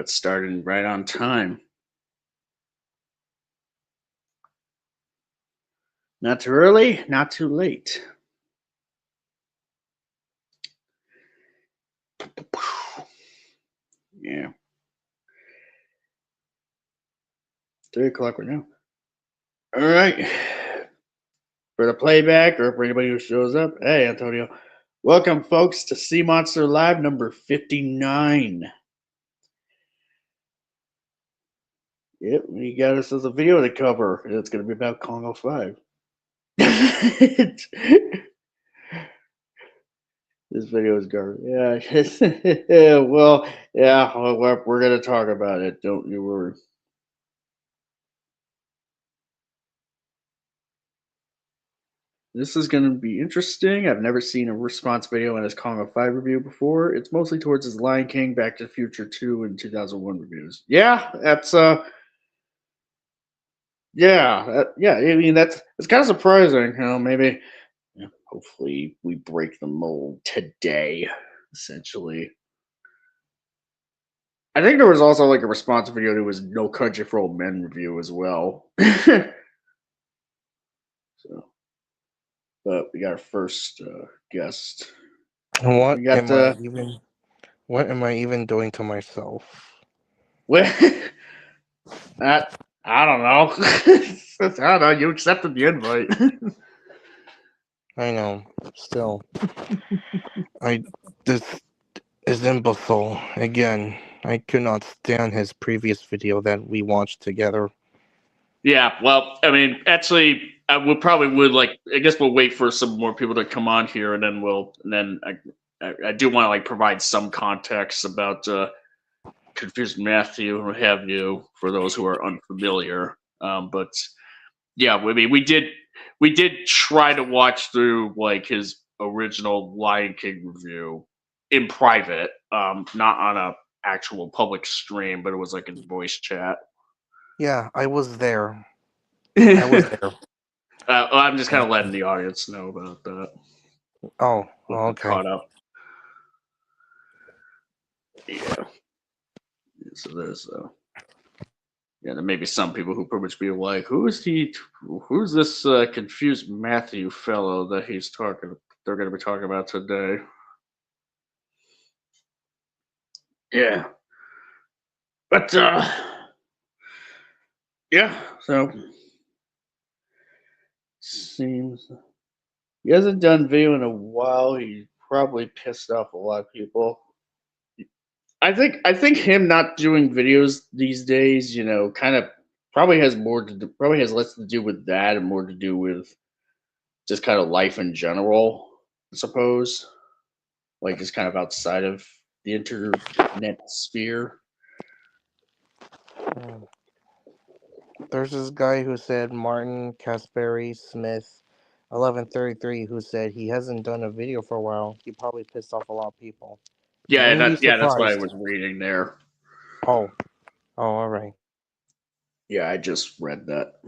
Let's start in right on time. Not too early, not too late. Yeah. 3 o'clock right now. All right. For the playback or for anybody who shows up, hey, Antonio. Welcome, folks, to Sea Monster Live number 59. Yep, we got ourselves a video to cover. It's going to be about Congo 5. This video is garbage. Yeah. Well, yeah, we're going to talk about it. Don't you worry. This is going to be interesting. I've never seen a response video on his Congo 5 review before. It's mostly towards his Lion King, Back to the Future 2, and 2001 reviews. Yeah, that's yeah. I mean, that's kind of surprising. Maybe, hopefully, we break the mold today. Essentially, I think there was also like a response video to his No Country for Old Men review as well. So, but we got our first guest. What We got what am I even doing to myself? That I don't know. I don't know. You accepted the invite. I know. Still, this is imbecile again. I could not stand his previous video that we watched together. Yeah, well, I mean, actually, I guess we'll wait for some more people to come on here, and then I do want to like provide some context about Confused Matthew or have you for those who are unfamiliar. But yeah, I mean, we did try to watch through like his original Lion King review in private, not on a actual public stream, but it was like in voice chat. Yeah, I was there. I was there. I'm just kind of letting the audience know about that. Oh, okay. Caught up. Yeah. So there's yeah, there may be some people who pretty much be like, who's this confused Matthew fellow that they're going to be talking about today? Yeah. But yeah, so seems he hasn't done video in a while. He probably pissed off a lot of people. I think him not doing videos these days, kind of probably has less to do with that and more to do with just kind of life in general, I suppose. Like just kind of outside of the internet sphere. There's this guy who said Martin Caspary Smith 1133 who said he hasn't done a video for a while. He probably pissed off a lot of people. Yeah, Wouldn't be that's what I surprised. was reading there. Oh, all right. Yeah, I just read that.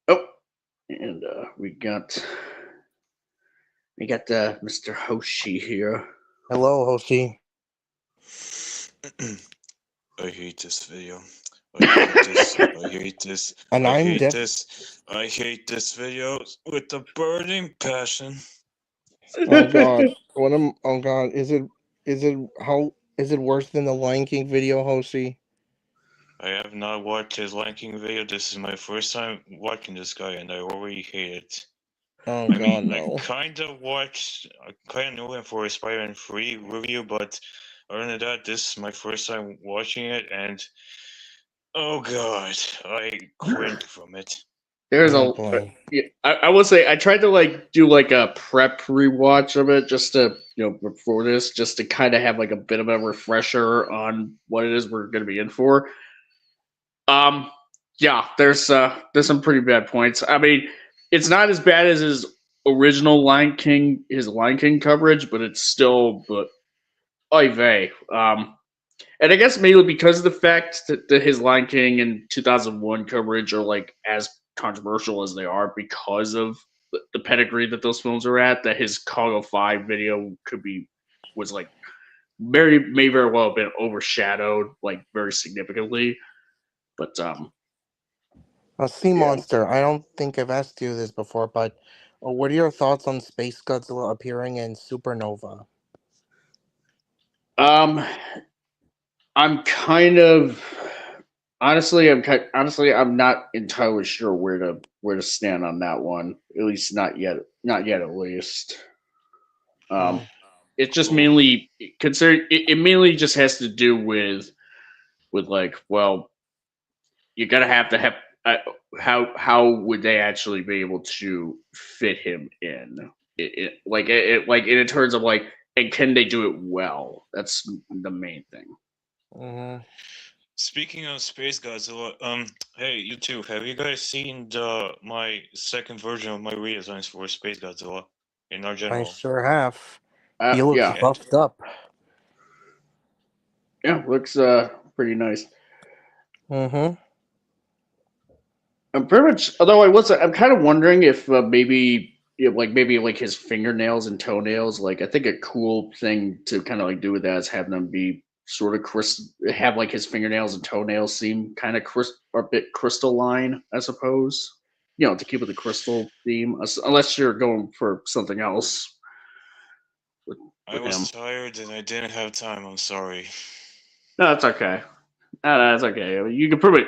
Oh, and we got Mr. Hoshi here. Hello, Hoshi. I hate this video. I hate this. I hate this. And I I'm hate Def. this. I hate this video with a burning passion. Oh God! Oh God! Is it worse than the Lion King video, Hoshi? I have not watched his Lion King video. This is my first time watching this guy, and I already hate it. Oh I God, mean, no! I kind of knew him for his Spider-Man 3 review, but other than that, this is my first time watching it, and oh God, I cringe from it. There's Oh boy. I will say I tried to like do like a prep rewatch of it just to before this just to kind of have like a bit of a refresher on what it is we're going to be in for. Yeah, there's some pretty bad points. I mean, it's not as bad as his original Lion King coverage, but it's still oy vey. And I guess mainly because of the fact that his Lion King and 2001 coverage are like as controversial as they are because of the pedigree that those films are at, that his Congo 5 video was like may very well have been overshadowed like very significantly. But A sea yeah. monster. I don't think I've asked you this before, but what are your thoughts on Space Godzilla appearing in Supernova? Um, I'm kind of honestly I'm not entirely sure where to stand on that one. At least not yet. Not yet, at least. Um, Hmm. it's just Cool. mainly consider it mainly just has to do with like, well, you gotta have to have uh, how would they actually be able to fit him in like in terms of like, and can they do it well? That's the main thing. Hmm. Speaking of Space Godzilla, hey, you two, have you guys seen my second version of my redesigns for Space Godzilla in our I general? sure have. He looks Yeah, And buffed up. yeah, looks pretty nice. Hmm. I'm pretty much. Although I'm kind of wondering if maybe, like maybe like his fingernails and toenails. Like I think a cool thing to kind of like do with that is have them be sort of have like his fingernails and toenails seem kind of or a bit crystalline, I suppose. To keep with the crystal theme, unless you're going for something else with, I with was him. tired and I didn't have time. I'm sorry. No, that's okay. No, that's okay. I mean, you could probably,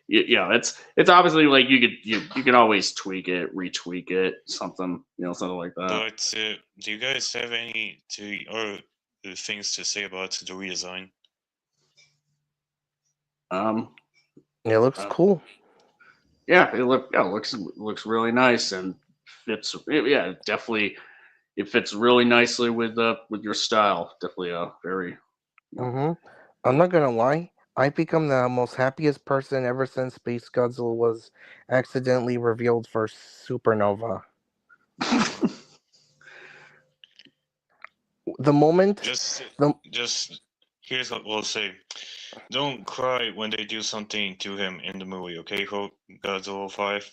it's obviously like you can always tweak it, retweak it, something, something like that. But do you guys have any things to say about the redesign? Um, It looks uh, cool. yeah, looks really nice and fits. Yeah, definitely, it fits really nicely with your style. Definitely a very, Hmm. I'm not gonna lie. I've become the most happiest person ever since Space Godzilla was accidentally revealed for Supernova. The moment, Just, the just here's what we'll say. Don't cry when they do something to him in the movie, okay? Godzilla 5.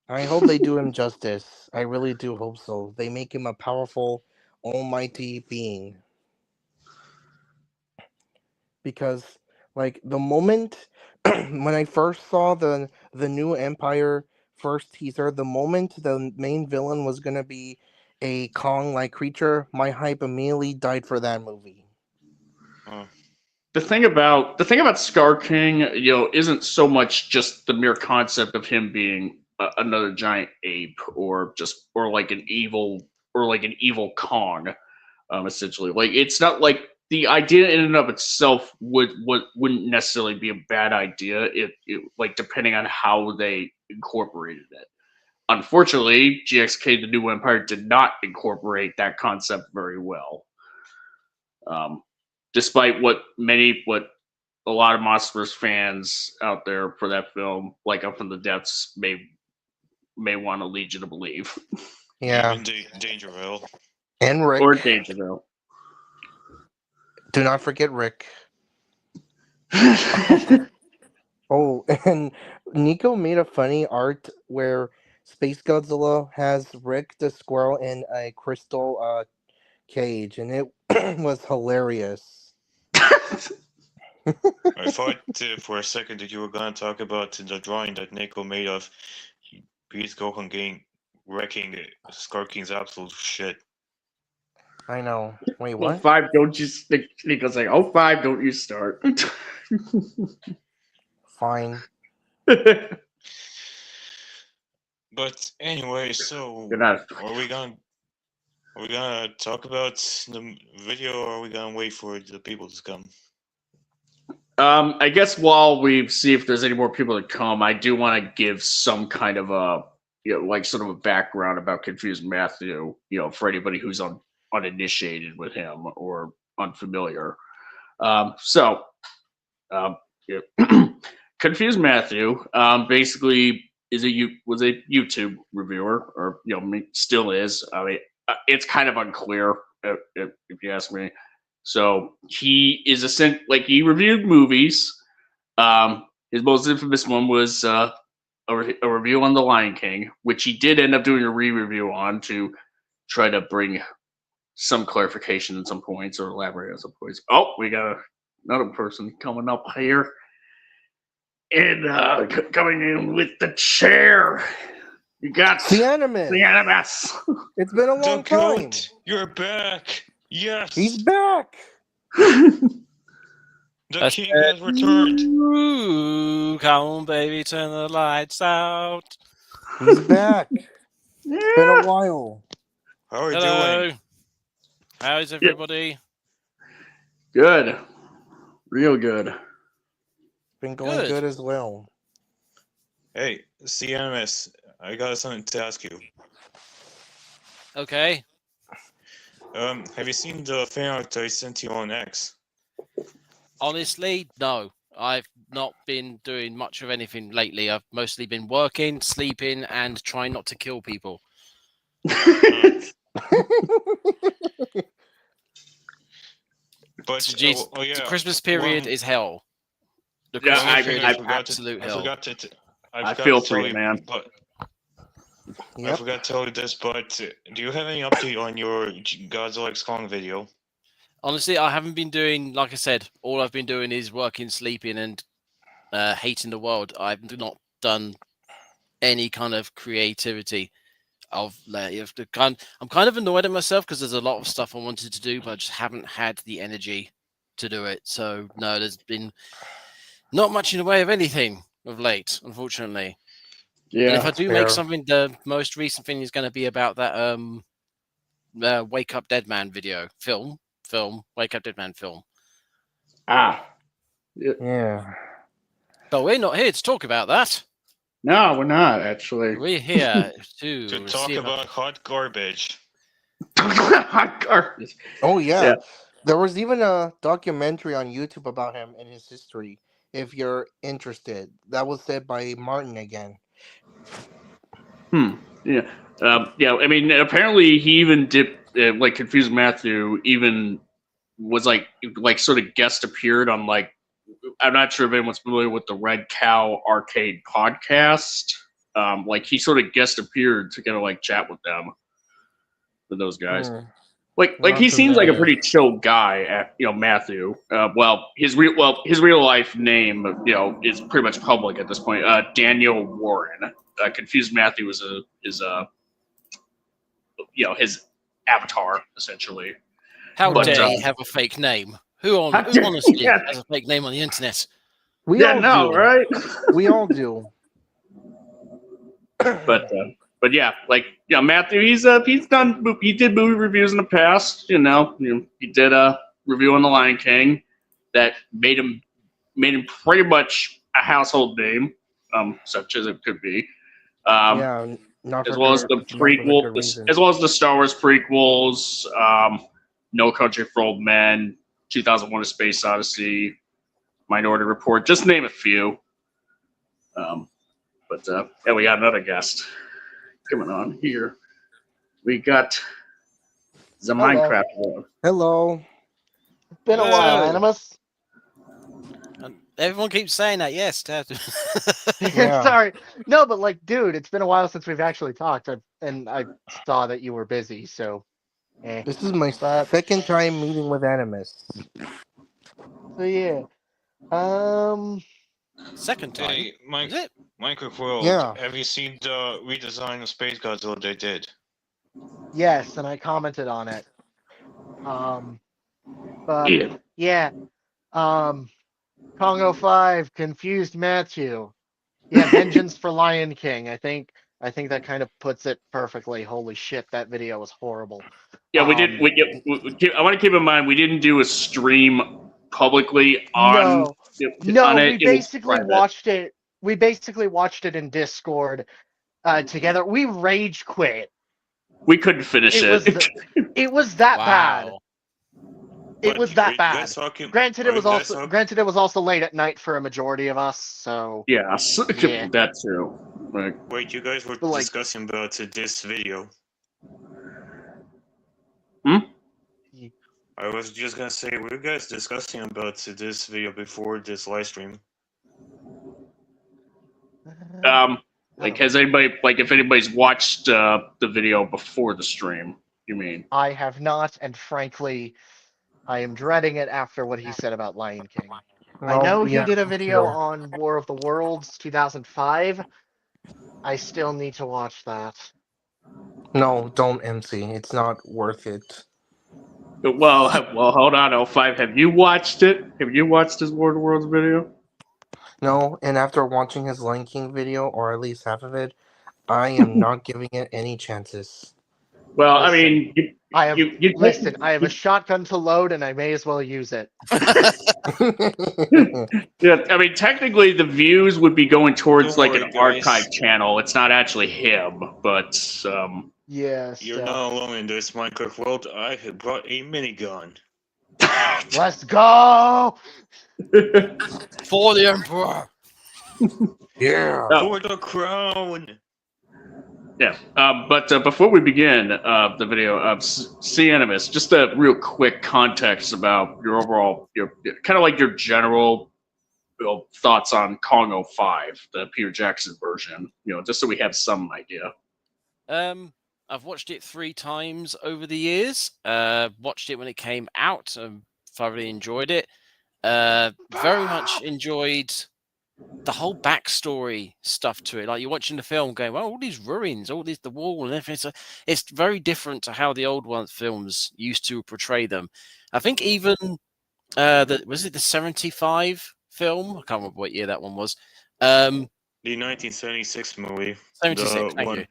I hope they do him justice. I really do hope so. They make him a powerful, almighty being. Because, like, the moment when I first saw the new Empire first teaser, the moment the main villain was gonna be a Kong-like creature, my hype immediately died for that movie. Uh, the thing about Scar King, isn't so much just the mere concept of him being another giant ape, or like an evil Kong. Essentially, like it's not like the idea in and of itself wouldn't necessarily be a bad idea. It like depending on how they incorporated it. Unfortunately, GXK The New Empire did not incorporate that concept very well. Um, Despite what a lot of Monsters fans out there for that film, like Up from the Depths, may want to lead you to believe, Yeah, even Dangerville. and or Rick. Dangerville. Do not forget Rick. Oh, and Nico made a funny art where Space Godzilla has Rick the squirrel in a crystal cage, and it was hilarious. I thought for a second that you were gonna talk about the drawing that Nico made of Beast Gohan getting wrecking Scar King's absolute shit. I know. Wait, Well, what? five, don't you? Nico's like, oh, five, don't you start? Fine. You're But anyway, so not. are we gonna talk about the video, or are we gonna wait for the people to come? I guess while we see if there's any more people to come, I do want to give some kind of a, like sort of a background about Confused Matthew, for anybody who's uninitiated with him or unfamiliar. So, yeah. Confused Matthew, basically was a YouTube reviewer, or still is. I mean, it's kind of unclear if you ask me. So he is like he reviewed movies. His most infamous one was a review on The Lion King, which he did end up doing a re-review on to try to bring some clarification at some points or elaborate at some points. Oh, we got another person coming up here. And coming in with the chair. You got The Animus. the Animus. It's been a long The time. goat, you're back. Yes. He's back. The king has returned. Ooh, come on, baby, turn the lights out. He's back. Yeah. It's been a while. How are you Hello. doing? How is everybody? Good. Real good. Been going Good. good as well. Hey, CMS, I got something to ask you. Okay. Have you seen the fan art I sent you on X? Honestly, no. I've not been doing much of anything lately. I've mostly been working, sleeping, and trying not to kill people. But Jeez, the Christmas period is hell. The Yeah, Christmas I- period I is forgot absolute I hell. forgot to. I feel for you, man. But I Yep. forgot to tell you this. But do you have any update on your Godzilla X Kong video? Honestly, I haven't been doing, like I said, all I've been doing is working, sleeping, and hating the world. I've not done any kind of creativity. I'm kind of annoyed at myself because there's a lot of stuff I wanted to do, but I just haven't had the energy to do it. So no, there's been not much in the way of anything of late, unfortunately. And if Yeah. I do fair. make something, the most recent thing is going to be about that Wake Up Dead Man video film, Wake Up Dead Man film. Ah. Yeah. But we're not here to talk about that. No, we're not actually. We're here to To talk see about hot garbage. Hot garbage. Oh yeah. Yeah. There was even a documentary on YouTube about him and his history. If you're interested, that was said by Martin again. Yeah. Yeah. I mean, apparently he even did like Confused Matthew. Even was like sort of guest appeared on like. I'm not sure if anyone's familiar with the Red Cow Arcade podcast. Like he sort of guest appeared to kind of like chat with them, with those guys. Hmm. Like Not he seems like a familiar. pretty chill guy, Matthew. His real life name, is pretty much public at this point. Daniel Warren. Confused Matthew is his avatar essentially. How But, dare he have a fake name? Who honestly Yeah. has a fake name on the internet? We all do. Right? We all do. But yeah, Matthew, he did movie reviews in the past. He did a review on The Lion King that made him pretty much a household name, such as it could be. Yeah. Not as for well as good- the not for the good prequels, reason. as well as the Star Wars prequels, No Country for Old Men, 2001: A Space Odyssey, Minority Report, just to name a few. Yeah, we got another guest coming on here. We got the Hello. Minecraft world. Hello. It's been a while, Whoa. Animus. And everyone keeps saying that. Yes, Yeah. Sorry. No, but dude, it's been a while since we've actually talked, and I saw that you were busy, so. This is my But- second time meeting with Animus. So yeah. second time. Hey, Is it? Minecraft World, Yeah. have you seen the redesign of Space Godzilla they did? Yes, and I commented on it. But Yeah. yeah. Congo 5, Confused Matthew. Yeah, Vengeance for Lion King. I think that kind of puts it perfectly. Holy shit, that video was horrible. Yeah, we did. I want to keep in mind we didn't do a stream publicly on. No, on we it. It was basically private. watched it. We basically watched it in Discord together. We rage quit. We couldn't finish it. It was that bad. Wow. It was that bad. Granted, it was also. also late at night for a majority of us. So Yeah, Yeah. that too. Like, Wait, you guys were But, discussing about this video. I was just gonna say, were you guys discussing about this video before this live stream? has anybody if anybody's watched the video before the stream, You mean? I have not, and frankly, I am dreading it after what he said about Lion King. I Well, know he yeah, did a video too. on War of the Worlds 2005. I still need to watch that. No, don't MC. It's not worth it. Well, hold on, O5. Have you watched it? Have you watched his War of the Worlds video? No, and after watching his Lion King video, or at least half of it, I am not giving it any chances. Well, I Listen, mean, listen. I have a shotgun to load, and I may as well use it. yeah. I mean, technically, the views would be going towards Don't like worry, an guys. archive channel. It's not actually him, but Yeah, You're still. not alone in this Minecraft world. I have brought a minigun. Let's go! For the Emperor. Yeah. Oh. For the crown! Yeah, but before we begin the video, C Animus, just a real quick context about your overall, your kind of like your general thoughts on Kong 05, the Peter Jackson version. Just so we have some idea. I've watched it 3 times over the years. Watched it when it came out and thoroughly enjoyed it. Very much enjoyed the whole backstory stuff to it. Like you're watching the film going, well, all these ruins, all this, the wall and everything. So it's very different to how the old films used to portray them. I think even, was it the 75 film? I can't remember what year that one was. The 1976 movie. 76, thank you.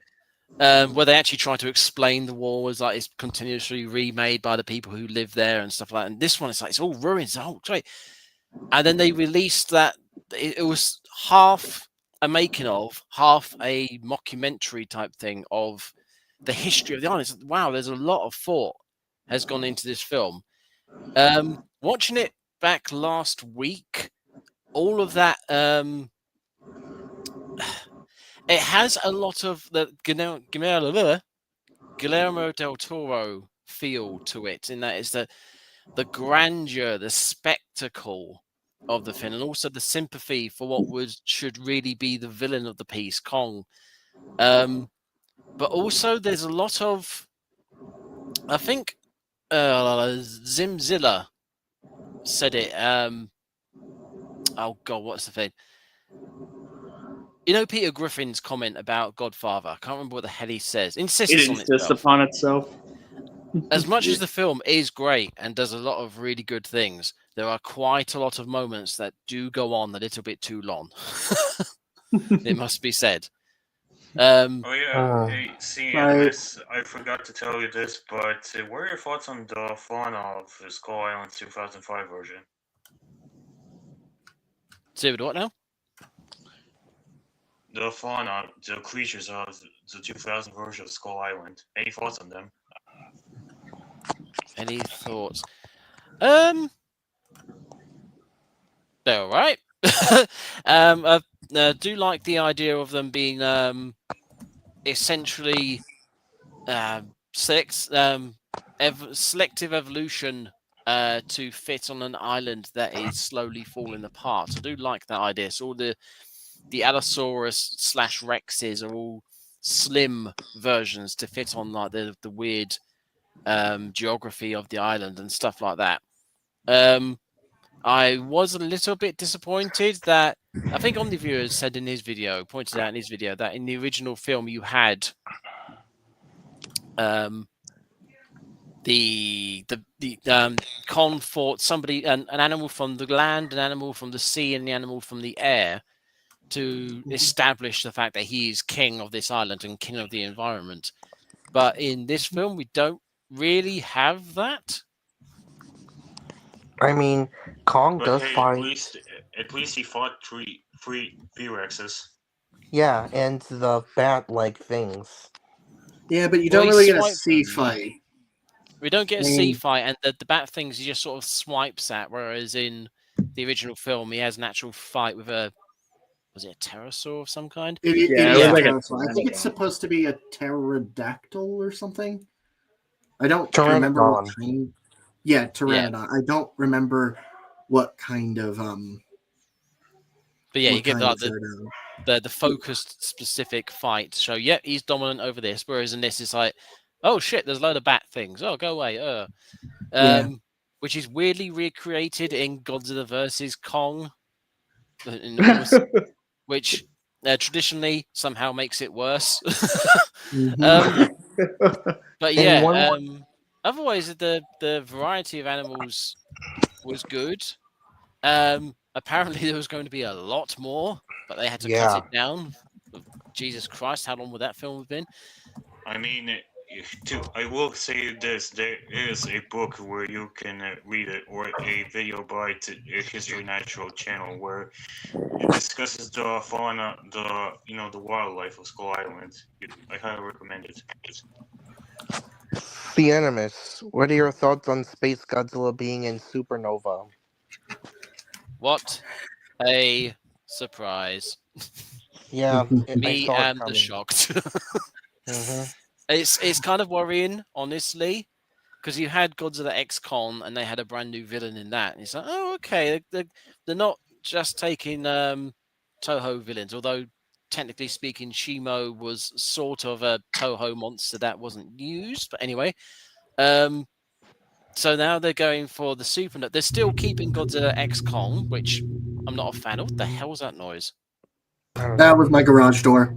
Where they actually try to explain the wall as like it's continuously remade by the people who live there and stuff like that. And this one, it's like it's all ruins. Oh, great! And then they released that. It was half a making of, half a mockumentary type thing of the history of the island. Wow, there's a lot of thought has gone into this film. Watching it back last week, all of that. It has a lot of the Guillermo del Toro feel to it, in that it's the grandeur, the spectacle of the film, and also the sympathy for what should really be the villain of the piece, Kong. But also there's a lot of, I think, Zimzilla said it. Oh God, what's the thing? You know Peter Griffin's comment about Godfather? I can't remember what the hell he says. Insists It on insists itself. upon itself. As much as the film is great and does a lot of really good things, there are quite a lot of moments that do go on a little bit too long. It must be said. Oh yeah, hey, see, I- I forgot to tell you this, but what are your thoughts on the fauna of the Skull Island 2005 version? David, what now? The fauna, the creatures of the 2000 version of Skull Island. Any thoughts on them? Any thoughts? They're all right. I do like the idea of them being essentially selective evolution to fit on an island that is slowly falling apart. I do like that idea. So all the Allosaurus / Rexes are all slim versions to fit on like the weird geography of the island and stuff like that. I was a little bit disappointed that I think OmniViewer said in his video, pointed out in his video, that in the original film you had the Kong fought somebody, an animal from the land, an animal from the sea, and the animal from the air to establish the fact that he is king of this island and king of the environment. But in this film, we don't really have that. I mean, Kong But does hey, fight. at least he fought three T-Rexes. Yeah, and the bat-like things. Yeah, but you Well, don't he really get a swiped sea them. fight. We don't get a I sea mean- fight, and the bat things he just sort of swipes at, whereas in the original film he has an actual fight with was it a pterosaur of some kind? It Yeah, is it was a like a pterosaur. I think it's pterosaur. supposed to be a pterodactyl or something. I don't remember Pteranodon. what kind. Yeah, pteranodon. I don't remember what kind of But yeah, you what get kind like of pterodactyl. the focused specific fight to show, yep, he's dominant over this, whereas in this it's like, oh shit, there's a load of bat things. Oh, go away. Yeah. Which is weirdly recreated in Godzilla versus Kong, which traditionally somehow makes it worse. Mhm. But In yeah, one- otherwise the variety of animals was good. Apparently there was going to be a lot more, but they had to cut Yeah. it down. Jesus Christ, how long would that film have been? I mean, I will say this: there is a book where you can read it, or a video by History Natural channel where it discusses the fauna, the wildlife of Skull Island. I highly recommend it. The Animus, what are your thoughts on Space Godzilla being in Supernova? What a surprise! Yeah, I Me saw it am the coming. shocked. hmm It's kind of worrying, honestly, because you had Godzilla X Con and they had a brand new villain in that, and it's like, oh, okay, they're not just taking Toho villains, although technically speaking, Shimo was sort of a Toho monster that wasn't used, but anyway. So now they're going for the Super. They're still keeping Godzilla X Kong, which I'm not a fan of. What the hell was that noise? I don't That know. was my garage door.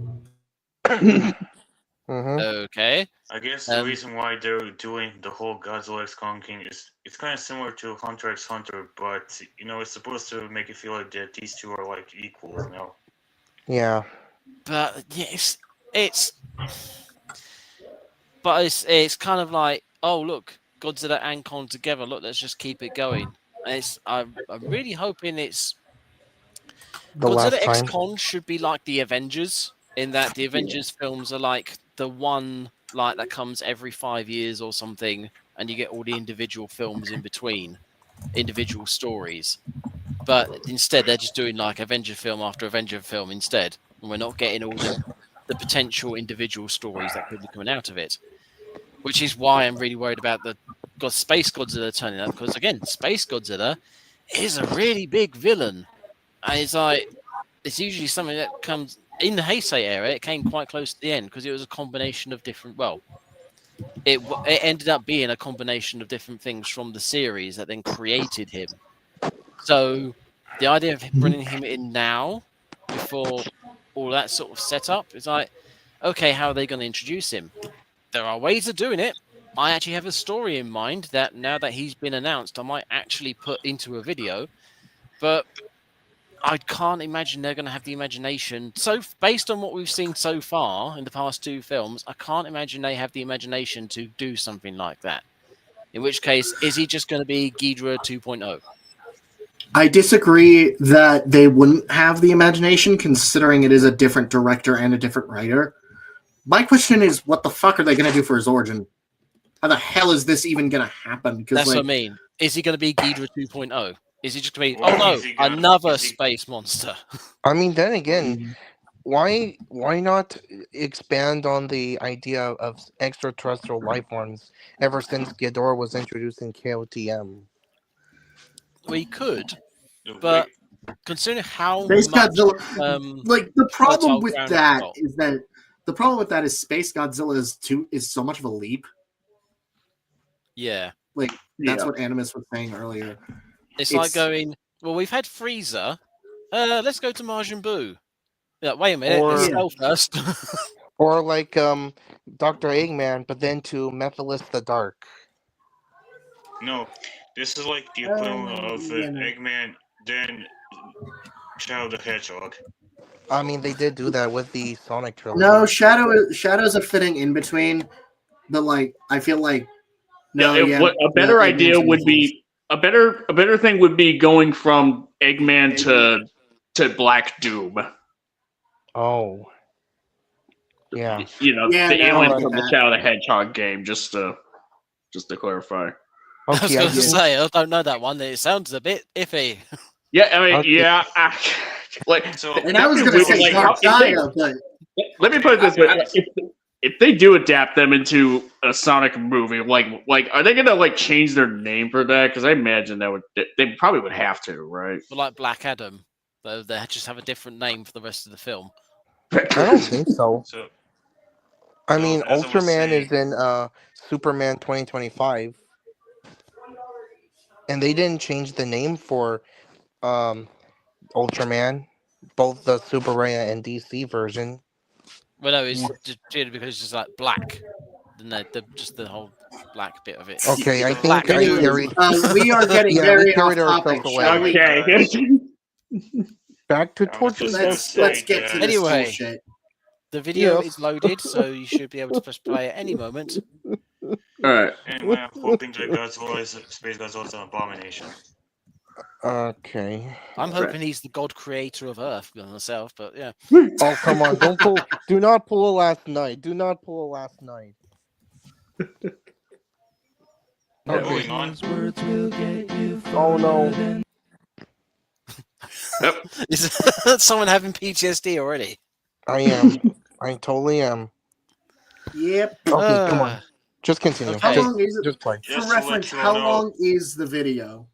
Okay. I guess the reason why they're doing the whole Godzilla X Kong King is it's kind of similar to Hunter x Hunter, but it's supposed to make you feel like that these two are like equals now. Yeah. But yes, it's kind of like, oh look, Godzilla and Kong together. Look, let's just keep it going. And I'm really hoping it's The Godzilla last X time. Kong should be like the Avengers, in that the Avengers films are like the one like that comes every 5 years or something, and you get all the individual films in between, individual stories. But instead, they're just doing like Avenger film after Avenger film instead, and we're not getting all the potential individual stories that could be coming out of it. Which is why I'm really worried about the Space Godzilla turning up, because again, Space Godzilla is a really big villain, and it's usually something that comes in the Heisei era. It came quite close to the end because it was a combination of different. Well, it ended up being a combination of different things from the series that then created him. So the idea of bringing him in now, before all that sort of setup, is like, okay, how are they going to introduce him? There are ways of doing it. I actually have a story in mind that now that he's been announced, I might actually put into a video, but I can't imagine they're going to have the imagination. So, based on what we've seen so far in the past two films, I can't imagine they have the imagination to do something like that. In which case, is he just going to be Ghidorah 2.0? I disagree that they wouldn't have the imagination, considering it is a different director and a different writer. My question is, what the fuck are they going to do for his origin? How the hell is this even going to happen? Because That's what I mean. Is he going to be Ghidorah 2.0? Is he just going to be, Or oh no, is he gonna- another is he- space monster? I mean, then again, why not expand on the idea of extraterrestrial life forms ever since Ghidorah was introduced in KOTM? We could, the but way- considering how Space much Godzilla, the problem fertile with ground that it's got. is Space Godzilla is so much of a leap. Yeah. Like that's Yeah. what Animus was saying earlier. It's like going, well, we've had Frieza. Let's go to Majin Buu. Yeah, wait a minute, Or- let's Yeah. sell first. Or like Dr. Eggman, but then to Mephiles the Dark. No, this is like the equivalent of yeah, no. Eggman, then Shadow the Hedgehog. I mean, they did do that with the Sonic trilogy. No, Shadow's a fitting in between, but like I feel like A better idea would be a better thing would be going from Eggman to Black Doom. Oh. Yeah. Yeah, the no, alien I get from the that. Shadow the Hedgehog game. Just to clarify. I was Okay, going I to get say, I don't know that one. It sounds a bit iffy. Yeah, I mean, Okay. yeah. So- And I was gonna say Dark Gaia, but let me put it this way: if they do adapt them into a Sonic movie, like are they gonna like change their name for that? Because I imagine they probably would have to, right? But like Black Adam, they just have a different name for the rest of the film. I don't think so. So I No, mean, as I was Ultraman is saying, in Superman 2025, and they didn't change the name for um Ultraman, both the Super Raya and DC version. Well, no, it's just purely because it's just like black. Just the whole black bit of it. Okay, I so think I Anyways, carried. we are getting Yeah, we very off carried topic, ourselves shall away. we? Okay. Back to I was torture. just gonna Let's say get to that this Anyway. bullshit. The video Yes. is loaded, so you should be able to press play at any moment. All right. anyway, I'm hoping that Space Godzilla is an abomination. Okay. I'm hoping he's the god creator of Earth myself, but yeah. Oh, come on! Don't pull. Do not pull a last night. Do not pull a last night. Moving on. Oh no! Yep. Is someone having PTSD already? I am. I totally am. Yep. Okay, come on. Just continue. Okay. How Just, long is it? just play. For Just to let reference, you all how know- long is the video?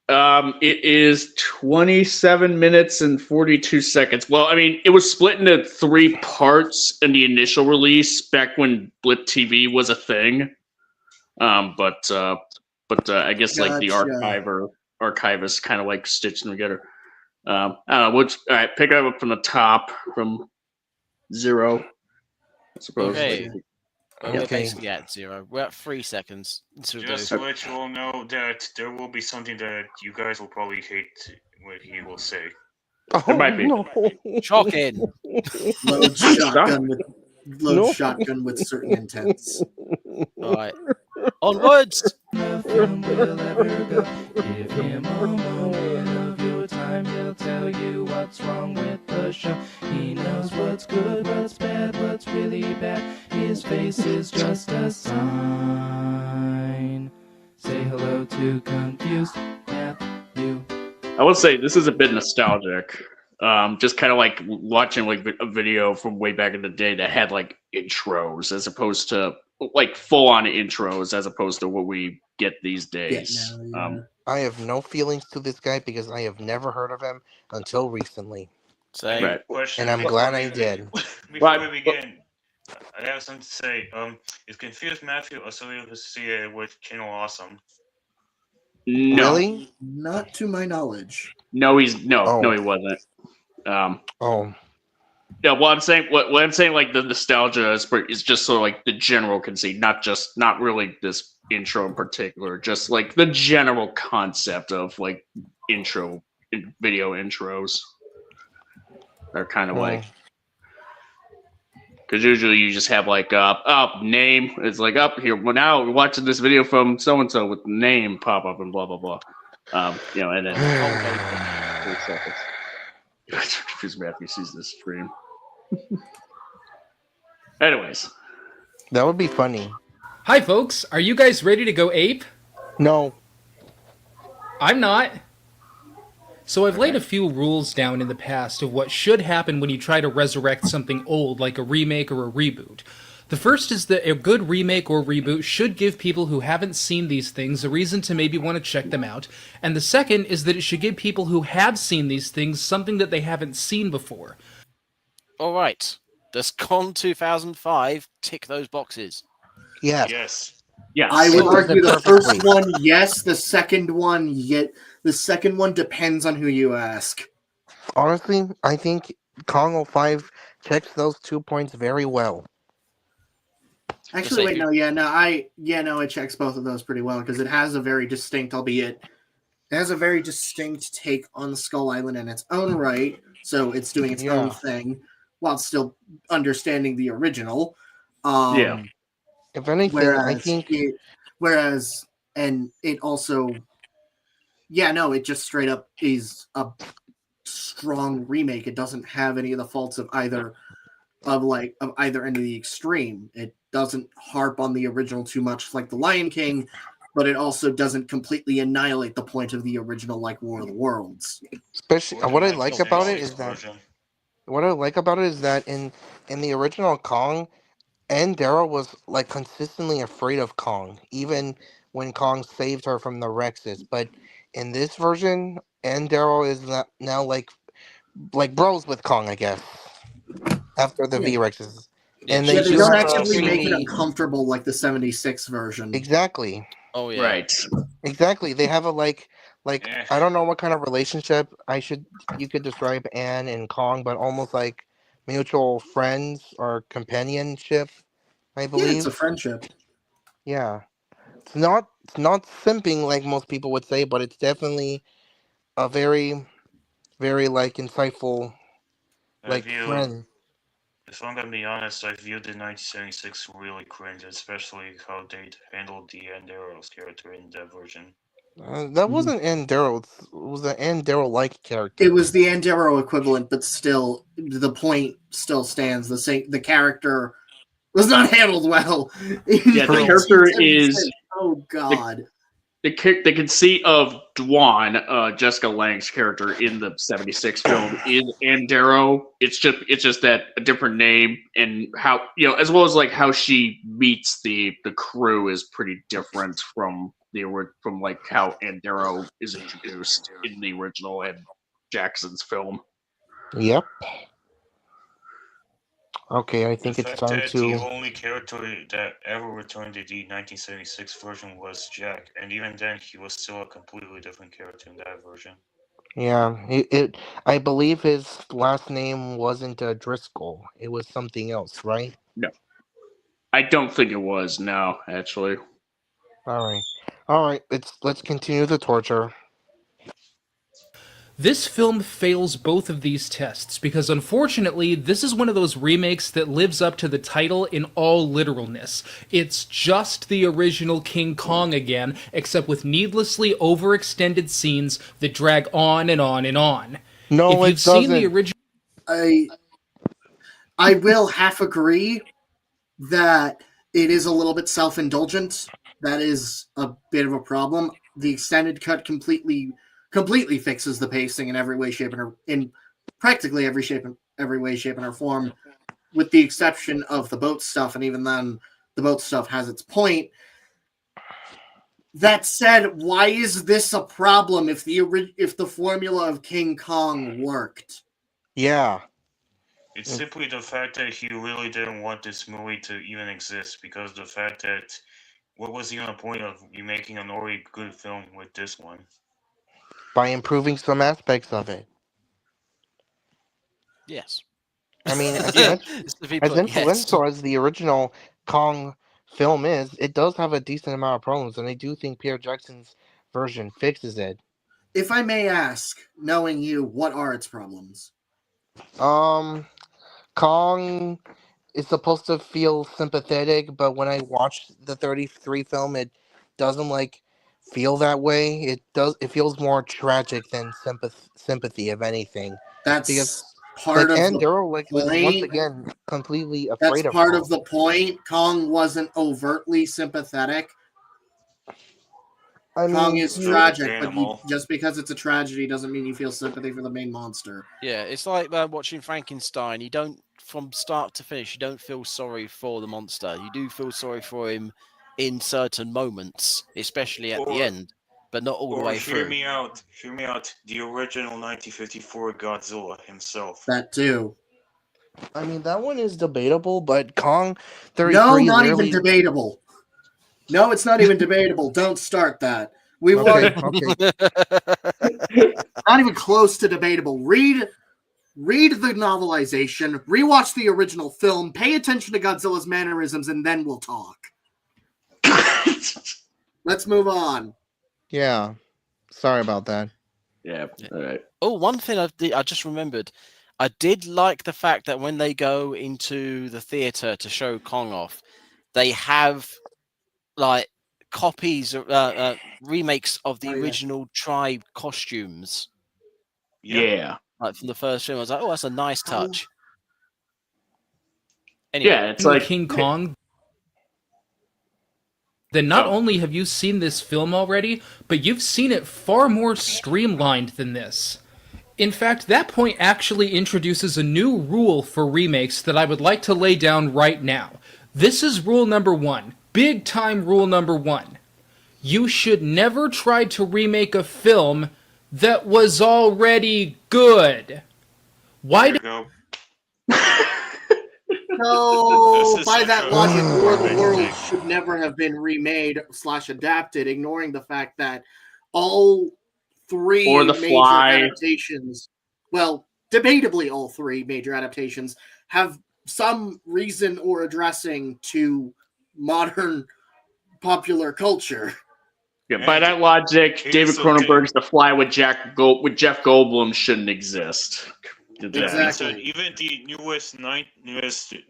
It is 27 minutes and 42 seconds. Well, I mean, it was split into 3 parts in the initial release back when Blip TV was a thing. But I guess like the Gotcha. archivist kind of like stitched them together. I don't know. All right, pick it up from the top from 0. I suppose. Okay. Well, we're Okay. basically at 0. We're at 3 seconds. So we'll Just go. to let you all know that there will be something that you guys will probably hate what he will say. Oh might be. no! Shocking. Load No. shotgun with certain intents. All right. Onwards. Nothing will ever go. Give him a moment of your time. He'll tell you what's wrong with the show. He knows what's good, what's bad, what's really bad. His face is just a sign. Say hello to Confused Matthew. I will say this is a bit nostalgic. Just kind of like watching like a video from way back in the day that had like intros as opposed to like full on intros as opposed to what we get these days. I have no feelings to this guy because I have never heard of him until recently. Same. Right. Question And I'm before glad we I begin- did. Before we begin, I have something to say. Is Confused Matthew associated with Channel Awesome? No, Really? Not to my knowledge. no, he Oh. wasn't. Oh. Yeah, well, I'm saying what I'm saying, like the nostalgia is just sort of like the general conceit, not really this intro in particular, just like the general concept of like video intros are kind of like, because usually you just have like name. It's like up here. Well, now we're watching this video from so and so with the name pop up and blah blah blah. And then 3 seconds. Confused Matthew sees this stream. Anyways, That would be funny. Hi, folks. Are you guys ready to go ape? No. I'm not. So I've laid a few rules down in the past of what should happen when you try to resurrect something old like a remake or a reboot. The first is that a good remake or reboot should give people who haven't seen these things a reason to maybe want to check them out. And the second is that it should give people who have seen these things something that they haven't seen before. All right. Does Con 2005 tick those boxes? Yes. Yes. yes. I would It does argue it the perfectly. first one, yes. The second one, yet. The second one depends on who you ask. Honestly, I think Kong 05 checks those 2 points very well. Actually, wait, no, it checks both of those pretty well because it has a very distinct, it has a very distinct take on Skull Island in its own right. So it's doing its own thing while still understanding the original. Yeah. If anything, I think it also, it just straight up is a strong remake. It doesn't have any of the faults of either end of the extreme. It doesn't harp on the original too much like The Lion King, but it also doesn't completely annihilate the point of the original like War of the Worlds. especially what I like about it is that in the original Kong, and Daryl was like consistently afraid of Kong, even when Kong saved her from the Rexes. But in this version, and Daryl is now like bros with Kong, I guess. After the V Rexes And Yeah, they they do don't have a actively make it pretty uncomfortable like the 76 version. exactly. Oh yeah. Right. Exactly. They have a like Eh, I don't know what kind of relationship you could describe Anne and Kong, but almost like mutual friends or companionship, I Yeah, it's a believe. friendship. Yeah. It's not simping like most people would say, but it's definitely a very, very like insightful I like view, friend. if I'm gonna be honest, I viewed the 1976 really cringe, especially how they handled the Enderos character in that version. That wasn't Ann Darrow. It was an Ann Darrow like character. It was the Andero equivalent, but still, the point still stands. The character was not handled well in Yeah, the True. character 1976. is Oh the God. the conceit of Dwan, Jessica Lange's character in the '76 film is Andero. It's just that a different name, and how as well as like how she meets the crew is pretty different from like how Andero is introduced in the original Ed Jackson's film. Yep. Okay, I The think it's fact time that the to. only character that ever returned in the 1976 version was Jack, and even then he was still a completely different character in that version. Yeah, it. I believe his last name wasn't Driscoll. It was something else, right? No, I don't think it was. No, actually. All right, all right. Let's continue the torture. This film fails both of these tests because unfortunately, this is one of those remakes that lives up to the title in all literalness. It's just the original King Kong again, except with needlessly overextended scenes that drag on and on and on. No, If it you've seen the doesn't. original, I will half agree that it is a little bit self-indulgent. That is a bit of a problem. The extended cut completely fixes the pacing in every way, shape, and in practically every way, shape, and form, with the exception of the boat stuff, and even then, the boat stuff has its point. That said, why is this a problem if the formula of King Kong worked? Yeah. It's simply the fact that he really didn't want this movie to even exist, because the fact that what was even the point of you making an already good film with this one? By improving some aspects of it. Yes. I mean, Yeah. Simply as put, yes. influential as the original Kong film is, it does have a decent amount of problems, and I do think Peter Jackson's version fixes it. If I may ask, knowing you, what are its problems? Kong is supposed to feel sympathetic, but when I watch the 33 film, it doesn't like feel that way. It feels more tragic than sympathy, if anything. Because That's part like of the Andorra like was once point. again completely That's afraid of part Kong. of the point. Kong wasn't overtly sympathetic. I Kong mean, is he, tragic, but Animal. just because it's a tragedy doesn't mean you feel sympathy for the main monster. Yeah, it's like watching Frankenstein. You don't, from start to finish, you don't feel sorry for the monster. You do feel sorry for him in certain moments, especially at the Or- end, but not all the Or way hear through. me out, the original 1954 Godzilla himself. That too. I mean, that one is debatable, but Kong No, 33 not even literally. debatable. No, it's not even debatable. Don't start that. We Okay, want okay. not even close to debatable. Read the novelization, rewatch the original film, pay attention to Godzilla's mannerisms, and then we'll talk. Let's move on. Yeah. Sorry about that. Yeah. All right. Oh, one thing I just remembered. I did like the fact that when they go into the theater to show Kong off, they have like copies, remakes of the Oh, yeah. original tribe costumes, Yeah. like from the first film. I was like, oh, that's a nice touch. Anyway, Yeah. It's original like King Kong, then not Oh. only have you seen this film already, but you've seen it far more streamlined than this. In fact, that point actually introduces a new rule for remakes that I would like to lay down right now. This is rule number 1. Big time rule number 1. You should never try to remake a film that was already good. Why There do you go. So, This is by such that a logic, War of the big Worlds thing. should never have been remade / adapted, ignoring the fact that all three Or The major Fly. adaptations, well, debatably all three major adaptations, have some reason or addressing to modern popular culture. Yeah, by And that logic, here's David the thing. Cronenberg's The Fly with Jeff Goldblum shouldn't exist. Did that. Exactly. Even the newest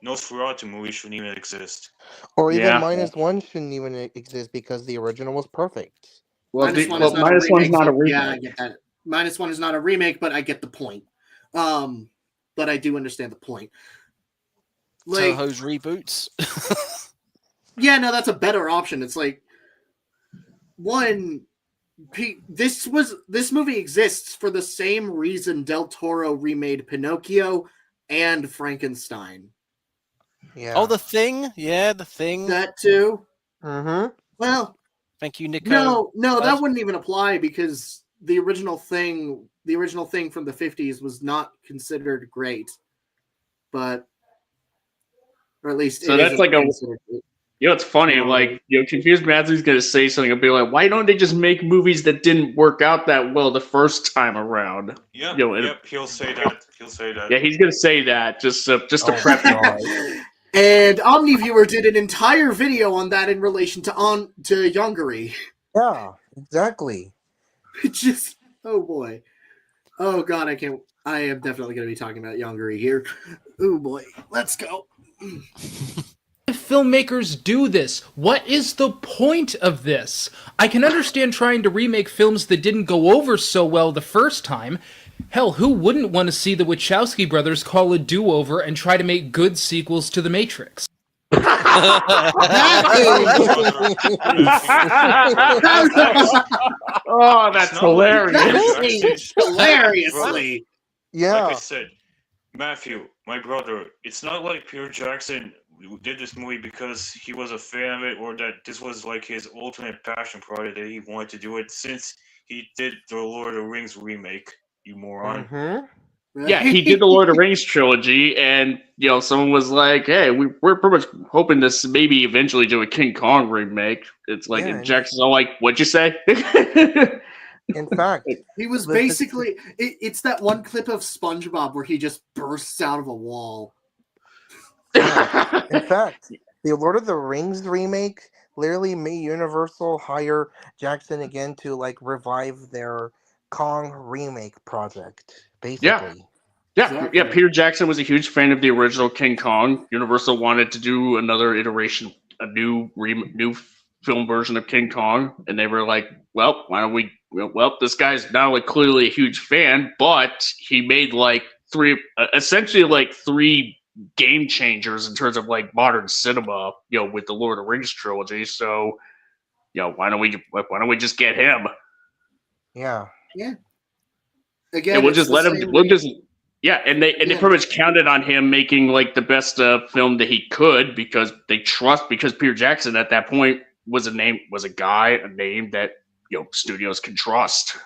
Nosferatu movie shouldn't even exist. Or even Yeah. -1 shouldn't even exist because the original was perfect. Well, -1 is not a -1's remake. not a So, remake. yeah, I get that. -1 is not a remake, but I get the point. But I do understand the point. Like, Toho's reboots. yeah, no, that's a better option. It's like, one, this movie exists for the same reason Del Toro remade Pinocchio and Frankenstein. Yeah. Oh, The Thing. Yeah, The Thing. That too. Mm-hmm. Well, Thank you, Nico. no, that wouldn't even apply because the original thing from the 50s was not considered great. But, or at least So it that's isn't like considered. it's funny, like, Confused Matthew's gonna say something and be like, why don't they just make movies that didn't work out that well the first time around? Yeah, and- yep, he'll say that. Yeah, he's gonna say that just to prep you. And OmniViewer did an entire video on that in relation to Yongari. Yeah, exactly. Just, oh boy. Oh god, I am definitely going to be talking about Yongari here. Oh boy, let's go. If filmmakers do this, what is the point of this? I can understand trying to remake films that didn't go over so well the first time. Hell, who wouldn't want to see the Wachowski brothers call a do-over and try to make good sequels to The Matrix? Oh, that's It's not like hilarious. Hilariously. Yeah. Like I said, Matthew, my brother, it's not like Peter Jackson did this movie because he was a fan of it or that this was like his ultimate passion project that he wanted to do it since he did the Lord of the Rings remake, you moron. Mm-hmm. Yeah, he did the Lord of the Rings trilogy, and someone was like, "Hey, we're pretty much hoping to maybe eventually do a King Kong remake." It's like, Yeah, and Jackson's all like, "What'd you say?" In fact, He was Listen- basically, it's that one clip of SpongeBob where he just bursts out of a wall. in fact, the Lord of the Rings remake literally made Universal hire Jackson again to like revive their Kong remake project. Basically, Yeah. Peter Jackson was a huge fan of the original King Kong. Universal wanted to do another iteration, a new film version of King Kong, and they were like, "Well, why don't we? Well, this guy's not only clearly a huge fan, but he made like essentially like three game changers in terms of like modern cinema, with the Lord of the Rings trilogy. So, why don't we just get him? yeah. Again, And we'll it's just the let him. same- We'll just they pretty much counted on him making like the best film that he could because Peter Jackson at that point was a name that studios can trust.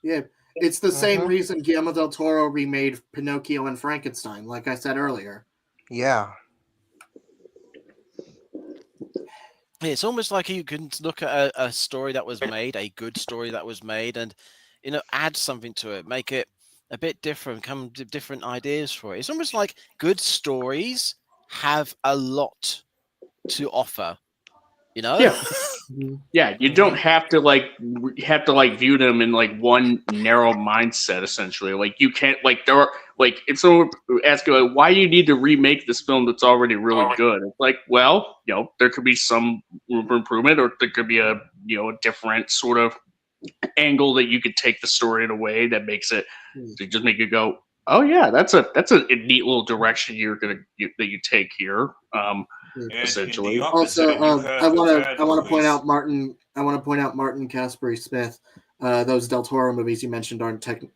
Yeah, it's the same reason Guillermo del Toro remade Pinocchio and Frankenstein, like I said earlier. Yeah. It's almost like you can look at a story that was made, a good story that was made, and add something to it, make it a bit different, come to different ideas for it. It's almost like good stories have a lot to offer. Yeah, you don't have to view them in like one narrow mindset. Essentially, like you can't there are like if someone asks you why do you need to remake this film that's already really good? It's like, well, there could be some room for improvement, or there could be a a different sort of angle that you could take the story in a way that makes it to just make you go, oh yeah, that's a neat little direction that you take here. Essentially. Also, I want to point out Martin Caspary Smith. Those Del Toro movies you mentioned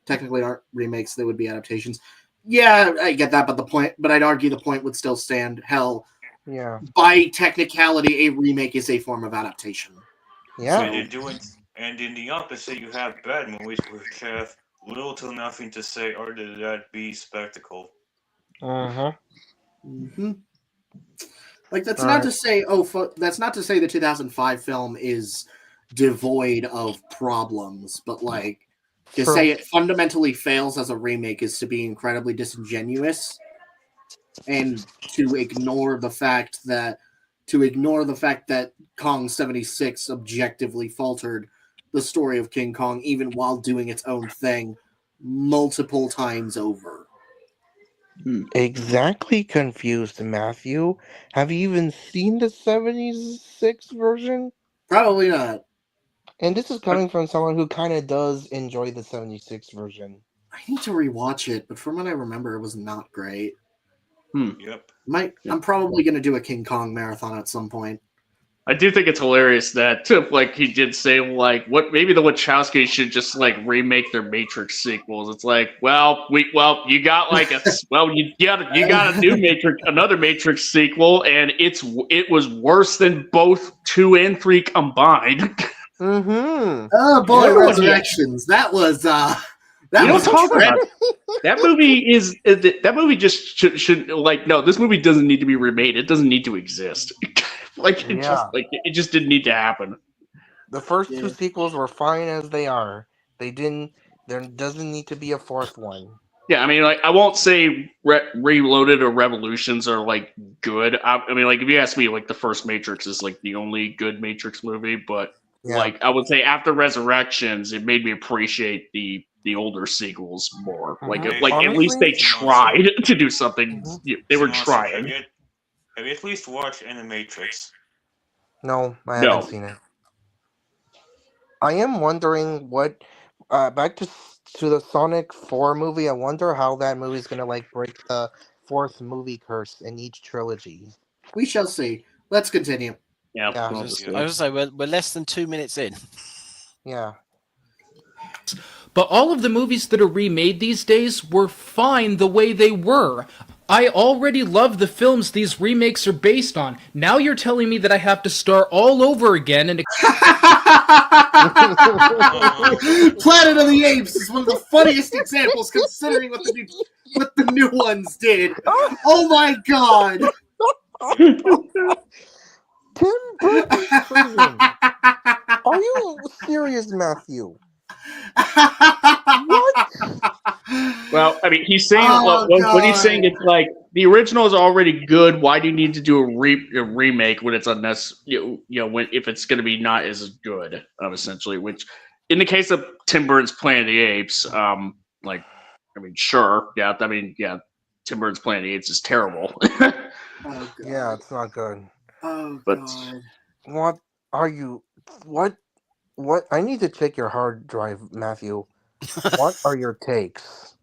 technically aren't remakes; they would be adaptations. Yeah, I get that, but I'd argue the point would still stand. Hell, Yeah. by technicality, a remake is a form of adaptation. Yeah. And in the opposite, you have bad movies which have little to nothing to say other than that be spectacle. Mm-hmm. Like that's All not right. to say that's not to say the 2005 film is devoid of problems, but like to True. say it fundamentally fails as a remake is to be incredibly disingenuous and to ignore the fact that Kong 76 objectively faltered the story of King Kong even while doing its own thing multiple times over. Exactly confused, Matthew. Have you even seen the 76 version? Probably not. And this is coming from someone who kind of does enjoy the 76 version. I need to rewatch it, but from what I remember, it was not great. Yep. I'm probably going to do a King Kong marathon at some point. I do think it's hilarious that, like, he did say, like, what maybe the Wachowskis should just like remake their Matrix sequels. It's like, you got like you got a new Matrix, another Matrix sequel, and it was worse than both 2 and 3 combined. Mm-hmm. Oh boy, Yeah. Resurrections. That was You don't talk about that movie. That movie just should like no. This movie doesn't need to be remade. It doesn't need to exist. It just didn't need to happen. The first 2 sequels were fine as they are. They didn't. There doesn't need to be a 4th one. Yeah, I mean, like, I won't say Reloaded or Revolutions are like good. I mean, like, if you ask me, like, the first Matrix is like the only good Matrix movie, but like, I would say after Resurrections, it made me appreciate the older sequels more. Like, Honestly, at least they tried to do something. They were trying. Have you at least watched Animatrix? No, I haven't seen it. I am wondering what. Back to the Sonic 4 movie. I wonder how that movie is gonna like break the 4th movie curse in each trilogy. We shall see. Let's continue. Yeah, Yeah. I was gonna say we're less than 2 minutes in. Yeah. But all of the movies that are remade these days were fine the way they were. I already love the films these remakes are based on. Now you're telling me that I have to start all over again and Planet of the Apes is one of the funniest examples considering what the new ones did. Oh my god! Tim Burton's prison. Are you serious, Matthew? What? Well, I mean, he's saying what he's saying. It's like the original is already good. Why do you need to do a remake when it's unnecessary? If it's going to be not as good, essentially. Which, in the case of Tim Burton's Planet of the Apes, sure, yeah. I mean, yeah, Tim Burton's Planet of the Apes is terrible. Yeah, it's not good. Oh But- god! What are you? What? I need to check your hard drive, Matthew. What are your takes?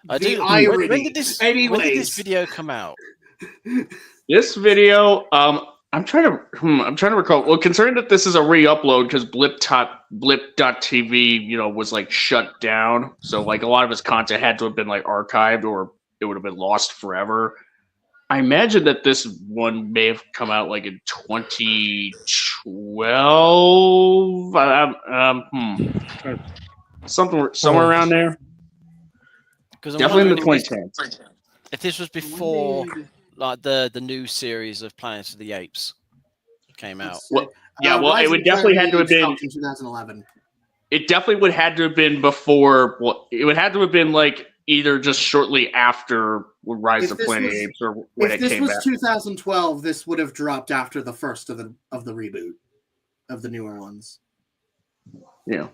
I The do. irony. When did this Anyways. video come out? This video, I'm trying to recall. Well, considering that this is a re-upload because Blip.tv, was like shut down, so like a lot of his content had to have been like archived or it would have been lost forever. I imagine that this one may have come out like in 2012. Somewhere around there. Because Definitely in the 2010s. If this was before, like the new series of Planet of the Apes came out. Well, yeah, well, Rise it would of definitely Planet had to have of the Apes been. out in 2011. It definitely would had to have been before. Well, it would have to have been like either just shortly after Rise of Planet of the Apes or when If it this came was back. 2012, this would have dropped after the first of the reboot of the newer ones. Yeah.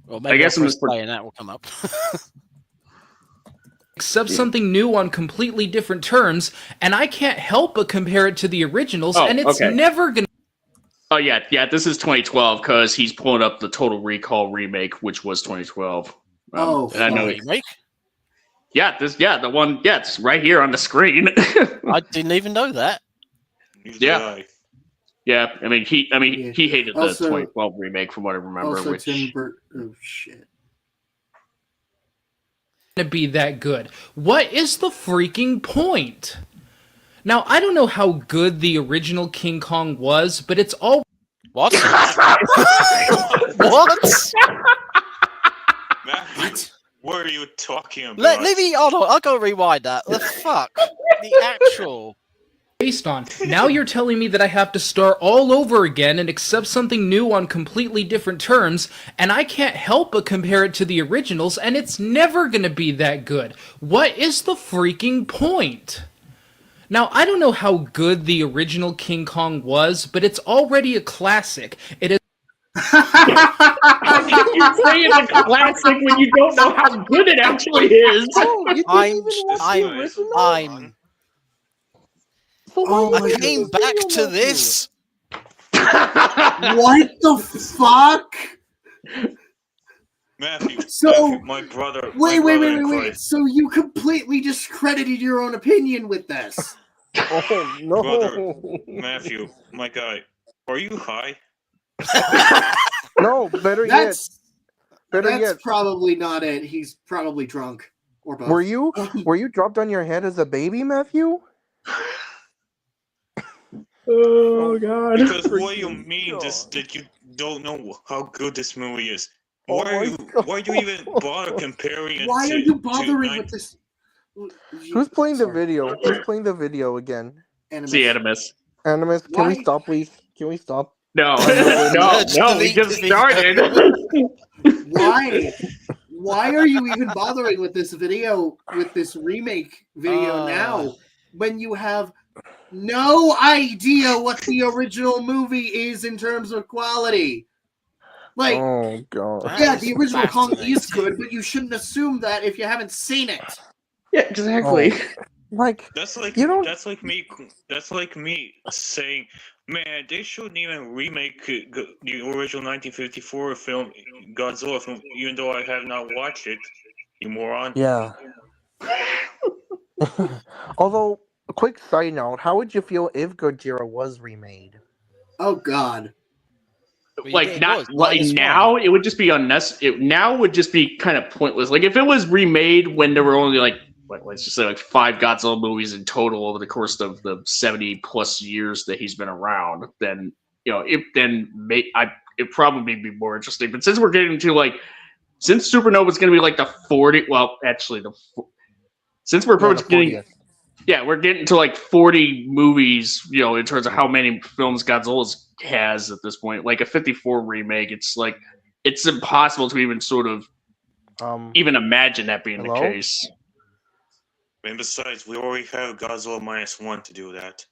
Well, maybe I guess our I'm first just play and that will come up. accept something new on completely different terms, and I can't help but compare it to the originals, and it's never gonna. Oh yeah. This is 2012 because he's pulling up the Total Recall remake, which was 2012. And I know remake. Yeah, the one. Yeah, it's right here on the screen. I didn't even know that. Yeah. Yeah, I mean he hated the Also- 2012 remake from what I remember. Also, Which Tim Burton. Oh shit! To be that good. What is the freaking point? Now, I don't know how good the original King Kong was, but it's all. What? What? Matthew, What are you talking about? Let me. Hold on. I'll go rewind that. The fuck. The actual. Based on. Now you're telling me that I have to start all over again and accept something new on completely different terms, and I can't help but compare it to the originals, and it's never gonna be that good. What is the freaking point? Now, I don't know how good the original King Kong was, but it's already a classic. It is. How can you say it's a classic when you don't know how good it actually is? Oh, you didn't I'm- even watch the I'm- original? I'm. So why Oh did my you I do came this back video, to Matthew? this. What the fuck? Matthew, So- Matthew, my brother. Wait. So you completely discredited your own opinion with this. Oh no, Brother, Matthew, my guy, are you high? no! Better That's yet, probably not it. He's probably drunk or both. were you dropped on your head as a baby, Matthew? Oh god. Because what you Freaking mean is God. that you don't know how good this movie is. Oh Why are my you? God. Why do you even bother comparing it? Why to, are you to bothering nine- with this? Who's playing the Sorry. video? Who's playing the video again? Animus. See, Animus. Animus, can we Why? stop, please? Can we stop? No, I'm no, not we Delete just the started. Why? Why are you even bothering with this video, with this remake video now, when you have no idea what the original movie is in terms of quality? Like, Oh god. That yeah, is the original Kong is fascinating. good, but you shouldn't assume that if you haven't seen it. Yeah, exactly. Like, That's like you don't. that's like me. That's like me saying, "Man, they shouldn't even remake the original 1954 film Godzilla film, even though I have not watched it." You moron. Yeah. Although, a quick side note: how would you feel if Gojira was remade? Oh God. Like It not was, like minus now, it would just be unnecessary. Now would just be kind of pointless. Like if it was remade when there were only like let's just say like 5 Godzilla movies in total over the course of the 70 plus years that he's been around, then it probably be more interesting. But since we're getting to since Supernova is going to be like the 40, well, actually since we're Yeah, the getting 40th. yeah, we're getting to like 40 movies, in terms of how many films Godzilla has at this point. Like a 54 remake, it's like it's impossible to even sort of even imagine that being Hello? the case. And besides, we already have Godzilla -1 to do that.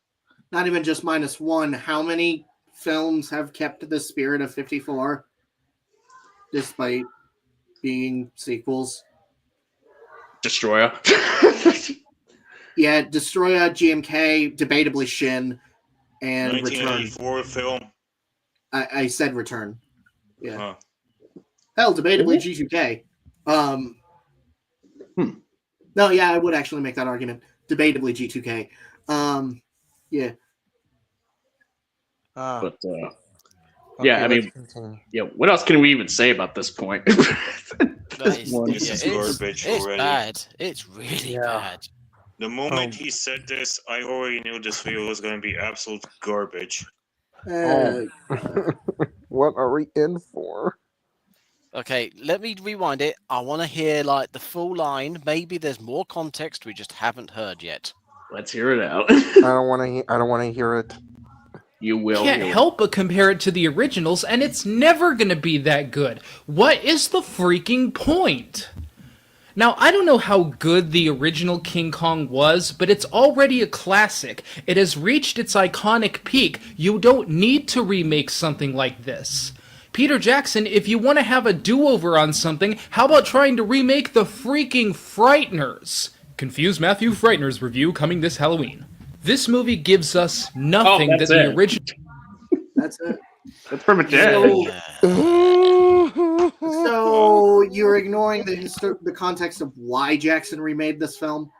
Not even just -1. How many films have kept the spirit of 54 despite being sequels? Destroyer. Yeah, Destroyer, GMK, debatably Shin, and Return. 1984 film. I said Return. Yeah. Huh. Hell, debatably G2K. No, yeah, I would actually make that argument. Debatably G2K. Yeah. But Okay, yeah, I let's mean, continue. yeah. What else can we even say about this point? That is, one. This is it's garbage already. bad. It's really Yeah. bad. The moment he said this, I already knew this video was going to be absolute garbage. What are we in for? Okay, let me rewind it. I want to hear like the full line. Maybe there's more context we just haven't heard yet. Let's hear it out. I don't want to hear it. You will. Can't help but compare it to the originals, and it's never gonna be that good. What is the freaking point? Now, I don't know how good the original King Kong was, but it's already a classic. It has reached its iconic peak. You don't need to remake something like this. Peter Jackson, if you want to have a do-over on something, how about trying to remake the freaking Frighteners? Confused Matthew Frighteners review coming this Halloween. This movie gives us nothing that that's the it. original... That's it. That's pretty much it. So you're ignoring the context of why Jackson remade this film,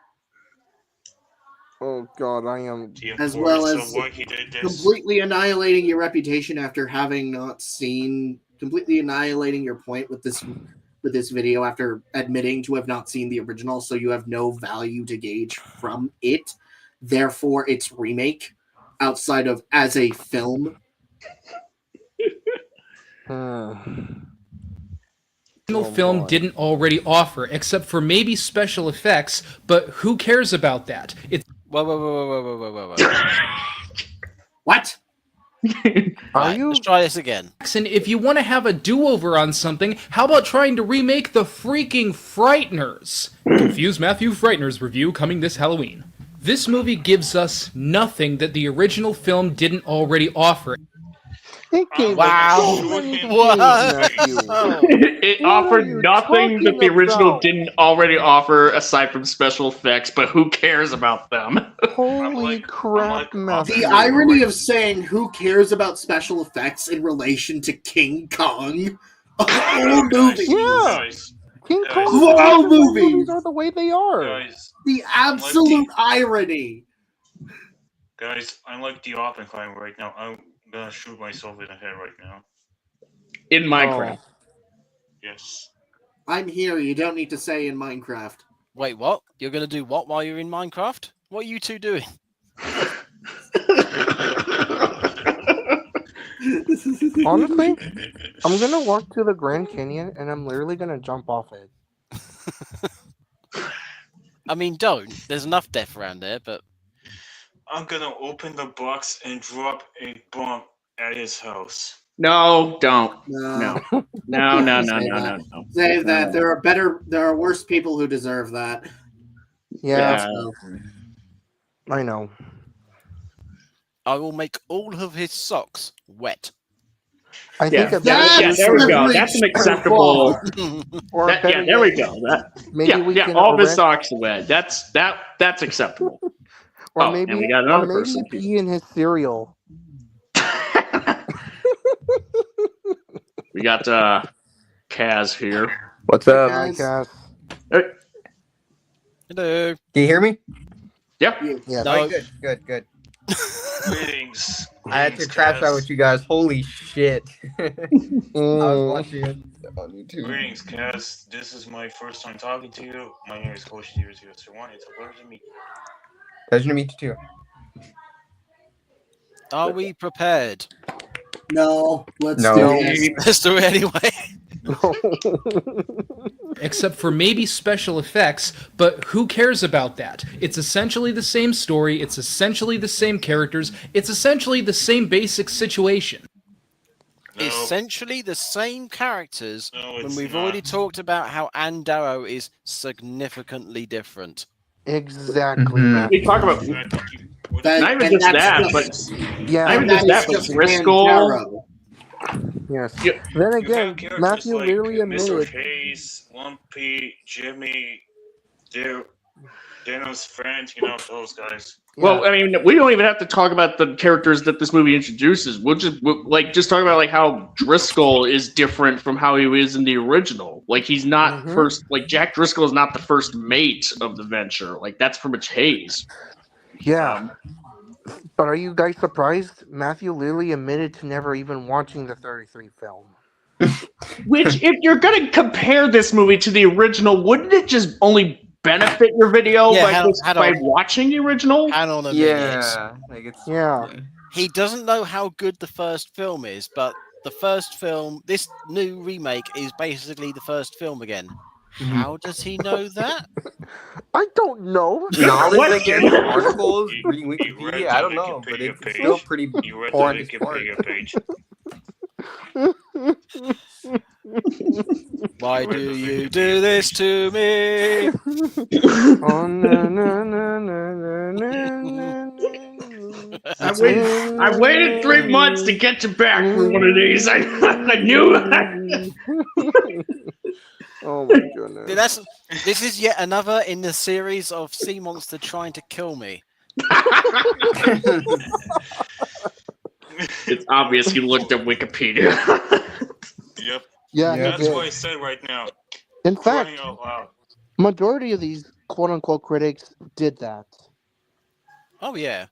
Oh god, I am. The as well importance as of why he did this. completely annihilating your reputation after having not seen, completely annihilating your point with this video after admitting to have not seen the original, so you have no value to gauge from it. Therefore, its remake outside of as a film. film boy. didn't already offer, except for maybe special effects, but who cares about that? It's Whoa. What? Are you? Let's try this again. and if you want to have a do-over on something, how about trying to remake the freaking Frighteners? Confused Matthew Frighteners review coming this Halloween. This movie gives us nothing that the original film didn't already offer. It gave Wow. us so many things, What? Matthew. It What are offered you nothing that the talking original about? didn't already offer aside from special effects, but who cares about them? Holy crap, Matthew. The irony of saying who cares about special effects in relation to King Kong? Oh, movie. Yeah. Guys, King guys. Kong Wow, movies movies. are the way they are. guys, The absolute irony. I'm like the Oppenheimer right now. I'm gonna shoot myself in the head right now. In Minecraft. Yes. I'm here. You don't need to say in Minecraft. Wait, what? You're going to do what while you're in Minecraft? What are you two doing? Honestly, I'm gonna walk to the Grand Canyon and I'm literally gonna jump off it. I mean, don't. There's enough death around there, but I'm gonna open the box and drop a bomb at his house. No, don't. No. No. Save that. There are worse people who deserve that. Yeah, So, I know. I will make all of his socks wet. I think a That's there we go. the That's an reach acceptable. or That, better yeah, there we yet, go. That, maybe we can all of his arrange- socks are wet. That's acceptable. or Oh, maybe, and we got or another maybe person. pee in his cereal. We got Kaz here. What's up? Guys. Guys. Hello. Can you hear me? Yeah. Yeah. No. Oh, good. Greetings. I had to crash out with you guys. Holy shit. I was watching it on YouTube. Greetings, Kaz. This is my first time talking to you. My name is Coach001. It's a pleasure to meet you. Pleasure to meet you too. Are we prepared? no, let's No. do this. Let's do it anyway. Except for maybe special effects, but who cares about that? It's essentially the same story, it's essentially the same characters, it's essentially the same basic situation. No, Essentially the same characters no, when it's we've not. already talked about how Anne Darrow is significantly different. Exactly, Mhm. Matthew. We talk about I think you- what- That- not even and just that's that, just- but Yeah, not even that just is that, but just Driscoll. Manjaro. yes. Yeah. Then You again, have characters Matthew like literally Mr. admitted. Hayes, Lumpy, Jimmy, Dano's friend, those guys. Well, I mean, we don't even have to talk about the characters that this movie introduces. We'll just talk about like how Driscoll is different from how he was in the original. Like he's not Mhm. first. Like Jack Driscoll is not the first mate of the venture. Like that's pretty much Hayes. Yeah. But are you guys surprised? Matthew literally admitted to never even watching the 33 film. Which, if you're gonna compare this movie to the original, wouldn't it just only benefit your video Yeah, by, hang by on. watching the original? Hang on a minute. Yeah. Like it's Yeah. He doesn't know how good the first film is, but the first film, this new remake, is basically the first film again. How does he know that? I don't know. knowledge again, articles, You- reading you read Wikipedia. the I don't know, but Wikipedia it's page. still pretty You read on the his part. Wikipedia page. Why do you do this to me? Oh, na, na, na, na, na, na, na, na. I waited 3 months to get you back for one of these. I knew. Oh my goodness. This is yet another in the series of sea monster trying to kill me. It's obvious you looked at Wikipedia. Yep. Yeah, he Yeah. That's did. what I said right now. In fact, Crying out loud. majority of these quote-unquote critics did that. Oh yeah.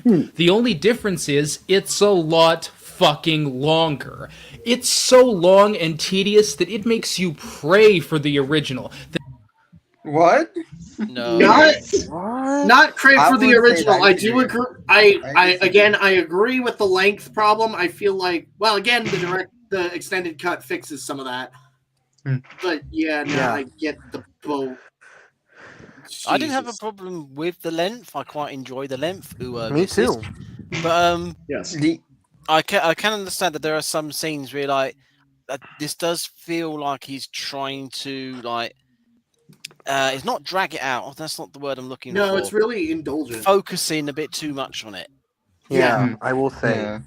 The only difference is it's a lot fucking longer. It's so long and tedious that it makes you pray for the original. What? No. What? Not crave I for the wouldn't say original. that I do either. agree. I I agree with the length problem. I feel like, well, again, the extended cut fixes some of that. Hmm. But yeah, no, Yeah. I get the boat. I didn't have a Jesus. problem with the length. I quite enjoy the length. Me too. But Yes. I can understand that there are some scenes where like this does feel like he's trying to like it's not drag it out. That's not the word I'm looking for. No, it's really indulgent. Focusing a bit too much on it. Yeah, Yeah. I will say. Yeah.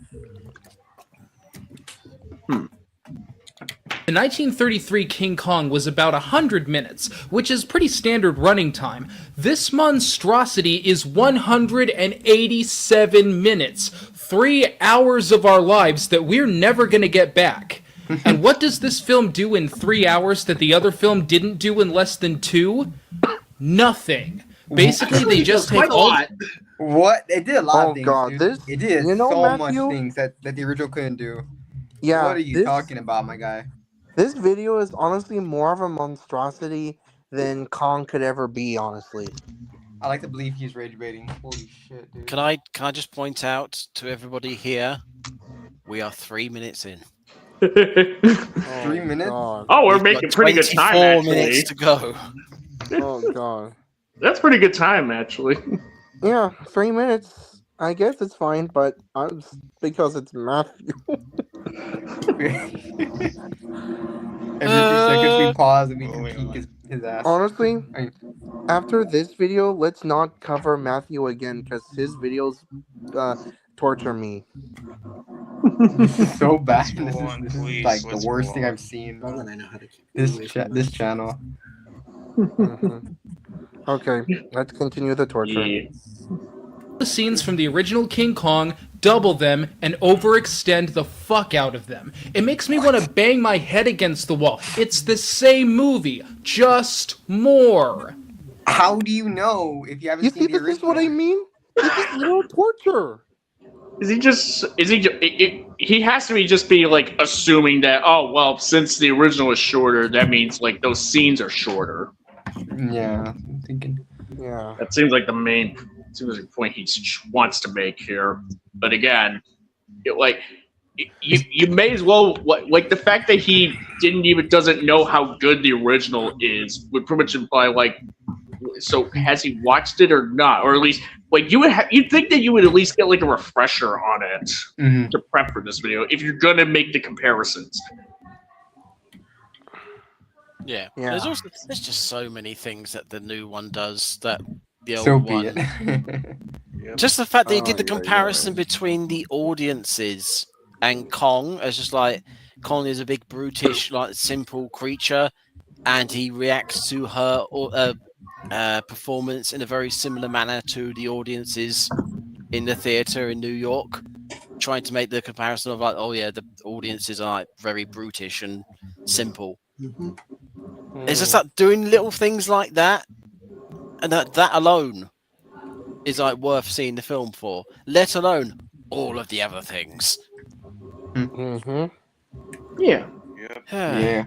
The 1933 King Kong was about 100 minutes, which is pretty standard running time. This monstrosity is 187 minutes. 3 hours of our lives that we're never going to get back. And what does this film do in 3 hours that the other film didn't do in less than 2? Nothing. Basically, they just take all... What? It did a lot Oh, of things, God, dude. this- It did you know, so Matthew? much things that the original couldn't do. Yeah. What are you talking about, my guy? This video is honestly more of a monstrosity than Kong could ever be, honestly. I like to believe he's rage baiting. Holy shit, dude. Can I just point out to everybody here, we are 3 minutes in. 3 minutes? God. Oh, we're We've making got pretty good time, 24 actually. minutes to go. Oh, God. That's pretty good time, actually. Yeah, 3 minutes. I guess it's fine, but because it's Matthew. Every 2 seconds we pause and we can my peek his ass. Honestly, I- after this video, let's not cover Matthew again, because his videos torture me. This is so bad. Let's This go is, on, this is please. like the Let's worst go thing on. I've seen. Well, then I know how to keep This channel. Mhm. Okay, let's continue the torture. Yeah. the scenes from the original King Kong, double them, and overextend the fuck out of them. It makes me want to bang my head against the wall. It's the same movie, just more. How do you know if you haven't You seen see, the this original? is what I mean? This is little torture. He has to be just be like assuming that, oh well, since the original is shorter, that means like those scenes are shorter. Yeah, I'm thinking. Yeah. That seems like the main point he wants to make here. But again, you may as well like the fact that he doesn't know how good the original is would pretty much imply like, so has he watched it or not, or at least like you'd think that you would at least get like a refresher on it Mm-hmm. to prep for this video if you're gonna make the comparisons. Yeah. Yeah. There's just so many things that the new one does that the old So be one. it. Just the fact that he did the Oh, yeah, comparison between the audiences and Kong as just like Kong is a big brutish, like simple creature, and he reacts to her performance in a very similar manner to the audiences in the theater in New York, trying to make the comparison of like, oh yeah, the audiences are like very brutish and simple. It's just like doing little things like that, and that alone is like worth seeing the film for, let alone all of the other things. Mm-hmm. Yeah. Yeah.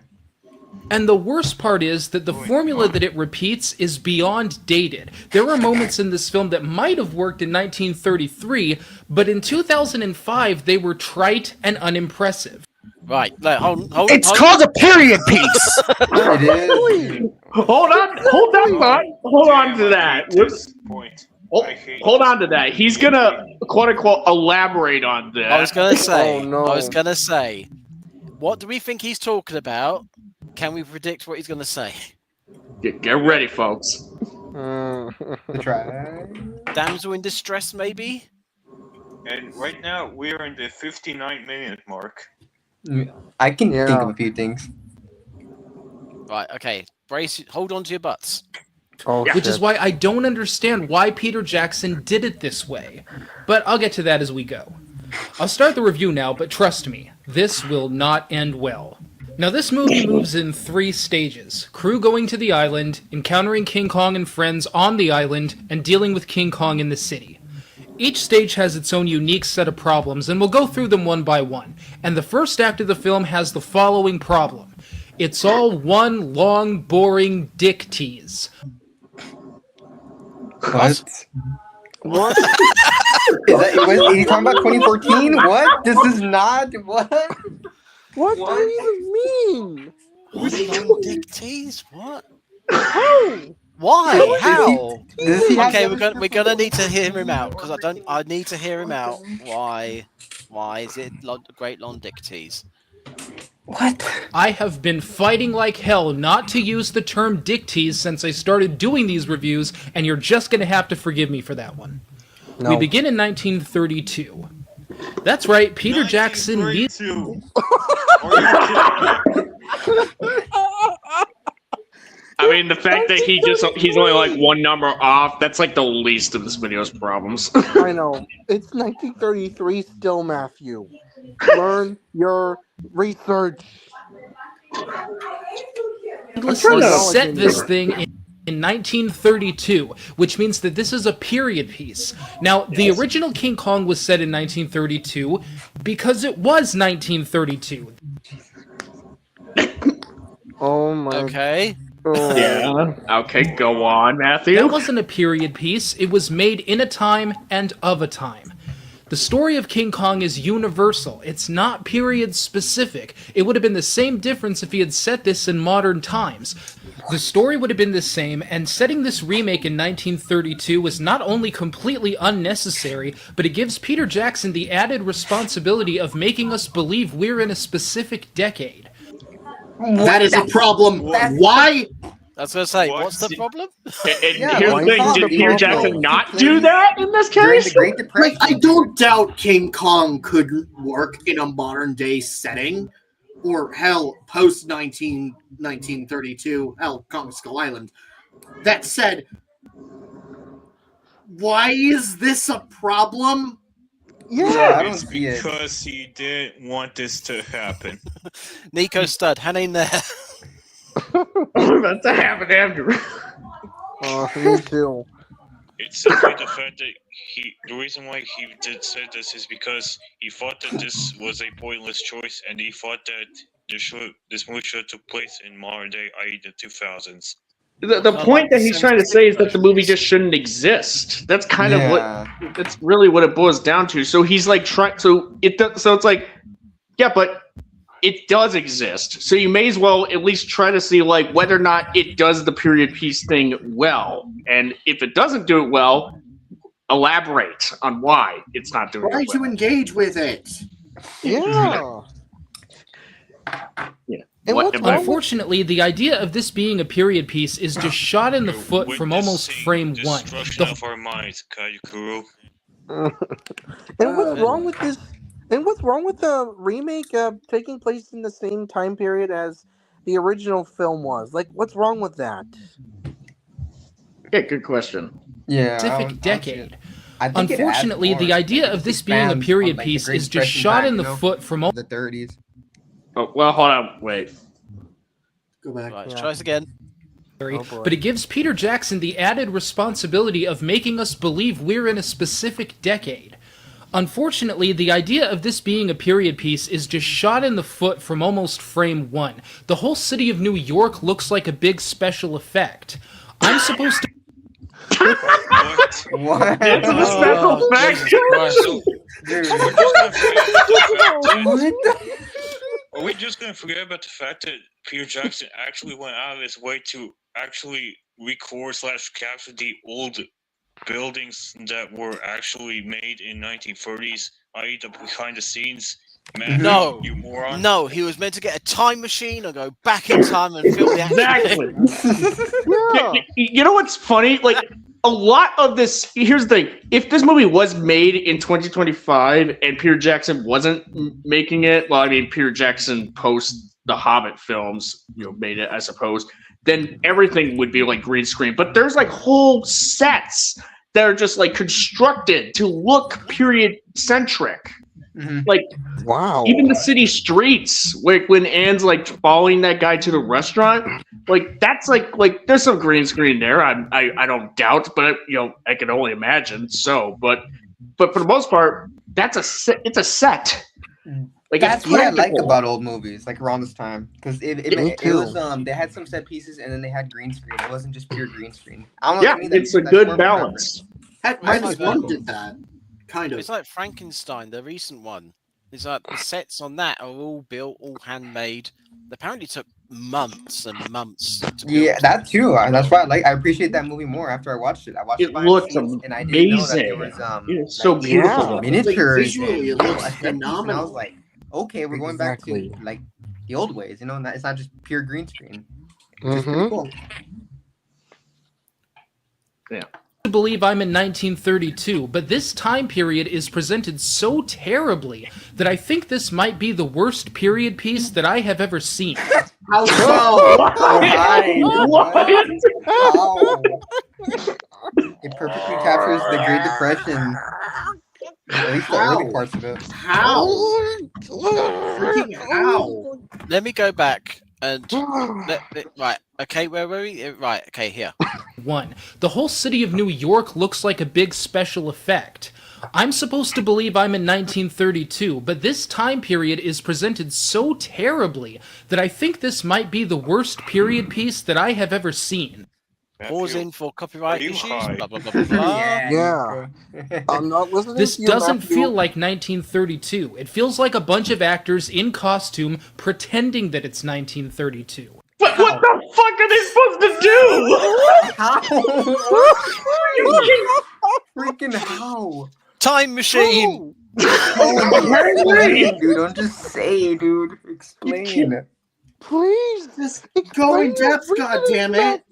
And the worst part is that the formula that it repeats is beyond dated. There are moments in this film that might have worked in 1933, but in 2005 they were trite and unimpressive. Right, like, hold It's hold- called a period piece. It is. Hold on to that. Whoops. Point. I hate Hold on to that. He's gonna quote unquote elaborate on that. I was gonna say. Oh, no. I was gonna say. What do we think he's talking about? Can we predict what he's gonna say? Get ready, folks. Try. Damsel in distress, maybe? And right now we're in the 59-minute mark. I can think Yeah. of a few things. Right. Okay. Hold on to your butts. Oh, Which is shit. why I don't understand why Peter Jackson did it this way. But I'll get to that as we go. I'll start the review now, but trust me, this will not end well. Now, this movie moves in 3 stages. Crew going to the island, encountering King Kong and friends on the island, and dealing with King Kong in the city. Each stage has its own unique set of problems, and we'll go through them one by one. And the first act of the film has the following problem. It's all one long, boring dick tease. What? What? Is he talking about 2014? What? This is not what? What do you even mean? What long dick tease? What? How? Why? How? Does he have Okay, the we're gonna need to hear him out because I need to hear him out. Why is it great long dick tease? What? I have been fighting like hell not to use the term dick tease since I started doing these reviews, and you're just going to have to forgive me for that one. No. We begin in 1932. That's right, Peter Jackson needs... 1932. I mean, the fact that he's only like one number off, that's like the least of this video's problems. I know. It's 1933 still, Matthew. Learn your research. set this thing in 1932, which means that this is a period piece. Now, the original King Kong was set in 1932 because it was 1932. Oh my. Okay. Oh. Yeah. Okay, go on, Matthew. That wasn't a period piece. It was made in a time and of a time. The story of King Kong is universal. It's not period specific. It would have been the same difference if he had set this in modern times. The story would have been the same, and setting this remake in 1932 was not only completely unnecessary, but it gives Peter Jackson the added responsibility of making us believe we're in a specific decade. That is a problem. Why? I was going to say, What? what's the problem? Here's why the thing: not? did Peter Jackson He not played do that in this During case? the Great Depression. Like, I don't doubt King Kong could work in a modern day setting, or hell, post 1932, hell, Kong Skull Island. That said, why is this a problem? Yeah. I don't It's see it. because he didn't want this to happen. Nico Stud, hang in there. That's a happen after. Me too. It's simply the fact that the reason why he did say this is because he thought that this was a pointless choice, and he thought that this movie should have took place in modern day, i.e. the 2000s. The point that he's trying to say is that the movie just shouldn't exist. That's kind of what. That's really what it boils down to. So he's like trying. So it's like, yeah, but it does exist. So you may as well at least try to see like whether or not it does the period piece thing well. And if it doesn't do it well, elaborate on why it's not doing Try it to well. engage with it. Yeah. Yeah. And What- what's wrong with Unfortunately, the idea of this being a period piece is just shot in the foot from almost frame one. Destruction The of our minds, Kaiju-Kuru. And what's wrong with this? And what's wrong with the remake taking place in the same time period as the original film was? Like, what's wrong with that? Yeah, good question. Yeah. specific decade. I think it adds Unfortunately, more. the idea of this being a expands period on, like, the piece Great is just Depression shot back, in the you know? foot from The 30s. Oh, well, hold on. Wait. Go back. Right, let's Yeah. try this again. Oh, boy. but it gives Peter Jackson the added responsibility of making us believe we're in a specific decade. Unfortunately, the idea of this being a period piece is just shot in the foot from almost frame one. The whole city of New York looks like a big special effect. I'm supposed to... What? What? It's a special effect. Jesus Christ. Are we just gonna forget about the fact that Peter Jackson actually went out of his way to actually record/capture the old buildings that were actually made in 1930s, i.e. the behind the scenes? Man, No. you moron. No, he was meant to get a time machine and go back in time and film the action. Exactly. Yeah. You know what's funny? Like, a lot of this. Here's the thing: if this movie was made in 2025 and Peter Jackson wasn't making it, well, I mean, Peter Jackson post the Hobbit films, made it, I suppose. Then everything would be like green screen. But there's like whole sets that are just like constructed to look period centric. Mhm. Like, Wow. even the city streets, like when Anne's like following that guy to the restaurant, like that's like there's some green screen there. I don't doubt, but I can only imagine. So, but for the most part, it's a set. Like, That's it's what I like practical. about old movies, like around this time, because Me it too. was they had some set pieces and then they had green screen. It wasn't just pure green screen. I don't know, Yeah, to me, it's a that's good more of balance. Heck, Right, Minus like One that. did that. Kind of. It's like Frankenstein, the recent one. It's like the sets on that are all built, all handmade. Apparently, took months and months to build. Yeah, that too. That's why I appreciate that movie more after I watched it. I watched It behind the looks scenes, and I didn't know that there amazing. was It's so like, beautiful. Yeah. miniatures visually, and it looks set pieces, and I was phenomenal. like, okay, we're going back to Exactly. like the old ways. It's not just pure green screen. Which is pretty Mhm. cool. To believe I'm in 1932, but this time period is presented so terribly that I think this might be the worst period piece that I have ever seen. How so? What? How? It perfectly captures the Great Depression. At least the early How? parts of it. How? Freaking how? Let me go back and right. Okay, where were we? Right. Okay, here. 1. The whole city of New York looks like a big special effect. I'm supposed to believe I'm in 1932, but this time period is presented so terribly that I think this might be the worst period piece that I have ever seen. Pausing for copyright are you issues. high? Blah, blah, blah, blah, blah. Yeah. I'm not listening This to you, doesn't Matthew. feel like 1932. It feels like a bunch of actors in costume pretending that it's 1932. But what the fuck are they supposed to do? How? Freaking how? Time machine. Explain, dude. Don't just say, dude. Explain. Please, Just go in depth, goddammit.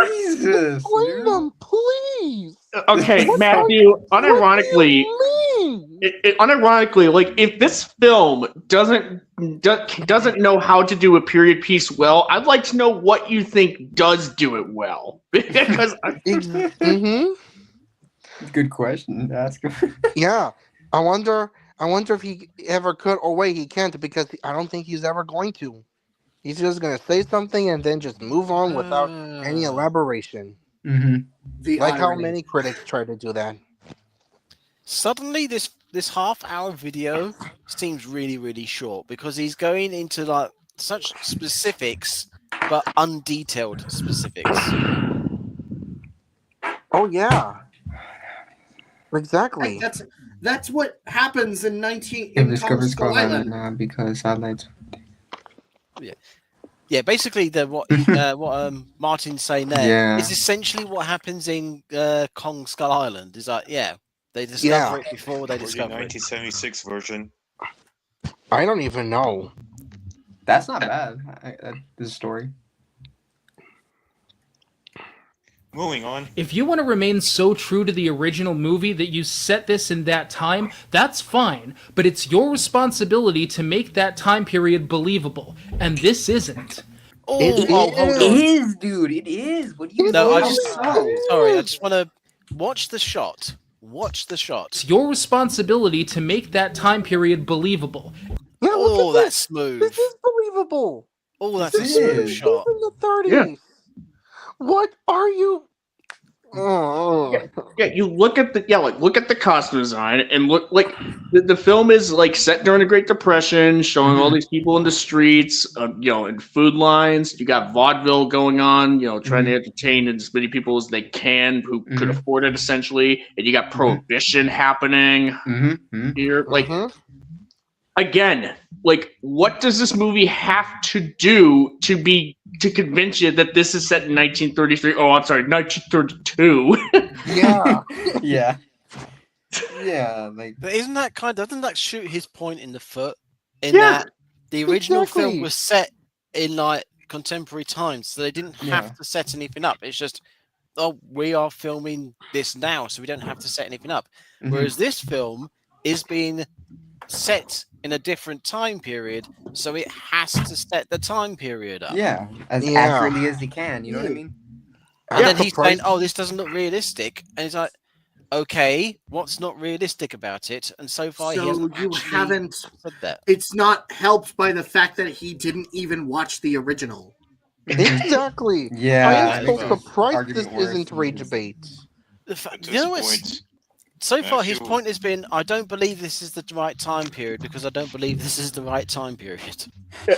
Jesus. Explain dude. them, please. Okay, What Matthew. What Unironically, do you mean? unironically, like if this film doesn't know how to do a period piece well, I'd like to know what you think does do it well. Because Mm-hmm. Good question to ask him. Yeah. I wonder if he ever could. Oh wait, he can't because I don't think he's ever going to. He's just gonna say something and then just move on without any elaboration. Mm-hmm. Like how many critics try to do that. Suddenly, this half-hour video seems really, really short because he's going into like such specifics, but undetailed specifics. Oh yeah. Exactly. That's what happens in It discovers Skull Skull Island. Island because satellites. Yeah, basically, what Martin's saying there is essentially what happens in Kong Skull Island. Is like, they discover it before they Or the discover it. 1976 version. I don't even know. That's not bad. This story. Moving on. If you want to remain so true to the original movie that you set this in that time, that's fine, but it's your responsibility to make that time period believable, and this isn't. It Hold on. It is, dude. It is. What do you No, I mean? just sorry. I just want to watch the shot. Watch the shot. It's your responsibility to make that time period believable. Yeah, look Oh, at that's smooth. This is believable. Oh, that's a This smooth is. shot. In the 30s. Yeah. What are you? Oh. you look at the costume design and look like the film is like set during the Great Depression, showing all these people in the streets, in food lines. You got vaudeville going on, trying to entertain as many people as they can who could afford it, essentially. And you got prohibition happening here. Like, again, like, what does this movie have to do to convince you that this is set in 1933? Oh, I'm sorry, 1932. Yeah. Yeah. Yeah, like But doesn't that shoot his point in the foot? In that the original film was set in like contemporary times, so they didn't have to set anything up. It's just, we are filming this now, so we don't have to set anything up. Whereas this film is being set in a different time period, so it has to set the time period up. as accurately as he can. You know what I mean? And then he's saying, this doesn't look realistic. And he's like, okay, what's not realistic about it? And so far, he hasn't said that. It's not helped by the fact that he didn't even watch the original. Exactly. Yeah. I am so surprised this isn't rage bait. You know what's So far, his Matthew- point has been, I don't believe this is the right time period because I don't believe this is the right time period.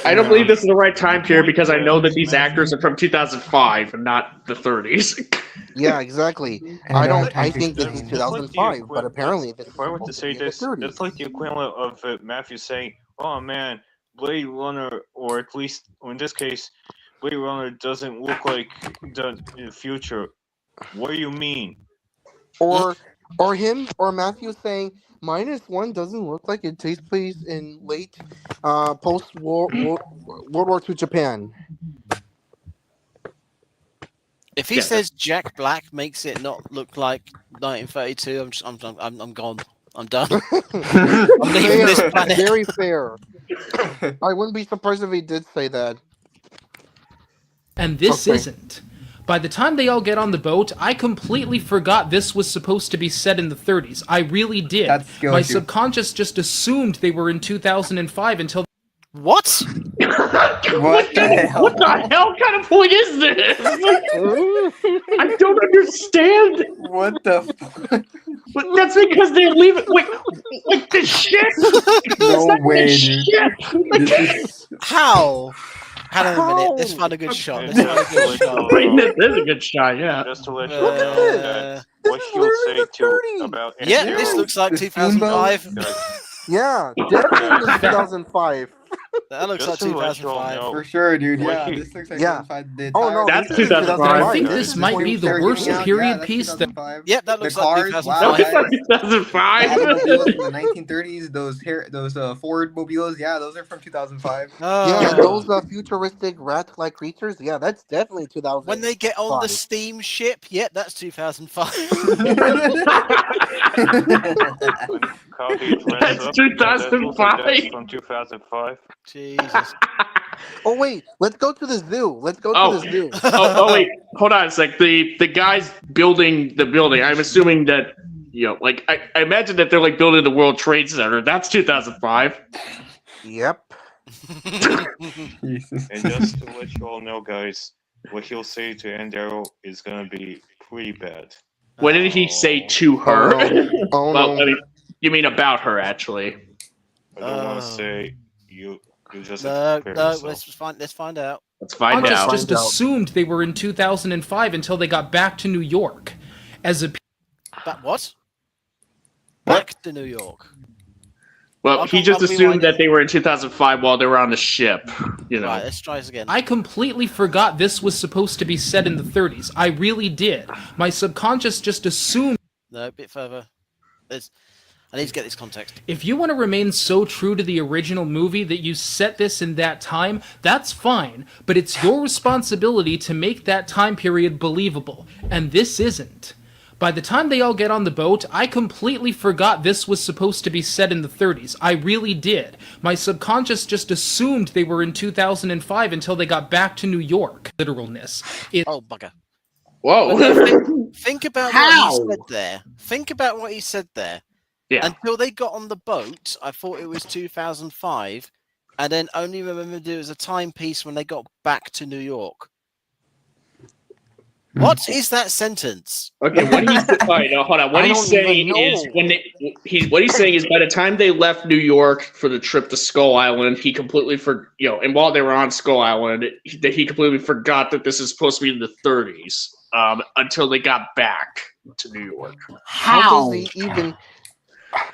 I don't believe this is the right time period because I know that these actors are from 2005 and not the 30s. Yeah, exactly. And I I don't don't. have time I to think this is explain. That's like the 2005, but equi- apparently that's- this is if I were to supposed say to be the this, 30s. that's like the equivalent of Matthew saying, "Oh man, Blade Runner," or at least in this case, Blade Runner doesn't look like the future. What do you mean? Or him or Matthew saying -1 doesn't look like it takes place in late post World War II Japan. If he Yeah. says Jack Black makes it not look like 1932, I'm gone. I'm done. I'm leaving this Fair, planet. very fair. I wouldn't be surprised if he did say that. And this Okay. isn't. By the time they all get on the boat, I completely forgot this was supposed to be set in the 30s. I really did. That skills My you. subconscious just assumed they were in 2005 until What? What the hell? What the hell kind of point is this? I don't understand. What the fuck? But that's because they leave it. Wait, like the ship? No way, The dude. ship? This is How? Hang on a minute. Let's How? find a good shot. And Let's find a just to good let you shot. all Wait, know, that's a good shot, yeah. just to let you Look at all this. know that This what is he'll literally say the to 30s. about Yeah, Andrew- this looks like The 2005. Guys, Yeah, definitely 2005. That looks like just to let you all 2005. know, for sure, dude. What Yeah, he- this looks like Yeah. 2005. The Oh, entire- no, That's this is 2005. I think guys. this might be the They're worst giving out- period yeah, that's piece that 2005. Yep, that The looks cars, like wow, That 2005. was like 2005. The automobiles from the 1930s, those Ford mobiles, yeah, those are from 2005. Yeah, Oh. those futuristic rat-like creatures. Yeah, that's definitely 2000. When they get on the Five. steam ship, yep, that's 2005. when how he dressed That's up, that looks like 2005. that's from 2005. Jesus. Oh wait, let's go to the zoo. Let's go Oh. to the zoo. Oh, wait, hold on a sec. The guys building the building, I'm assuming that, like, I imagine that they're, like, building the World Trade Center. That's 2005. Yep. Jesus. And just to let you all know, guys, what he'll say to Andrew is gonna be pretty bad. What did he say to her? Oh Well, no. I mean, you mean about her, actually. I don't want Oh. to say you just have No, to prepare no, yourself. let's find out. Let's find Conscious out. just Find out. assumed they were in 2005 until they got back to New York. As a But what? Back to New York. Well, I'll he come- just I'll assumed rewind that it. they were in 2005 while they were on the ship. Right, let's try this again. I completely forgot this was supposed to be set in the 30s. I really did. My subconscious just assumed. No, a bit further. I need to get this context. If you want to remain so true to the original movie that you set this in that time, that's fine, but it's your responsibility to make that time period believable, and this isn't. By the time they all get on the boat, I completely forgot this was supposed to be set in the 30s. I really did. My subconscious just assumed they were in 2005 until they got back to New York. Literalness. Oh, bugger. Whoa. Think about How? what he said there. Think about what he said there. Yeah. Until they got on the boat, I thought it was 2005, and then only remembered it was a timepiece when they got back to New York. What is that sentence? Okay, what he's all right, now, hold on. What I he's don't saying even is know. what he's saying is by the time they left New York for the trip to Skull Island, he completely and while they were on Skull Island, that he completely forgot that this is supposed to be in the 30s until they got back to New York. How does he even?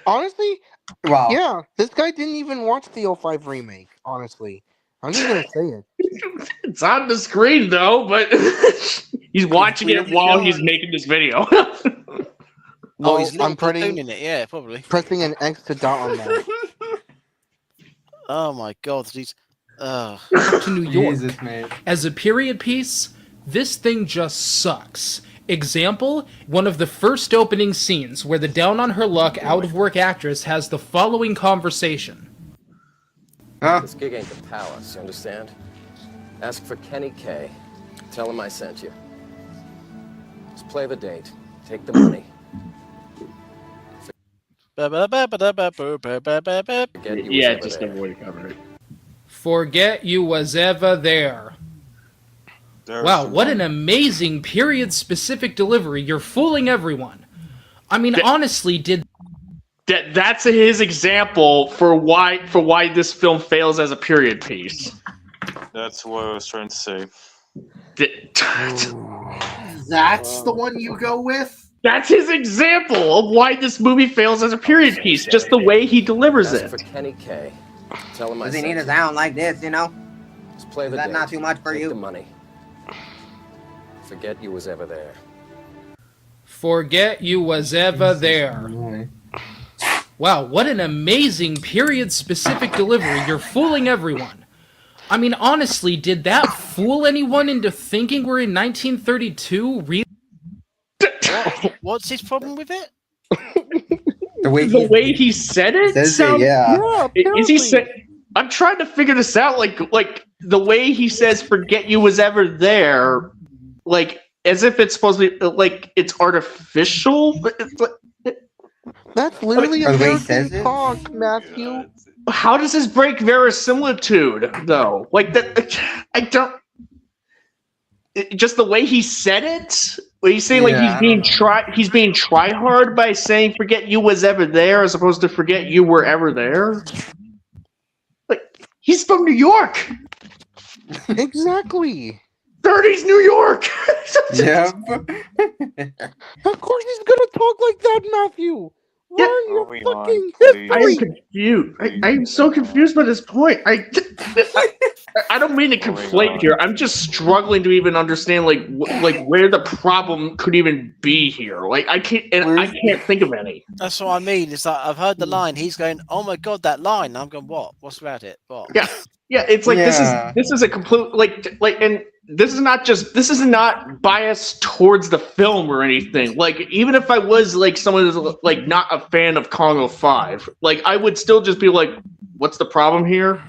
Honestly, Wow. yeah, this guy didn't even watch the 05 remake. Honestly, I'm just gonna say it. It's on the screen though, but he's watching it while he's making this video. Oh, he's I'm doing it. Yeah, probably. pressing an X to dot on that. Oh my God, he's. to New York. Jesus, man. As a period piece, this thing just sucks. Example, one of the first opening scenes where the down on her luck out of work actress has the following conversation. Huh? This gig ain't the palace, you understand? Ask for Kenny K. Tell him I sent you. Just play the date. Take the money. Forget you was Yeah, ever just there. avoid cover it. Forget you was ever there. There's Wow, what one- an amazing period-specific delivery. You're fooling everyone. I mean, honestly, that's his example for why this film fails as a period piece. That's what I was trying to say. That's the one you go with? That's his example of why this movie fails as a period piece. Just the way he delivers Ask it. for Kenny K. Tell him I Does he sent need a you. sound like this, you know? Just play Is the that date. not too much for Take you? the money. Forget you was ever there. forget you was ever there. Wow, what an amazing period-specific delivery. You're fooling everyone. I mean, honestly, did that fool anyone into thinking we're in 1932? Really? What's his problem with it? The way he said it says it, yeah. Is he say? I'm trying to figure this out. Like the way he says "forget you was ever there," like as if it's supposed to be like it's artificial. But it's like, That's literally Or the way he American says it? talk, Matthew. how does this break verisimilitude though? Like that, I don't. Just the way he said it. When he's saying Yeah, I he's being try hard by saying "forget you was ever there" as opposed to "forget you were ever there." Like he's from New York, Exactly. 30s New York. Yep. Of course he's gonna talk like that, Matthew. Learn your Moving on, fucking please. I am history. confused. I am so confused by this point. I don't mean to conflate here. I'm just struggling to even understand like where the problem could even be here. Like I can't think of any. That's what I mean. It's like I've heard the line. He's going, "Oh my god, that line." I'm going, "What? What's about it? What?" Yeah, it's like Yeah. this is a complete and this is not biased towards the film or anything. Like even if I was like someone who's like not a fan of Congo 5, like I would still just be like, what's the problem here?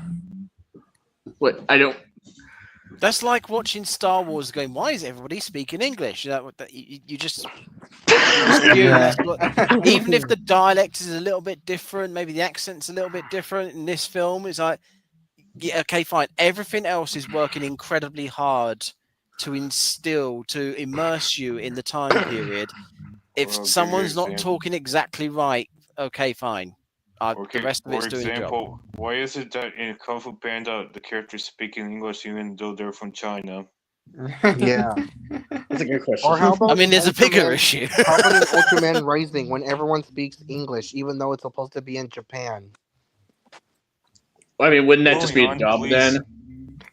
What I don't. That's like watching Star Wars, going, "Why is everybody speaking English?" You just Yeah. even if the dialect is a little bit different, maybe the accent's a little bit different in this film. It's like, yeah, okay, fine. Everything else is working incredibly hard to immerse you in the time period. If Well, someone's give not you an example. talking exactly right, okay, fine. The rest of it's For doing the job. example, why is it that in Kung Fu Panda the characters speak in English even though they're from China? Yeah. That's a good question. Or how about I mean, there's a bigger Ultraman- issue. How about in Ultraman Rising when everyone speaks English, even though it's supposed to be in Japan? I mean, wouldn't that just be a Moving dub on, then?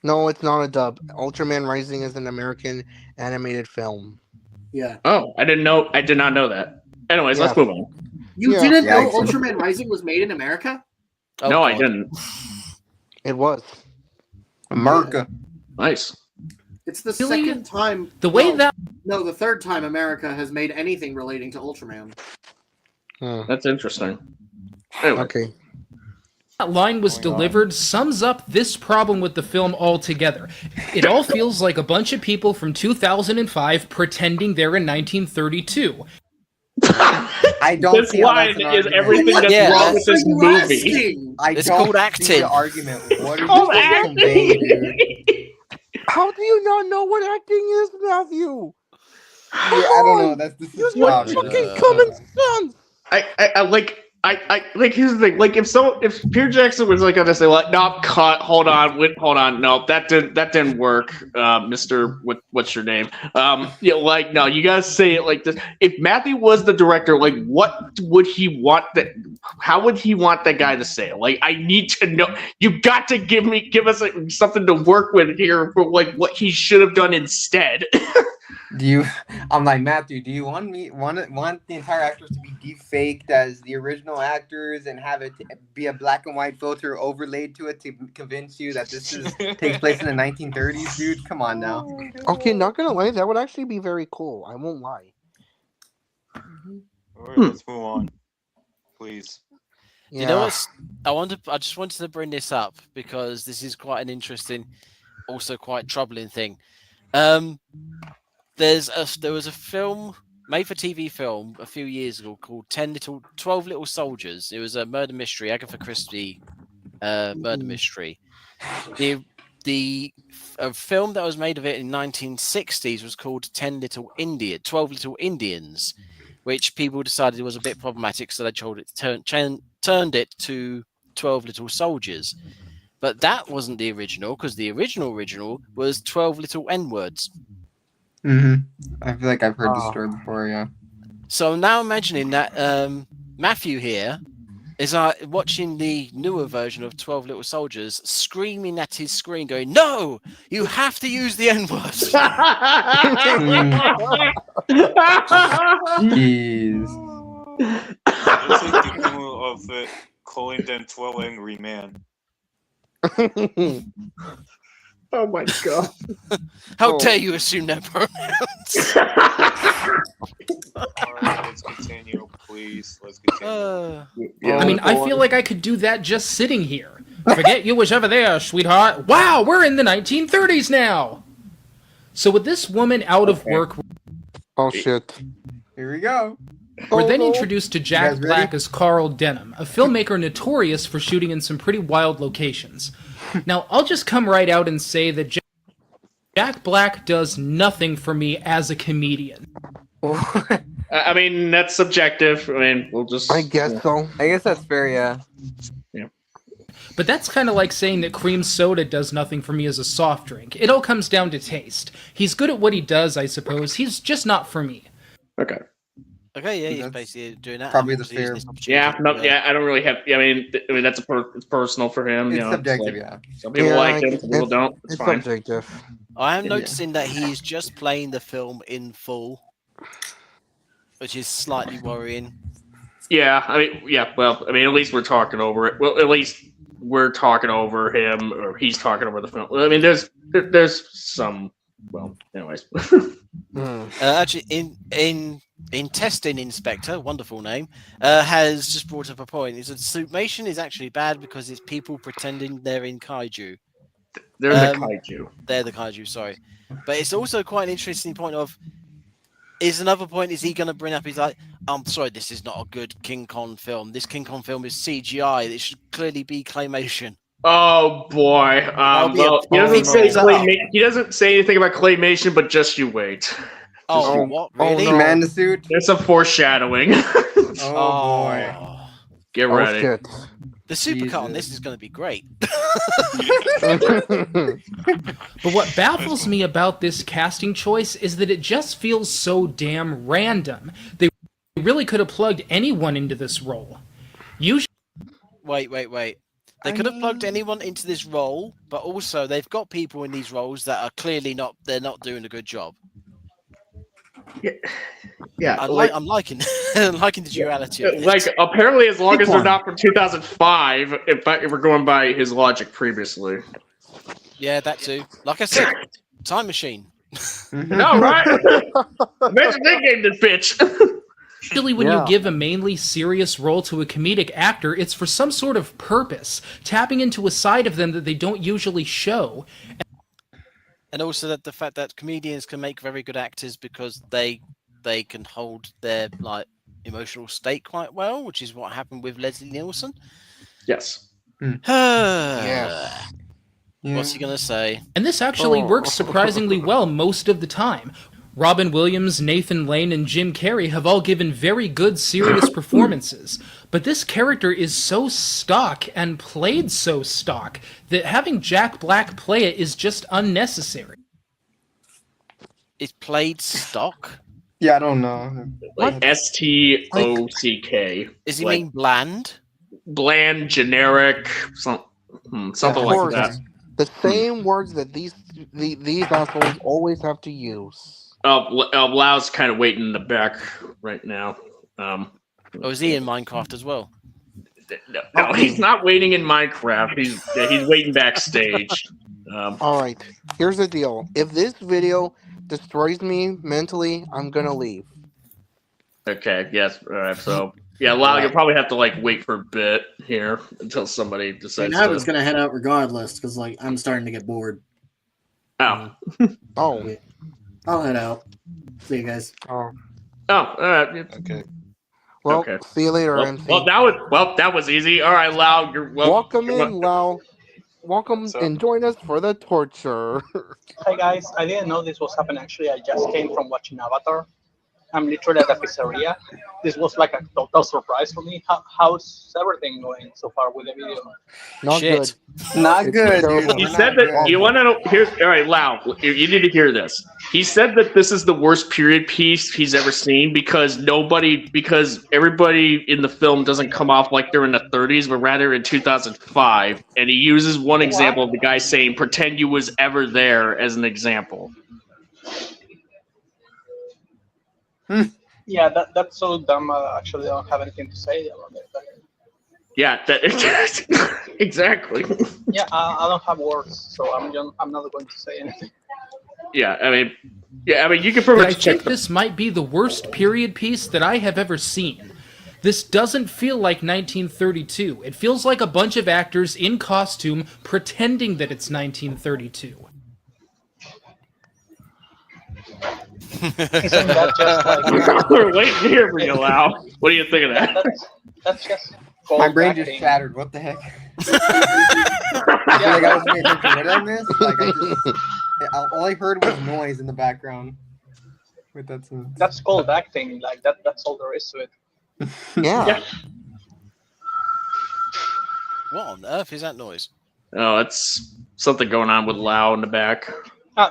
No, it's not a dub. Ultraman Rising is an American animated film. Yeah. Oh, I did not know that. Anyways, let's Yeah. move on. You Yeah. didn't know Yikes. Ultraman Rising was made in America? Oh, No, I God. didn't. It was. America. Nice. It's the Really? second time. The way no, that No, the third time America has made anything relating to Ultraman. That's interesting. Anyway. Okay. line was Going on. delivered sums up this problem with the film altogether. It all feels like a bunch of people from 2005 pretending they're in 1932. I don't This see how line that's an is argument. everything that's Yeah, wrong with this movie. Asking? I It's don't called see acting. the argument. What are Oh, you acting. conveying, dude? How do you not know what acting is, Matthew? Yeah, I don't know. This Use is your probably fucking common sense. I like here's the thing. Like if Pierre Jackson was like gonna say like no cut hold on no that didn't work, Mr. What's your name, like no you gotta say it like this. If Matthew was the director, like what would he want how would he want that guy to say it? Like I need to know. You got to give us something to work with here for like what he should have done instead. I'm like, Matthew, do you want the entire actors to be defaked as the original actors and have it be a black and white filter overlaid to it to convince you that this takes place in the 1930s, dude? Come on now. Okay, not gonna lie, that would actually be very cool. I won't lie. Alright, let's move on. Please. Yeah. You know what? I just wanted to bring this up because this is quite an interesting, also quite troubling thing. There was a film, made for TV film a few years ago called 12 Little Soldiers. It was a murder mystery, Agatha Christie murder mystery. The film that was made of it in 1960s was called 12 Little Indians. which people decided was a bit problematic, so they turned it to 12 Little Soldiers. But that wasn't the original, because the original was 12 Little N-words. I feel like I've heard this story before, yeah. So I'm now imagining that Matthew here is watching the newer version of 12 Little Soldiers, screaming at his screen, going, "No, you have to use the N-word." Jeez. It's like the equivalent of calling them 12 Angry Man. Oh my god! How dare you assume their pronouns? Alright, let's continue, please. Let's continue. I mean, I feel like I could do that just sitting here. Forget you was ever there, sweetheart. Wow, we're in the 1930s now. So with this woman out of work, Oh shit! Here we go. we're then introduced to Jack guys ready? Black as Carl Denham, a filmmaker notorious for shooting in some pretty wild locations. Now, I'll just come right out and say that Jack Black does nothing for me as a comedian. I mean, that's subjective. I mean, we'll just. I guess so. I guess that's fair, yeah. But that's kind of like saying that cream soda does nothing for me as a soft drink. It all comes down to taste. He's good at what he does, I suppose. He's just not for me. Okay. Okay, yeah, he's That's basically doing that. probably I'm the also using fair- this opportunity Yeah, no, to, yeah. I don't really have. I mean, that's it's personal for him. It's you know, subjective, like, yeah. Some people Yeah, like him, some people don't. It's fine. subjective. I am Yeah. noticing that he's just playing the film in full, which is slightly worrying. Yeah, I mean, yeah. Well, I mean, at least we're talking over it. Well, at least we're talking over him, or he's talking over the film. I mean, there's some. Well, anyways. Actually, in testing, Inspector, wonderful name, has just brought up a point. He said Suitmation is actually bad because it's people pretending they're in kaiju. They're the kaiju. They're the kaiju, sorry. But it's also quite an interesting point of, is he going to bring up, he's like, I'm sorry, this is not a good King Kong film. This King Kong film is CGI. It should clearly be claymation. Oh boy. Well, he doesn't say anything about claymation, but just you wait. Oh, what? Really? no. Man the suit. There's some foreshadowing. Oh, boy. Get Oh ready. shit! The supercut on Jesus. this is going to be great. But what baffles me about this casting choice is that it just feels so damn random. They really could have plugged anyone into this role. Usually, Wait. They could have plugged anyone into this role, but also they've got people in these roles that are clearly not doing a good job. Yeah, I'm liking I'm liking the duality of this. like apparently, as long as they're not from 2005, if we're going by his logic previously. Yeah, that too. Like I said, time machine. No, right? Imagine they gave this bitch. when you give a mainly serious role to a comedic actor, it's for some sort of purpose, tapping into a side of them that they don't usually show. And also that the fact that comedians can make very good actors because they can hold their like emotional state quite well, which is what happened with Leslie Nielsen. Yes. Yes. What's he gonna say? And this actually works surprisingly well most of the time. Robin Williams, Nathan Lane, and Jim Carrey have all given very good, serious performances. But this character is so stock and played so stock that having Jack Black play it is just unnecessary. It's played stock? Yeah, I don't know. Like STOCK. Does he Like, mean bland? bland, generic, something like that. The same words that these assholes always have to use. Lau's kind of waiting in the back right now. Or is he in Minecraft as well? No, he's not waiting in Minecraft. He's waiting backstage. All right, here's the deal. If this video destroys me mentally, I'm gonna leave. Okay, yes. All right, so yeah, Lau, you'll probably have to like wait for a bit here until somebody decides. I was gonna head out regardless because like I'm starting to get bored. Oh. Oh. I'll head out. See you guys. Oh. All right. Okay. Well, Okay. see you later, Well, MC. that was easy. All right, Lau, you're Welcome in, Lau. Welcome So- and join us for the torture. Hi guys, I didn't know this was happening actually. I just came from watching Avatar. I'm literally at a pizzeria. This was like a total surprise for me. How's everything going so far with the video? Not Shit. good. Not It's good, terrible. dude. He We're said not that. good. You want to know? Here's all right, Lau. You need to hear this. He said that this is the worst period piece he's ever seen because everybody in the film doesn't come off like they're in the 30s, but rather in 2005. And he uses one example of the guy saying, "Pretend you was ever there" as an example. Yeah, that's so dumb. Actually, I don't have anything to say about it. Yeah, that exactly. Yeah, I don't have words, so I'm not going to say anything. Yeah, I mean, you can pretty But I much check think this might be the worst period piece that I have ever seen. This doesn't feel like 1932. It feels like a bunch of actors in costume pretending that it's 1932. Isn't that just like We're waiting to hear from you, Lau. What do you think of that? that's just cold My brain just acting. shattered. What the heck? I feel like I was paying attention. What did I miss? All I heard was noise in the background. With that scene. That's cold acting. Like that's all there is to it. Yeah. What on earth is that noise? Oh, it's something going on with Lau in the back.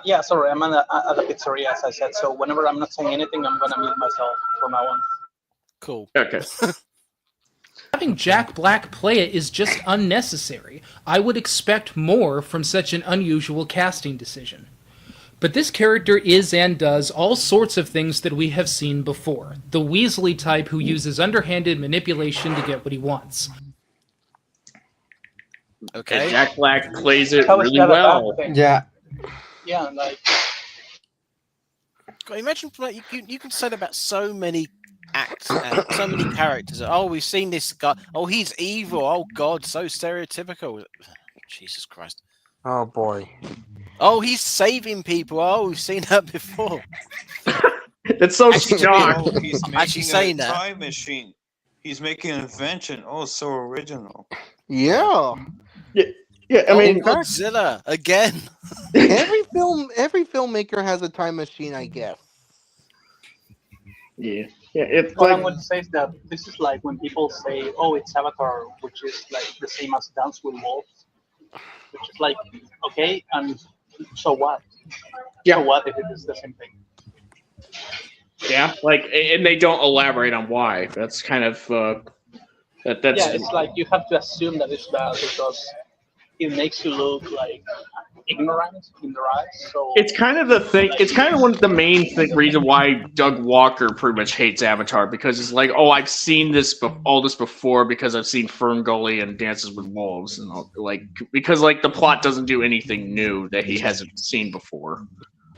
Yeah, sorry, I'm at the pizzeria, as I said. So whenever I'm not saying anything, I'm gonna mute myself from now on. Cool. Okay. Having Jack Black play it is just unnecessary. I would expect more from such an unusual casting decision. But this character is and does all sorts of things that we have seen before. The Weasley type who uses underhanded manipulation to get what he wants. Okay. And Jack Black plays it How is really that a well. bad thing? Yeah. Yeah, like God, imagine like you can say that about so many acts and so many characters. Oh, we've seen this guy. Oh, he's evil. Oh God, so stereotypical. Jesus Christ. Oh boy. Oh, he's saving people. Oh, we've seen that before. That's so Actually, shocked. Oh, he's I'm actually making saying a that. time machine. He's making an invention. Oh, so original. Yeah. Yeah, I mean, Godzilla again. Every filmmaker has a time machine, I guess. yeah, it's what I'm like going to say is that this is like when people say, "Oh, it's Avatar," which is like the same as Dance with Wolves, which is like, okay, and so what? Yeah. So what if it is the same thing? yeah, like, and they don't elaborate on why. That's kind of that's Yeah, it's like you have to assume that it's bad because it makes you look like ignorant in their eyes. So it's kind of the thing. It's kind of one of the main reason why Doug Walker pretty much hates Avatar because it's like, oh, I've seen all this before because I've seen Ferngully and Dances with Wolves, and because like the plot doesn't do anything new that he hasn't seen before,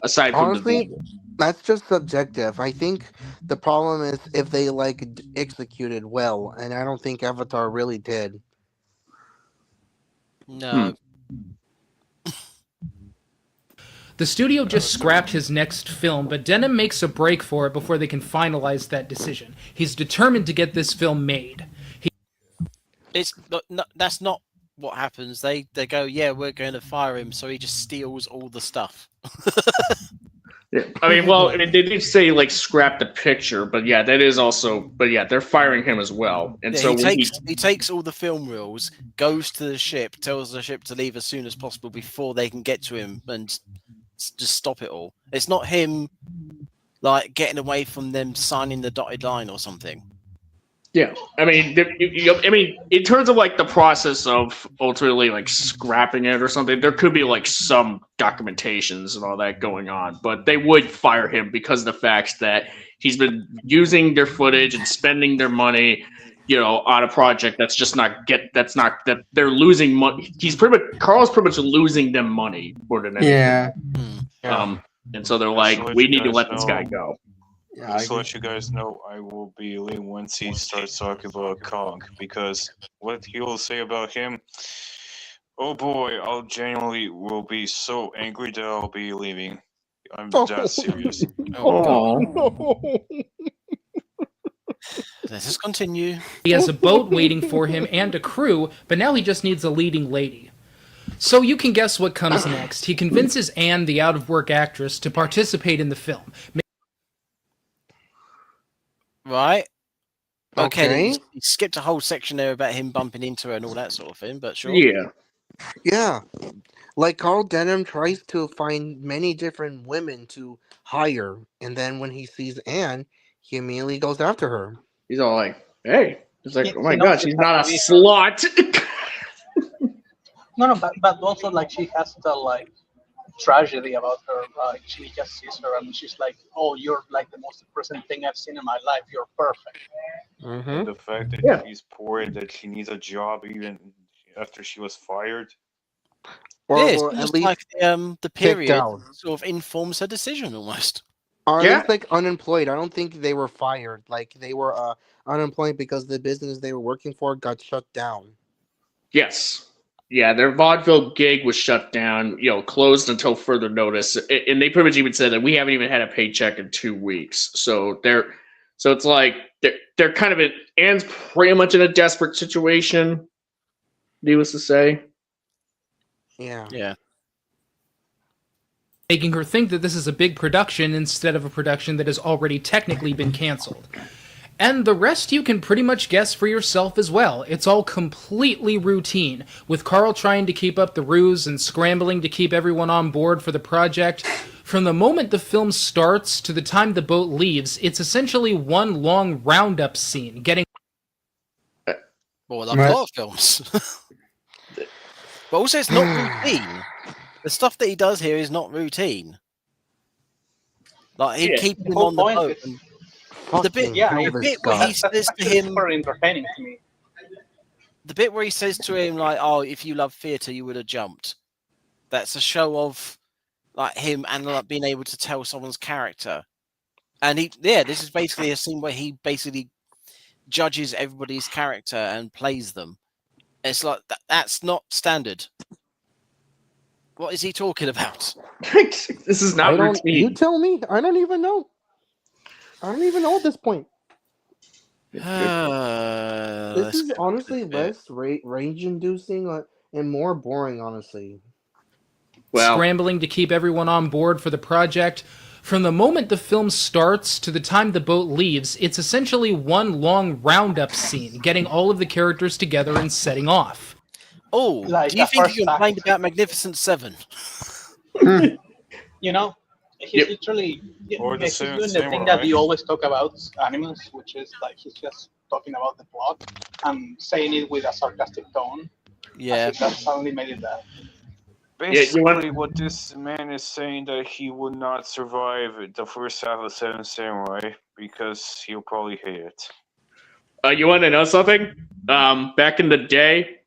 aside from Honestly, the that's just subjective. I think the problem is if they executed well, and I don't think Avatar really did. No. The studio just scrapped his next film, but Denham makes a break for it before they can finalize that decision. He's determined to get this film made. That's not what happens. They go, yeah, we're going to fire him, so he just steals all the stuff. Yeah. I mean, they did say like scrap the picture, but yeah, that is also. But yeah, they're firing him as well, and Yeah, so he takes all the film reels, goes to the ship, tells the ship to leave as soon as possible before they can get to him, and just stop it all. It's not him like getting away from them signing the dotted line or something. Yeah, I mean, in terms of like the process of ultimately like scrapping it or something, there could be like some documentations and all that going on, but they would fire him because of the fact that he's been using their footage and spending their money, on a project that's just that they're losing money. Carl's pretty much losing them money more than anything. Yeah. And so they're like, we need to let this guy go. Yeah, Just to let you guys know, I will be leaving once he starts talking about Kong, because what he will say about him, oh boy, I'll genuinely will be so angry that I'll be leaving. I'm that serious. Let's just continue. He has a boat waiting for him and a crew, but now he just needs a leading lady. So you can guess what comes next. He convinces Anne, the out-of-work actress, to participate in the film. Right. Okay. Okay. He skipped a whole section there about him bumping into her and all that sort of thing, but sure. Yeah. Yeah. Like Carl Denham tries to find many different women to hire, and then when he sees Anne, he immediately goes after her. He's all like, "Hey," it's like, He- "Oh my he knows god, it she's has not a to be her. slut." No, but also like she has the like tragedy about her. Like she just sees her and she's like, "Oh, you're like the most depressing thing I've seen in my life. You're perfect." Mm-hmm. And the fact that Yeah. she's poor and that she needs a job even after she was fired. Or, Yeah, it's or at almost least like the kicked period out. sort of informs her decision almost. Or at Yeah. least like unemployed. I don't think they were fired. Like they were unemployed because the business they were working for got shut down. Yes. Yeah, their vaudeville gig was shut down, closed until further notice. And they pretty much even said that we haven't even had a paycheck in 2 weeks. So it's like they're kind of Anne's pretty much in a desperate situation, needless to say. Yeah. Yeah. Making her think that this is a big production instead of a production that has already technically been canceled. And the rest you can pretty much guess for yourself as well. It's all completely routine, with Carl trying to keep up the ruse and scrambling to keep everyone on board for the project. From the moment the film starts to the time the boat leaves, it's essentially one long roundup scene, getting... Well, like a lot of films. But also it's not routine. The stuff that he does here is not routine. Like him keeping The him whole on the point boat. is And Fucking the bit, hell, the this bit where guy. he says to actually him, super entertaining to me. the bit where he says to him, like, "Oh, if you love theatre, you would have jumped." That's a show of like him and like being able to tell someone's character. And this is basically a scene where he basically judges everybody's character and plays them. It's like that's not standard. What is he talking about? This is not routine. You tell me. I don't even know. I don't even know at this point. This is honestly less rage-inducing and more boring, honestly. Scrambling to keep everyone on board for the project. From the moment the film starts to the time the boat leaves, it's essentially one long roundup scene, getting all of the characters together and setting off. Oh, Like do you a think first you complained act. about Magnificent Seven? You know, he's literally Or the he's same- doing the same thing one, that right? you always talk about animals, which is like he's just talking about the plot and saying it with a sarcastic tone. Yeah. That suddenly made it bad. Basically, what this man is saying that he would not survive the first half of Seven Samurai because he'll probably hate it. You want to know something? Back in the day,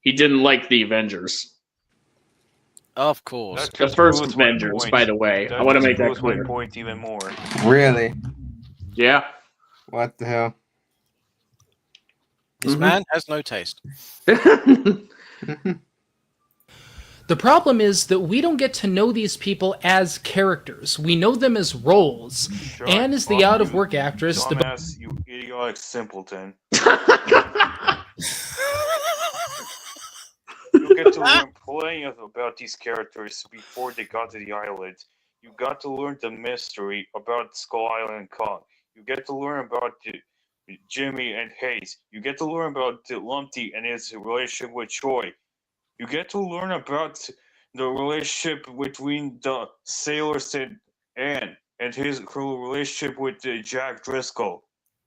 he didn't like the Avengers. Of course. That The just first proves my Avengers, point. by the way. That I want to just make that proves my clear. point even more. Really? Yeah. What the hell? This man has no taste. The problem is that we don't get to know these people as characters. We know them as roles. Anne is the out-of-work actress. Dumbass, you idiotic simpleton. You get to learn plenty about these characters before they got to the island. You got to learn the mystery about Skull Island and Kong. You get to learn about Jimmy and Hayes. You get to learn about Lumpty and his relationship with Troy. You get to learn about the relationship between the sailors and Anne and her relationship with Jack Driscoll.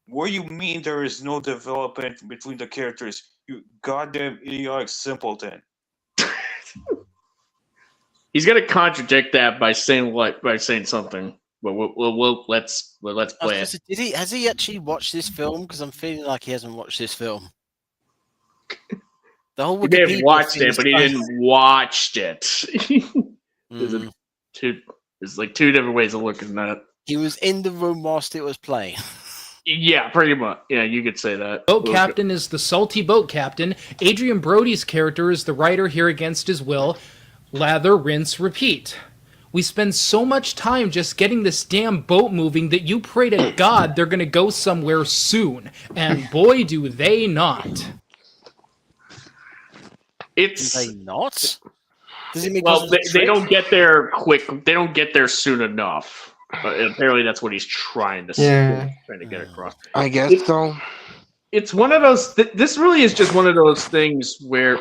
What do you mean there is no development between the characters? You goddamn idiotic simpleton. He's gonna contradict that by saying something. But let's play it. Has he actually watched this film? Because I'm feeling like he hasn't watched this film. The whole He may have Wikipedia watched thing it, is but he kind didn't watched it. There's like two different ways of looking at it. He was in the room whilst it was playing. Yeah, pretty much. Yeah, you could say that. Boat captain is the salty boat captain. Adrian Brody's character is the writer here against his will. Lather, rinse, repeat. We spend so much time just getting this damn boat moving that you pray to God they're going to go somewhere soon. And boy, do they not. It's Do they not? Does it mean well, they don't get there quick. They don't get there soon enough. But apparently, that's what he's trying to trying to get across. I guess so. It's one of those. This really is just one of those things where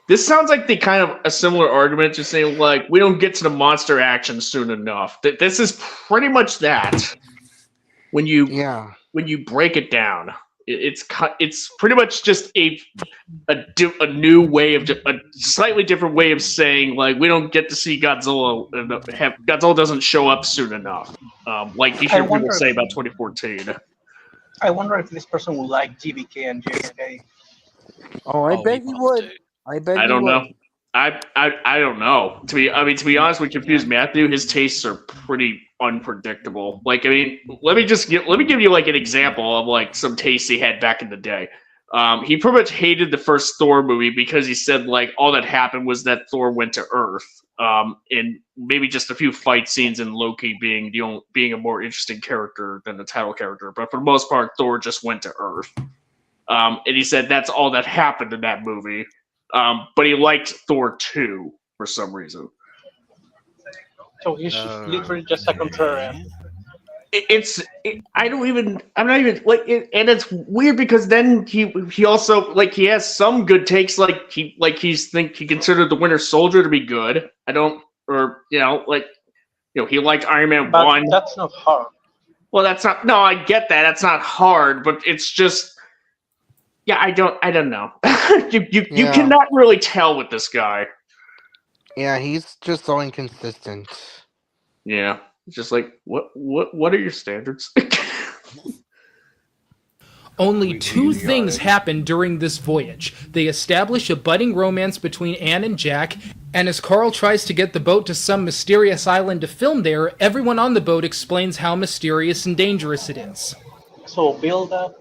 this sounds like the kind of a similar argument to saying like we don't get to the monster action soon enough. This is pretty much that. When you break it down, it's pretty much just a new way of a slightly different way of saying like we don't get to see Godzilla. Godzilla doesn't show up soon enough. Like you hear people say about 2014. I wonder if this person would like GBK and JSK. Oh, I bet he would. I bet I he don't would. know. I don't know. To be honest, with Confused Matthew, his tastes are pretty unpredictable. Like, I mean, let me give you like an example of like some tastes he had back in the day. He pretty much hated the first Thor movie because he said like all that happened was that Thor went to Earth. And maybe just a few fight scenes and Loki being a more interesting character than the title character, but for the most part, Thor just went to Earth. And he said that's all that happened in that movie. But he liked Thor 2 for some reason. So he's literally just a contrarian. I'm not even like it, and it's weird because then he also like he has some good takes like he considered the Winter Soldier to be good. He liked Iron Man But 1. that's not hard. Well, that's not. No, I get that. That's not hard, but it's just. Yeah, I don't know. you cannot really tell with this guy. Yeah, he's just so inconsistent. Yeah. It's just like what are your standards? Only two things happen during this voyage. They establish a budding romance between Anne and Jack, and as Carl tries to get the boat to some mysterious island to film there, everyone on the boat explains how mysterious and dangerous it is. So build up,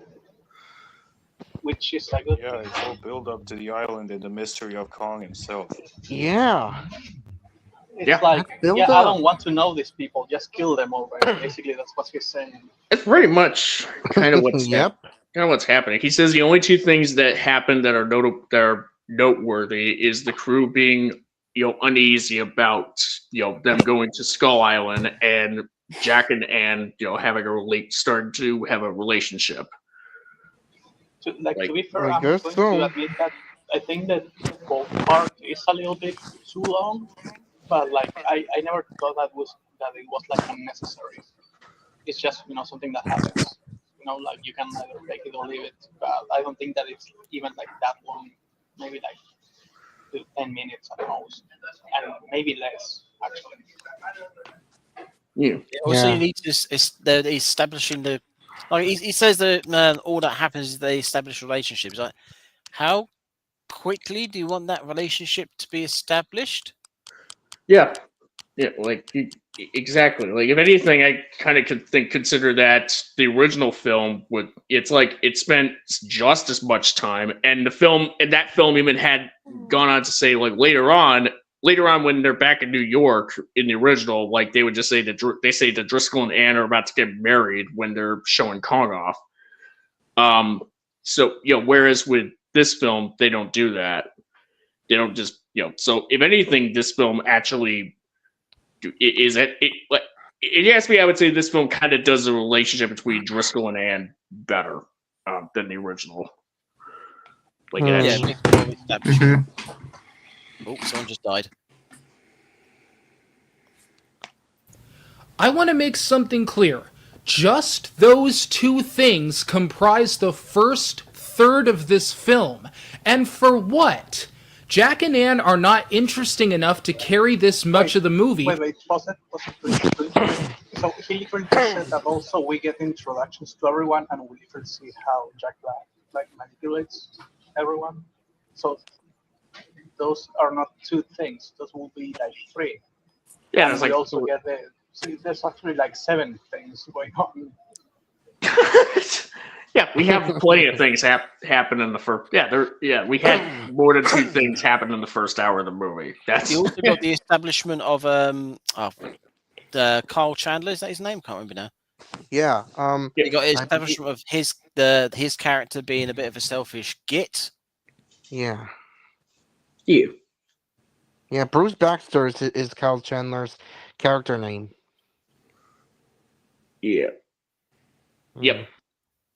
which is a good Yeah, it's all build up to the island and the mystery of Kong himself. Yeah. It's like, I don't want to know these people. Just kill them already. Basically, that's what he's saying. It's pretty much kind of what's what's happening. He says the only two things that happen that are noteworthy is the crew being uneasy about them going to Skull Island and Jack and Anne starting to have a relationship. To be fair, I'm going to admit that I think that both part is a little bit too long. But like I never thought that it was like unnecessary. It's just something that happens. Like you can either take it or leave it. But I don't think that it's even like that long. Maybe like 10 minutes at most, and maybe less actually. Yeah. Also, you need to establishing the. Like he says that all that happens is they establish relationships. Like, how quickly do you want that relationship to be established? Yeah, like exactly. Like if anything, I kind of consider that the original film it's like it spent just as much time, and that film even had gone on to say like later on when they're back in New York in the original, like they would just say that Driscoll and Ann are about to get married when they're showing Kong off. So whereas with this film they don't do that. They don't just so if anything, this film actually is it. If you ask me, I would say this film kind of does the relationship between Driscoll and Ann better than the original. Like Oh, someone just died. I want to make something clear. Just those two things comprise the first third of this film. And for what? Jack and Anne are not interesting enough to carry this much of the movie. Wait, pause it. So he literally said that also we get introductions to everyone and we literally see how Jack Black manipulates everyone. So those are not two things. Those will be like three. Yeah, and we also get there's actually like 7 things going on. Yeah, we have plenty of things happen in the first. Yeah, we had more than 2 things happen in the first hour of the movie. That's. You also got the establishment of Carl Chandler. Is that his name? Can't remember now. Yeah. You got his establishment of his character being a bit of a selfish git. Yeah. You. Yeah, Bruce Baxter is Carl Chandler's character name. Yeah. Yep.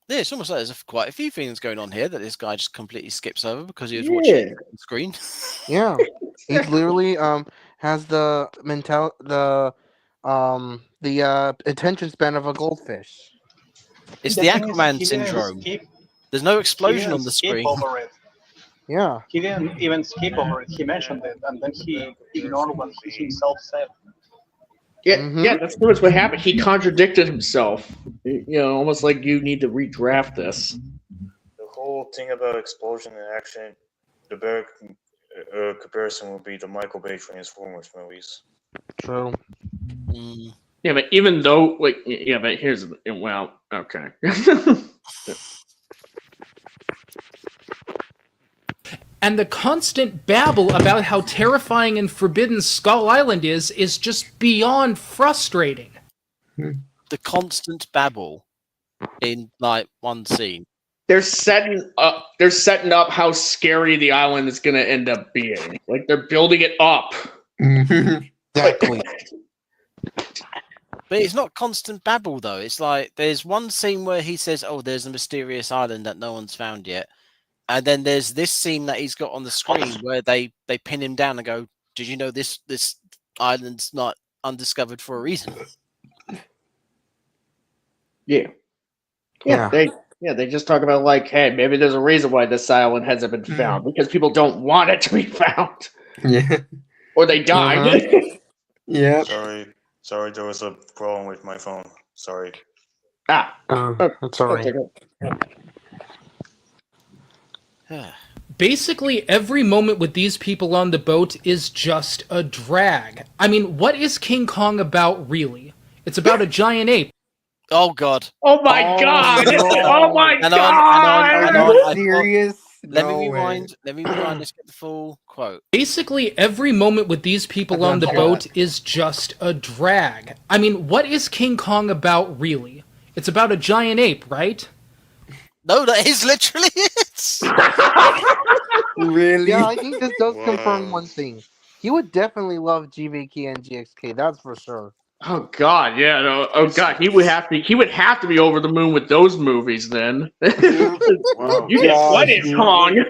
Yeah, it's almost like there's quite a few things going on here that this guy just completely skips over because he was watching it on the screen. Yeah, he literally has the attention span of a goldfish. It's The the thing is, Aquaman he didn't syndrome. skip. There's no He explosion didn't on the skip screen. over it. Yeah. He didn't even skip over it. He mentioned it, and then he ignored what he himself said. Yeah, yeah, that's pretty much what happened. He contradicted himself. You know, almost like you need to redraft this. The whole thing about explosion and action, the better comparison would be the Michael Bay Transformers movies. True. Yeah, but even though, like, yeah, but here's, well, okay. And the constant babble about how terrifying and forbidden Skull Island is just beyond frustrating. The constant babble in like one scene. They're setting up how scary the island is going to end up being. Like, they're building it up. Exactly. But it's not constant babble though. It's like there's one scene where he says, "Oh, there's a mysterious island that no one's found yet," and then there's this scene that he's got on the screen where they pin him down and go, "Did you know this island's not undiscovered for a reason?" Yeah. They just talk about, like, hey, maybe there's a reason why this island hasn't been found, because people don't want it to be found. Yeah. Or they died. Yeah. Sorry, there was a problem with my phone. Sorry. That's all right. Basically, every moment with these people on the boat is just a drag. I mean, what is King Kong about, really? It's about a giant ape. Oh, God. Oh, my God. no. Oh, my God. Are you serious? Let me rewind. Let's get the full quote. Basically, every moment with these people on the boat is just a drag. I mean, what is King Kong about, really? It's about a giant ape, right? No, that is literally it. Really? Yeah, I think this does confirm one thing. He would definitely love GVK and GXK, that's for sure. Oh God, yeah. No, oh God, he would have to be over the moon with those movies then. You get plenty of Kong.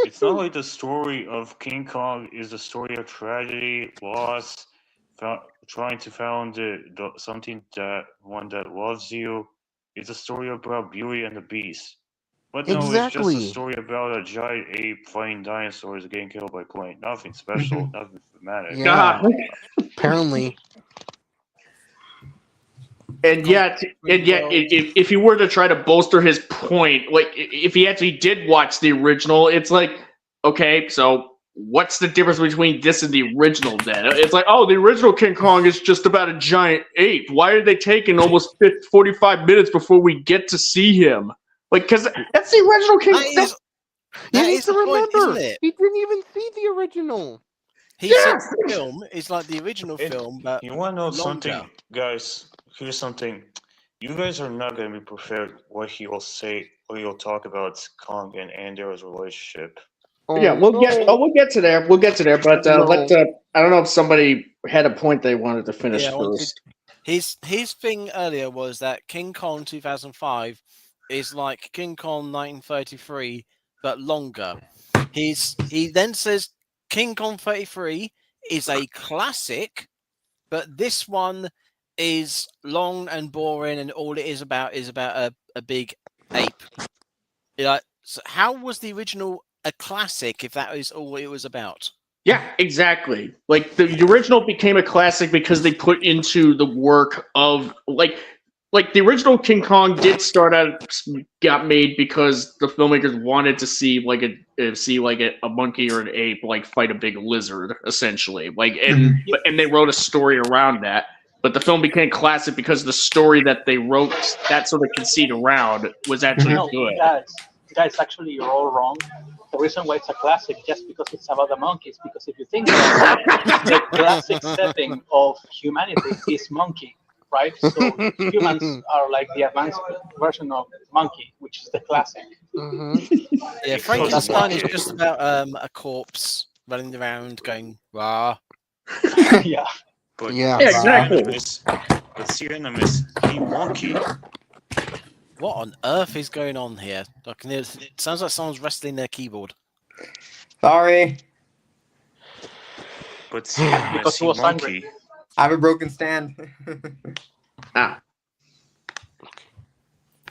It's not like the story of King Kong is the story of tragedy, loss, trying to find something that one that loves you. It's a story about Beauty and the Beast. But no, Exactly. it's just a story about a giant ape fighting dinosaurs getting killed by plane. Nothing special, nothing dramatic. Yeah, apparently. And yet, if he were to try to bolster his point, like if he actually did watch the original, it's like, okay, so what's the difference between this and the original then? It's like, oh, the original King Kong is just about a giant ape. Why are they taking almost 45 minutes before we get to see him? Like, because that's the original King Kong. You need to remember, point, isn't it? he didn't even see the original. He said the film is like the original film, but you want to know longer. something, guys? Here's something. You guys are not going to be prepared what he will say, or he'll talk about Kong and Andor's relationship. Yeah, we'll get to there. We'll get to there, but I don't know if somebody had a point they wanted to finish first. His thing earlier was that King Kong 2005 is like King Kong 1933, but longer. He then says King Kong 33 is a classic, but this one is long and boring, and all it is about a big ape. Like, so how was the original a classic if that is all it was about? Yeah, exactly. Like the original became a classic because they put into the work of like the original King Kong got made because the filmmakers wanted to see a monkey or an ape like fight a big lizard, essentially. And they wrote a story around that. But the film became classic because the story that they wrote that sort of conceit around was actually good. Guys, actually, you're all wrong. The reason why it's a classic just because it's about the monkeys, because if you think about it, the classic setting of humanity is monkey, right? So humans are like the advanced version of monkey, which is the classic. Yeah, Frankenstein is just about a corpse running around going rah. Yeah. But exactly. What's the enemies? Hey, monkey. What on earth is going on here? I can hear, it sounds like someone's wrestling their keyboard. Sorry, What's the enemies? Because he Hey, was angry. monkey. I have a broken stand. Ah,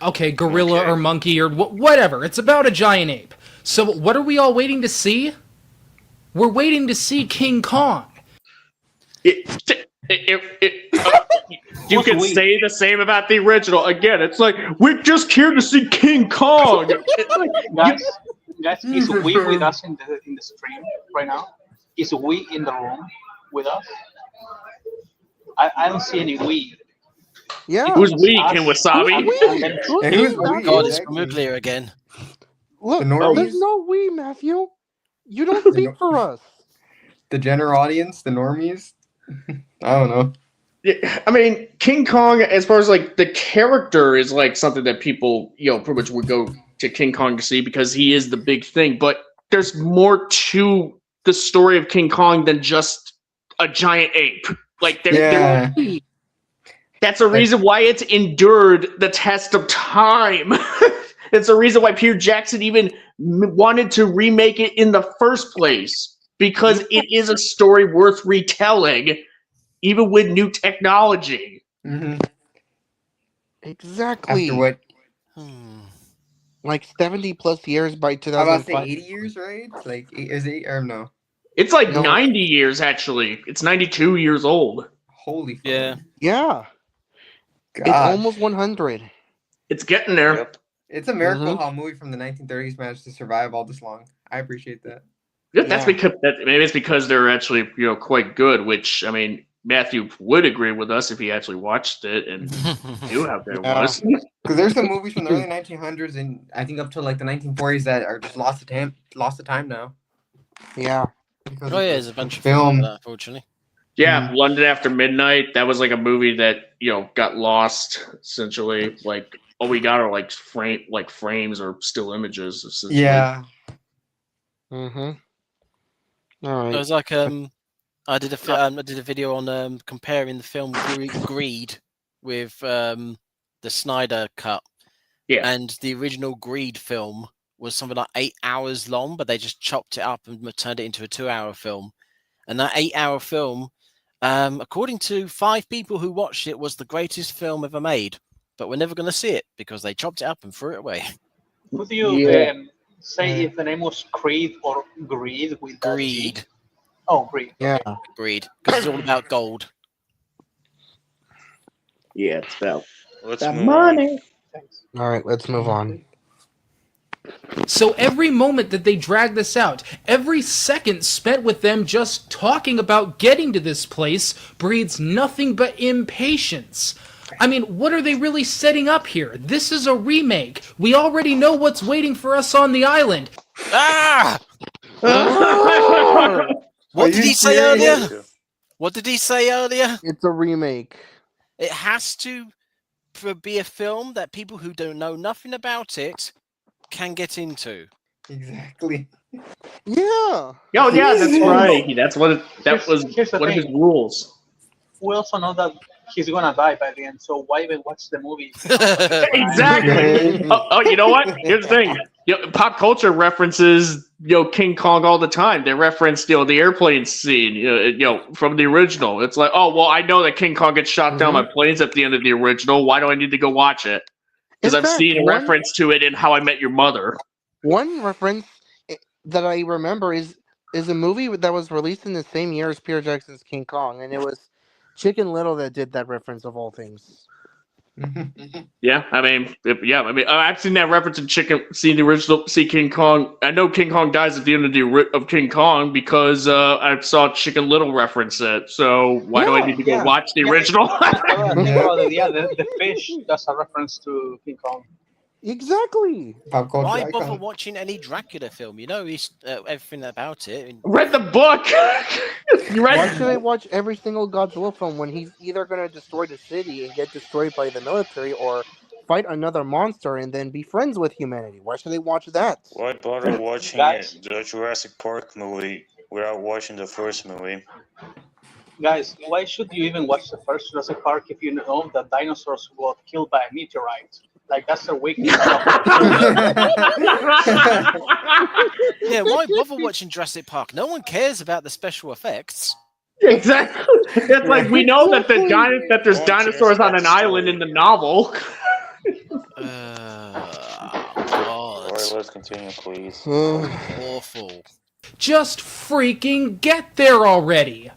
Okay, gorilla Okay. or monkey or whatever. It's about a giant ape. So what are we all waiting to see? We're waiting to see King Kong. you Who's can we? say the same about the original. Again, it's like we're just here to see King Kong. It's like, Guys, is we with us in the stream right now? Is we in the room with us? I don't see any we. Yeah. who's weak Us. in Wasabi? Who's we? Who's And we, who's we? Matthew? God, it's Exactly. Muglia again. Look, The normies? there's no we, Matthew. You don't The speak for us. The general audience, the normies. I don't know. Yeah, I mean, King Kong, as far as like the character, is like something that people, pretty much would go to King Kong to see because he is the big thing. But there's more to the story of King Kong than just a giant ape. Like, Yeah. that's a reason why it's endured the test of time. It's a reason why Peter Jackson even wanted to remake it in the first place, because it is a story worth retelling, even with new technology. hmm Exactly. After what? Like 70 plus years by I was about to say 2005. 80 years, right? Like, is it or no? It's like No. 90 years, actually. It's 92 years old. Holy fuck. Yeah. Yeah. It's God. almost 100. It's getting there. Yep. It's a miracle Mhm. how a movie from the 1930s managed to survive all this long. I appreciate that. Yeah, that's Yeah. because maybe it's because they're actually quite good. Which, I mean, Matthew would agree with us if he actually watched it and knew how good Yeah. it was. Because there's some movies from the early 1900s and I think up to like the 1940s that are just lost to time now. Yeah. Because Oh of yeah, the there's a bunch of film. films like that, unfortunately. Yeah, London After Midnight. That was like a movie that got lost essentially. Like all we got are like frames or still images. Essentially. Yeah. Mm-hmm. All right. It was like I did a video on comparing the film Greed with the Snyder cut. Yeah. And the original Greed film was something like 8 hours long, but they just chopped it up and turned it into a 2-hour film. And that 8-hour film, according to 5 people who watched it, was the greatest film ever made. But we're never going to see it because they chopped it up and threw it away. Would you Yeah. say if the name was Creed or Greed with that G? Greed. Oh, Greed. Yeah. Greed. Because it's all about gold. Yeah, it's about Let's that move money. Thanks. All right. Let's move on. So every moment that they drag this out, every second spent with them just talking about getting to this place breeds nothing but impatience. I mean, what are they really setting up here? This is a remake. We already know what's waiting for us on the island. Ah! Are What did you he say serious? earlier? What did he say earlier? It's a remake. It has to be a film that people who don't know nothing about it can get into. Exactly. Yeah. Oh yeah, that's right. That was Here's the one of his thing. rules. We also know that he's gonna die by the end, so why even watch the movie? Exactly. Oh, you know what? Here's the thing. Pop culture references King Kong all the time. They reference the airplane scene from the original. It's like, oh well, I know that King Kong gets shot down by planes at the end of the original. Why do I need to go watch it? Because In I've fact, seen a one- reference to it in How I Met Your Mother. One reference that I remember is a movie that was released in the same year as Peter Jackson's King Kong, and it was Chicken Little that did that reference of all things. Yeah, I mean, I've seen that reference in seen the original, see King Kong. I know King Kong dies at the end of King Kong because I saw Chicken Little reference it. So why do I need to go watch the original? The fish. That's a reference to King Kong. Exactly. Pop culture Why icon. bother watching any Dracula film? You know everything about it. Read the book. You read? Why should I watch every single Godzilla film when he's either going to destroy the city and get destroyed by the military or fight another monster and then be friends with humanity? Why should I watch that? Why bother watching Guys. the Jurassic Park movie without watching the first movie? Guys, why should you even watch the first Jurassic Park if you know that dinosaurs got killed by a meteorite? Like, that's their weakness. Yeah, why bother watching Jurassic Park? No one cares about the special effects. Exactly. It's like we know that that there's dinosaurs on an island in the novel. God. Alright, let's continue, please. Awful. Just freaking get there already!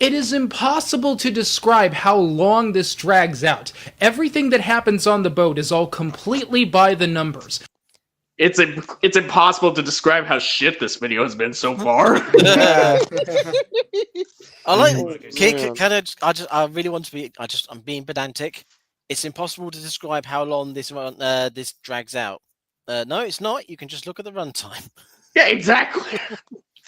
It is impossible to describe how long this drags out. Everything that happens on the boat is all completely by the numbers. It's impossible to describe how shit this video has been so far. I like. I really want to be. I'm being pedantic. It's impossible to describe how long this drags out. No, it's not. You can just look at the runtime. Yeah, exactly.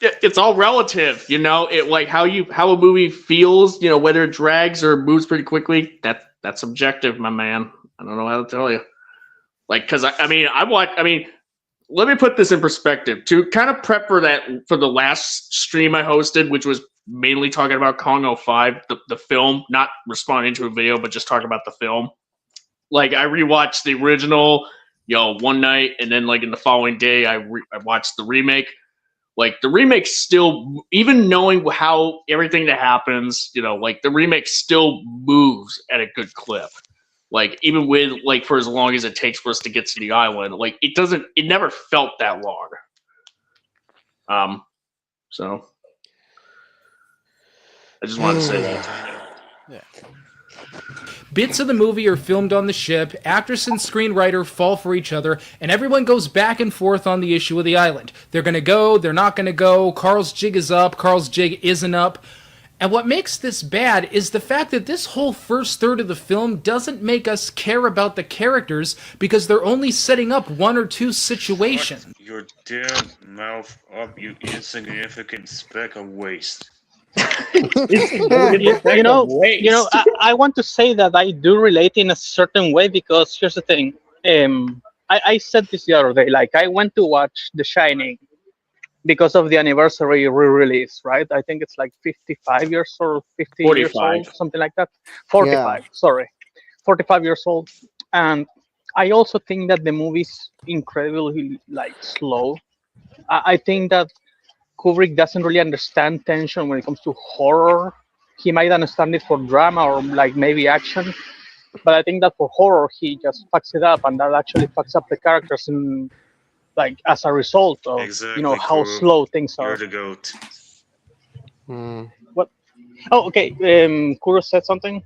It's all relative, you know. It like how a movie feels, you know, whether it drags or moves pretty quickly. That's subjective, my man. I don't know how to tell you. Like, because I mean, let me put this in perspective. To kind of prep for the last stream I hosted, which was mainly talking about Kong 05, the film, not responding to a video, but just talking about the film. Like, I rewatched the original, one night, and then like in the following day, I watched the remake. Like, the remake still, even knowing how everything that happens, like the remake still moves at a good clip. Like, even with, like, for as long as it takes for us to get to the island, like, it never felt that long. So I just wanted to say that. Yeah. Bits of the movie are filmed on the ship, actress and screenwriter fall for each other, and everyone goes back and forth on the issue of the island. They're gonna go, they're not gonna go, Carl's jig is up, Carl's jig isn't up. And what makes this bad is the fact that this whole first third of the film doesn't make us care about the characters because they're only setting up one or two situations. Shut your damn mouth up, you insignificant speck of waste. I want to say that I do relate in a certain way because here's the thing. I said this the other day. Like, I went to watch The Shining because of the anniversary re-release, right? I think it's like 55 years or 50 years old, something like that. 45, sorry. 45 years old. And I also think that the movie's incredibly, like, slow. I think that Kubrick doesn't really understand tension when it comes to horror. He might understand it for drama or like maybe action, but I think that for horror he just fucks it up, and that actually fucks up the characters in, like, as a result of how Kuro. slow things are. You're the goat. What? Oh, okay. Kuro said something.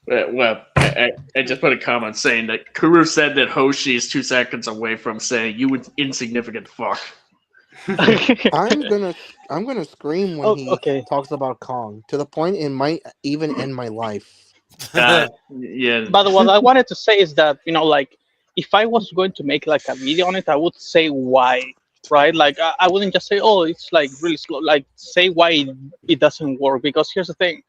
Well, I just put a comment saying that Kuro said that Hoshi is 2 seconds away from saying "you insignificant fuck." I'm gonna scream when he talks about Kong, to the point it might even end my life. Yeah. But what I wanted to say is that, like, if I was going to make like a video on it, I would say why, right? Like, I wouldn't just say, oh, it's like really slow. Like, say why it doesn't work. Because here's the thing,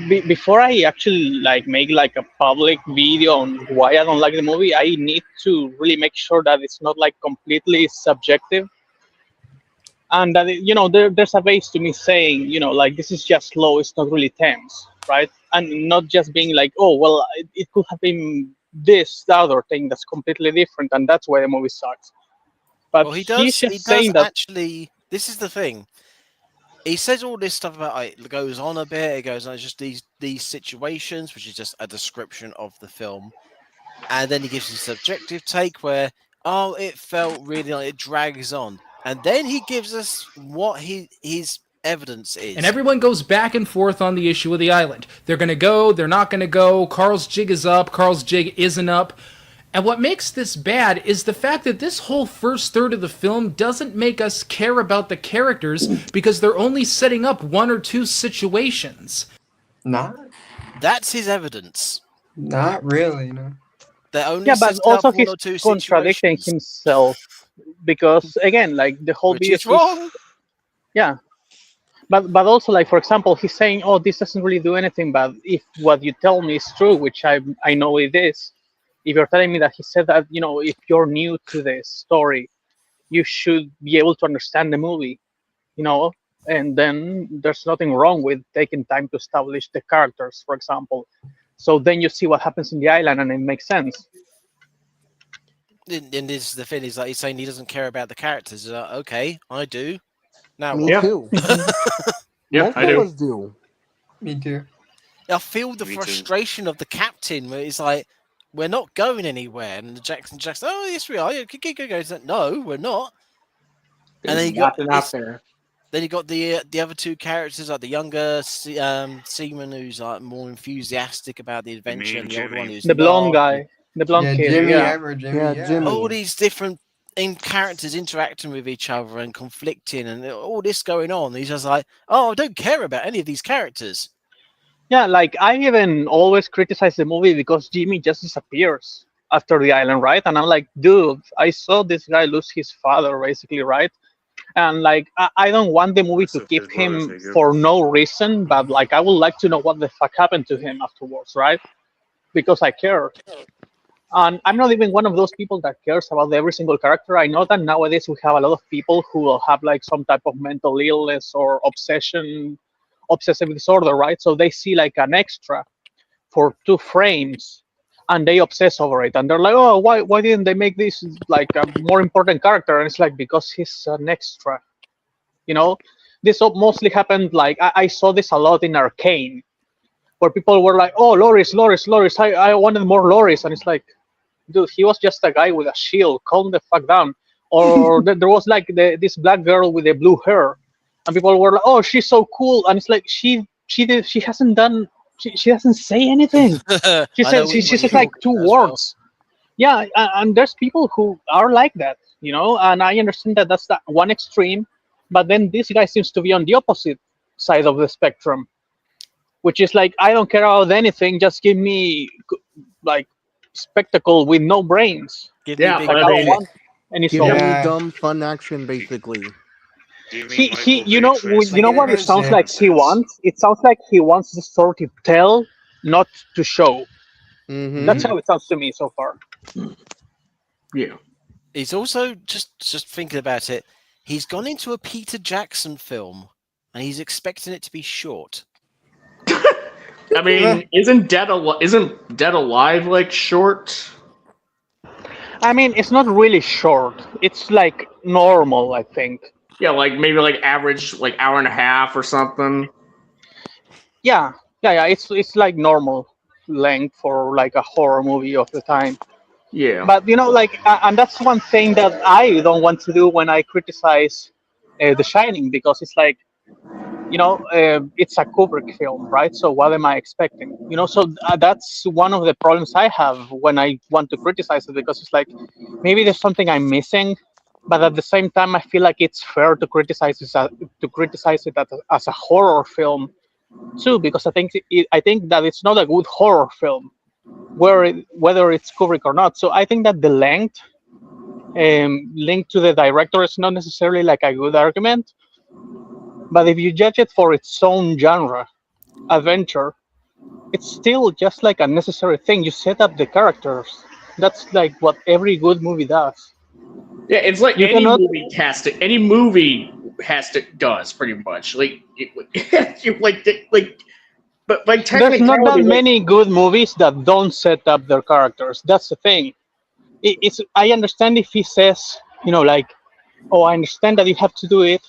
before I actually like make like a public video on why I don't like the movie, I need to really make sure that it's not like completely subjective, and that there's a base to me saying, like, this is just slow, it's not really tense, right? And not just being like, oh well, it could have been the other thing that's completely different, and that's why the movie sucks. But he does saying that actually. This is the thing. He says all this stuff about it goes on a bit. It goes on, it's just these situations, which is just a description of the film, and then he gives his subjective take where, oh, it felt really like it drags on, and then he gives us what his evidence is. And everyone goes back and forth on the issue of the island. They're gonna go, they're not gonna go. Carl's jig is up, Carl's jig isn't up. And what makes this bad is the fact that this whole first third of the film doesn't make us care about the characters because they're only setting up one or two situations. That's his evidence. Not really, no. They're only but also he's contradicting himself because, again, like, the whole video is wrong. Yeah. But also, like, for example, he's saying, oh, this doesn't really do anything, but if what you tell me is true, which I know it is, if you're telling me that he said that, if you're new to the story, you should be able to understand the movie, and then there's nothing wrong with taking time to establish the characters, for example. So then you see what happens in the island, and it makes sense. And this the thing is like he's saying he doesn't care about the characters. Okay, I do. Now Me what? Yeah. too. Yeah, Most I of do. us do. Me too. I feel the Me too. frustration of the captain where it's like, we're not going anywhere. And Jackson, oh, yes, we are. Yeah, go. He's like, no, we're not. And then you got nothing out there. Then you got the other two characters, like the younger seaman who's like more enthusiastic about the adventure, and the older one who's The blonde not. guy, the blonde Yeah, kid. Jimmy, Yeah. I remember Jimmy. Yeah, Yeah, Jimmy. All these different characters interacting with each other and conflicting, and all this going on. He's just like, oh, I don't care about any of these characters. Yeah, like I even always criticize the movie because Jimmy just disappears after the island, right? And I'm like, dude, I saw this guy lose his father, basically, right? And like, I don't want the movie to That's a keep good brother him figure. for no reason, but like, I would like to know what the fuck happened to him afterwards, right? Because I care. And I'm not even one of those people that cares about every single character. I know that nowadays we have a lot of people who will have like some type of mental illness or obsessive disorder, right? So they see like an extra for 2 frames and they obsess over it. And they're like, oh, why didn't they make this like a more important character? And it's like, because he's an extra. You know, this mostly happened like, I saw this a lot in Arcane, where people were like, oh, Loris, I wanted more Loris. And it's like, dude, he was just a guy with a shield. Calm the fuck down. Or there was like this black girl with the blue hair, and people were like, "Oh, she's so cool," and it's like she hasn't done she doesn't say anything. She I know says she what you're says like two talking about as well. words. Yeah, and there's people who are like that, you know, and I understand that that's that one extreme, but then this guy seems to be on the opposite side of the spectrum, which is like, I don't care about anything, just give me like spectacle with no brains. Give Yeah, me Like, big I I don't mean, want any Give soul. me Yeah. dumb fun action, basically. Give me He Michael you Bay know transform you know Like, what it it sounds is, like he wants? It sounds like he wants the story to tell, not to show. Mm-hmm. That's how it sounds to me so far. yeah. He's also just thinking about it. He's gone into a Peter Jackson film, and he's expecting it to be short. I mean, isn't Dead Alive like short? I mean, it's not really short. It's like normal, I think. Yeah, like maybe like average like hour and a half or something. Yeah. It's like normal length for like a horror movie of the time. Yeah. But you know, like, and that's one thing that I don't want to do when I criticize The Shining, because it's like, you know, it's a Kubrick film, right? So what am I expecting? You know, so that's one of the problems I have when I want to criticize it, because it's like, maybe there's something I'm missing, but at the same time, I feel like it's fair to criticize it as a horror film too, because I think that it's not a good horror film, whether it's Kubrick or not. So I think that the length linked to the director is not necessarily like a good argument. But if you judge it for its own genre, adventure, it's still just like a necessary thing. You set up the characters. That's like what every good movie does. Yeah, it's like You any cannot. movie does pretty much. Like but like There's not that technicality, like, many good movies that don't set up their characters. That's the thing. It's I understand if he says, you know, like, oh, I understand that you have to do it,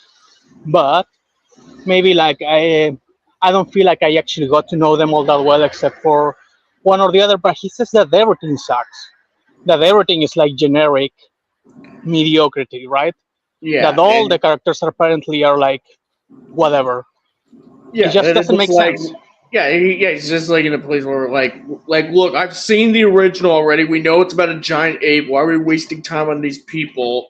but maybe like I don't feel like I actually got to know them all that well, except for one or the other. But he says that everything sucks, that everything is like generic mediocrity, right? yeah, That all and- the characters apparently are like whatever. yeah, It just and it's doesn't make like, sense. yeah, he's just like in a place where like look, I've seen the original already. We know it's about a giant ape. Why are we wasting time on these people?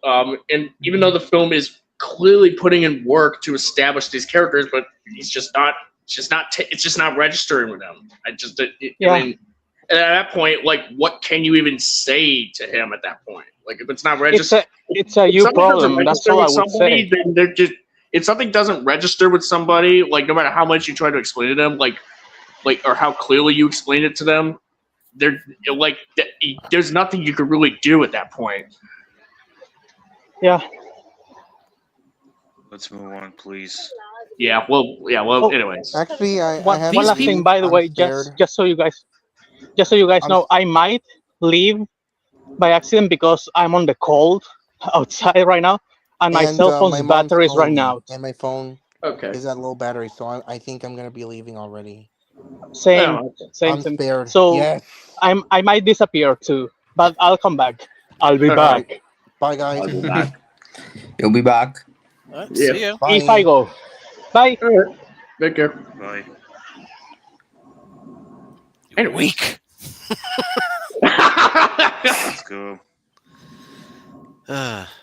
And even though the film is clearly putting in work to establish these characters, but it's just not registering with him. Yeah. I mean, and at that point, like, what can you even say to him at that point? Like, if it's not registering, It's a if you something doesn't problem. That's register all I with would somebody, say. then they're just. If something doesn't register with somebody, like no matter how much you try to explain to them, like or how clearly you explain it to them, they're like, there's nothing you could really do at that point. Yeah. Let's move on, please. Yeah. Well. Yeah. Well. Oh, Anyways. Actually, I one have one to last thing, leave. by the I'm way, scared. just so you guys I'm know, I might leave by accident because I'm on the cold outside right now, and my and cell my phone's mom's battery is calling running me, out. and my phone Okay. is at low battery, so I think I'm gonna be leaving already. Same, Oh, okay. same, I'm same. spared. So Yes. I might disappear too, but I'll come back. I'll be All All right. right. back Bye, guys. I'll be back. You'll be back. All right, Yeah. see ya. if I Bye. go. Bye. All right. Take care. Bye. You're Anyway. weak. Let's go.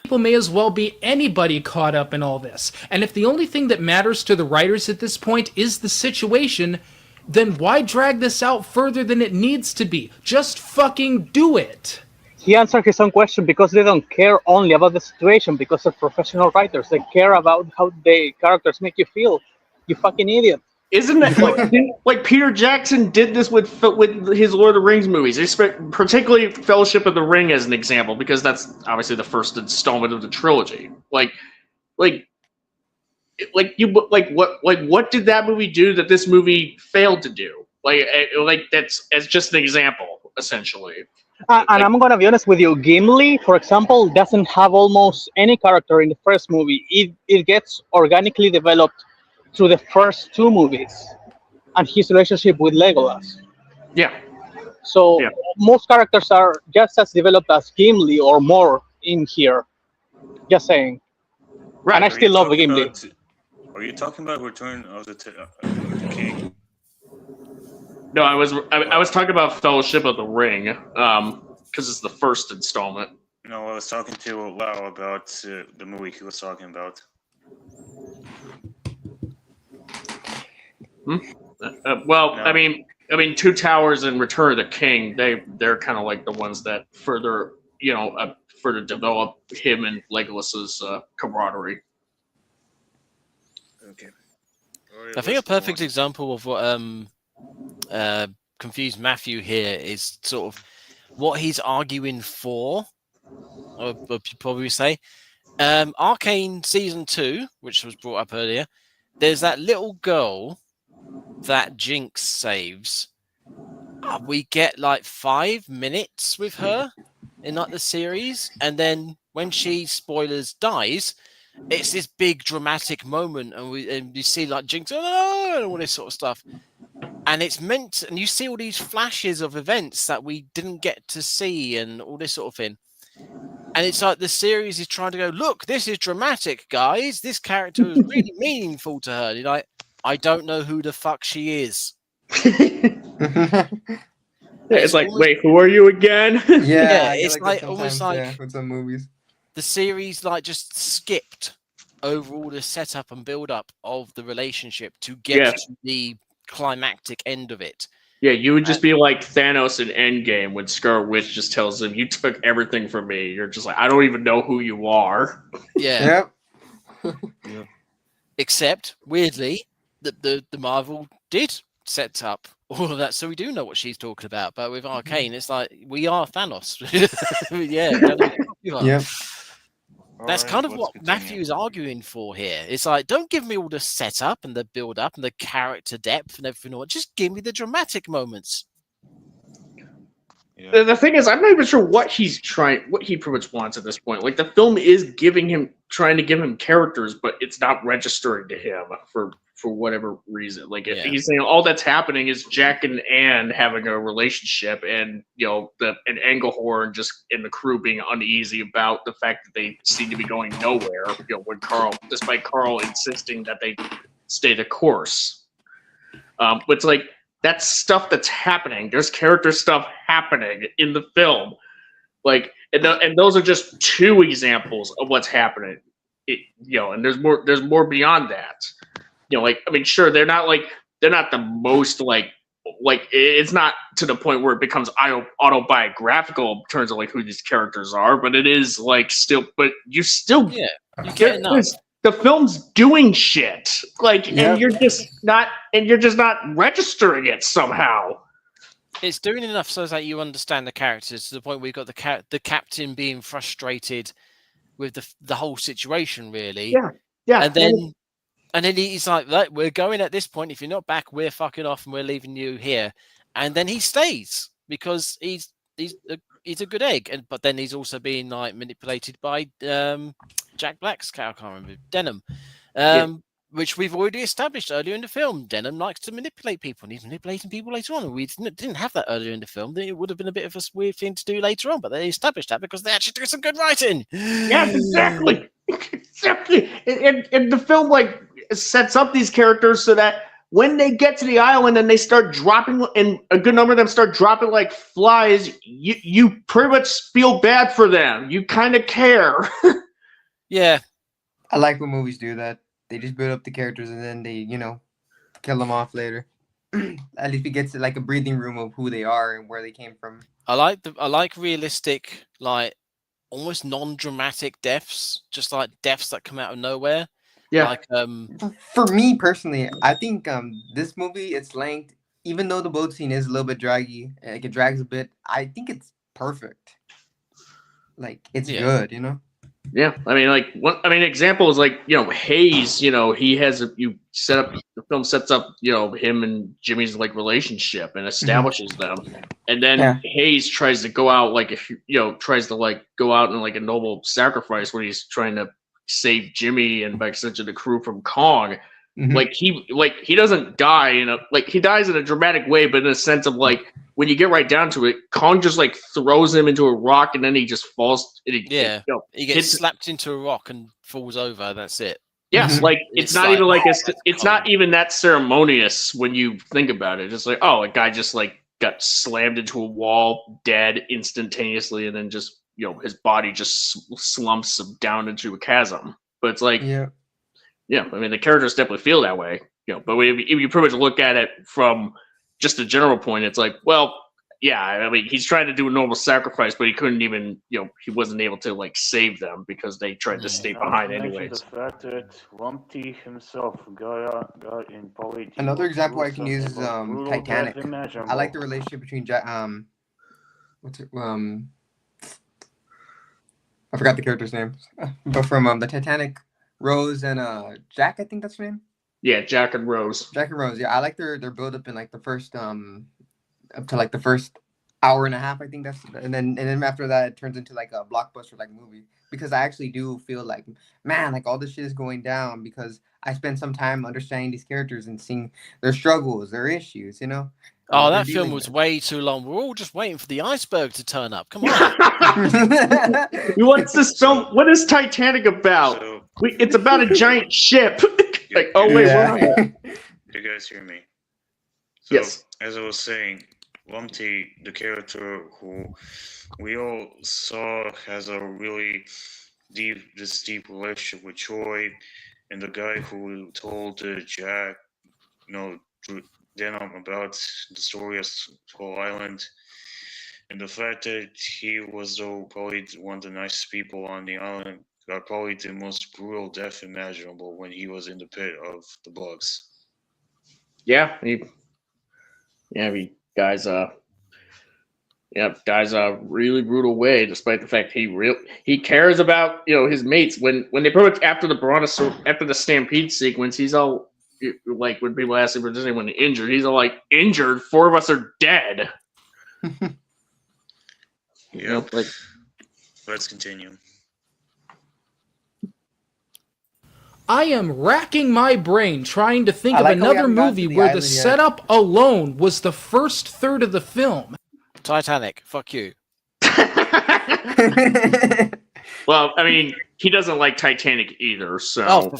People may as well be anybody caught up in all this. And if the only thing that matters to the writers at this point is the situation, then why drag this out further than it needs to be? Just fucking do it. He answered his own question because they don't care only about the situation because they're professional writers. They care about how the characters make you feel. You fucking idiot. Isn't that like Peter Jackson did this with his Lord of the Rings movies? Particularly Fellowship of the Ring as an example, because that's obviously the first installment of the trilogy. What did that movie do that this movie failed to do? That's as just an example, essentially. And I'm gonna be honest with you, Gimli, for example, doesn't have almost any character in the first movie. It gets organically developed through the first two movies and his relationship with Legolas. Yeah. So Yeah. most characters are just as developed as Gimli or more in here. Just saying. Right. And I Are still you love talking Gimli. about? Are you talking about Return of the King? No, I was talking about Fellowship of the Ring, because it's the first installment. No, I was talking to Lau about the movie he was talking about. Well, No. I mean, Two Towers and Return of the King, they're kind of like the ones that further develop him and Legolas's camaraderie. Okay. I think a perfect example of what confused Matthew here is sort of what he's arguing for, or you probably say. Arcane Season 2, which was brought up earlier, there's that little girl that Jinx saves. We get like 5 minutes with her in like the series, and then when she, spoilers, dies, it's this big dramatic moment, and we see like Jinx, oh, and all this sort of stuff. And it's meant, and you see all these flashes of events that we didn't get to see, and all this sort of thing. And it's like the series is trying to go, look, this is dramatic, guys. This character is really meaningful to her. And you're like, I don't know who the fuck she is. It's like, wait, who are you again? Yeah, I it's get like that almost sometimes, like with some movies. the series like just skipped over all the setup and build up of the relationship to get to the climactic end of it. Yeah, you would just be like Thanos in Endgame when Scarlet Witch just tells him, "You took everything from me." You're just like, I don't even know who you are. Yeah. Yep. Except, weirdly, the Marvel did set up all of that, so we do know what she's talking about. But with Arcane, it's like, we are Thanos. Yep. That's kind of let's what continue. Matthew is arguing for here. It's like, don't give me all the setup and the build up and the character depth and everything. Just give me the dramatic moments. Yeah. The thing is, I'm not even sure what he pretty much wants at this point. Like, the film is trying to give him characters, but it's not registering to him for whatever reason. Like, he's saying all that's happening is Jack and Anne having a relationship, and and Engelhorn just in the crew being uneasy about the fact that they seem to be going nowhere. Despite Carl insisting that they stay the course. But it's like, that's stuff that's happening. There's character stuff happening in the film, like, and those are just two examples of what's happening. And there's more beyond that. Sure, they're not the most like it's not to the point where it becomes autobiographical in terms of like who these characters are, but it is like still. But you still you get enough. The film's doing shit, like, Yep. and you're just not registering it somehow. It's doing enough so that you understand the characters to the point where you've got the captain being frustrated with the whole situation, really. Yeah. And then And then he's like, "Look, we're going at this point. If you're not back, we're fucking off and we're leaving you here." And then he stays because he's a good egg. But then he's also being like manipulated by Jack Black's character, I can't remember, Denham. Which we've already established earlier in the film. Denham likes to manipulate people, and he's manipulating people later on. We didn't have that earlier in the film. It would have been a bit of a weird thing to do later on, but they established that because they actually do some good writing. Yes, exactly. Exactly. And the film like sets up these characters so that when they get to the island and they start dropping, and a good number of them start dropping like flies, you pretty much feel bad for them. You kind of care. Yeah. I like when movies do that. They just build up the characters and then they, kill them off later. At least we get to like a breathing room of who they are and where they came from. I like realistic, like almost non-dramatic deaths, just like deaths that come out of nowhere. Yeah. Like For me personally, I think this movie, its length, even though the boat scene is a little bit draggy, like it drags a bit, I think it's perfect. Like it's good, Yeah, I mean, example is like, Hayes, he has the film sets up, him and Jimmy's like relationship and establishes them. And then Hayes tries to go out tries to like go out in like a noble sacrifice when he's trying to save Jimmy and by extension the crew from Kong. He doesn't die he dies in a dramatic way, but in a sense of like when you get right down to it, Kong just like throws him into a rock and then he just falls. He gets slapped into a rock and falls over. That's it. Yes, it's not even like it's not even that ceremonious when you think about it. Just like, oh, a guy just like got slammed into a wall, dead instantaneously, and then just his body just slumps down into a chasm. But it's like, yeah, I mean, the characters definitely feel that way, but if you pretty much look at it from just a general point, it's like, well, yeah, I mean, he's trying to do a normal sacrifice, but he couldn't even, he wasn't able to like save them because they tried to stay behind anyways. The fact that Lumpty himself got in politics. Another example I can use is Titanic. I like the relationship between I forgot the character's name, but from the Titanic, Rose and Jack, I think that's her name. Yeah, Jack and Rose. Jack and Rose. Yeah, I like their build up in like the first up to like the first hour and a half. I think that's, and then after that it turns into like a blockbuster like movie, because I actually do feel like, man, like all this shit is going down because I spent some time understanding these characters and seeing their struggles, their issues. Oh, that film was way too long. We're all just waiting for the iceberg to turn up. Come on. What's this film? What is Titanic about? It's about a giant ship. Like, oh wait, you guys hear me? So, yes. As I was saying, Lumpty, the character who we all saw has a really deep relationship with Troy, and the guy who told Jack, Denham about the story of Skull Island, and the fact that he was probably one of the nicest people on the island, got probably the most brutal death imaginable when he was in the pit of the bugs. Yeah, dies a really brutal way, despite the fact he cares about his mates. When they pretty much after the stampede sequence, he's all like, when people ask him if there's anyone injured, he's all like, injured? 4 of us are dead. Let's continue. I am racking my brain trying to think of another movie where the setup alone was the first third of the film. Titanic. Fuck you. Well, I mean, he doesn't like Titanic either, so.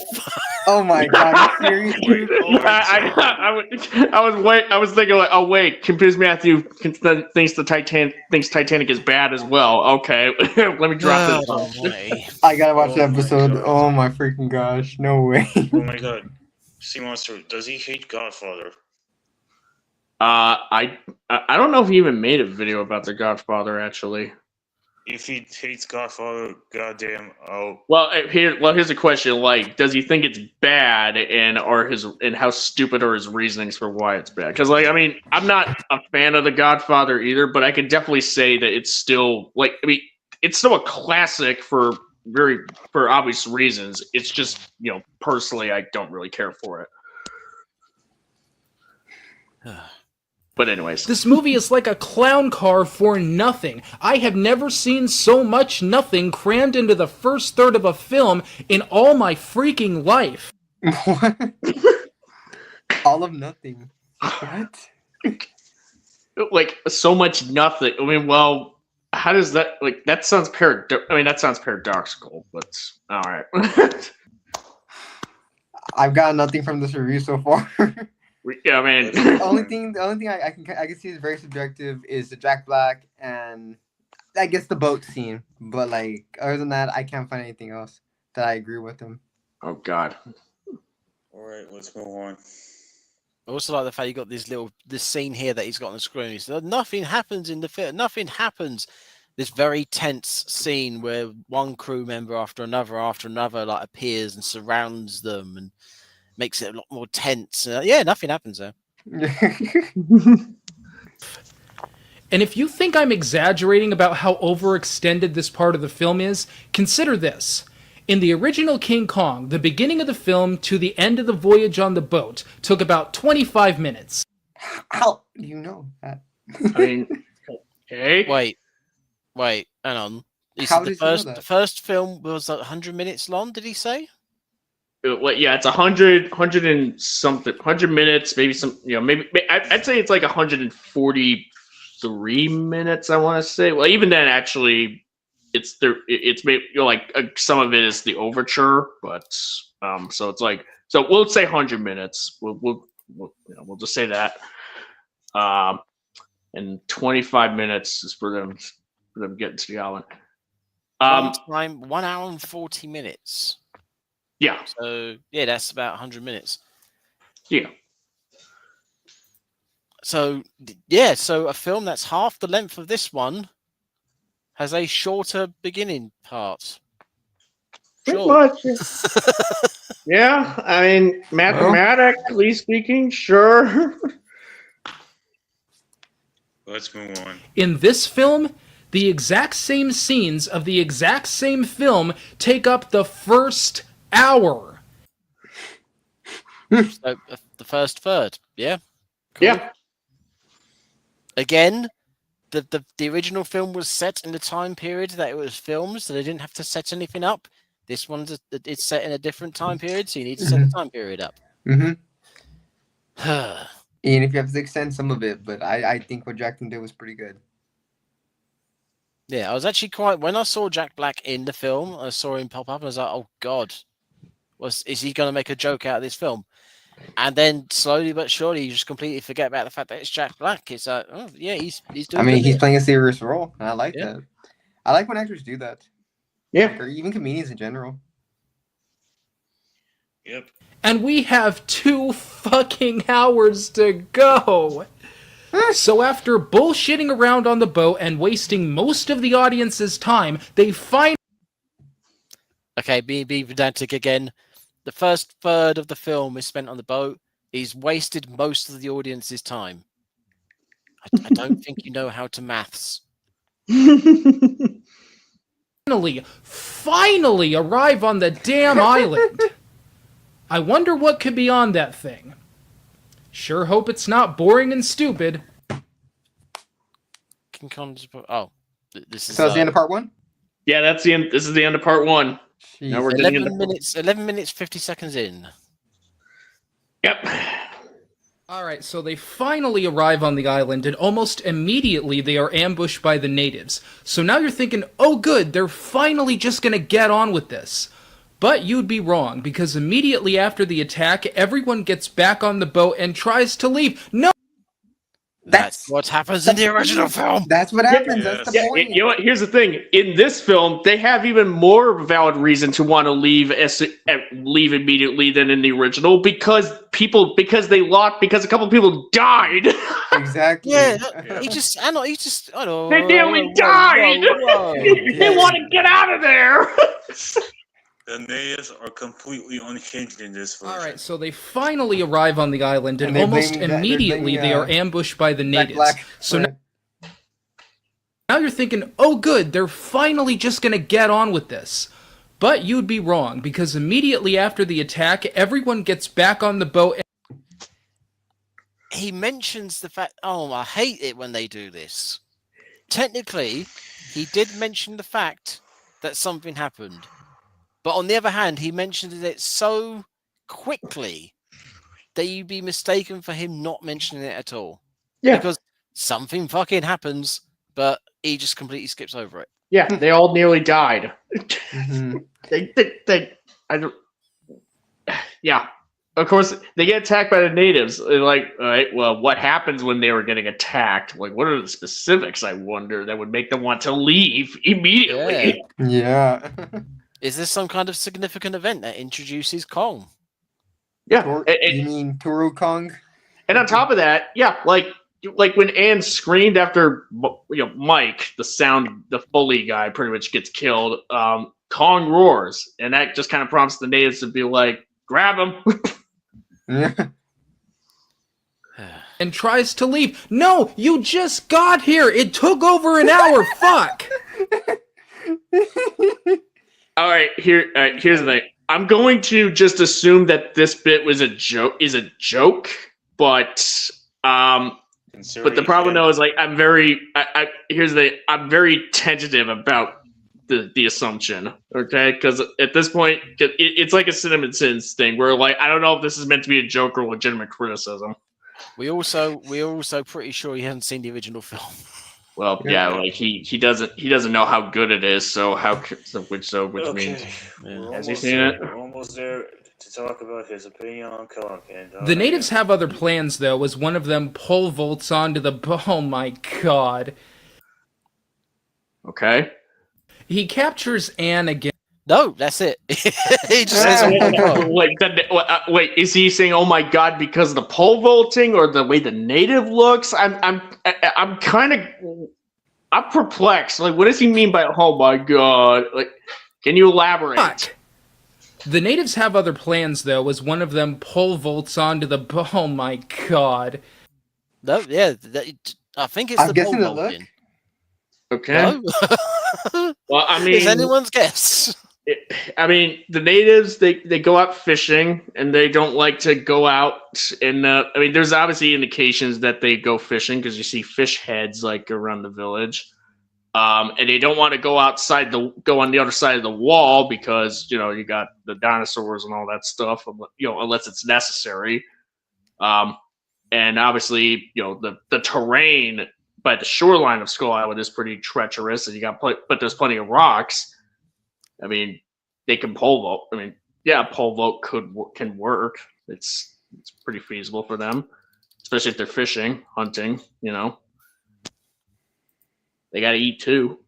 Oh my god! Seriously? I was thinking like, oh wait, Confused Matthew thinks Titanic is bad as well. Okay, let me drop this. I gotta watch the episode. Oh my freaking gosh! No way. Oh my god, Sea Monster, does he hate Godfather? I don't know if he even made a video about The Godfather actually. If he hates Godfather, goddamn, Well, here's a question: like, does he think it's bad, and how stupid are his reasonings for why it's bad? Because, like, I mean, I'm not a fan of The Godfather either, but I can definitely say that it's still it's still a classic for for obvious reasons. It's just, personally, I don't really care for it. But anyways, This movie is like a clown car for nothing. I have never seen so much nothing crammed into the first third of a film in all my freaking life. What? All of nothing. What? like so much nothing. I mean, well, how does that that sounds that sounds paradoxical, but all right. I've got nothing from this review so far. Yeah, I mean, the only thing I can see is very subjective is the Jack Black and I guess the boat scene. But like other than that, I can't find anything else that I agree with him. Oh God. All right, let's move on. I also like the fact you got this scene here that he's got on the screen. He said, nothing happens in the film. Nothing happens. This very tense scene where one crew member after another like appears and surrounds them and makes it a lot more tense. Yeah, nothing happens there. And if you think I'm exaggerating about how overextended this part of the film is, consider this. In the original King Kong, the beginning of the film to the end of the voyage on the boat took about 25 minutes. How do you know that? I mean, okay. Wait, hang on. How did you know that? The first film was 100 minutes long, did he say? Yeah, it's 100 and something, 100 minutes, maybe some, maybe I'd say it's like 143 minutes. I want to say. Well, even then, actually, it's maybe some of it is the overture, but so it's like we'll say 100 minutes. We'll just say that. And 25 minutes is for them getting to the island. Time 1 hour and 40 minutes. Yeah. So yeah, that's about 100 minutes. Yeah. So yeah, so a film that's half the length of this one has a shorter beginning part. Pretty much. Yeah, I mean, mathematically speaking, sure. Let's move on. In this film, the exact same scenes of the exact same film take up the first hour. So the first third, yeah? Cool. Yeah. Again, the original film was set in the time period that it was filmed, so they didn't have to set anything up. This one's it's set in a different time period, so you need to set the time period up. Mm-hmm. Even if you have to extend some of it, but I think what Jackson did was pretty good. Yeah, I was actually when I saw Jack Black in the film, I saw him pop up and I was like, oh God, is he going to make a joke out of this film? And then slowly but surely you just completely forget about the fact that it's Jack Black. It's like, oh yeah, he's doing I mean, he's it. playing a serious role, and I like that. I like when actors do that. Yeah. Or even comedians in general. Yep. And we have 2 fucking hours to go. So after bullshitting around on the boat and wasting most of the audience's time, they finally... Okay, be pedantic again. The first third of the film is spent on the boat. He's wasted most of the audience's time. I don't think you know how to maths. Finally arrive on the damn island. I wonder what could be on that thing. Sure hope it's not boring and stupid. King Kong. Oh, this is. So that's the end of part 1? Yeah, that's the end. This is the end of part 1. Jeez. Now we're getting 11 minutes, 50 seconds in. Yep. Alright, so they finally arrive on the island, and almost immediately they are ambushed by the natives. So now you're thinking, oh good, they're finally just gonna get on with this. But you'd be wrong, because immediately after the attack, everyone gets back on the boat and tries to leave. No! That's what happens in the original film. That's what happens. That's the point. You know what? Here's the thing. In this film, they have even more valid reason to want to leave immediately than in the original because a couple of people died. Exactly. Yeah, he just, I know. They nearly died. They want to get out of there. The natives are completely unhinged in this version. Alright, so they finally arrive on the island, and almost immediately they are ambushed by the natives. So now you're thinking, oh good, they're finally just gonna get on with this. But you'd be wrong, because immediately after the attack, everyone gets back on the boat. He mentions the fact, I hate it when they do this. Technically, he did mention the fact that something happened. But on the other hand, he mentioned it so quickly that you'd be mistaken for him not mentioning it at all. Yeah. Because something fucking happens, but he just completely skips over it. Yeah, they all nearly died. Mhm. I don't. Yeah, of course they get attacked by the natives. They're like, all right, well, what happens when they were getting attacked? Like, what are the specifics? I wonder that would make them want to leave immediately. Yeah. Is this some kind of significant event that introduces Kong? Yeah, You mean Turu Kong? and on top of that, yeah, like when Anne screamed after Mike, the Foley guy, pretty much gets killed. Kong roars, and that just kind of prompts the natives to be like, grab him. And tries to leave. No, you just got here. It took over an hour. Fuck. All right, here's the thing. I'm going to just assume that this bit was a joke. But the problem though is like I'm very tentative about the assumption, okay? Because at this point, it's like a Cinnamon Sins thing where like I don't know if this is meant to be a joke or legitimate criticism. We're also pretty sure he hasn't seen the original film. Well, yeah, like he doesn't know how good it is, so which means has he seen it? We're almost there to talk about his opinion on Kong. And, The natives have other plans, though, as one of them pole vaults onto the... Oh, my God. Okay. He captures Anne again. No, that's it. He just says, "Oh my God." Wait, is he saying "Oh my God" because of the pole vaulting or the way the native looks? I'm perplexed. Like, what does he mean by "Oh my God"? Like, can you elaborate? Fuck. The natives have other plans, though, as one of them pole vaults onto the... Oh, my God. No, yeah, I think it's the pole vaulting. Okay. No? Well, I mean, it's anyone's guess. The natives they go out fishing and they don't like to go out and there's obviously indications that they go fishing because you see fish heads like around the village, and they don't want to go on the other side of the wall because you got the dinosaurs and all that stuff, unless it's necessary, and obviously the terrain by the shoreline of Skull Island is pretty treacherous, and but there's plenty of rocks. I mean, they can pole vault. I mean, yeah, pole vault can work. It's pretty feasible for them, especially if they're fishing, hunting. They got to eat too.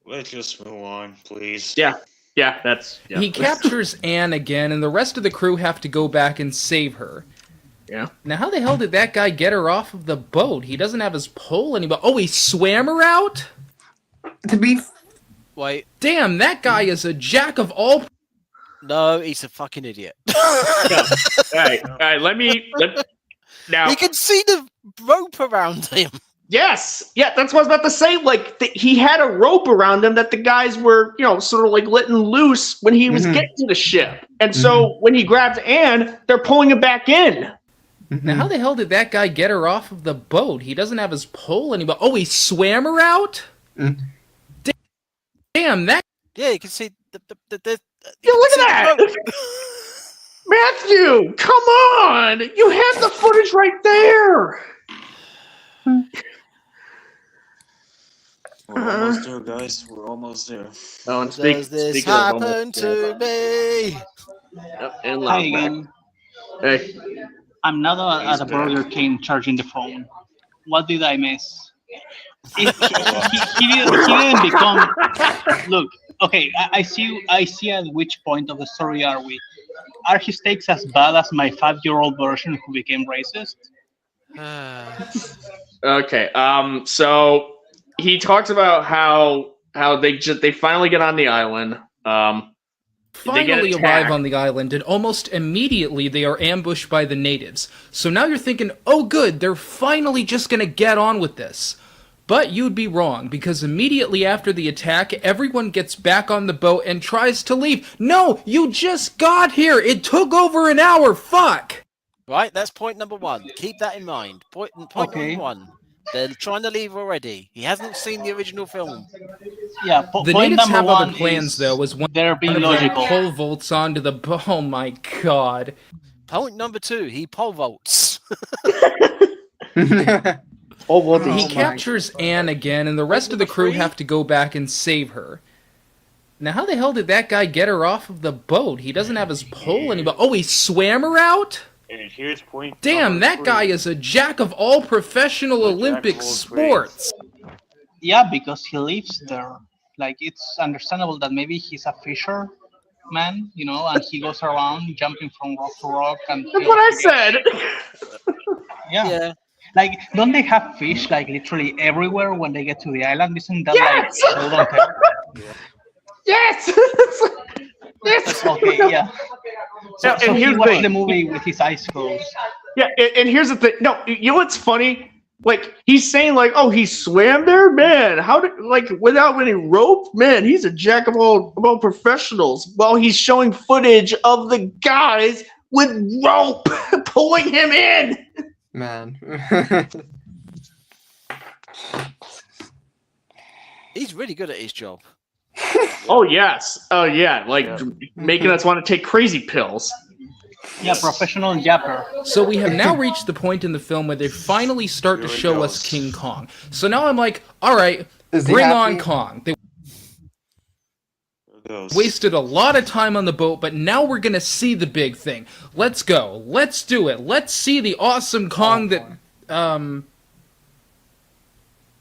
Let's just move on, please. Yeah. He captures Anne again, and the rest of the crew have to go back and save her. Yeah. Now, how the hell did that guy get her off of the boat? He doesn't have his pole anymore. Oh, he swam her out? Wait. Damn, that guy is a jack of all... No, he's a fucking idiot. All right, now... You can see the rope around him. Yes! Yeah, that's what I was about to say. Like, he had a rope around him that the guys were, sort of like letting loose when he was getting to the ship. And so when he grabs Anne, they're pulling him back in. Now, how the hell did that guy get her off of the boat? He doesn't have his pole anymore. Oh, he swam her out? Damn, that... Yeah, you can see the look at that! Matthew, come on! You have the footage right there! We're almost there, guys. We're almost there. Oh, and Does this happen to me? Hi again. Hey. I'm now at a Burger King charging the phone. What did I miss? He didn't become. Look, okay. I see at which point of the story are we. Are his takes as bad as my 5-year-old version who became racist? Okay. So he talks about how they finally get on the island. Finally arrive on the island, and almost immediately they are ambushed by the natives. So now you're thinking, oh good, they're finally just gonna get on with this. But you'd be wrong, because immediately after the attack, everyone gets back on the boat and tries to leave. No, you just got here! It took over an hour, fuck! Right, that's point number one. Keep that in mind. Point Okay. number one. They're trying to leave already. He hasn't seen the original film. Yeah, The point natives number have one other plans, is though, as one they're of being them logical. pole vaults onto the oh my god. Point number two, he pole vaults. He captures Anne again, and the rest of the crew have to go back and save her. Now, how the hell did that guy get her off of the boat? He doesn't have his pole anymore. Oh, he swam her out? And here's point. Damn, that guy is a jack of all professional Olympic sports. Yeah, because he lives there. Like, it's understandable that maybe he's a fisherman, you know, and he goes around jumping from rock to rock. And That's what I said. Yeah. Like, don't they have fish like literally everywhere when they get to the island? Isn't that like show don't tell? Yes. Yes. Okay. Yeah. So, And he here's the watched thing. the movie with his eyes closed. Yeah, and here's the thing. No, you know what's funny? Like, he's saying, like, oh, he swam there? Man, how did, like, without any rope? Man, he's a jack of all professionals. While he's showing footage of the guys with rope pulling him in. Man. He's really good at his job. Oh, yes. Oh, yeah. Like, making us want to take crazy pills. Yeah, professional yapper. So we have now reached the point in the film where they finally start to show us King Kong. So now I'm like, alright, bring on Kong. They wasted a lot of time on the boat, but now we're gonna see the big thing. Let's go. Let's do it. Let's see the awesome Kong that...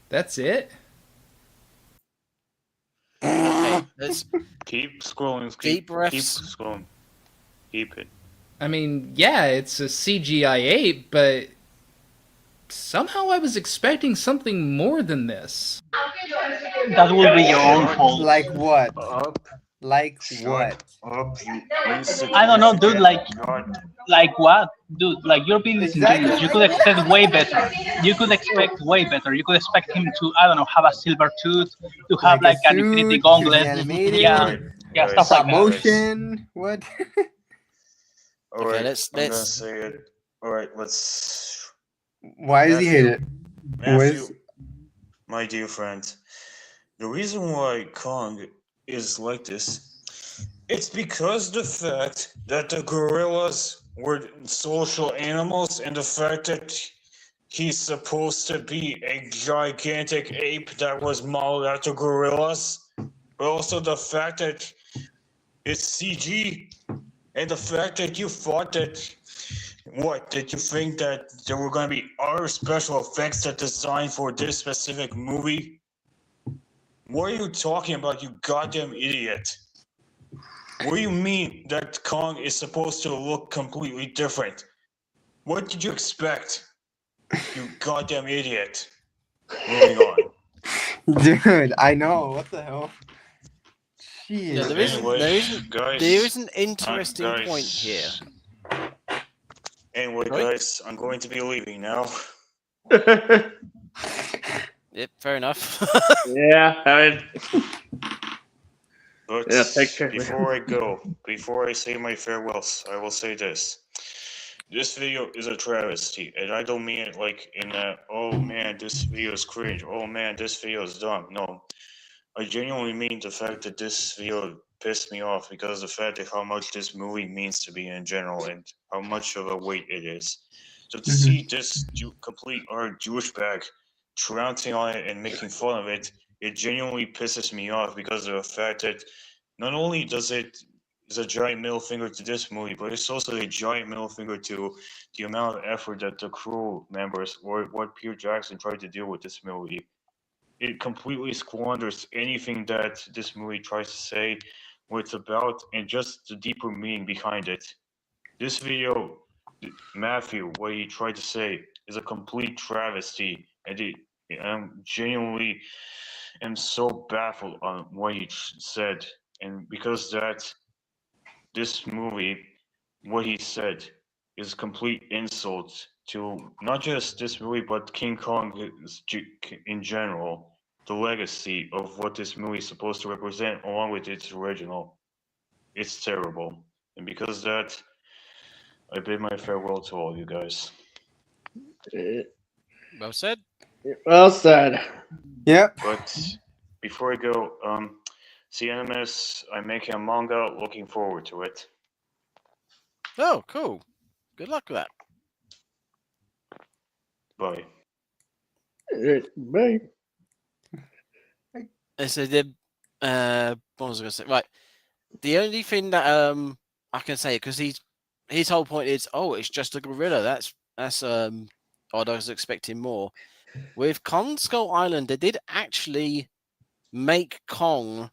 That's it? Okay, let's keep scrolling. Deep breaths. Keep scrolling. Keep it. I mean, yeah, it's a CGI 8, but somehow I was expecting something more than this. That will be your own fault. Like what? Like what? I don't know, dude. Like what, dude? Like, you're being disingenuous. You could expect way better. You could expect way better. You could expect him to, I don't know, have a silver tooth, to have like an infinity gauntlet. Yeah, stuff like that. Motion. What? All right, let's I'm gonna say it. All right, let's. Why does he hate it? Matthew, my dear friend, the reason why Kong is like this, it's because the fact that the gorillas were social animals, and the fact that he's supposed to be a gigantic ape that was modeled after gorillas, but also the fact that it's CG. And the fact that you thought that, did you think that there were going to be other special effects that designed for this specific movie? What are you talking about, you goddamn idiot? What do you mean that Kong is supposed to look completely different? What did you expect, you goddamn idiot? Moving on. Dude, I know. What the hell? Jeez. Yeah, there is an interesting point here. Anyway, guys, I'm going to be leaving now. Yep, fair enough. Yeah, I mean... But yeah, take care. before I go, before I say my farewells, I will say this. This video is a travesty, and I don't mean it like in a, oh man, this video is cringe, oh man, this video is dumb. No. I genuinely mean the fact that this video pissed me off because of the fact of how much this movie means to me in general and how much of a weight it is. So to see this complete Jewish bag trouncing on it and making fun of it, it genuinely pisses me off because of the fact that not only does it is a giant middle finger to this movie, but it's also a giant middle finger to the amount of effort that the crew members or what Peter Jackson tried to do with this movie. It completely squanders anything that this movie tries to say, what it's about, and just the deeper meaning behind it. This video, Matthew, what he tried to say, is a complete travesty, and I'm genuinely am so baffled on what he said, and because that, this movie, what he said, is complete insult to not just this movie, but King Kong in general, the legacy of what this movie is supposed to represent, along with its original. It's terrible, and because of that, I bid my farewell to all you guys. Well said. Well said. Yep. But before I go, CNMS, I'm making a manga. Looking forward to it. Oh, cool. Good luck with that. Bye. Bye. So what was I going to say? Right. The only thing that I can say, because his whole point is, oh, it's just a gorilla. That's I was expecting more. With Kong Skull Island, they did actually make Kong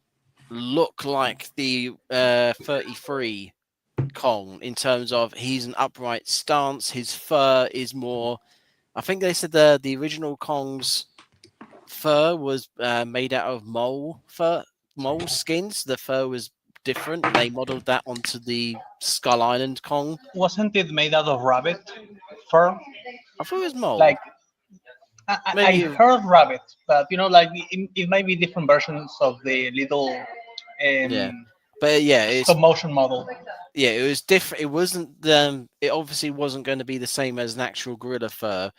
look like the 33 Kong in terms of he's an upright stance. His fur is more. I think they said the original Kong's fur was made out of mole skins. The fur was different. They modeled that onto the Skull Island Kong. Wasn't it made out of rabbit fur? I thought it was mole. Like I heard rabbit, but like it might be different versions of the little but it's stop motion model. Yeah, it was different. It wasn't it obviously wasn't going to be the same as an actual gorilla fur.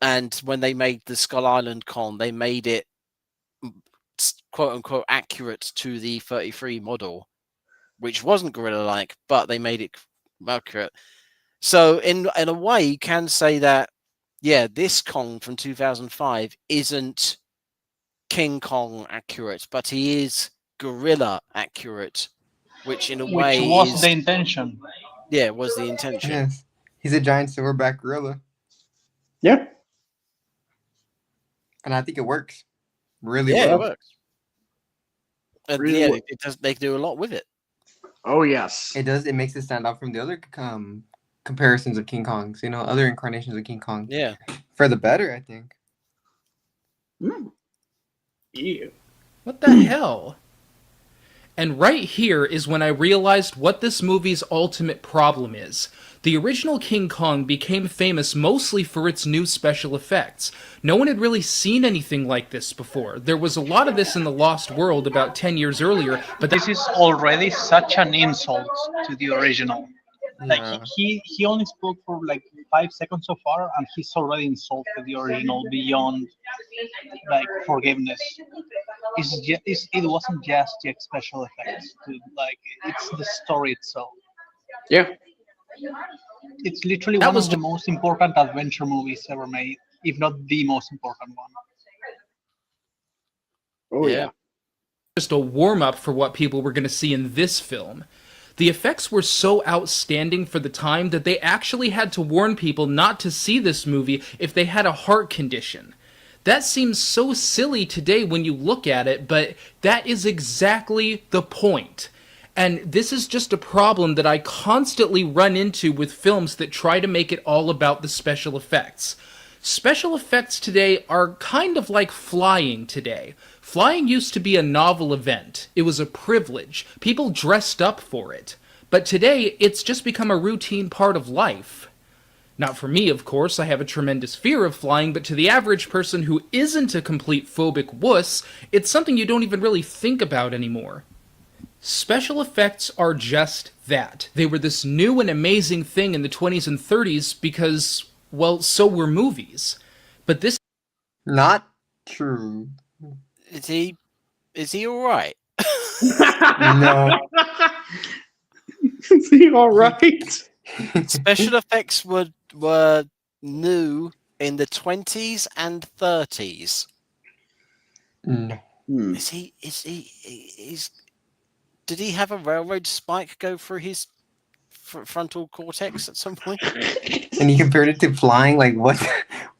And when they made the Skull Island Kong, they made it quote unquote accurate to the 33 model, which wasn't gorilla like, but they made it accurate. So in a way, you can say that this Kong from 2005 isn't King Kong accurate, but he is gorilla accurate, which in a way was the intention. Yeah, was the intention. Yes. He's a giant silverback gorilla. Yeah. And I think it works. Really well. well. It works. And really it does. They do a lot with it. Oh yes, it does. It makes it stand out from the other comparisons of King Kongs. Other incarnations of King Kong. Yeah, for the better, I think. Yeah. What the hell? And right here is when I realized what this movie's ultimate problem is. The original King Kong became famous mostly for its new special effects. No one had really seen anything like this before. There was a lot of this in The Lost World about 10 years earlier, but this is already such an insult to the original. Like he only spoke for like 5 seconds so far, and he's already insulted the original beyond like forgiveness. It wasn't just the special effects, dude. Like it's the story itself. Yeah. It's literally one of the most important adventure movies ever made, if not the most important one. Oh yeah. Just a warm-up for what people were going to see in this film. The effects were so outstanding for the time that they actually had to warn people not to see this movie if they had a heart condition. That seems so silly today when you look at it, but that is exactly the point. And this is just a problem that I constantly run into with films that try to make it all about the special effects. Special effects today are kind of like flying today. Flying used to be a novel event. It was a privilege. People dressed up for it. But today, it's just become a routine part of life. Not for me, of course. I have a tremendous fear of flying, but to the average person who isn't a complete phobic wuss, it's something you don't even really think about anymore. Special effects are just that. They were this new and amazing thing in the 20s and 30s because, well, so were movies. But this... Not true. Is he alright? No. Is he alright? Special effects were new in the 20s and 30s. No. Did he have a railroad spike go through his frontal cortex at some point? And you compared it to flying? Like, what?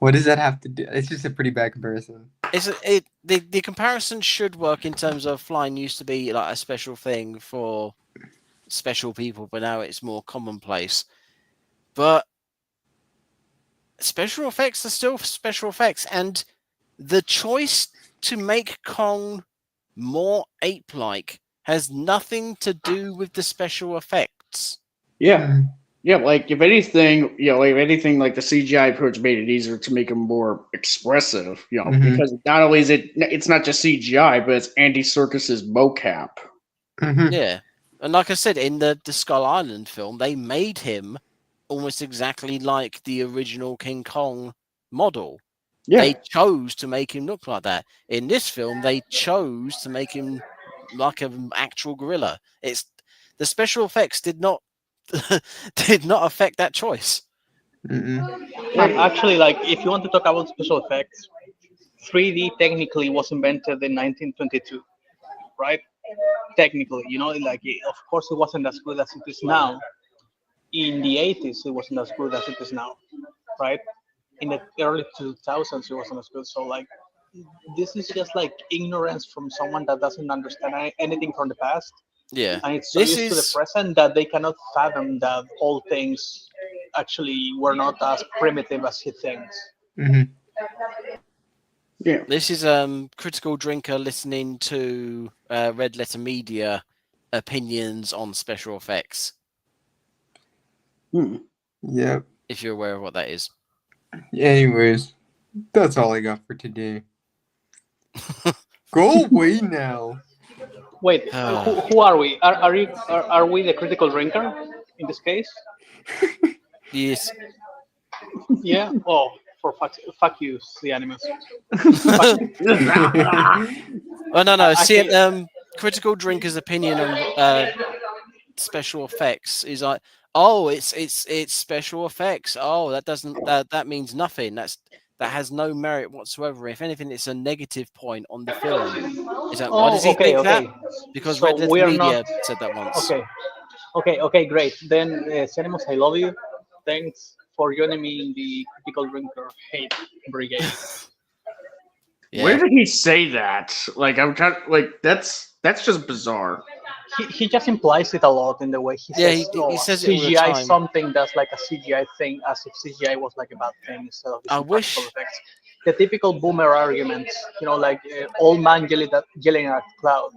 What does that have to do? It's just a pretty bad comparison. The comparison should work in terms of flying used to be like a special thing for special people, but now it's more commonplace. But special effects are still special effects, and the choice to make Kong more ape-like has nothing to do with the special effects. Yeah. Yeah, like if anything, like the CGI approach made it easier to make them more expressive, because not only is it's not just CGI, but it's Andy Serkis's mocap. Yeah. And like I said, in the Skull Island film, they made him almost exactly like the original King Kong model. Yeah. They chose to make him look like that. In this film, they chose to make him like an actual gorilla. It's the special effects did not affect that choice. Actually, like if you want to talk about special effects, 3D technically was invented in 1922, right? Technically, of course it wasn't as good as it is now. In the 80s, it wasn't as good as it is now, right? In the early 2000s, it wasn't as good. So like, this is just like ignorance from someone that doesn't understand anything from the past. Yeah, and it's so used to the present that they cannot fathom that all things actually were not as primitive as he thinks. Yeah. This is Critical Drinker listening to Red Letter Media opinions on special effects. Yep. If you're aware of what that is. Anyways, that's all I got for today. Go away now. Wait, who are we? Are we the Critical Drinker in this case? Yes. Yeah. Oh, for fuck you, the animals. Oh no. See, Critical Drinker's opinion on special effects is like, oh, it's special effects. Oh, that means nothing. That has no merit whatsoever. If anything, it's a negative point on the film. Is that why does he think that? Because so Red Letter we're Media not... said that once. Okay, great. Then, Cinemas, I love you. Thanks for joining me in the Critical Drinker hate brigade. Yeah. Where did he say that? Like, I'm kind of like that's just bizarre. He just implies it a lot in the way he says, he says it all the CGI time. something that's like a CGI thing, as if CGI was like a bad thing instead of I these wish practical effects. The typical boomer arguments, like old man yelling at cloud.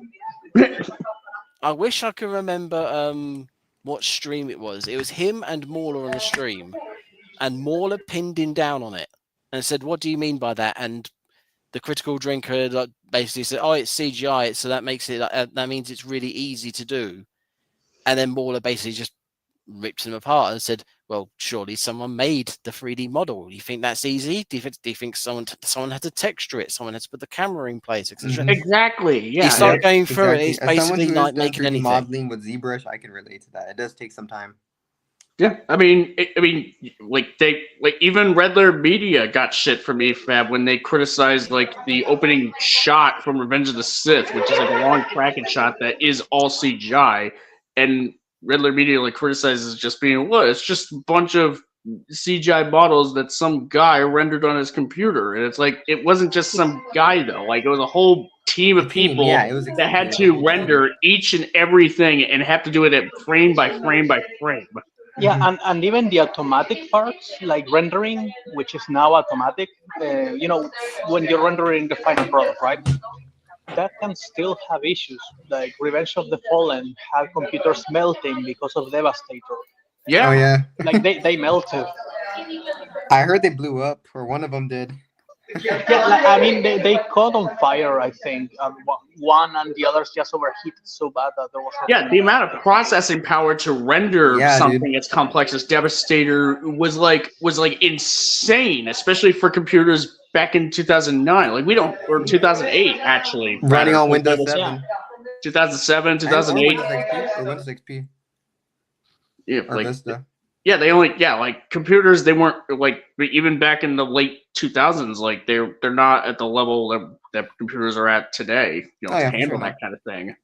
I wish I could remember what stream it was. It was him and Mauler on the stream, and Mauler pinned him down on it and said, "What do you mean by that?" And the Critical Drinker basically said, "Oh, it's CGI, so that makes it that means it's really easy to do." And then Mauler basically just ripped him apart and said, "Well, surely someone made the 3D model. You think that's easy? Do you think someone had to texture it? Someone had to put the camera in place, etc." Exactly. Yeah. He started going through it. It's As someone basically who like has done making 3D anything. modeling with ZBrush, I can relate to that. It does take some time. Yeah, I mean, even Red Letter Media got shit from EFAB when they criticized like the opening shot from Revenge of the Sith, which is like a long tracking shot that is all CGI, and Red Letter Media like criticizes just being, look, it's just a bunch of CGI models that some guy rendered on his computer, and it's like it wasn't just some guy though, like it was a whole team of people it was that had to render each and everything and have to do it at frame by frame by frame. Yeah, and even the automatic parts, like rendering, which is now automatic, when you're rendering the final product, right? That can still have issues. Like Revenge of the Fallen had computers melting because of Devastator. Yeah. Oh yeah. Like they melted. I heard they blew up, or one of them did. Yeah, I mean, they caught on fire, I think. One and the others just overheated so bad that there was... Yeah, the amount of processing power to render something as complex as Devastator was like insane, especially for computers back in 2009. Like or 2008 actually. Running on Windows 7. 2007, 2008. Or Windows XP. Or Windows XP. Yeah, or Vista. Yeah, like computers, they weren't like, even back in the late 2000s, like they're not at the level that computers are at today, to handle that kind of thing.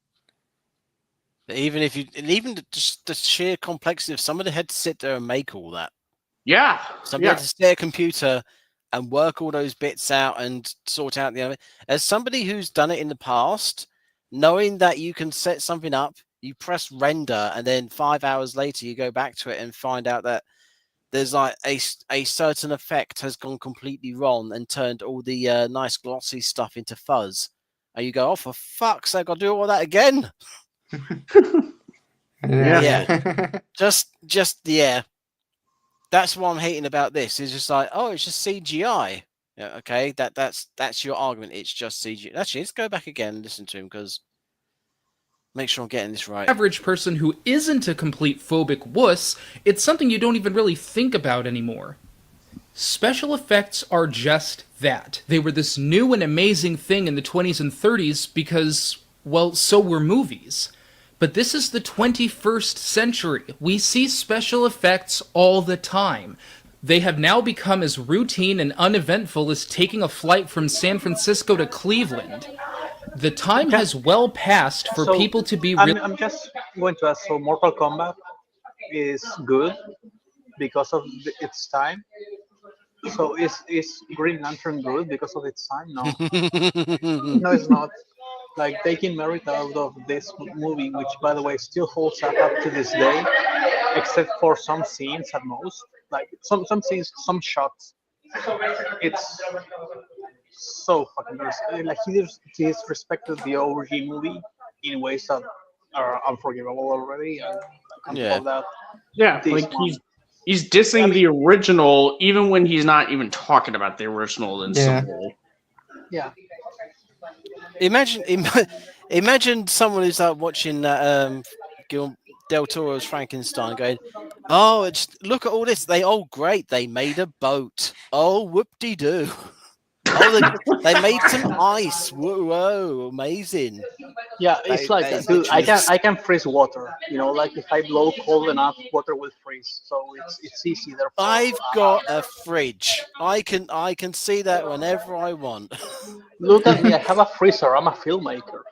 Even just the sheer complexity of somebody had to sit there and make all that. Yeah. Somebody had to sit at a computer and work all those bits out and sort out the other. As somebody who's done it in the past, knowing that you can set something up, you press render, and then 5 hours later you go back to it and find out that there's like a certain effect has gone completely wrong and turned all the nice glossy stuff into fuzz, and you go, "Oh, for fuck's sake, I'll do all that again." Yeah. just That's what I'm hating about this. It's just like, oh, it's just CGI. Yeah, okay, that's your argument. It's just CGI. Actually, let's go back again and listen to him because make sure I'm getting this right. Average person who isn't a complete phobic wuss, it's something you don't even really think about anymore. Special effects are just that. They were this new and amazing thing in the 20s and 30s because, well, so were movies. But this is the 21st century. We see special effects all the time. They have now become as routine and uneventful as taking a flight from San Francisco to Cleveland. The time has well passed for people to be... I'm just going to ask, so Mortal Kombat is good because of its time? So is Green Lantern good because of its time? No. No, it's not. Like, taking merit out of this movie, which, by the way, still holds up to this day, except for some scenes at most. Like, some scenes, some shots. It's so fucking good. Like, he disrespected the OG movie in ways that are unforgivable already. And I can't call that. Yeah, like he's dissing the original even when he's not even talking about the original in some way. Yeah. Imagine someone who's like watching Del Toro's Frankenstein going, oh, look at all this. Great, they made a boat. Oh, whoop-de-doo. Oh, they made some ice. Whoa, amazing. Yeah, it's dude, I can freeze water. You know, like if I blow cold enough, water will freeze. So it's easy. Therefore, I've got a fridge. I can see that whenever I want. Look at me. I have a freezer. I'm a filmmaker.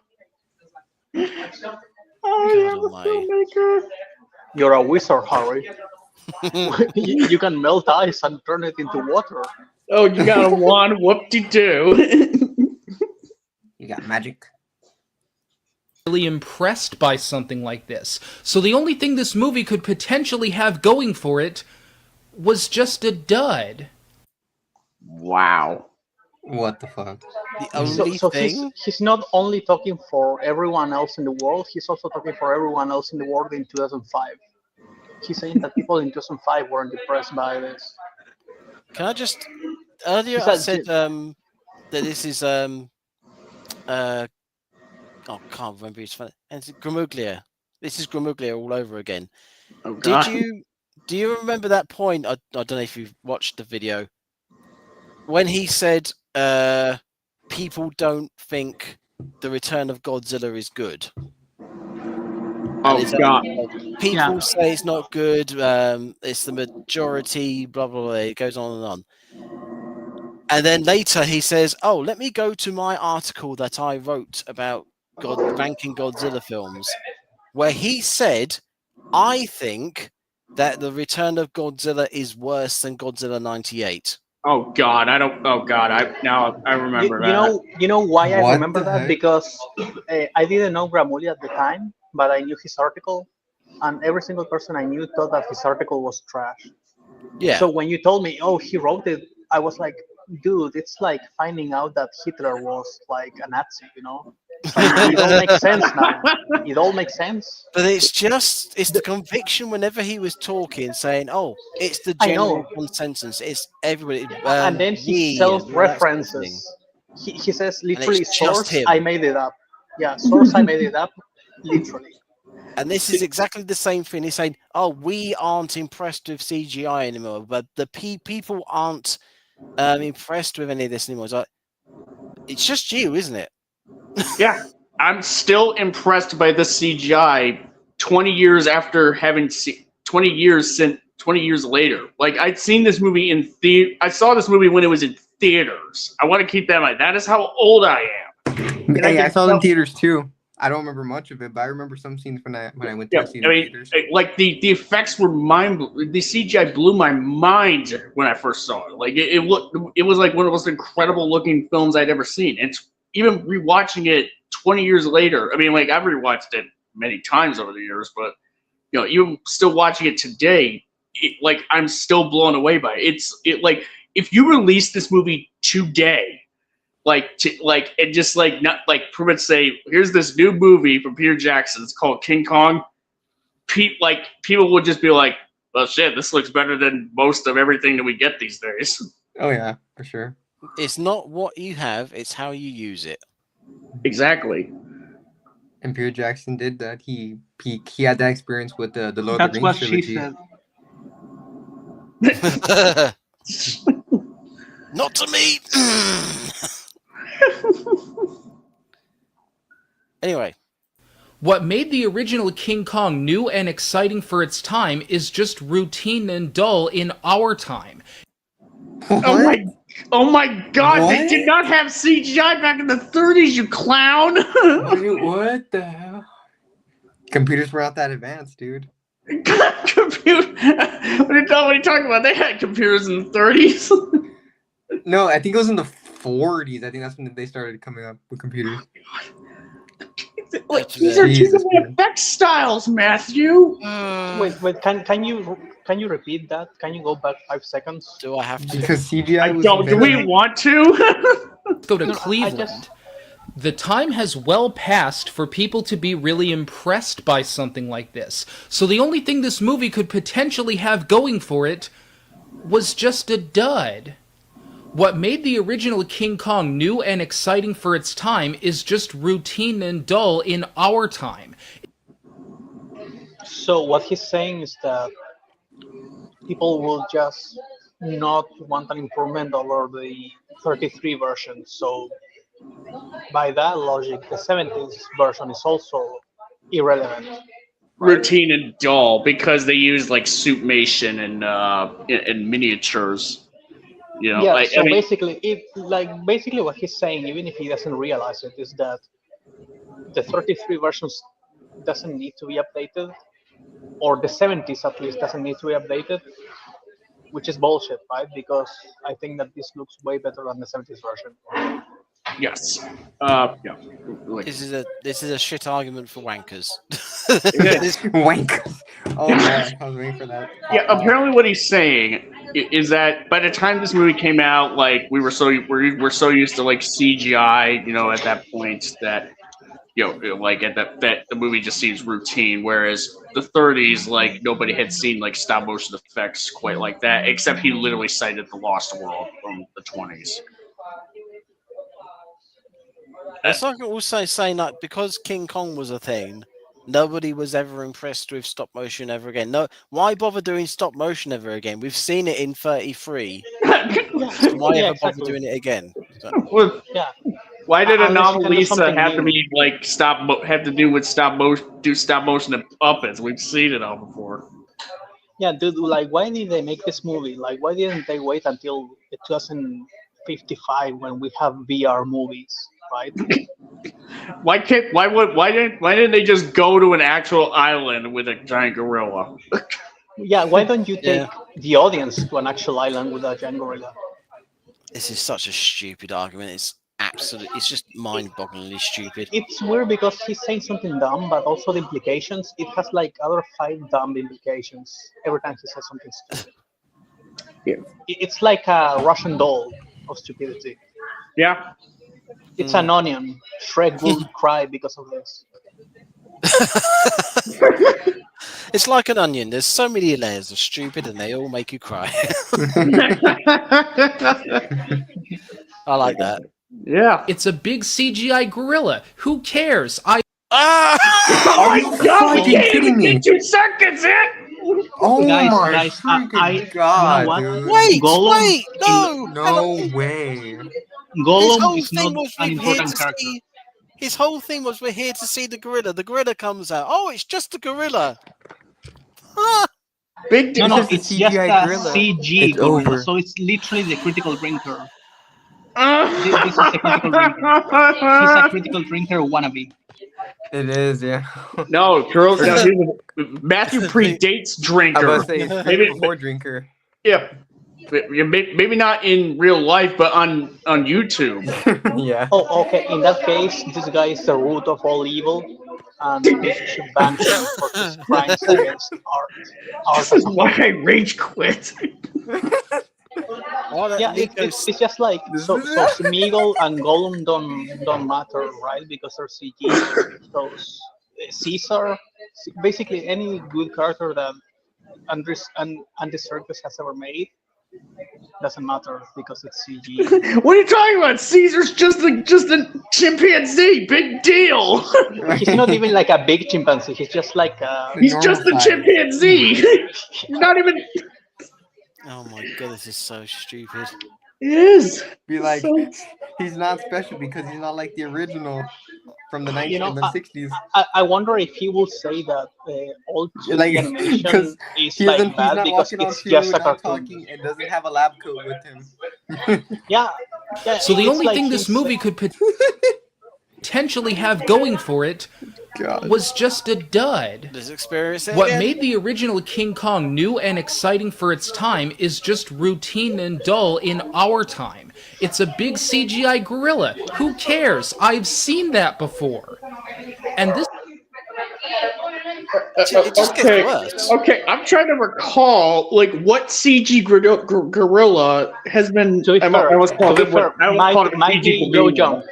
You're a wizard, Harry. You can melt ice and turn it into water. Oh, you got a wand, whoop-de-doo. You got magic. Really impressed by something like this. So the only thing this movie could potentially have going for it was just a dud. Wow. What the fuck? The only thing? He's not only talking for everyone else in the world, he's also talking for everyone else in the world in 2005. He's saying that people in 2005 weren't depressed by this. Can I just... Earlier I said that this is... I can't remember his name. It's Gramuglia. This is Gramuglia all over again. Oh, God. Do you remember that point? I don't know if you've watched the video. When he said, people don't think the Return of Godzilla is good. Oh, God. People say it's not good. It's the majority, blah, blah, blah. It goes on and on. And then later he says, oh, let me go to my article that I wrote about ranking Godzilla films, where he said, I think that the Return of Godzilla is worse than Godzilla 98. Oh God, I remember that. You know why I remember that? Because I didn't know Gramuglia at the time, but I knew his article, and every single person I knew thought that his article was trash. Yeah. So when you told me, oh, he wrote it, I was like, dude, it's like finding out that Hitler was like a Nazi, you know? It all makes sense now. It all makes sense. But it's the conviction whenever he was talking, saying, oh, it's the general consensus. It's everybody. And then he self-references. He says literally, source, I made it up. Yeah, source, I made it up. Literally. And this is exactly the same thing. He's saying, oh, we aren't impressed with CGI anymore, but the people aren't impressed with any of this anymore. It's like, it's just you, isn't it? Yeah, I'm still impressed by the CGI 20 years after having seen 20 years later. Like, I'd seen this movie in I saw this movie when it was in theaters. I want to keep that in mind. That is how old I am. Hey, I saw it in theaters too. I don't remember much of it, but I remember some scenes when I went to see it in theaters. Like the effects were the CGI blew my mind when I first saw it. Like it was like one of the most incredible looking films I'd ever seen. It's even rewatching it 20 years later. I mean, like I've rewatched it many times over the years, but you know, even still watching it today, like I'm still blown away by it. It like if you release this movie today, and just like not like pretty much say, here's this new movie from Peter Jackson. It's called King Kong. People would just be like, well, shit, this looks better than most of everything that we get these days. Oh yeah, for sure. It's not what you have; it's how you use it. Exactly. And Peter Jackson did that. He had that experience with the Lord of That's the what Rings she trilogy. said. Not to me. Anyway, What made the original King Kong new and exciting for its time is just routine and dull in our time. Oh my God! They What? did not have CGI back in the 30s, you clown! What the hell? Computers were not that advanced, dude. Computer. What are you talking about? They had computers in the 30s. No, I think it was in the 40s. I think that's when they started coming up with computers. Like, these are two Jesus different effect styles, Matthew. Wait. Can you repeat that? Can you go back 5 seconds? do I have to? Because CGI I was don't. Do we want to? Go to No, I Cleveland. just- The time has well passed for people to be really impressed by something like this. So the only thing this movie could potentially have going for it was just a dud. What made the original King Kong new and exciting for its time is just routine and dull in our time. So what he's saying is that people will just not want an improvement over the 33 version. So by that logic, the 70s version is also irrelevant. Routine and dull because they use like suitmation and miniatures. You know, Yeah. like, So I mean, basically what he's saying, even if he doesn't realize it, is that the 33 versions doesn't need to be updated, or the 70s at least doesn't need to be updated, which is bullshit, right? Because I think that this looks way better than the 70s version. yes. Yeah. Like, This is a shit argument for wankers. Wankers. Oh man, I was waiting for that. yeah. Apparently, what he's saying is that by the time this movie came out, like we're so used to like CGI, you know, at that point that like at that the movie just seems routine. Whereas the 30s, like nobody had seen like stop motion effects quite like that, except he literally cited The Lost World from the 20s. It's like also saying that because King Kong was a thing, nobody was ever impressed with stop motion ever again. No, why bother doing stop motion ever again? We've seen it in 33. So why ever bother doing it again? So, Well, Yeah. why did Unless you can do Anomalisa something have to new. be like have to do with stop motion and puppets? We've seen it all before. Yeah, dude, like, why did they make this movie? Like, why didn't they wait until 2055 when we have VR movies, right? Why didn't they just go to an actual island with a giant gorilla? Yeah, why don't you take Yeah. the audience to an actual island with a giant gorilla? this is such a stupid argument. It's just mind-bogglingly stupid. It's weird because he's saying something dumb, but also the implications, it has like other 5 dumb implications every time he says something stupid. Yeah. It's like a Russian doll of stupidity. Yeah. It's an onion. Shrek will cry because of this. It's like an onion. There's so many layers of stupid, and they all make you cry. I like that. Yeah. It's a big CGI gorilla. Who cares? Oh my God! fucking kidding me? 2 seconds in. Oh Guys, my I god, you know what? dude. Wait, Gollum- wait, no, No way. His Gollum whole is thing not was an we're here important to character. see. His whole thing was we're here to see the gorilla. The gorilla comes out. Oh, it's just a gorilla. Ah, Big No, It's it's just a just CGI a gorilla. CG It's gorilla. over. So it's literally the critical drinker. This is a critical drinker. He's a critical drinker wannabe. It is, yeah. No, girls. No, Matthew predates I Drinker. was say it's Maybe- before Drinker. Yeah. Maybe not in real life, but on YouTube. Yeah. Oh, okay. In that case, this guy is the root of all evil, and we should ban him for his crimes against art. Art This is as a why whole. I rage quit. Yeah, it's just like so Smeagol and Gollum don't matter, right? Because they're CG. So Caesar, basically any good character that Andy Serkis has ever made doesn't matter because it's CG. What are you talking about? Caesar's just a chimpanzee. Big deal. He's not even like a big chimpanzee. He's just like a. He's just a chimpanzee. He's not even. Oh my god, this is so stupid. It is. Be like, he's not special because he's not like the original from the 60s. I wonder if he will say that old Like, animation because is he's like bad not because walking on it's two, just a not cartoon. talking, and doesn't have a lab coat with him. Yeah. So the it's only like thing this he's- movie could potentially have going for it was just a dud. Let's experience it What again. made the original King Kong new and exciting for its time is just routine and dull in our time. It's a big CGI gorilla. Who cares? I've seen that before. And this It just gets worse. Okay, I'm trying to recall like what CG gorilla has been. To be fair, I almost called it Mighty CG Yo gorilla. Young.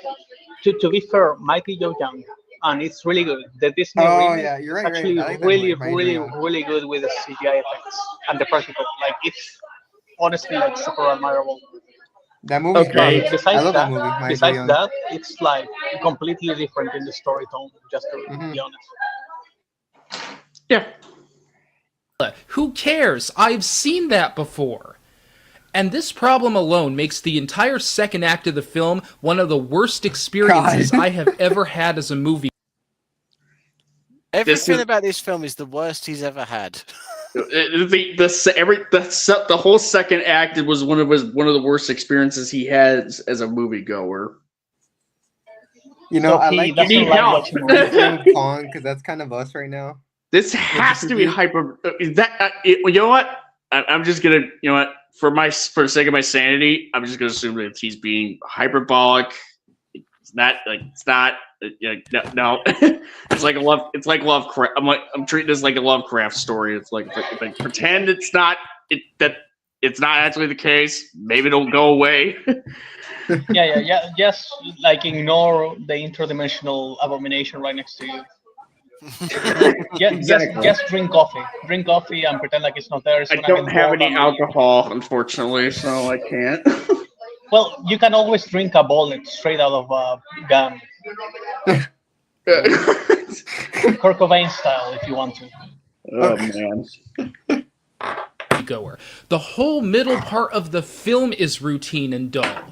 To be fair, Mighty Yo Young, and it's really good. The Disney Oh, remake yeah, you're is right, actually I like that really, movie, Mighty really, Yo Young. really good with the CGI effects and the practical. Like it's honestly like super admirable. That movie's Okay. great. Besides I love that that, movie. Mighty besides Young. that, it's like completely different in the story tone. Just to Mhm. be honest. Yeah. Who cares? I've seen that before. And this problem alone makes the entire second act of the film one of the worst experiences God. I have ever had as a movie. Everything about this film is the worst he's ever had. The whole second act was one of the worst experiences he had as a moviegoer. You know, So I he like doesn't need like help. watching movies. King Kong because that's kind of us right now. This has to be hyper. Is that you know what? I'm just gonna for the sake of my sanity, I'm just gonna assume that he's being hyperbolic. It's not. No. It's like Lovecraft. I'm treating this like a Lovecraft story. It's like pretend it's not actually the case. Maybe it'll go away. Yeah. Just like ignore the interdimensional abomination right next to you. Exactly. Just drink coffee. Drink coffee and pretend like it's not there. It's I gonna don't get have bored any on you. alcohol, unfortunately, so I can't. Well, you can always drink a bullet straight out of a gun, Kurt Cobain style, if you want to. Oh man. Goer. The whole middle part of the film is routine and dull.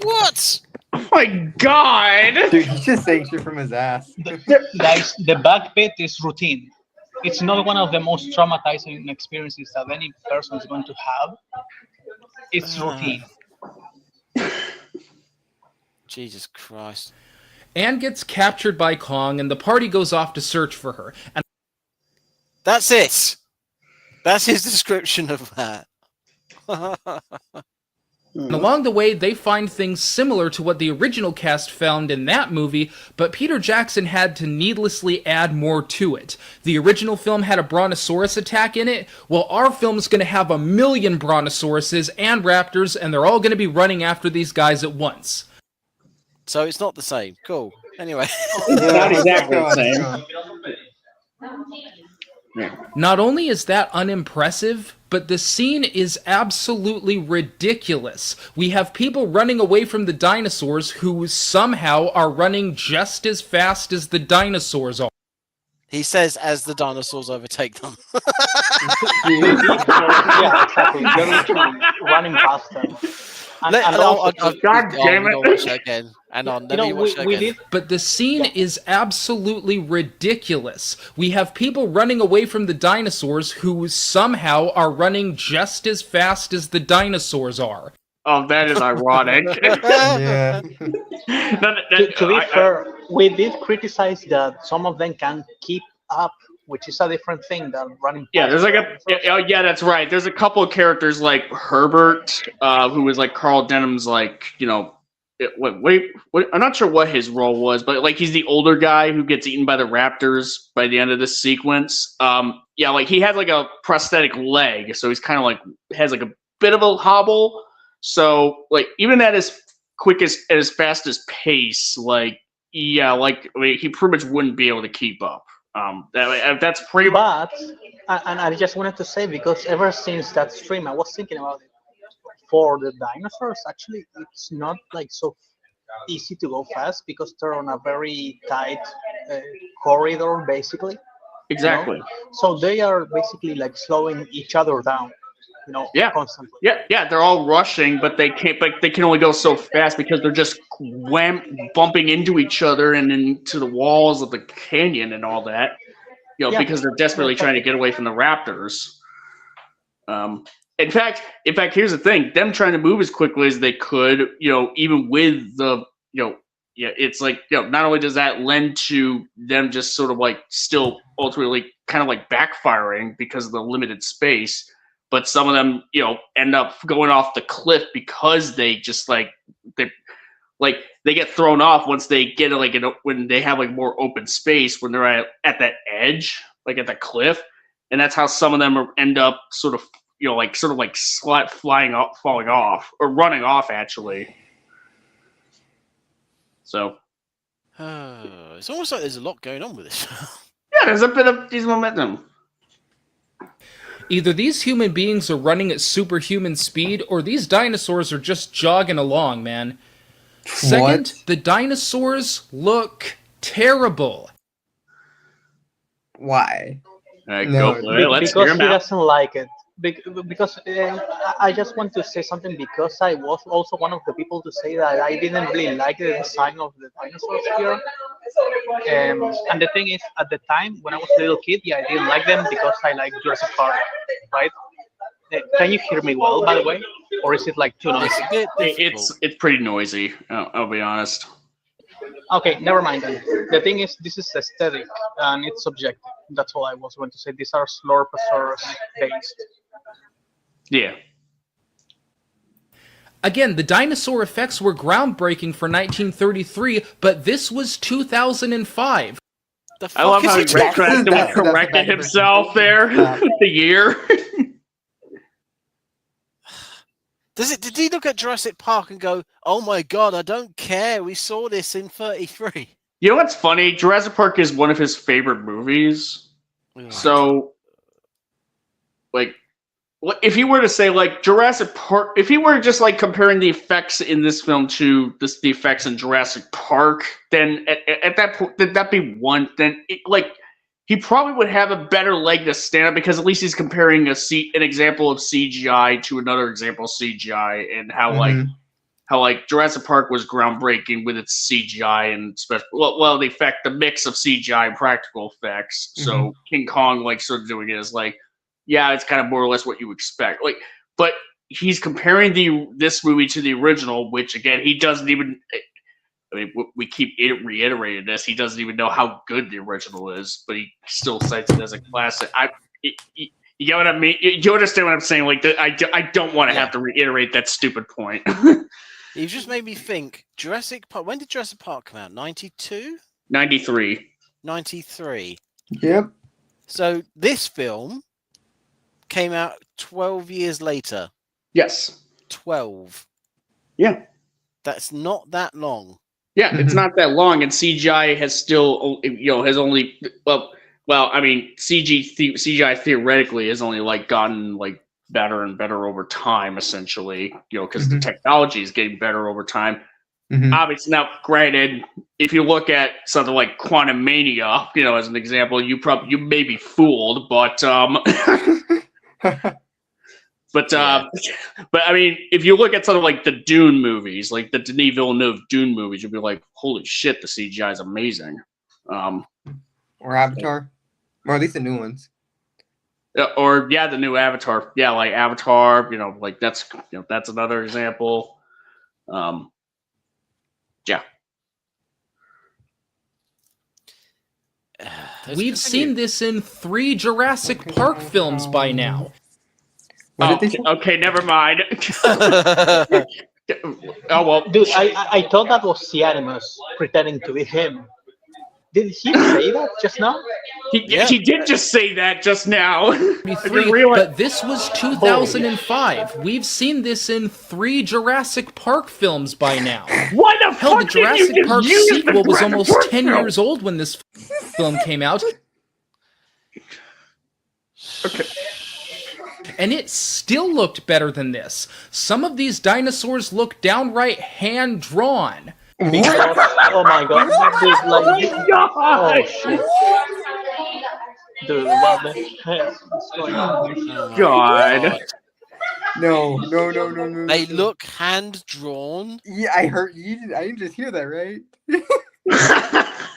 What? Oh my god! Dude, he's just saying shit from his ass. Guys, the back bit is routine. It's not one of the most traumatizing experiences that any person is going to have. It's routine. Jesus Christ. Anne gets captured by Kong, and the party goes off to search for her. And That's it. That's his description of that. along the way, they find things similar to what the original cast found in that movie, but Peter Jackson had to needlessly add more to it. The original film had a brontosaurus attack in it, well, our film's going to have 1 million brontosauruses and raptors, and they're all going to be running after these guys at once. So it's not the same. Cool. Anyway. Not exactly the same. Not only is that unimpressive, but the scene is absolutely ridiculous. We have people running away from the dinosaurs who somehow are running just as fast as the dinosaurs are. He says as the dinosaurs overtake them. Yeah, exactly. They're literally running past them. God damn it. Watch that again. Hang on, let me watch that again. But the scene is absolutely ridiculous. We have people running away from the dinosaurs who somehow are running just as fast as the dinosaurs are. Oh, that is ironic. Yeah. To be fair, we did criticize that some of them can keep up, which is a different thing than running. Yeah, there's like yeah, that's right. There's a couple of characters like Herbert, who was like Carl Denham's I'm not sure what his role was, but like he's the older guy who gets eaten by the raptors by the end of this sequence. Yeah, like he has like a prosthetic leg, so he's kind of like has like a bit of a hobble. So like even at his fastest pace, like yeah, like I mean, he pretty much wouldn't be able to keep up. That's pretty much. But and I just wanted to say, because ever since that stream, I was thinking about it. For the dinosaurs, actually, it's not like so easy to go fast because they're on a very tight uh, corridor, basically. You know, Exactly. so they are basically like slowing each other down. You know, Yeah. constantly. Yeah. They're all rushing, but they can't. But they can only go so fast because they're just bumping into each other and into the walls of the canyon and all that. Yeah. Because they're desperately trying to get away from the raptors. In fact, here's the thing: them trying to move as quickly as they could, even with the, it's like, not only does that lend to them just sort of like still ultimately kind of like backfiring because of the limited space, but some of them, end up going off the cliff because they just they get thrown off once they get when they have like more open space when they're at that edge, like at the cliff, and that's how some of them end up sort of falling off or running off actually. So it's almost like there's a lot going on with this. Yeah, there's a bit of these momentum. Either these human beings are running at superhuman speed, or these dinosaurs are just jogging along, man. Second, the dinosaurs look terrible. Why? Go for it. Let's hear Because him he out. doesn't like it. Because I just want to say something, because I was also one of the people to say that I didn't really like the design of the dinosaurs here. And the thing is, at the time when I was a little kid, yeah, I didn't like them because I like Jurassic Park, right? Can you hear me well, by the way, or is it like too noisy? It's pretty noisy. I'll be honest. Okay, never mind then. The thing is, this is aesthetic and it's subjective. That's all I was going to say. These are Slurposaurus based. Yeah. Again, the dinosaur effects were groundbreaking for 1933, but this was 2005. I love how he corrected himself there. The year. Did he look at Jurassic Park and go, "Oh my god, I don't care. We saw this in 33." You know what's funny? Jurassic Park is one of his favorite movies. Yeah. So, if you were to say Jurassic Park, if you were just comparing the effects in this film to the effects in Jurassic Park, then at that point, that'd be one. Then he probably would have a better leg to stand up because at least he's comparing an example of CGI to another example of CGI, and how Jurassic Park was groundbreaking with its CGI and the mix of CGI and practical effects. So King Kong sort of doing it is it's kind of more or less what you expect. But he's comparing this movie to the original, which again he doesn't even. I mean, we keep reiterating this. He doesn't even know how good the original is, but he still cites it as a classic. You know what I mean? You understand what I'm saying? I don't want to have to reiterate that stupid point. You just made me think. Jurassic Park. When did Jurassic Park come out? 92? 93. 93. Yep. So this film came out 12 years later. Yes. 12. Yeah. That's not that long. Yeah, it's not that long, and CGI has still, has only I mean, CGI theoretically has only gotten better and better over time, essentially, because the technology is getting better over time. Obviously, now, granted, if you look at something like Quantum Mania, as an example, you may be fooled, but But I mean, if you look at something like the Dune movies, like the Denis Villeneuve Dune movies, you'll be like, "Holy shit, the CGI is amazing." Or Avatar, or at least the new ones. The new Avatar. Yeah, like Avatar. That's another example. Yeah. We've seen this in 3 Jurassic Park films by now. Okay, never mind. Oh well, dude, I thought that was Cianimus pretending to be him. Did he say that just now? He did just say that just now. But this was 2005. We've seen this in 3 Jurassic Park films by now. Why the Hell, the fuck did you Jurassic just Park use the sequel was Jurassic almost Park 10 film? years old when this film came out. Okay. And it still looked better than this. Some of these dinosaurs look downright hand-drawn. Because, oh my god, dude, like, oh shit, dude, what the heck is going on? Oh my God. No. They look hand drawn. Yeah, I heard you. I didn't just hear that, right?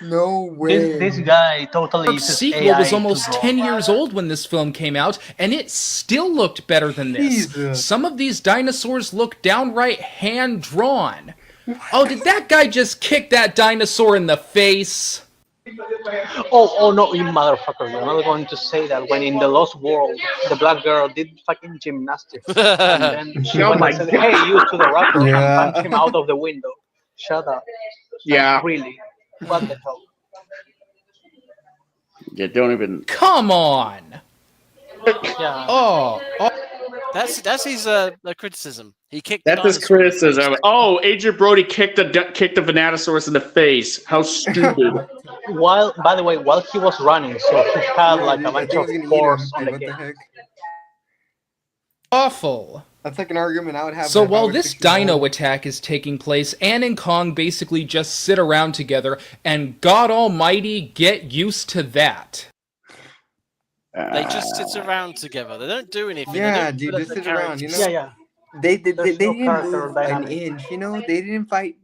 No way. This guy totally The uses sequel AI was to almost draw. 10 years old when this film came out, and it still looked better than this. Jesus. Some of these dinosaurs look downright hand-drawn. Oh, did that guy just kick that dinosaur in the face? Oh no, you motherfucker! You're not going to say that when in the Lost World, the black girl did fucking gymnastics, and then she Oh went my and said, "Hey, you to the rapper," Yeah. and punched him out of the window. Shut up. Yeah. Like, really? What the hell? Yeah, don't even. Come on! Yeah. Oh, That's his criticism. He kicked. That's his dinosaur in the face. criticism. Oh, Agent Brody kicked the Venatosaurus in the face. How stupid. By the way, while he was running, so he had like a I bunch think of it was gonna eat him. force on Like, the what the game. heck? awful. That's like an argument I would have. So if I while was this 16 years dino old. attack is taking place, Anne and Kong basically just sit around together, and God almighty, get used to that. They just sit around together. They don't do anything. Yeah, they don't dude, develop just their sit around, you know. characters. Yeah. They There's no didn't character move an dynamic. inch, you know. They didn't fight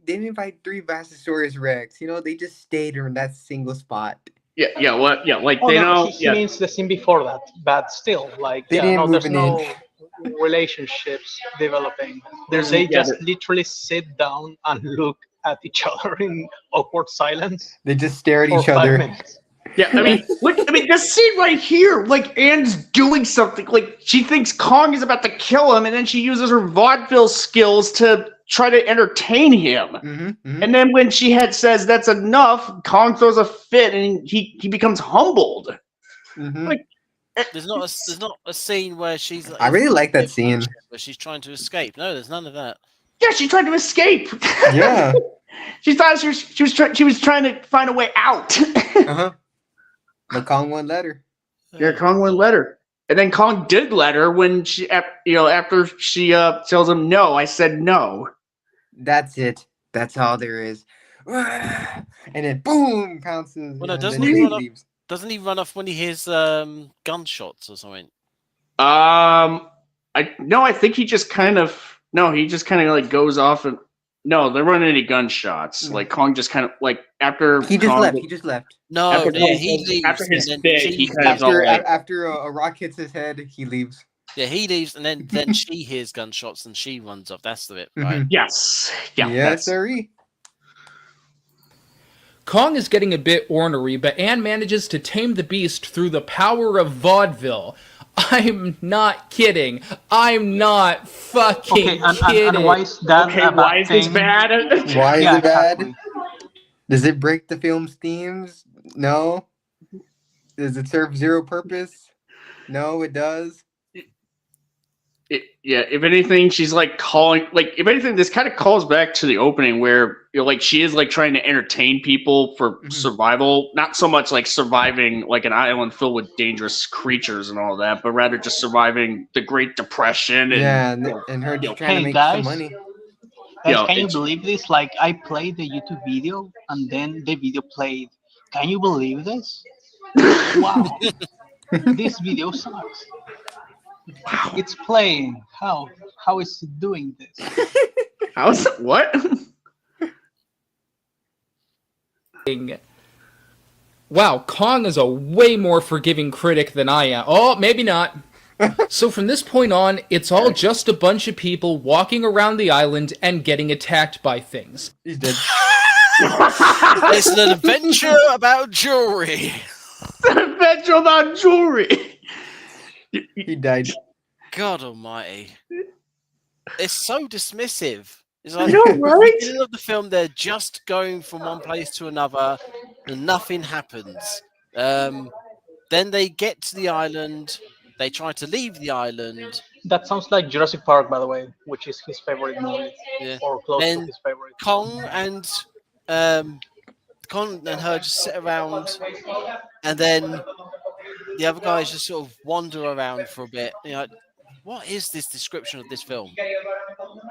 3 Basisaurus, you know. They just stayed in that single spot. Yeah, what? Yeah, like Oh they no, don't. he means the scene before that, but still, like, They yeah, didn't no, move there's an no inch. relationships developing. They just literally sit down and look at each other in awkward silence They just stare at for each 5 other. minutes. Yeah, I mean, look. I mean, the scene right here, like Anne's doing something. Like she thinks Kong is about to kill him, and then she uses her vaudeville skills to try to entertain him. Mm-hmm. And then when she says that's enough, Kong throws a fit, and he becomes humbled. Mm-hmm. Like, There's not a scene where she's. I really like that scene. Where she's trying to escape. No, there's none of that. Yeah, she tried to escape. Yeah. She thought she was trying to find a way out. Uh-huh. But Kong won't let her. Yeah, Kong wouldn't let her. And then Kong did let her when she, after she tells him no. I said no. That's it. That's all there is. And then boom, pounces. Well, no, and doesn't then he run leaves. off? Doesn't he run off when he hears gunshots or something? I think he just kind of like goes off and no, there weren't any gunshots. Like Kong just kind of like after He just Kong, left. He just left. No, After yeah, Kong- he leaves. after his and fit, then he she- kind of all like, After a rock hits his head, he leaves. yeah, he leaves, and then she hears gunshots and she runs off. That's the bit, right? Mhm. yes, yeah, Yes, that's- sirree. Kong is getting a bit ornery, but Anne manages to tame the beast through the power of vaudeville. I'm not kidding. I'm not fucking kidding. And why is that Okay, a why bad is this thing? bad? Why is Yeah, it bad? exactly. Does it break the film's themes? No. Does it serve zero purpose? No, it does. Yeah, if anything, she's like calling. Like, if anything, this kind of calls back to the opening where like she is like trying to entertain people for survival, not so much like surviving like an island filled with dangerous creatures and all that, but rather just surviving the Great Depression. And, Yeah, you know, and her you know, just trying to Hey make guys, some money. guys, Yeah, can you it's- believe this? Like, I played the YouTube video and then the video played. Can you believe this? Wow, this video sucks. It's playing. How is it doing this? how's what? Wow, Kong is a way more forgiving critic than I am. Oh, maybe not. So from this point on, it's all just a bunch of people walking around the island and getting attacked by things. He's dead. It's an adventure about jewelry. Adventure about jewelry. He died. God Almighty! It's so dismissive. It's like know, at the right? beginning of the film, they're just going from one place to another, and nothing happens. Then they get to the island. They try to leave the island. That sounds like Jurassic Park, by the way, which is his favorite movie, Yeah. or close to Then his favorite. Kong and her just sit around, and then the other guys just sort of wander around for a bit. You know, what is this description of this film?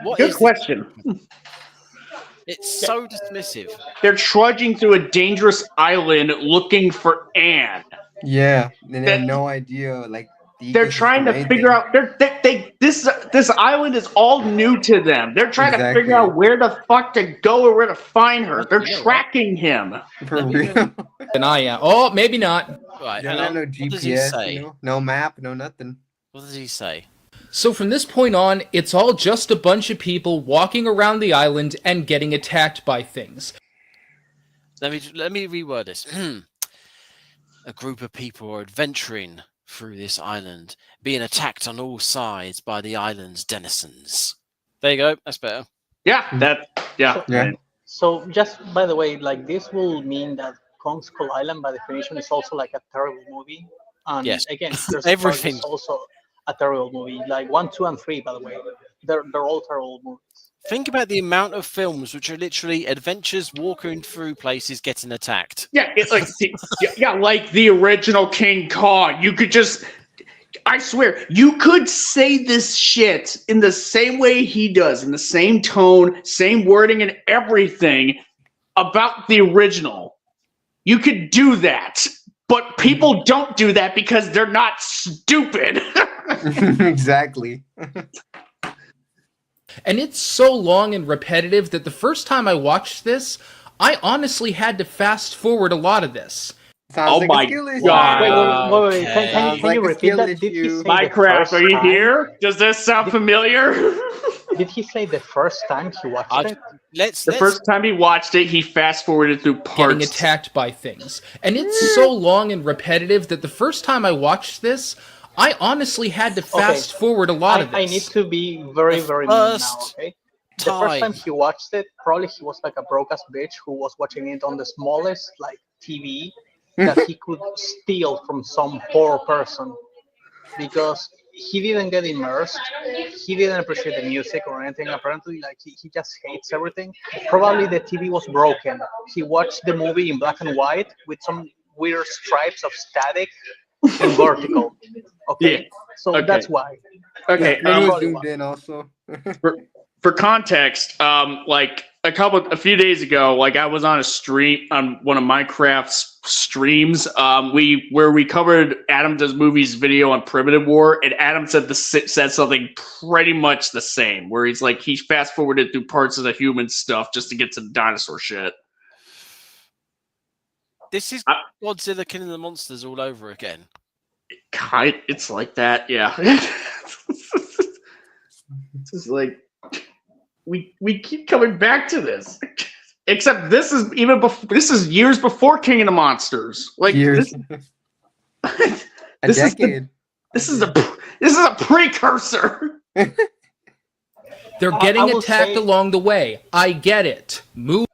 What Good is this? question. It's so dismissive. They're trudging through a dangerous island looking for Anne. Yeah, and they have no idea, like, the They're trying to ecosystem, figure anything. out. This island is all new to them. They're trying to Exactly. figure out where the fuck to go or where to find her. They're You know what? tracking him. For real. And I am. Oh, maybe not. Right, You hang don't on. have no What does he GPS, say? you know? No map, no nothing. What does he say? So from this point on, it's all just a bunch of people walking around the island and getting attacked by things. Let me reword this. A group of people are adventuring through this island, being attacked on all sides by the island's denizens. There you go. That's better. Yeah, Yeah. So just by the way, like this will mean that Kong Skull Island, by definition, is also like a terrible movie. And Yes. again, there's Everything. is also a terrible movie. Like 1, 2, and 3, by the way, they're all terrible movies. Think about the amount of films which are literally adventures walking through places getting attacked. Yeah, it's like like the original King Kong. You could just, I swear, you could say this shit in the same way he does, in the same tone, same wording, and everything about the original. You could do that, but people don't do that because they're not stupid. Exactly. And it's so long and repetitive that the first time I watched this, I honestly had to fast forward a lot of this. Sounds like my a skill issue. God. Wait. Can Sounds you like a repeat skill that? Did he issue. say the Minecraft, first are you time? here? Does this sound familiar? Did he say the first time he watched it? Let's The first time he watched it, he fast forwarded through Getting parts. attacked by things. And it's so long and repetitive that the first time I watched this, I honestly had to fast forward a lot of this. I need to be very, very mean now, okay? The first time he watched it, probably he was like a broke-ass bitch who was watching it on the smallest, like, TV that he could steal from some poor person. Because he didn't get immersed, he didn't appreciate the music or anything, apparently, like, he just hates everything. Probably the TV was broken. He watched the movie in black and white with some weird stripes of static and vertical. Okay, Yeah. so Okay. that's why. Okay, Maybe it was probably zoomed in also. for context, like a few days ago, like I was on a stream on one of Minecraft's streams, where we covered Adam Does Movies video on Primitive War, and Adam said something pretty much the same, where he's like he fast forwarded through parts of the human stuff just to get to the dinosaur shit. This is Godzilla killing the monsters all over again. It's like that, yeah. It's just like we keep coming back to this. Except this is even before. This is years before King of the Monsters. Like Years. this decade. This is a precursor. They're I getting will attacked say- along the way. I get it. Move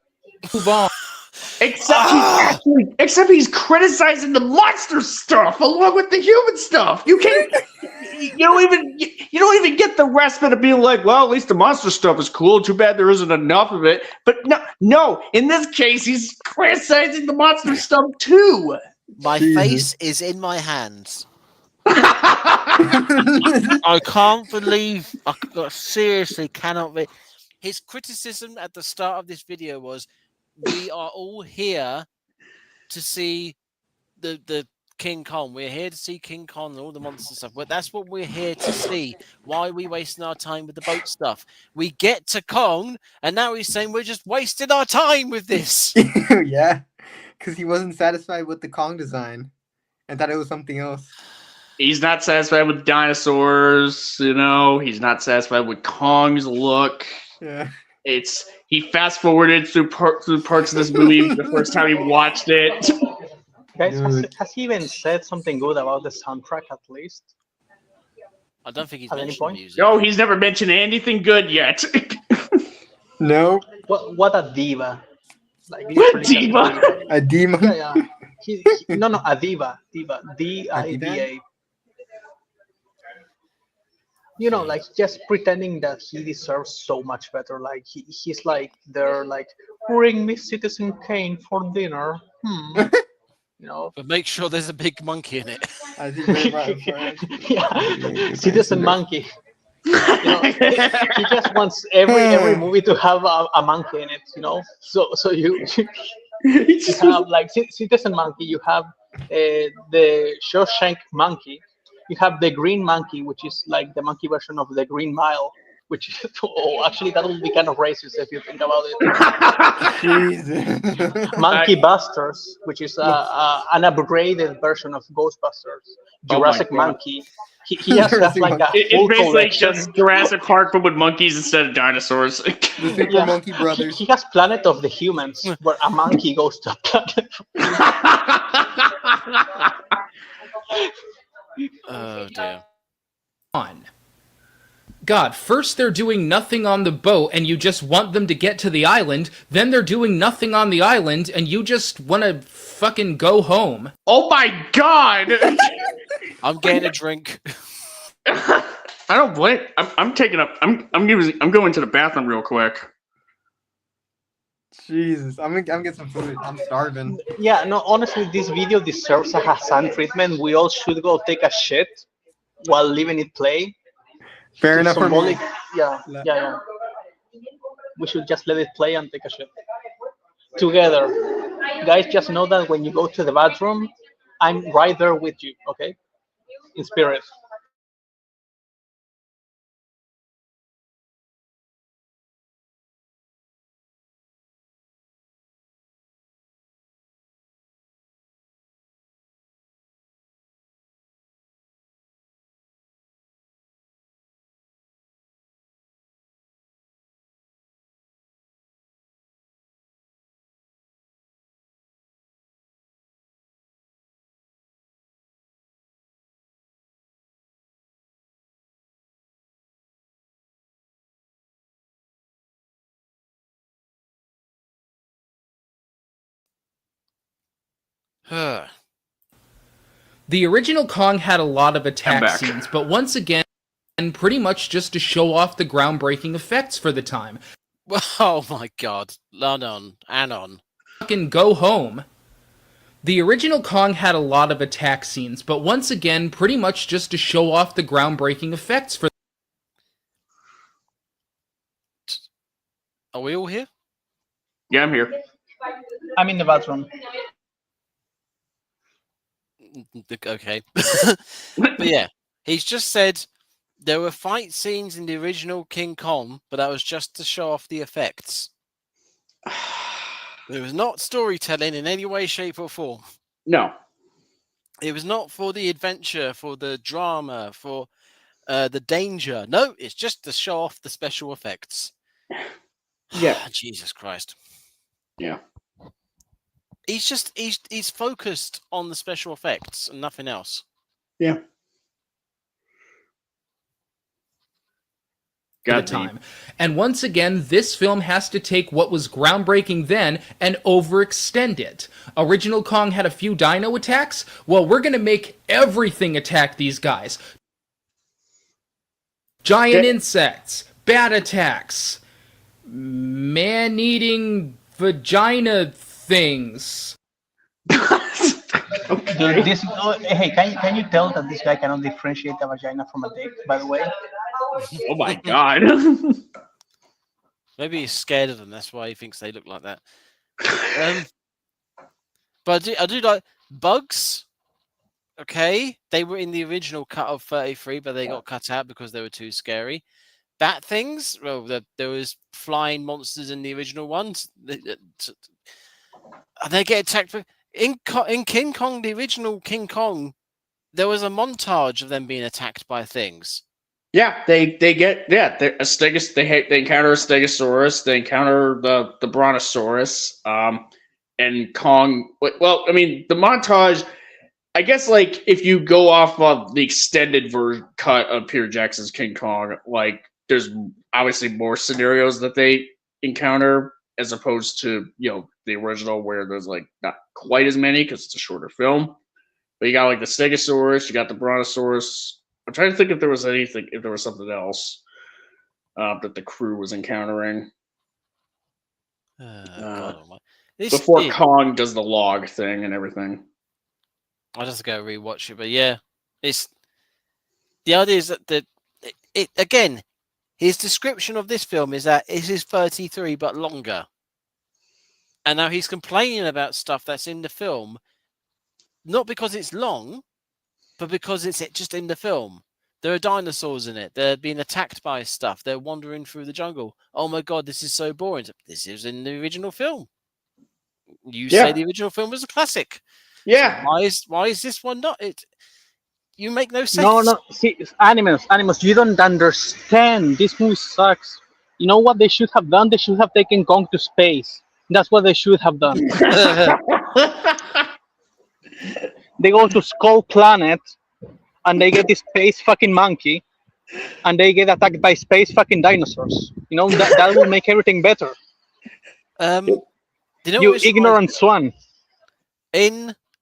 on. Except he's criticizing the monster stuff along with the human stuff. You can't. You don't even get the respite of being like, well, at least the monster stuff is cool. Too bad there isn't enough of it. But no. In this case, he's criticizing the monster stuff too. My Jesus. face is in my hands. I can't believe. I seriously cannot be. His criticism at the start of this video was, "We are all here to see the King Kong. We're here to see King Kong and all the monster stuff. But that's what we're here to see. Why are we wasting our time with the boat stuff? We get to Kong, and now he's saying we're just wasting our time with this." Yeah, because he wasn't satisfied with the Kong design and thought it was something else. He's not satisfied with dinosaurs. He's not satisfied with Kong's look. Yeah. He fast forwarded through parts of this movie the first time he watched it. Guys, has he even said something good about the soundtrack at least? I don't think he's At any mentioned point? music. No, he's never mentioned anything good yet. No. What a diva! Like What literally diva? A demon. Yeah. No, a diva. D-I-V-A. Like just pretending that he deserves so much better. Like he's like they're like, bring me Citizen Kane for dinner. You know. But make sure there's a big monkey in it. I think very much. Yeah, Citizen Monkey. You know, he just wants every movie to have a monkey in it. You know, so you have like Citizen Monkey. You have the Shawshank Monkey. You have the Green Monkey, which is like the monkey version of the Green Mile. Which actually that would be kind of racist if you think about it. Jesus. Monkey Busters, which is an upgraded version of Ghostbusters. Jurassic Monkey. He has like a full It's basically collection. just Jurassic Park, but with monkeys instead of dinosaurs. The Super Monkey Brothers. He has Planet of the Humans, where a monkey goes to a planet. Oh dear. On. God, first they're doing nothing on the boat and you just want them to get to the island, then they're doing nothing on the island and you just want to fucking go home. Oh my god! I'm getting a drink. I don't blame. I'm taking up. I'm going to the bathroom real quick. Jesus, I'm gonna get some food. I'm starving. Yeah, no, honestly, this video deserves a Hassan treatment. We all should go take a shit while leaving it play. Fair enough for me. Yeah. We should just let it play and take a shit together. Guys, just know that when you go to the bathroom, I'm right there with you, okay? In spirit. The original Kong had a lot of attack scenes, but once again, pretty much just to show off the groundbreaking effects for the time. Oh my god. Anon. Fucking go home. The original Kong had a lot of attack scenes, but once again, pretty much just to show off the groundbreaking effects for. Are we all here? Yeah, I'm here. I'm in the bathroom. Okay. But yeah, he's just said there were fight scenes in the original King Kong, but that was just to show off the effects. It was not storytelling in any way, shape, or form. No. It was not for the adventure, for the drama, for the danger. No, it's just to show off the special effects. Yeah. Jesus Christ. Yeah. He's focused on the special effects and nothing else. Yeah. The time. And once again, this film has to take what was groundbreaking then and overextend it. Original Kong had a few dino attacks. Well, we're going to make everything attack these guys. Giant insects, bat attacks, man-eating vagina things. Dude, hey, can you tell that this guy cannot differentiate a vagina from a dick, by the way? Oh my god. Maybe he's scared of them. That's why he thinks they look like that. But I do like bugs. Okay, they were in the original cut of 33, but they got cut out because they were too scary. Bat things. Well, there was flying monsters in the original ones. They get attacked. In King Kong, the original King Kong, there was a montage of them being attacked by things. Yeah, they encounter a Stegosaurus, they encounter the Brontosaurus, and Kong. Well, I mean, the montage. I guess like if you go off of the extended cut of Peter Jackson's King Kong, like there's obviously more scenarios that they encounter as opposed to the original where there's like not quite as many because it's a shorter film. But you got like the Stegosaurus, you got the Brontosaurus. I'm trying to think if there was something else that the crew was encountering before Kong does the log thing and everything. I'll just go rewatch it. But yeah, it's the idea is that it again. His description of this film is that it is 33 but longer, and now he's complaining about stuff that's in the film, not because it's long, but because it's just in the film. There are dinosaurs in it. They're being attacked by stuff. They're wandering through the jungle. Oh my god, this is so boring. This is in the original film. You say the original film was a classic. Yeah. So why is this one not? You make no sense. No. See, Animus, you don't understand. This movie sucks. You know what they should have done? They should have taken Kong to space. That's what they should have done. They go to Skull Planet, and they get this space fucking monkey, and they get attacked by space fucking dinosaurs. You know, that will make everything better. You ignorant swan.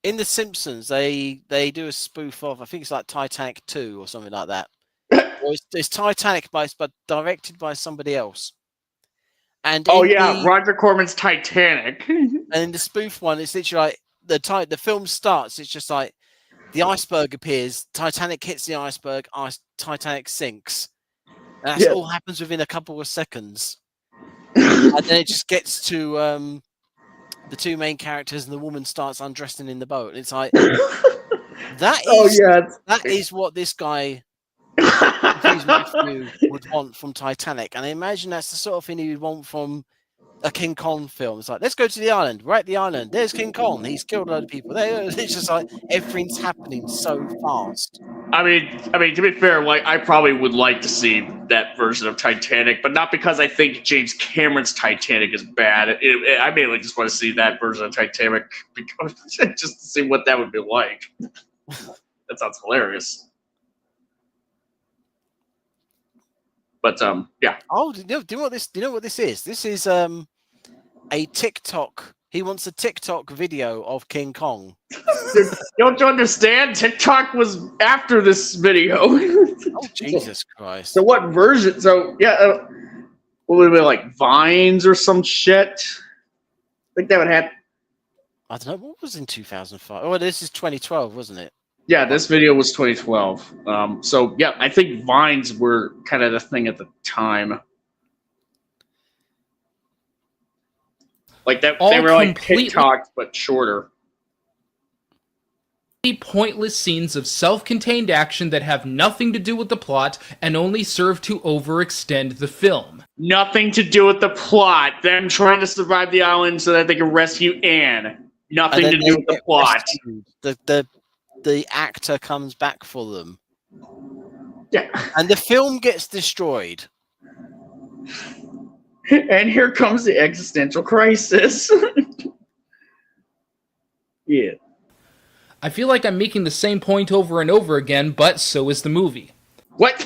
In The Simpsons, they do a spoof of, I think it's like Titanic 2 or something like that. Or it's Titanic, but directed by somebody else. And Roger Corman's Titanic. And in the spoof one, it's literally like the film starts. It's just like the iceberg appears, Titanic hits the iceberg, Titanic sinks. That all happens within a couple of seconds, and then it just gets to the two main characters, and the woman starts undressing in the boat. And it's like that is what this guy Matthew would want from Titanic, and I imagine that's the sort of thing he would want from a King Kong film. It's like, let's go to the island. We're at the island. There's King Kong. He's killed a lot of people. It's just like everything's happening so fast. I mean, to be fair, like I probably would like to see that version of Titanic, but not because I think James Cameron's Titanic is bad. I mainly just want to see that version of Titanic because just to see what that would be like. That sounds hilarious. But yeah. Oh, do you know what this? Do you know what this is? This is a TikTok. He wants a TikTok video of King Kong. Don't you understand? TikTok was after this video. Oh, Jesus Christ! So what version? So yeah, what would it be, like Vines or some shit? I think that would happen. I don't know what was in 2005. Oh, this is 2012, wasn't it? Yeah, this video was 2012. So yeah, I think Vines were kind of the thing at the time. Like that, they were like TikToks but shorter. Pointless scenes of self-contained action that have nothing to do with the plot and only serve to overextend the film. Nothing to do with the plot. Them trying to survive the island so that they can rescue Anne. Nothing to do with the plot. The actor comes back for them. Yeah. And the film gets destroyed. And here comes the existential crisis. Yeah. I feel like I'm making the same point over and over again, but so is the movie. What?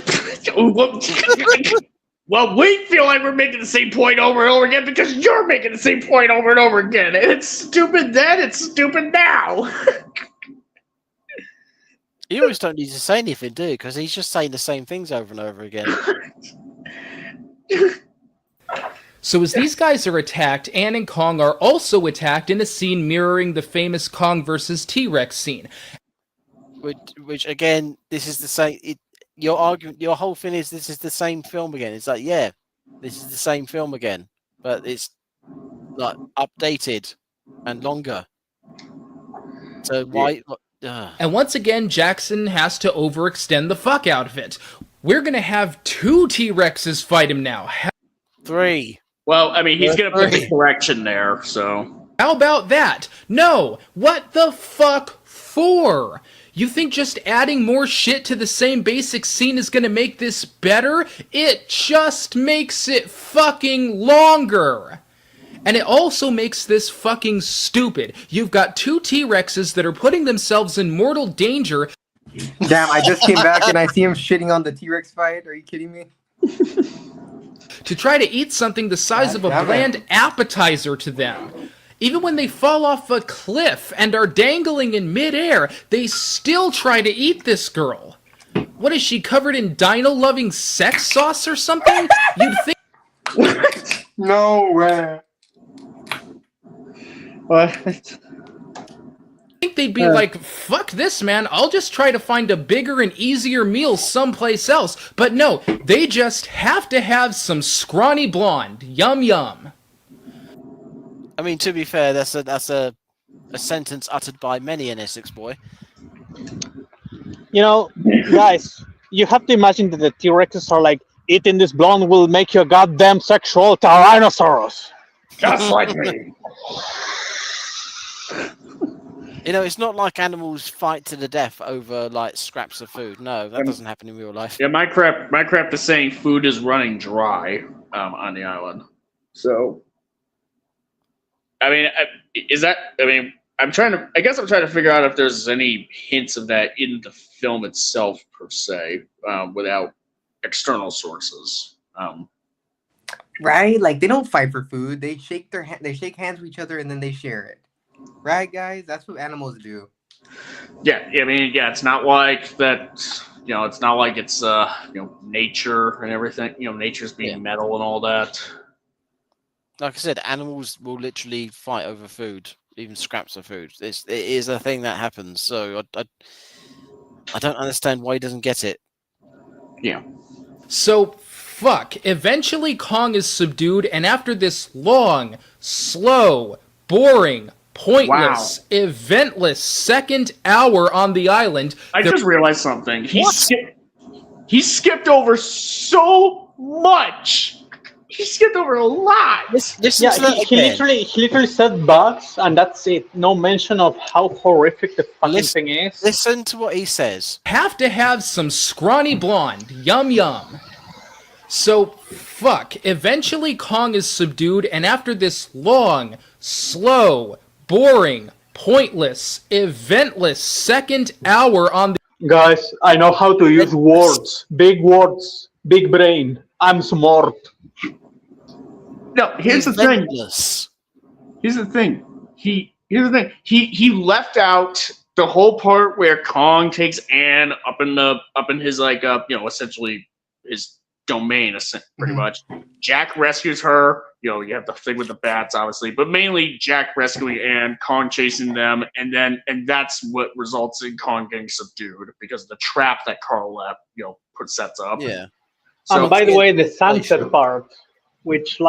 Well, we feel like we're making the same point over and over again because you're making the same point over and over again. It's stupid then, it's stupid now. You always don't need to say anything, do you? Because he's just saying the same things over and over again. So as these guys are attacked, Anne and Kong are also attacked in a scene mirroring the famous Kong versus T-Rex scene. Which again, this is the same. Your argument, your whole thing is this is the same film again. It's like, yeah, this is the same film again, but it's like updated and longer. So why? And once again, Jackson has to overextend the fuck out of it. We're gonna have 2 T-Rexes fight him now. 3. Well, I mean, he's gonna put the correction there, so. How about that? No! What the fuck for? You think just adding more shit to the same basic scene is gonna make this better? It just makes it fucking longer! And it also makes this fucking stupid. You've got 2 T-Rexes that are putting themselves in mortal danger. Damn, I just came back and I see him shitting on the T-Rex fight. Are you kidding me? To try to eat something the size of a bland appetizer to them. Even when they fall off a cliff and are dangling in midair, they still try to eat this girl. What is she, covered in dino-loving sex sauce or something? You'd think... No way. What? think they'd be like, fuck this, man. I'll just try to find a bigger and easier meal someplace else. But no, they just have to have some scrawny blonde. Yum yum. I mean, to be fair, that's a sentence uttered by many an Essex boy. You know, guys, you have to imagine that the T-Rexes are like, eating this blonde will make you a goddamn sexual Tyrannosaurus. Just like me. You know, it's not like animals fight to the death over like scraps of food. No, that doesn't happen in real life. Yeah, Minecraft is saying food is running dry on the island. So, I mean, I'm trying to figure out if there's any hints of that in the film itself per se, without external sources. Right? Like they don't fight for food. They shake hands with each other and then they share it. Right, guys? That's what animals do. Yeah, I mean, yeah, it's not like that. You know, it's not like it's nature and everything. You know, nature's being metal and all that. Like I said, animals will literally fight over food, even scraps of food. It is a thing that happens. So I don't understand why he doesn't get it. Yeah. So, fuck. Eventually, Kong is subdued, and after this long, slow, boring, pointless, eventless second hour on the island... I just realized something. He skipped over so much. He skipped over a lot. He literally said bugs, and that's it. No mention of how horrific the fucking thing is. Listen to what he says. Have to have some scrawny blonde. Yum yum. So, fuck. Eventually, Kong is subdued, and after this long, slow, boring, pointless, eventless second hour on the... Guys, I know how to use words. Big brain. I'm smart. No, here's the thing. Here's the thing. He left out the whole part where Kong takes Anne up in his essentially his domain, pretty much. Jack rescues her. You know, you have the thing with the bats, obviously, but mainly Jack rescuing Anne, Kong chasing them, and that's what results in Kong getting subdued because of the trap that Carl sets up. Yeah. So, and by the way, the sunset part, which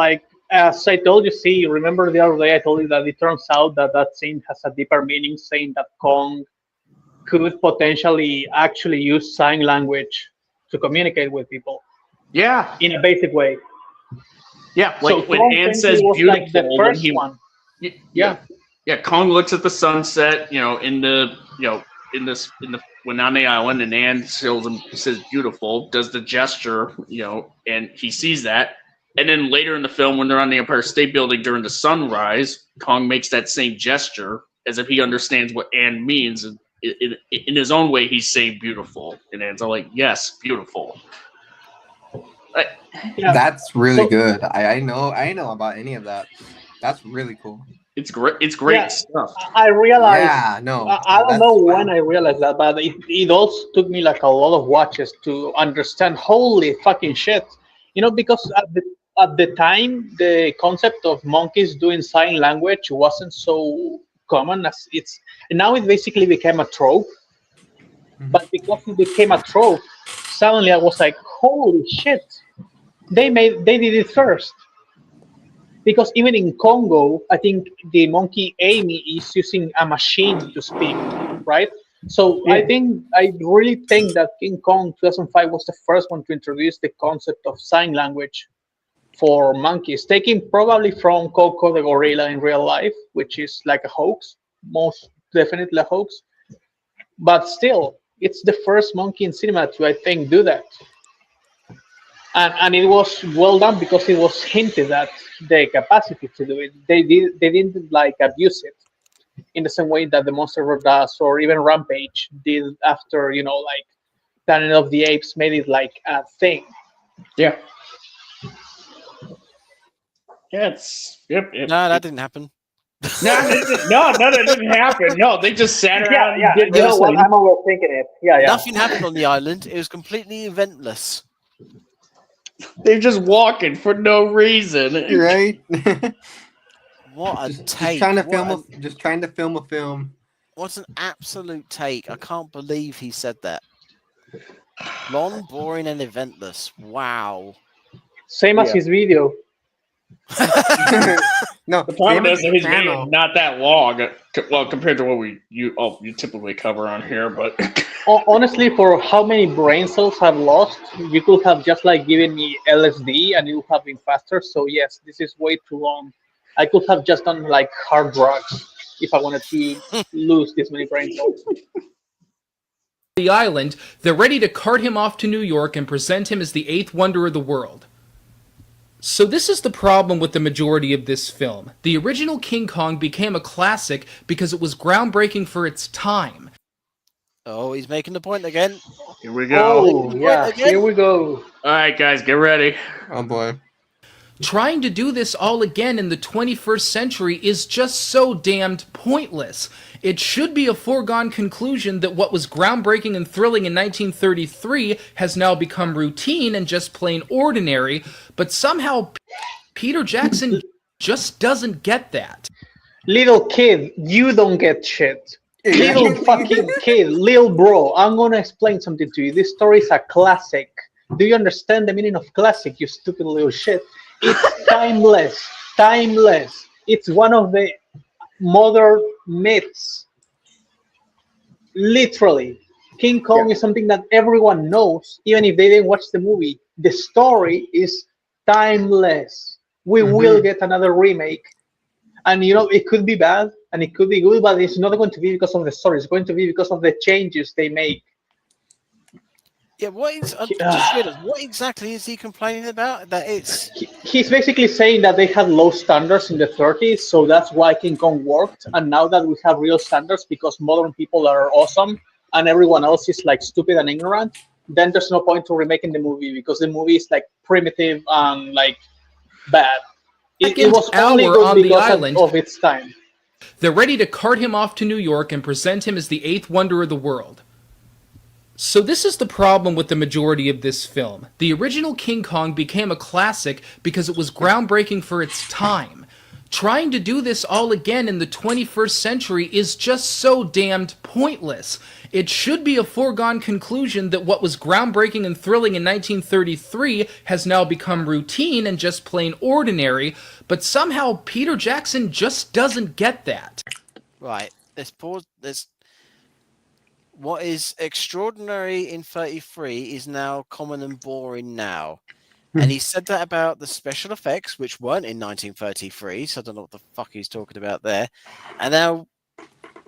as I told you, remember the other day I told you that it turns out that scene has a deeper meaning, saying that Kong could potentially actually use sign language to communicate with people. Yeah. In a basic way. Yeah, like when Anne says beautiful, like the first one. Yeah, Kong looks at the sunset, when on the island, and Anne says beautiful, does the gesture, and he sees that. And then later in the film, when they're on the Empire State Building during the sunrise, Kong makes that same gesture as if he understands what Anne means. And in his own way, he's saying beautiful. And Anne's like, yes, beautiful. That's really good. I know about any of that. That's really cool. It's great. It's great stuff. I realized. Yeah, no. I don't know when I realized that, but it also took me like a lot of watches to understand. Holy fucking shit! Because at the time, the concept of monkeys doing sign language wasn't so common as it's. And now it basically became a trope. But because it became a trope, suddenly I was like, holy shit! They did it first. Because even in Congo, I think the monkey Amy is using a machine to speak, right? So I really think that King Kong 2005 was the first one to introduce the concept of sign language for monkeys, taken probably from Coco the gorilla in real life, which is like a hoax, most definitely a hoax. But still, it's the first monkey in cinema to, I think, do that. And it was well done because it was hinted at the capacity to do it. They didn't abuse it in the same way that the Monster does, or even Rampage did after Planet of the Apes made it like a thing. Yeah. Yeah, no, that didn't happen. No, that didn't happen. No, they just sat around and did this. I'm overthinking it. Yeah. Nothing happened on the island. It was completely eventless. They're just walking for no reason, right? What a take! Just trying to film a film, What an absolute take. I can't believe he said that. Long, boring, and eventless. Wow. Same as Yeah. his video. No, The problem same is as that the his video channel. is not that long. Well, compared to what you typically cover on here, but Honestly, for how many brain cells I've lost, you could have just like given me LSD and it would have been faster. So yes, this is way too long. I could have just done like hard drugs if I wanted to lose this many brain cells. The island, they're ready to cart him off to New York and present him as the eighth wonder of the world. So this is the problem with the majority of this film. The original King Kong became a classic because it was groundbreaking for its time. Oh, he's making the point again. here we go. Oh yeah, here we go. All right, guys, get ready. Oh boy. Trying to do this all again in the 21st century is just so damned pointless. It should be a foregone conclusion that what was groundbreaking and thrilling in 1933 has now become routine and just plain ordinary, but somehow Peter Jackson just doesn't get that. Little kid, you don't get shit. Little fucking kid, little bro, I'm gonna explain something to you. This story is a classic. Do you understand the meaning of classic, you stupid little shit? It's timeless. Timeless. It's one of the modern myths. Literally. King Kong is something that everyone knows, even if they didn't watch the movie. The story is timeless. We will get another remake. And you know, it could be bad and it could be good, but it's not going to be because of the story. It's going to be because of the changes they make. Yeah, just realized, what exactly is he complaining about? That it's He's basically saying that they had low standards in the 30s, so that's why King Kong worked. And now that we have real standards because modern people are awesome and everyone else is like stupid and ignorant, then there's no point to remaking the movie because the movie is like primitive and like bad. It was only hour good on the because island. of its time. They're ready to cart him off to New York and present him as the eighth wonder of the world. So this is the problem with the majority of this film. The original King Kong became a classic because it was groundbreaking for its time. Trying to do this all again in the 21st century is just so damned pointless. It should be a foregone conclusion that what was groundbreaking and thrilling in 1933 has now become routine and just plain ordinary, but somehow Peter Jackson just doesn't get that. right. Let's pause. What is extraordinary in 33 is now common and boring now. And he said that about the special effects, which weren't in 1933, so I don't know what the fuck he's talking about there. And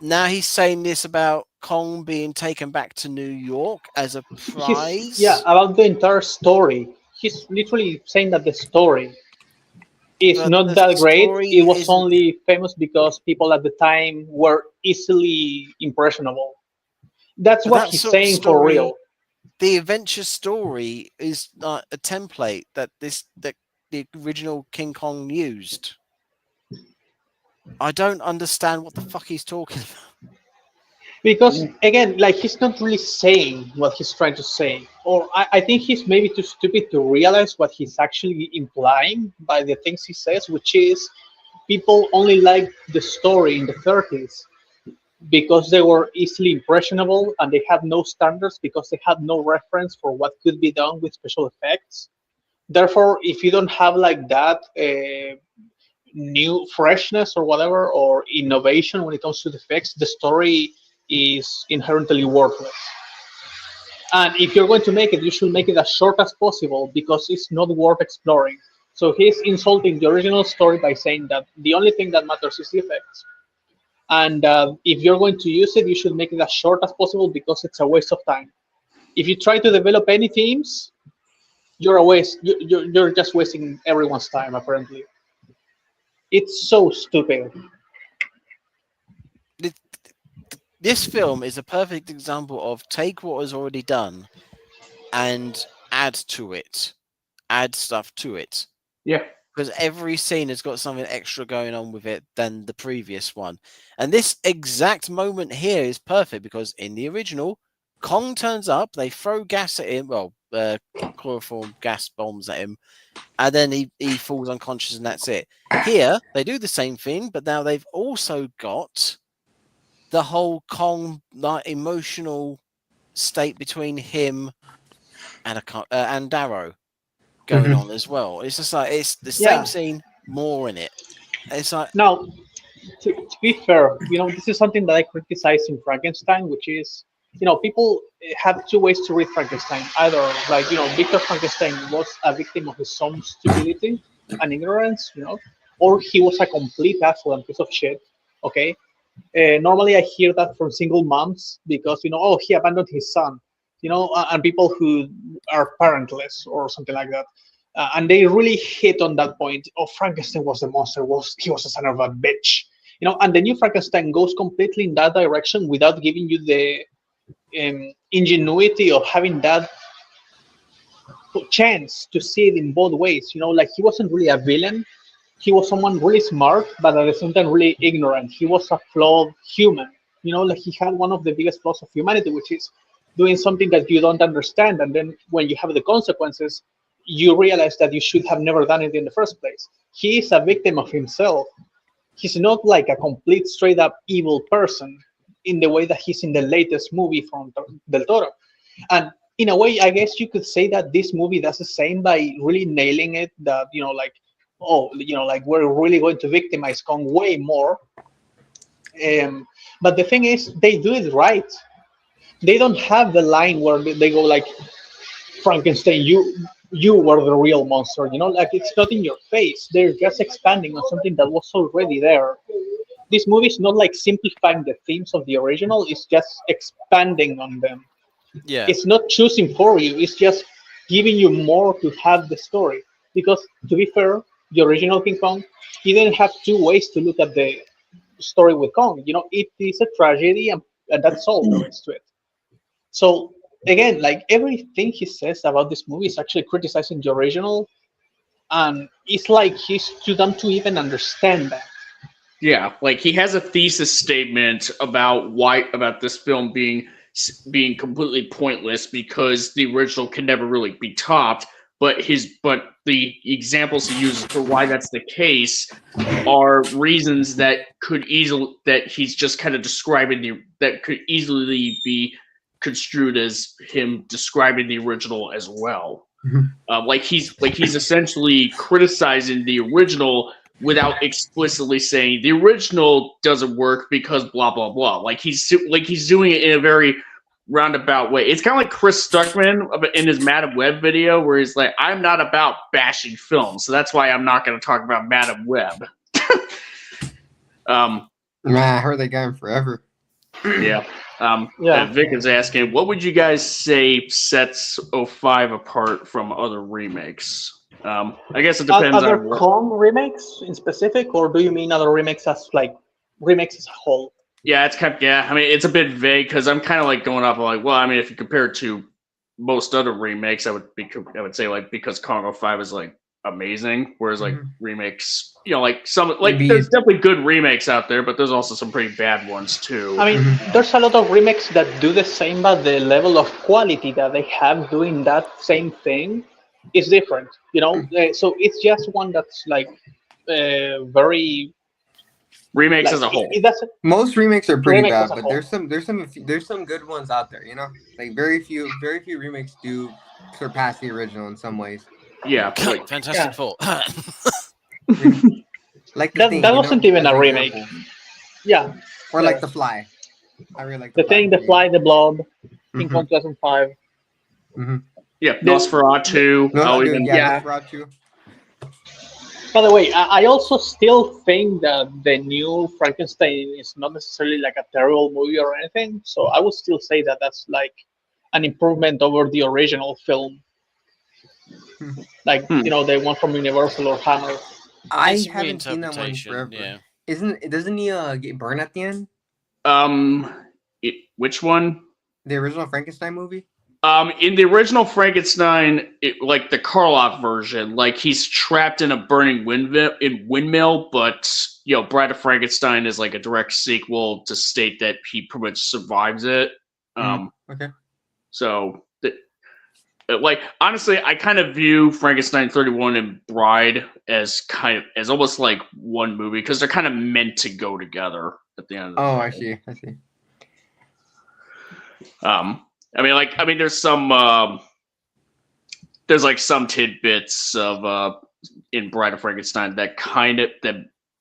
now he's saying this about Kong being taken back to New York as a prize. About the entire story. He's literally saying that the story is not that great. It was only famous because people at the time were easily impressionable. That's what he's saying for real. The adventure story is a template that the original King Kong used. I don't understand what the fuck he's talking about. Because again, like he's not really saying what he's trying to say, or I think he's maybe too stupid to realize what he's actually implying by the things he says, which is people only like the story in the 30s because they were easily impressionable and they had no standards because they had no reference for what could be done with special effects. Therefore, if you don't have like that new freshness or whatever or innovation when it comes to the effects, the story is inherently worthless. And if you're going to make it, you should make it as short as possible because it's not worth exploring. So he's insulting the original story by saying that the only thing that matters is the effects. And if you're going to use it, you should make it as short as possible because it's a waste of time. If you try to develop any themes, you're just wasting everyone's time, apparently. It's so stupid. This film is a perfect example of take what was already done and add to it. Add stuff to it. Yeah. Because every scene has got something extra going on with it than the previous one. And this exact moment here is perfect because in the original, Kong turns up, they throw gas at him, chloroform gas bombs at him, and then he falls unconscious and that's it. Here, they do the same thing, but now they've also got the whole Kong like emotional state between him and Darrow going on as well. It's just like it's the same Yeah. scene, more in it. It's like Now, to be fair, this is something that I criticize in Frankenstein, which is, people have two ways to read Frankenstein. Either, like, Victor Frankenstein was a victim of his own stupidity and ignorance, or he was a complete asshole and piece of shit. Okay. Normally, I hear that from single moms because, oh, he abandoned his son, and people who are parentless or something like that. And they really hit on that point. Oh, Frankenstein was the monster. He was a son of a bitch, And the new Frankenstein goes completely in that direction without giving you the ingenuity of having that chance to see it in both ways. Like he wasn't really a villain. He was someone really smart, but at the same time really ignorant. He was a flawed human. Like he had one of the biggest flaws of humanity, which is doing something that you don't understand, and then when you have the consequences, you realize that you should have never done it in the first place. He is a victim of himself. He's not like a complete straight up evil person in the way that he's in the latest movie from Del Toro. And in a way, I guess you could say that this movie does the same by really nailing it, that, like, oh, like we're really going to victimize Kong way more. But the thing is, they do it right. They don't have the line where they go like, Frankenstein, you were the real monster, like it's not in your face. They're just expanding on something that was already there. This movie is not like simplifying the themes of the original, it's just expanding on them. yeah, It's not choosing for you, it's just giving you more to have the story. Because to be fair, the original King Kong, he didn't have two ways to look at the story with Kong. It is a tragedy, and that's all there is to it. So again, like everything he says about this movie is actually criticizing the original, and it's like he's too dumb to even understand that. Yeah, like he has a thesis statement about this film being completely pointless because the original can never really be topped. But the examples he uses for why that's the case are reasons that he's just kind of describing that could easily be construed as him describing the original as well. Like he's essentially criticizing the original without explicitly saying the original doesn't work because blah blah blah. Like he's doing it in a very roundabout way. It's kind of like Chris Stuckman in his Madam Web video where he's like, I'm not about bashing films, so that's why I'm not going to talk about Madam Web. Man, I heard they got him forever. Yeah. Yeah. Vic is asking, what would you guys say sets 05 apart from other remakes? I guess it depends Other on Kong remakes in specific, or do you mean other remakes as like remakes as a whole? Yeah, it's kind of, I mean, it's a bit vague because I'm kind of like going off of like, well, I mean, if you compare it to most other remakes, I would say like because Kong 05 is like amazing, whereas like remakes, like some like there's definitely good remakes out there, but there's also some pretty bad ones too. I mean, there's a lot of remakes that do the same, but the level of quality that they have doing that same thing is different. So it's just one that's like very remakes like, as a whole. It doesn't. Most remakes are pretty Remakes bad, as a but whole. there's some good ones out there. Like very few remakes do surpass the original in some ways. Yeah, like Fantastic Four. Like the That, Thing, that wasn't even as a an remake. example. Yeah. Or like The Fly. I really like The Thing, The Fly, The Blob, King Kong 2005. Yeah, Nosferatu. Yeah. Nosferatu. By the way, I also still think that the new Frankenstein is not necessarily like a terrible movie or anything. So I would still say that that's like an improvement over the original film. Like, the one from Universal or Hammer. I It's a haven't seen that one reinterpretation, forever. yeah. Doesn't he get burned at the end? Which one? The original Frankenstein movie? In the original Frankenstein, like the Karloff version, like he's trapped in a burning windmill, but Bride of Frankenstein is like a direct sequel to state that he pretty much survives it. Okay. So, like honestly, I kind of view Frankenstein 31 and Bride as almost like one movie because they're kind of meant to go together. at the end of the Oh, day. I see. I see. There's like some tidbits of in Bride of Frankenstein that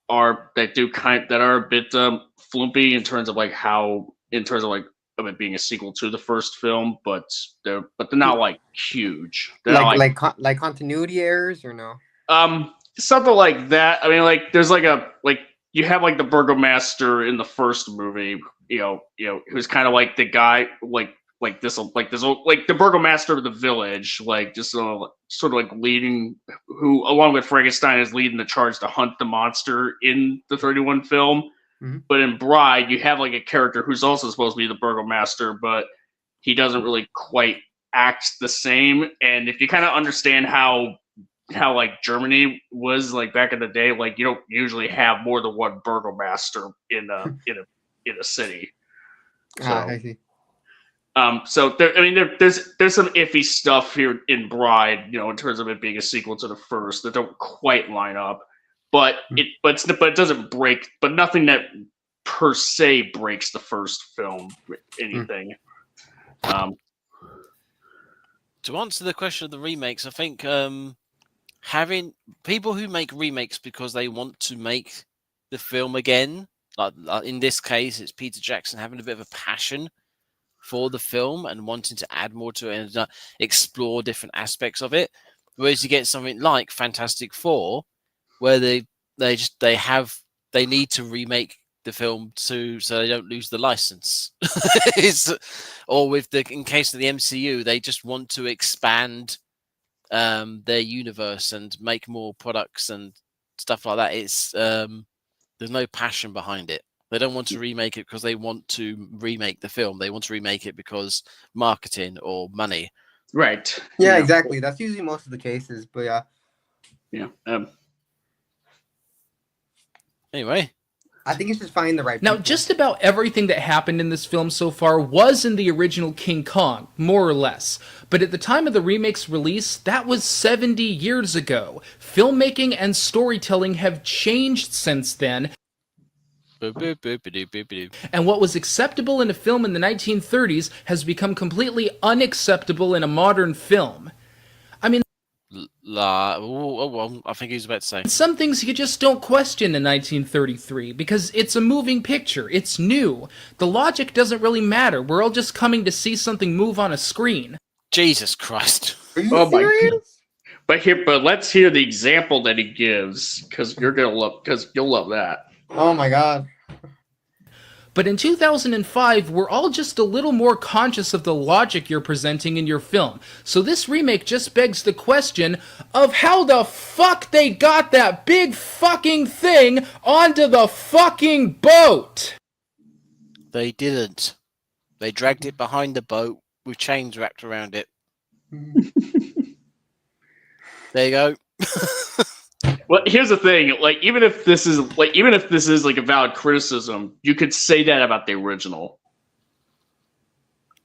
are a bit flumpy in terms of like of it being a sequel to the first film, but they're not like huge. They're not, Like continuity errors or no? Something like that. I mean, like there's you have like the burgomaster in the first movie, who's kind of like the guy like the burgomaster of the village, like just sort of like leading, who along with Frankenstein is leading the charge to hunt the monster in the 31 film. Mm-hmm. But in Bride, you have like a character who's also supposed to be the burgomaster, but he doesn't really quite act the same. And if you kind of understand how like Germany was like back in the day, like you don't usually have more than one burgomaster in a city. So, I see. So there's some iffy stuff here in Bride, in terms of it being a sequel to the first that don't quite line up, but it doesn't break, but nothing that per se breaks the first film anything. To answer the question of the remakes, I think having people who make remakes because they want to make the film again, like in this case, it's Peter Jackson having a bit of a passion for the film and wanting to add more to it and explore different aspects of it. Whereas you get something like Fantastic Four, where they need to remake the film so they don't lose the license. Or in case of the MCU, they just want to expand their universe and make more products and stuff like that. It's there's no passion behind it. They don't want to remake it because they want to remake the film. They want to remake it because marketing or money. Right. Yeah, exactly. That's usually most of the cases, but yeah. Yeah. Anyway. I think it's just finding the right Now, people. just about everything that happened in this film so far was in the original King Kong, more or less. But at the time of the remake's release, that was 70 years ago. Filmmaking and storytelling have changed since then. And what was acceptable in a film in the 1930s has become completely unacceptable in a modern film. I mean, I think he was about to say. Some things you just don't question in 1933 because it's a moving picture. It's new. The logic doesn't really matter. We're all just coming to see something move on a screen. Jesus Christ. Are you serious? But let's hear the example that he gives, because you'll love that. Oh my god. But in 2005, we're all just a little more conscious of the logic you're presenting in your film. So this remake just begs the question of how the fuck they got that big fucking thing onto the fucking boat. They didn't. They dragged it behind the boat with chains wrapped around it. There you go. Well, here's the thing. Like, even if this is like a valid criticism, you could say that about the original.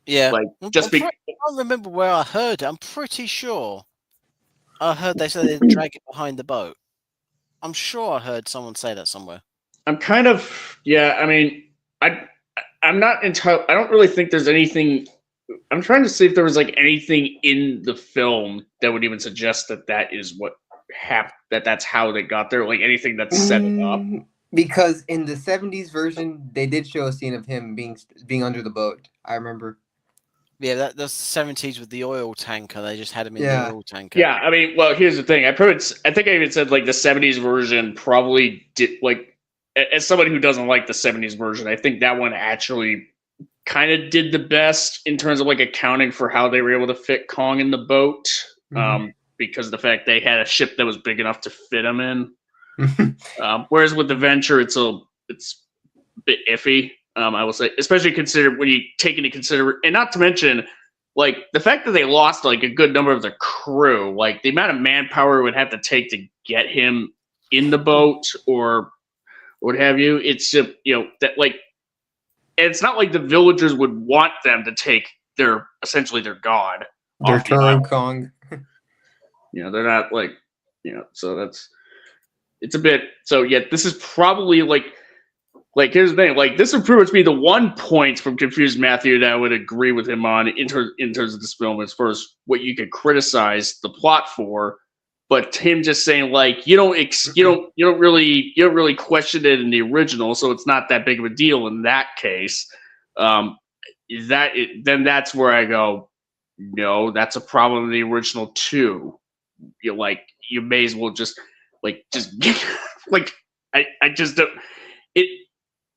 Yeah. Like, I don't remember where I heard it. I'm pretty sure I heard they said they'd drag it behind the boat. I'm sure I heard someone say that somewhere. I'm kind of, yeah. I mean, I'm not entirely. I don't really think there's anything. I'm trying to see if there was like anything in the film that would even suggest that is what happened. That's how they got there. Like anything that set it up. Because in the 70s version, they did show a scene of him being under the boat. I remember. Yeah, that's the 70s with the oil tanker. They just had him in the oil tanker. Yeah, I mean, well, here's the thing. I think I even said like the 70s version probably did, like, as somebody who doesn't like the 70s version, I think that one actually kind of did the best in terms of like accounting for how they were able to fit Kong in the boat. Because of the fact they had a ship that was big enough to fit him in. Whereas with the Venture, it's a bit iffy. I will say, especially when you take into consideration, and not to mention, like the fact that they lost like a good number of the crew, like the amount of manpower it would have to take to get him in the boat or what have you. It's just, that like, and it's not like the villagers would want them to take essentially their god. Their turn Kong. They're not like, so it's a bit, so yeah, this is probably like, like here's the thing, like this would pretty much be the one point from Confused Matthew that I would agree with him on in terms of this film as far as what you could criticize the plot for, but him just saying like you don't really question it in the original, so it's not that big of a deal in that case. Then that's where I go, no, that's a problem in the original too. You may as well just like I just don't it.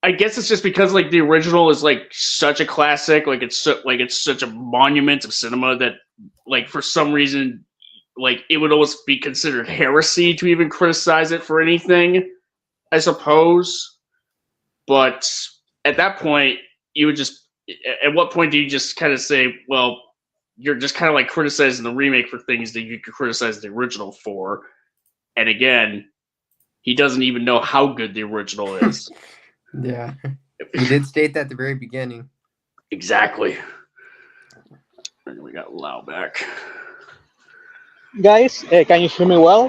I guess it's just because like the original is like such a classic, like it's such a monument of cinema that like for some reason like it would almost be considered heresy to even criticize it for anything, I suppose. But at that point, you would just at what point do you just kind of say, well, you're just kind of like criticizing the remake for things that you could criticize the original for, and again, he doesn't even know how good the original is. Yeah, he did state that at the very beginning. Exactly. And we got Lau back. Guys, can you hear me well?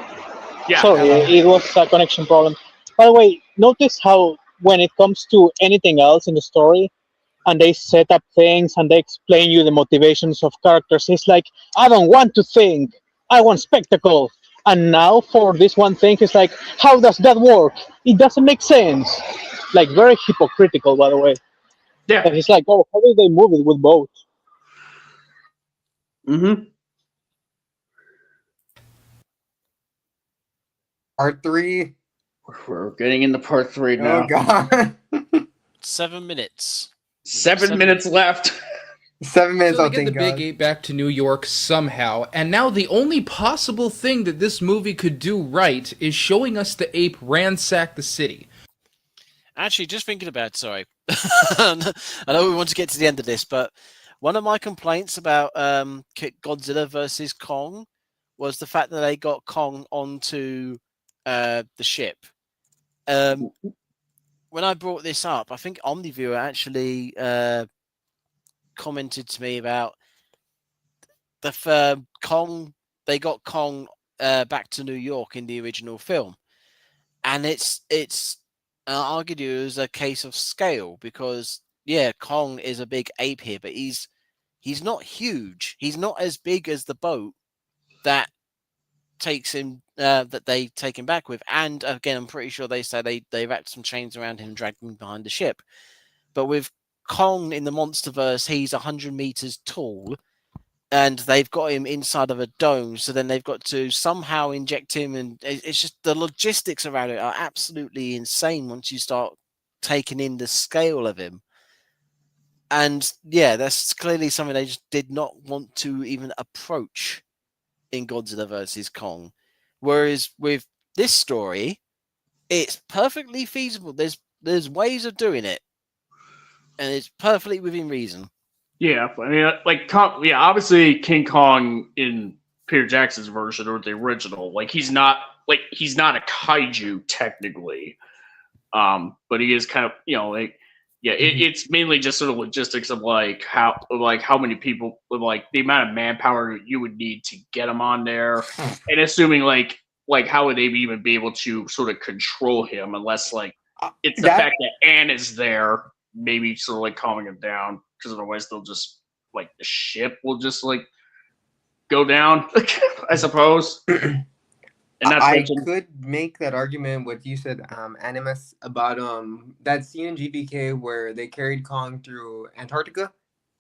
Yeah. Sorry, it was a connection problem. By the way, notice how when it comes to anything else in the story, and they set up things and they explain you the motivations of characters, it's like, I don't want to think, I want spectacle. And now for this one thing, it's like, how does that work? It doesn't make sense. Like, very hypocritical, by the way. Yeah. And it's like, oh, how do they move it with both? Mm-hmm. Part 3. We're getting into part 3 now. Oh god. 7 minutes. 7 minutes left. 7 minutes. So I'll they get the think Big Ape back to New York somehow, and now the only possible thing that this movie could do right is showing us the ape ransack the city. Actually, just thinking about it, sorry. I know we want to get to the end of this, but one of my complaints about Godzilla versus Kong was the fact that they got Kong onto the ship. When I brought this up, I think Omniviewer actually commented to me about the Kong. They got Kong back to New York in the original film, and it's I'll argue it was a case of scale because yeah, Kong is a big ape here, but he's not huge. He's not as big as the boat that takes him that they take him back with. And again, I'm pretty sure they say they wrapped some chains around him and dragged him behind the ship. But with Kong in the MonsterVerse, he's 100 meters tall, and they've got him inside of a dome. So then they've got to somehow inject him, and it's just the logistics around it are absolutely insane once you start taking in the scale of him. And yeah, that's clearly something they just did not want to even approach in Godzilla vs. Kong. Whereas with this story, it's perfectly feasible. There's ways of doing it, and it's perfectly within reason. Yeah, I mean, like, obviously King Kong in Peter Jackson's version or the original, like he's not a kaiju technically, but he is kind of, it's mainly just sort of logistics of how many people, like the amount of manpower you would need to get him on there, and assuming like how would they even be able to sort of control him unless it's the fact that Anne is there, maybe sort of like calming him down, because otherwise they'll just the ship will just go down, I suppose. And that's I could make that argument what you said, Animus, about that scene in GVK where they carried Kong through Antarctica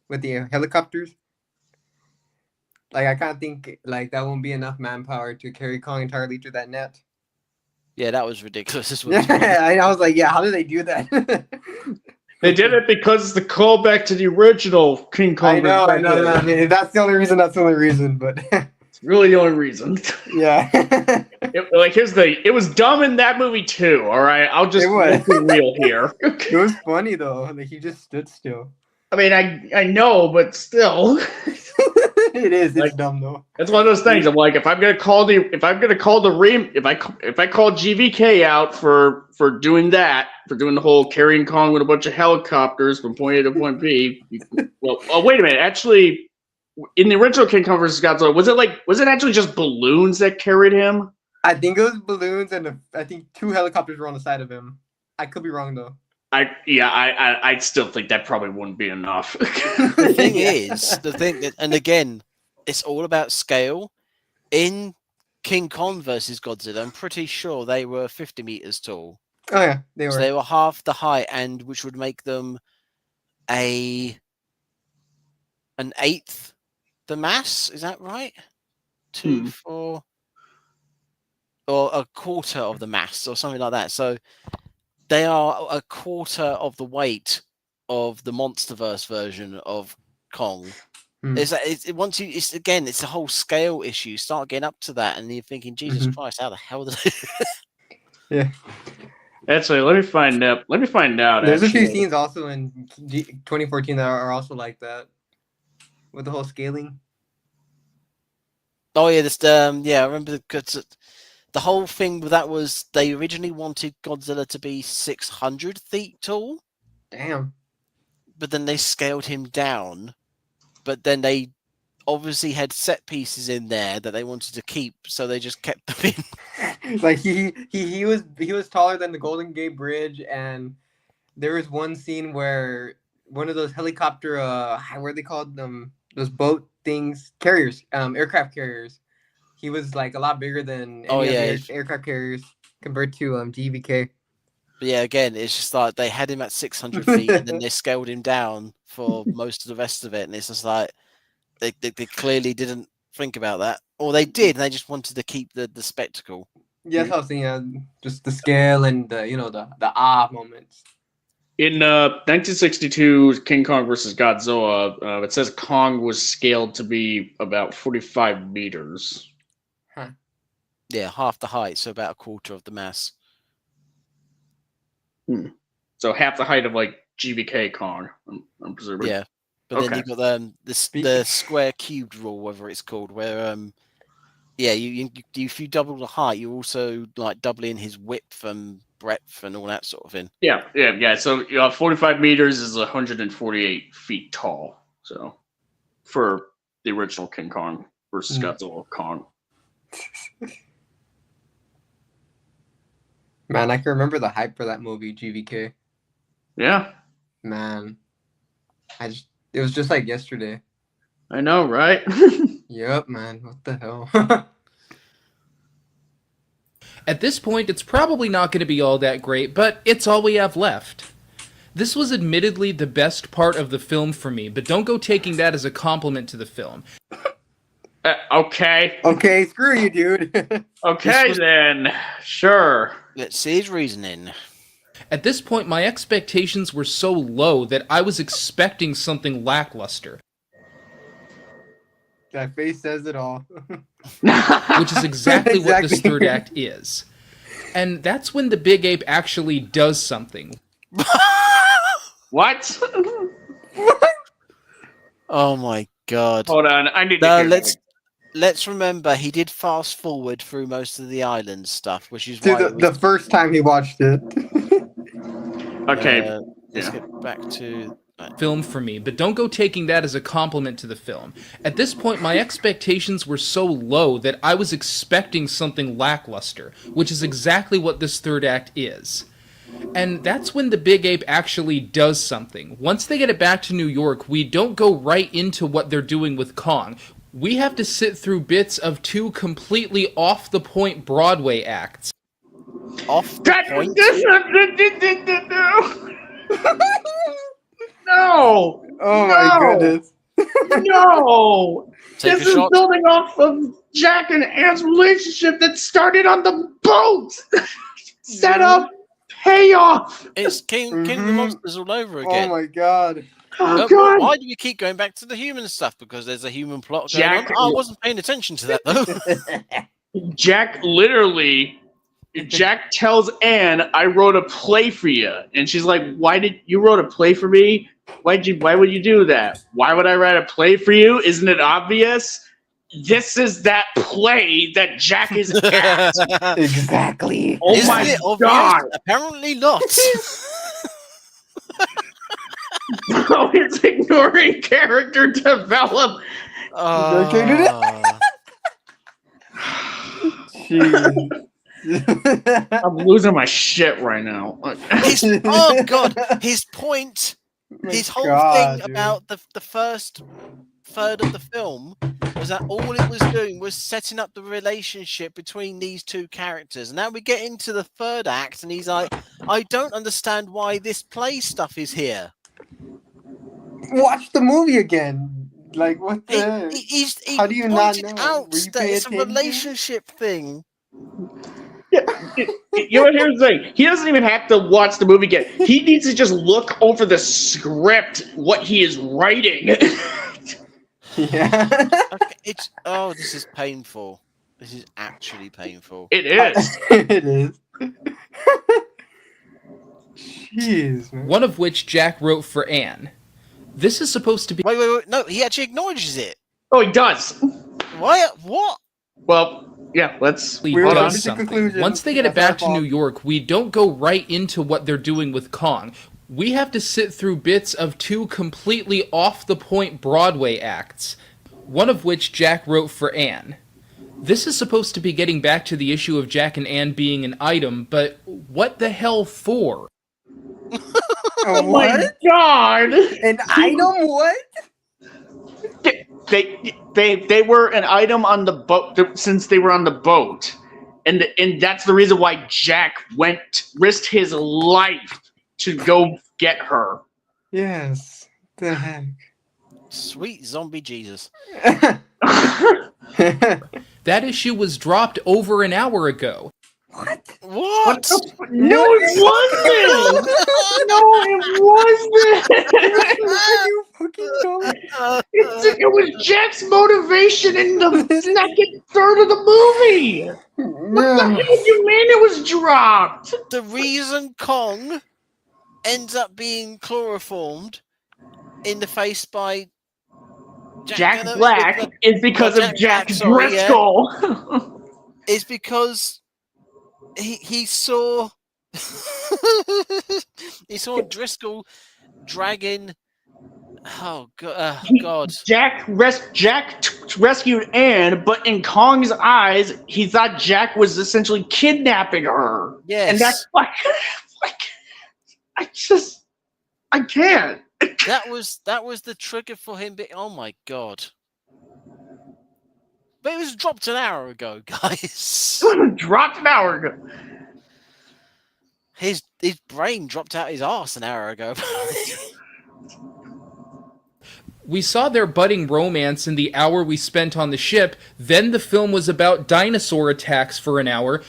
with the helicopters. Like, I kind of think that won't be enough manpower to carry Kong entirely through that net. Yeah, that was ridiculous as well. I was like, yeah, how did they do that? They did it because it's the callback to the original King Kong. I know. I mean, that's the only reason, but it's really the only reason. Yeah. It was dumb in that movie too. All right, I'll just be real here. It was funny though. He just stood still. I mean, I know, but still, it is. It's dumb though. It's one of those things. I'm like, if I call GVK out for doing that, for doing the whole carrying Kong with a bunch of helicopters from point A to point B. Well, wait a minute. Actually, in the original King Kong vs. Godzilla, was it actually just balloons that carried him? I think it was balloons, and I think 2 helicopters were on the side of him. I could be wrong though. I still think that probably wouldn't be enough. The thing is, and again, it's all about scale. In King Kong versus Godzilla, I'm pretty sure they were 50 meters tall. Oh yeah, they were. So they were half the height, and which would make them an eighth the mass. Is that right? 2, 4, or a quarter of the mass, or something like that. So they are a quarter of the weight of the MonsterVerse version of Kong. It's a whole scale issue. Start getting up to that, and you're thinking, Jesus Christ, how the hell did they? Yeah. Actually, let me find out. There's a few scenes also in 2014 that are also like that, with the whole scaling. Oh yeah, I remember the whole thing with that was they originally wanted Godzilla to be 600 feet tall. Damn. But then they scaled him down. But then they obviously had set pieces in there that they wanted to keep, so they just kept them in. Like he was taller than the Golden Gate Bridge, and there was one scene where one of those helicopter what are they called, those boat things, carriers, aircraft carriers. He was like a lot bigger than any of the aircraft carriers compared to GVK. But yeah, again, it's just like they had him at 600 feet and then they scaled him down for most of the rest of it, and it's just like they clearly didn't think about that, or they did, and they just wanted to keep the spectacle. Yeah, that's how I was saying. Just the scale and the moments. In 1962, King Kong versus Godzilla, it says Kong was scaled to be about 45 meters. Huh. Yeah, half the height, so about a quarter of the mass. So half the height of like GVK Kong, I'm presuming. Yeah, but then you've got the square cubed rule, whatever it's called, where you if you double the height, you're also like doubling his width and breadth and all that sort of thing. Yeah. So 45 meters is 148 feet tall. So for the original King Kong versus Godzilla Kong. Man, I can remember the hype for that movie, GVK. Yeah. Man, it was just like yesterday. I know, right? Yep, man. What the hell? At this point, it's probably not going to be all that great, but it's all we have left. This was admittedly the best part of the film for me, but don't go taking that as a compliment to the film. Okay. Okay, screw you, dude. Okay, then. Sure. Let's see his reasoning. At this point, my expectations were so low that I was expecting something lackluster. That face says it all. Which is exactly what this third act is. And that's when the big ape actually does something. What? Oh my god. Hold on, I need to hear Let's remember he did fast forward through most of the island stuff, which is why the first time he watched it. Okay. Let's get back to film for me, but don't go taking that as a compliment to the film. At this point, my expectations were so low that I was expecting something lackluster, which is exactly what this third act is. And that's when the big ape actually does something. Once they get it back to New York, we don't go right into what they're doing with Kong. We have to sit through bits of two completely off-the-point Broadway acts. Off the point? No! Oh my goodness. No! Take This is building off of Jack and Anne's relationship that started on the boat! Set up, payoff! It's King of the Monsters all over again. Oh my god. Oh, God. Why do we keep going back to the human stuff? Because there's a human plot going Jack, on? I wasn't paying attention to that, though. Jack tells Anne, I wrote a play for you. And she's like, why did you wrote a play for me? Why would you do that? Why would I write a play for you? Isn't it obvious? This is that play that Jack is at. Exactly. Oh Isn't my it obvious? God. Apparently not. Bro, it's ignoring character development. Jeez. I'm losing my shit right now. Oh god, his point, his whole thing dude. about the first third of the film was that all it was doing was setting up the relationship between these two characters. Now we get into the third act, and he's like, I don't understand why this play stuff is here. Watch the movie again. Like, what the heck? He How do you not pointed know? out Were you that paying it's a attention? relationship thing. You know, here's the thing. He doesn't even have to watch the movie again. He needs to just look over the script, what he is writing. Yeah. Okay, this is painful. This is actually painful. It is. It is. Jeez, man. One of which Jack wrote for Anne. This is supposed to be. Wait. No, he actually acknowledges it. Oh, he does. Why? What? Well, yeah, let's... We're does jumping to something. conclusions. Once they get it That's back our to fault. New York, we don't go right into what they're doing with Kong. We have to sit through bits of two completely off-the-point Broadway acts, one of which Jack wrote for Anne. This is supposed to be getting back to the issue of Jack and Anne being an item, but what the hell for? Oh my god! An item? What? They were an item on the boat since they were on the boat, and that's the reason why Jack risked his life to go get her. Yes. The heck. Sweet zombie Jesus. That issue was dropped over an hour ago. What? No, it wasn't! No, it wasn't! It was Jack's motivation in the second third of the movie! What the hell do you mean it was dropped? The reason Kong ends up being chloroformed in the face by Jack Black is because of Jack Driscoll. Is because he saw he saw Driscoll dragging. Oh god! Jack rescued Anne, but in Kong's eyes, he thought Jack was essentially kidnapping her. Yes, and that's why. I can't. That was the trigger for him. Oh my god! But it was dropped an hour ago, guys. Dropped an hour ago. His brain dropped out his arse an hour ago. We saw their budding romance in the hour we spent on the ship, then the film was about dinosaur attacks for an hour.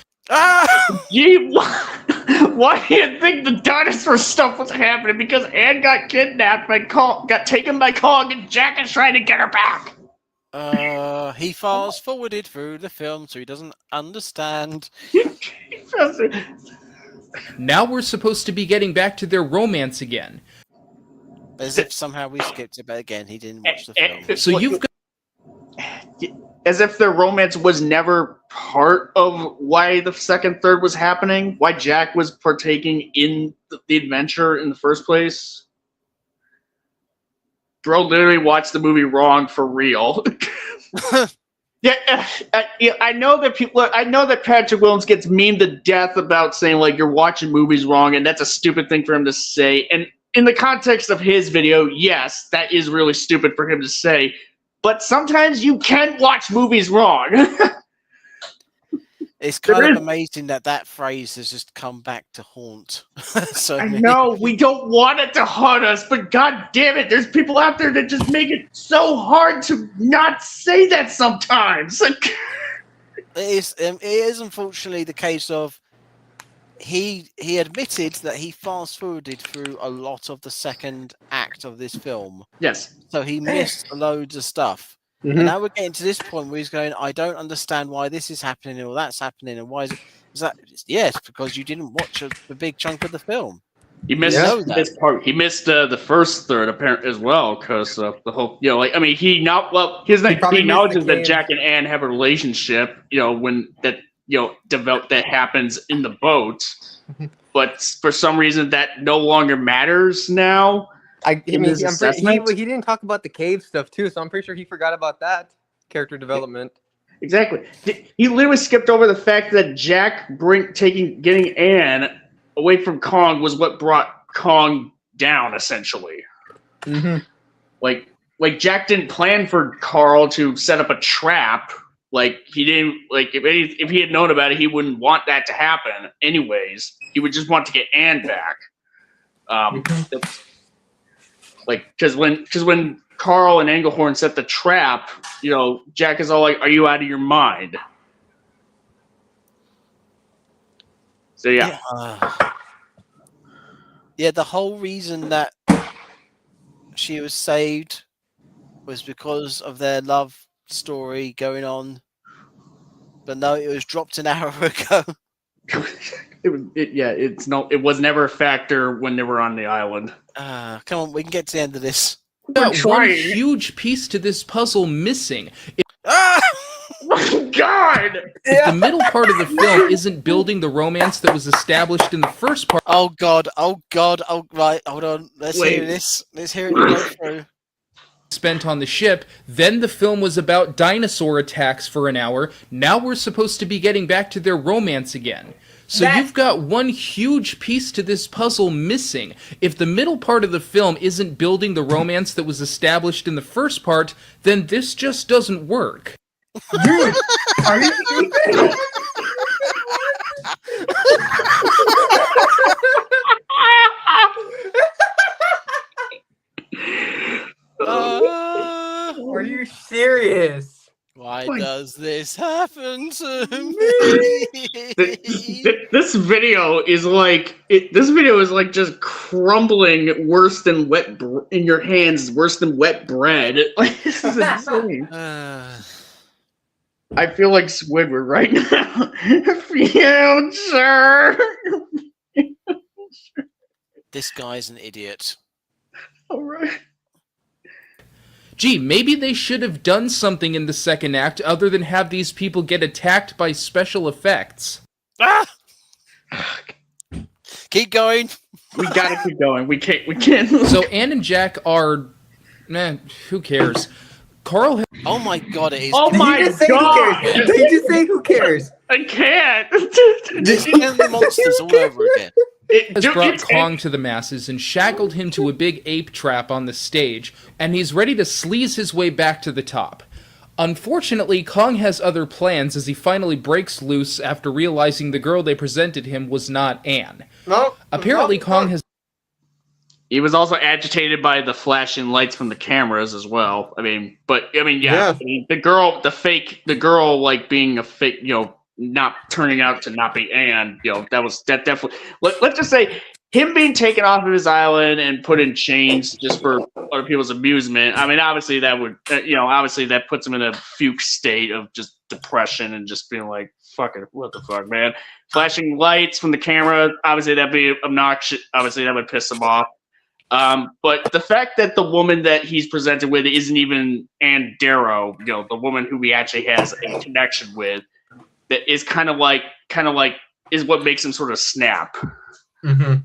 Gee, why do you think the dinosaur stuff was happening? Because Anne got kidnapped by Kong, got taken by Kong, and Jack is trying to get her back. He fast forwarded through the film, so he doesn't understand. Now we're supposed to be getting back to their romance again. As if somehow we skipped it, but again, he didn't watch the film. So you've got... As if their romance was never part of why the second third was happening, why Jack was partaking in the adventure in the first place. Bro literally watched the movie wrong for real. Yeah, I know that people. I know that Patrick Williams gets memed to death about saying like you're watching movies wrong, and that's a stupid thing for him to say. And in the context of his video, yes, that is really stupid for him to say. But sometimes you can watch movies wrong. It's kind of amazing that phrase has just come back to haunt. So I know we don't want it to haunt us, but god damn it, there's people out there that just make it so hard to not say that sometimes. It is unfortunately the case of he admitted that he fast forwarded through a lot of the second act of this film. Yes. So he missed loads of stuff. Mm-hmm. And now we're getting to this point where he's going, I don't understand why this is happening or that's happening, and why is that? Yes, because you didn't watch a big chunk of the film. He missed this part. He missed the first third apparently as well, because the whole, he acknowledges that Jack and Anne have a relationship, when that that happens in the boat, but for some reason that no longer matters now. He didn't talk about the cave stuff too, so I'm pretty sure he forgot about that character development. Exactly. He literally skipped over the fact that Jack getting Anne away from Kong was what brought Kong down, essentially. Mm-hmm. Like Jack didn't plan for Carl to set up a trap. Like he didn't. Like if he had known about it, he wouldn't want that to happen. Anyways, he would just want to get Anne back. That's, like because when Carl and Engelhorn set the trap, Jack is all like, "Are you out of your mind?" So yeah. Yeah, the whole reason that she was saved was because of their love story going on. But no, it was dropped an hour ago. It was never a factor when they were on the island. Come on, we can get to the end of this. Got one huge piece to this puzzle missing. Oh God! If the middle part of the film isn't building the romance that was established in the first part. Oh God! Right, hold on. Let's hear this. Let's hear it go through. Spent on the ship, then the film was about dinosaur attacks for an hour. Now we're supposed to be getting back to their romance again. So you've got one huge piece to this puzzle missing. If the middle part of the film isn't building the romance that was established in the first part, then this just doesn't work. Dude, are you kidding? Are you serious? Why does this happen to me? This video is like just crumbling worse than in your hands, worse than wet bread. Like this is insane. I feel like Squidward right now. Future. This guy's an idiot. All right. Gee, maybe they should have done something in the second act other than have these people get attacked by special effects. Keep going. We gotta keep going. We can't. So Anne and Jack are... who cares? Carl... Oh my God, it is... Oh my God! Did you just say who cares? I can't! This is the monsters all over again. Has brought Kong to the masses and shackled him to a big ape trap on the stage, and he's ready to sleaze his way back to the top. Unfortunately, Kong has other plans as he finally breaks loose after realizing the girl they presented him was not Anne. Apparently, Kong has... He was also agitated by the flashing lights from the cameras as well. I mean, yeah. I mean, the girl, like being a fake, not turning out to not be Anne, that definitely. Let's just say him being taken off of his island and put in chains just for other people's amusement. I mean, obviously that would, obviously that puts him in a fugue state of just depression and just being like, "Fuck it, what the fuck, man?" Flashing lights from the camera, obviously that'd be obnoxious. Obviously that would piss him off. But the fact that the woman that he's presented with isn't even Anne Darrow, the woman who he actually has a connection with. That is kind of like is what makes him sort of snap. Mm-hmm.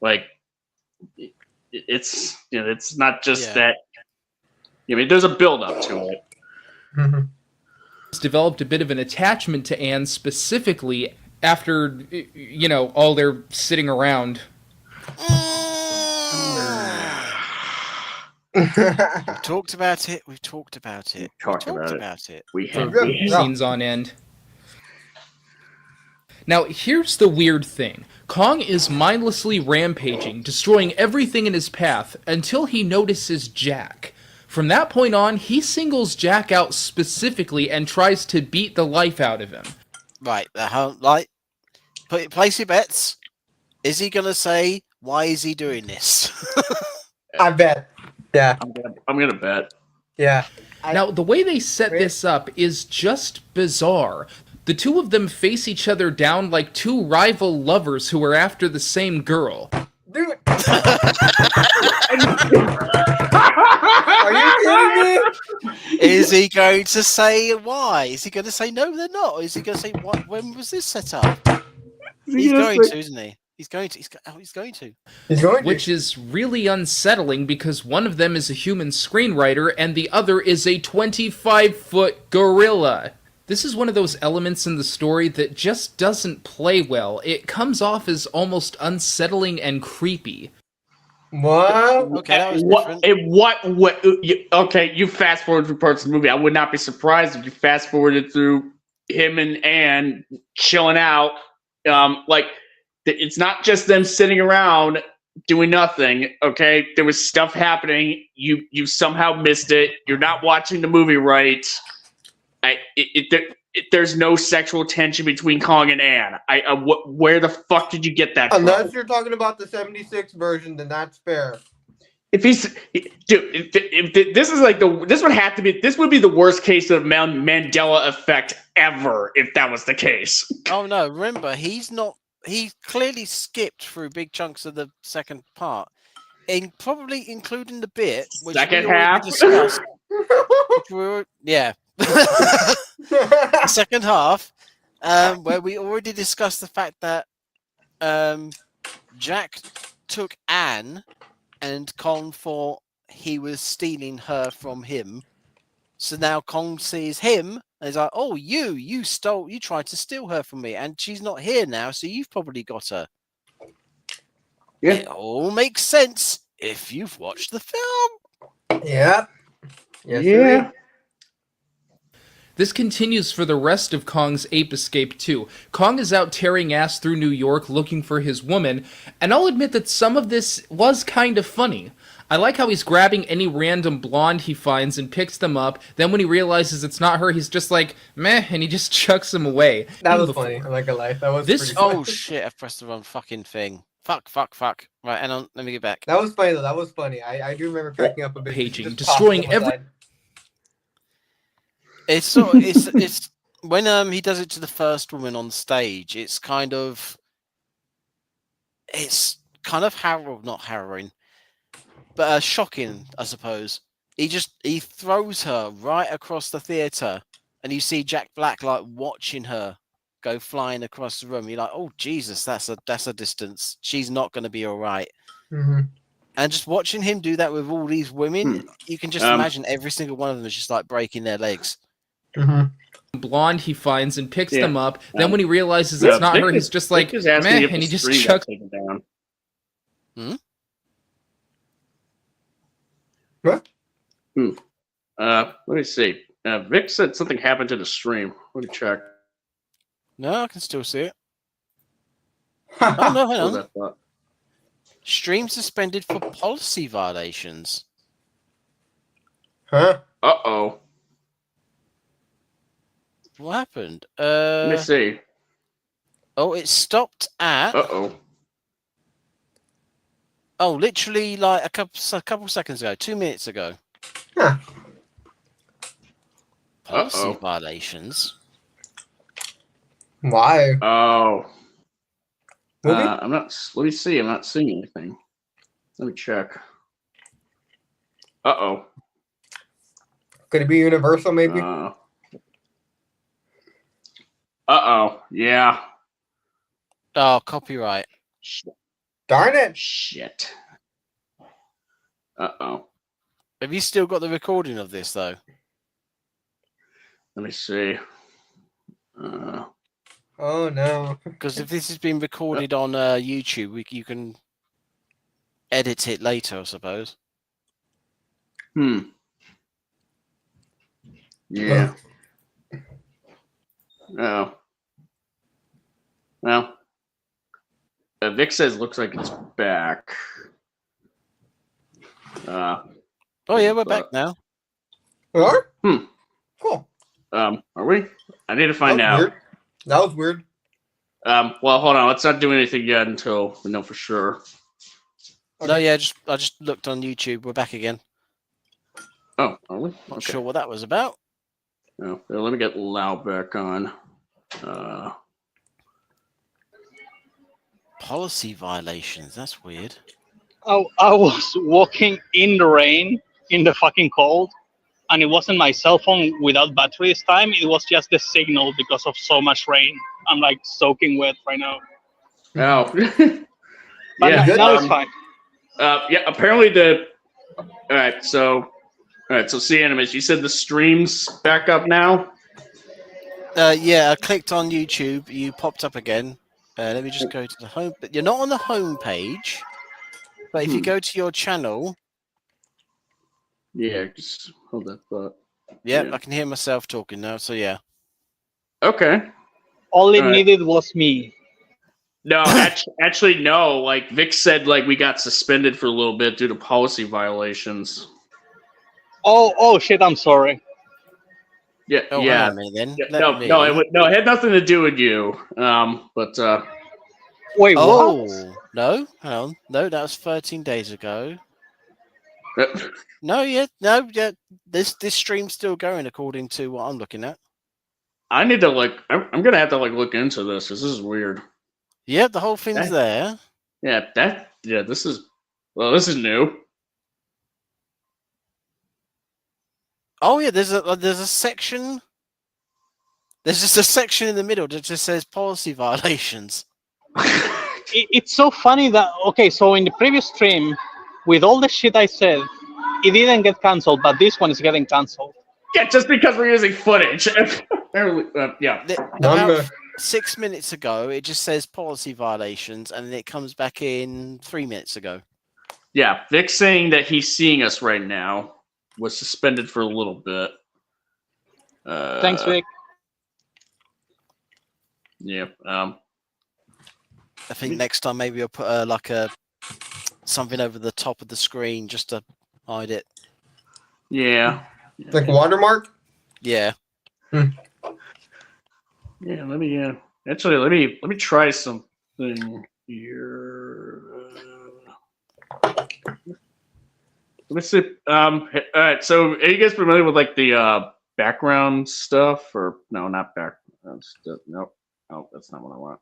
Like it's it's not just that. I mean, there's a build up to it. Mm-hmm. He's developed a bit of an attachment to Anne specifically after all their sitting around. We've talked about it. We talked about it. We have scenes on end. Now, here's the weird thing. Kong is mindlessly rampaging, destroying everything in his path, until he notices Jack. From that point on, he singles Jack out specifically and tries to beat the life out of him. Right, place your bets. Is he going to say, why is he doing this? I bet. Yeah. I'm gonna bet. Yeah. Now, the way they set this up is just bizarre. The two of them face each other down like two rival lovers who are after the same girl. Dude. Are you kidding me? Is he going to say why? Is he going to say no, they're not? Or is he going to say what? When was this set up? He's going to, isn't he? He's going to. Which is really unsettling because one of them is a human screenwriter and the other is a 25-foot gorilla. This is one of those elements in the story that just doesn't play well. It comes off as almost unsettling and creepy. What? Okay, that was different. Okay, you fast forward through parts of the movie. I would not be surprised if you fast forwarded through him and Anne chilling out. It's not just them sitting around doing nothing. Okay, there was stuff happening. You somehow missed it. You're not watching the movie right. There's no sexual tension between Kong and Anne. Where the fuck did you get that Unless from? you're talking about the 76 version, then that's fair. If this is like this would be the worst case of Mandela effect ever if that was the case. Oh no! Remember, he clearly skipped through big chunks of the second part, probably including the bit which second we already half. discussed. The second half, where we already discussed the fact that Jack took Anne, and Kong thought he was stealing her from him. So now Kong sees him and he's like, "Oh, you tried to steal her from me, and she's not here now, so you've probably got her." Yeah. It all makes sense if you've watched the film. Yeah. Yes, Yeah. This continues for the rest of Kong's Ape Escape 2. Kong is out tearing ass through New York looking for his woman, and I'll admit that some of this was kind of funny. I like how he's grabbing any random blonde he finds and picks them up, then when he realizes it's not her, he's just like, meh, and he just chucks them away. That was funny, I'm not gonna lie. That was pretty funny. Oh shit, I've pressed the wrong fucking thing. Fuck. Right, hang on, let me get back. That was funny though, that was funny. I do remember cracking up a bit. Paging, Just destroying popping on the every... side. It's when he does it to the first woman on stage, it's kind of not harrowing, but shocking, I suppose. He throws her right across the theater, and you see Jack Black like watching her go flying across the room. You're like, oh Jesus, that's a distance. She's not going to be all right. Mm-hmm. And just watching him do that with all these women, you can just imagine every single one of them is just like breaking their legs. Mm-hmm. Blonde he finds and picks them up, then when he realizes it's not her, he's just like, meh, and he just chucks it down. What? Let me see. Vic said something happened to the stream. Let me check. No, I can still see it. Oh no, hang on. Stream suspended for policy violations. Huh? Uh-oh. What happened? Let me see. Oh, it stopped at. Uh-oh. Oh, literally like a couple seconds ago, 2 minutes ago. Huh. Policy violations. Why? Oh. Movie? I'm not. Let me see. I'm not seeing anything. Let me check. Uh-oh. Could it be Universal, maybe? Uh-oh. Yeah. Oh, copyright. Darn it. Shit. Uh-oh. Have you still got the recording of this, though? Let me see. Oh, no. Because if this has been recorded on YouTube, you can edit it later, I suppose. Yeah. Oh. Well. Vic says looks like it's back. Oh yeah, we're back now. We are? Cool. Are we? I need to find out. Weird. That was weird. Well, hold on. Let's not do anything yet until we know for sure. No, yeah, I just looked on YouTube. We're back again. Oh, are we? Not sure what that was about. Oh, let me get Lau back on. Policy violations. That's weird. Oh, I was walking in the rain, in the fucking cold, and it wasn't my cell phone without battery this time. It was just the signal because of so much rain. I'm like soaking wet right now. Oh. But yeah. now it's fine. Yeah. Apparently all right. So C Animus, you said the stream's back up now. Yeah, I clicked on YouTube. You popped up again. Let me just go to the home. But you're not on the home page. But if you go to your channel, Yeah, just hold that thought. yep, Yeah. I can hear myself talking now. So yeah. Okay. All it All right. needed was me. No, actually, no. Like Vic said, like we got suspended for a little bit due to policy violations. Oh shit! I'm sorry. Yeah, Oh, hang on a minute then. Yeah, Let me. no, it had nothing to do with you. But Wait, what? Oh no, hang on. No, that was 13 days ago. No, yeah. This stream's still going according to what I'm looking at. I need to I'm gonna have to look into this because this is weird. Yeah, the whole thing's there. This is new. Oh yeah, there's a section. There's just a section in the middle that just says policy violations. It's so funny that so in the previous stream, with all the shit I said, it didn't get cancelled, but this one is getting cancelled. Yeah, just because we're using footage. Yeah. About 6 minutes ago, it just says policy violations, and then it comes back in 3 minutes ago. Yeah, Vic's saying that he's seeing us right now. Was suspended for a little bit. Thanks, Vic. Yeah. I think next time maybe I'll put something over the top of the screen just to hide it. Yeah. Like a watermark? Yeah. Yeah, let me try something here. Let me see. All right. So, are you guys familiar with the background stuff, or no? Not background stuff. Nope. Oh, that's not what I want.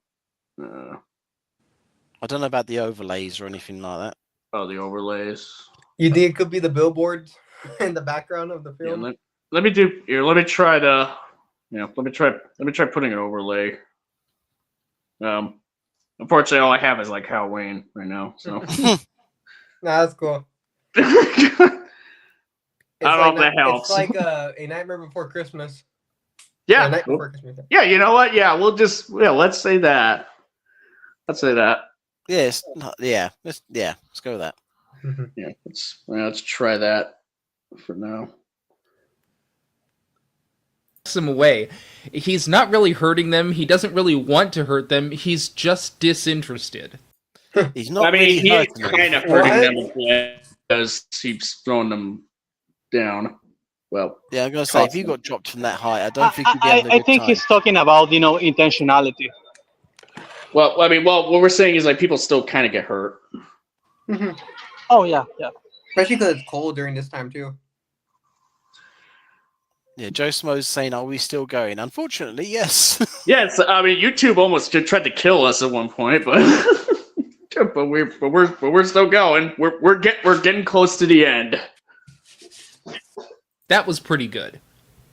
I don't know about the overlays or anything like that. Oh, the overlays. You think it could be the billboards in the background of the film? Yeah, let me do here. Let me try to. Yeah, let me try putting an overlay. Unfortunately, all I have is Halloween right now. So. Nah, that's cool. I don't know if that helps. It's like A Nightmare Before Christmas. Yeah. A Night Before Christmas. Yeah, you know what? Yeah, let's say that. Let's say that. Yes. Yeah. Let's go with that. Yeah, let's try that for now. Him away. He's not really hurting them. He doesn't really want to hurt them. He's just disinterested. He's not. He's kind of hurting them because he's throwing them down. Well, yeah, I'm gonna say if you got dropped from that height, I don't think you'd be having a good I think time. he's talking about intentionality. Well, what we're saying is people still kind of get hurt. Mm-hmm. Oh yeah. Especially because it's cold during this time too. Yeah, Joe Smo's saying, "Are we still going?" Unfortunately, yes. Yes, YouTube almost tried to kill us at one point, but we're still going. We're getting close to the end. That was pretty good.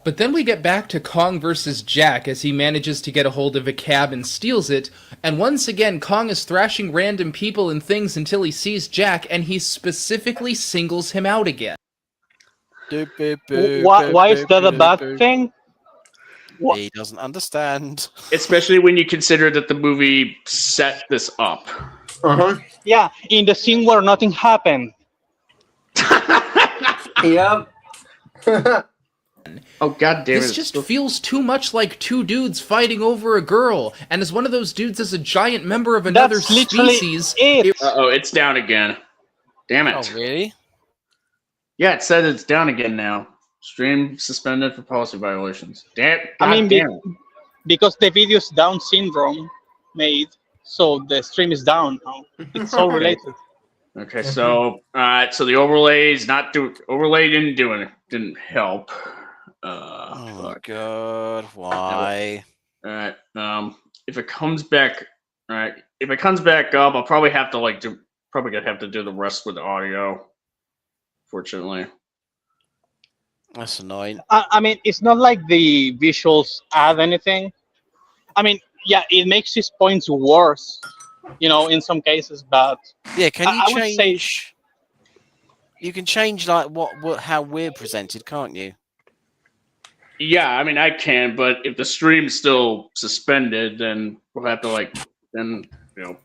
But then we get back to Kong versus Jack as he manages to get a hold of a cab and steals it, and once again Kong is thrashing random people and things until he sees Jack, and he specifically singles him out again. Why is that a bad thing? He doesn't understand. Especially when you consider that the movie set this up. Yeah, in the scene where nothing happened. Yep. Oh god damn it. This just feels too much like two dudes fighting over a girl, and as one of those dudes is a giant member of another That's literally species... it's down again. Damn it. Oh, really? Yeah, it says it's down again now. Stream suspended for policy violations. Damn. Because the video's Down syndrome made, so the stream is down now. It's all related. Okay, so the overlays overlay didn't help. Oh my god, why? All right. If it comes back, up, I'll probably have to gonna have to do the rest with the audio. Fortunately. That's annoying. I mean, it's not like the visuals add anything. I mean, yeah, it makes his points worse, in some cases, but yeah, can you I would say you can change how we're presented, can't you? Yeah, I mean I can, but if the stream's still suspended, then we'll have to then you know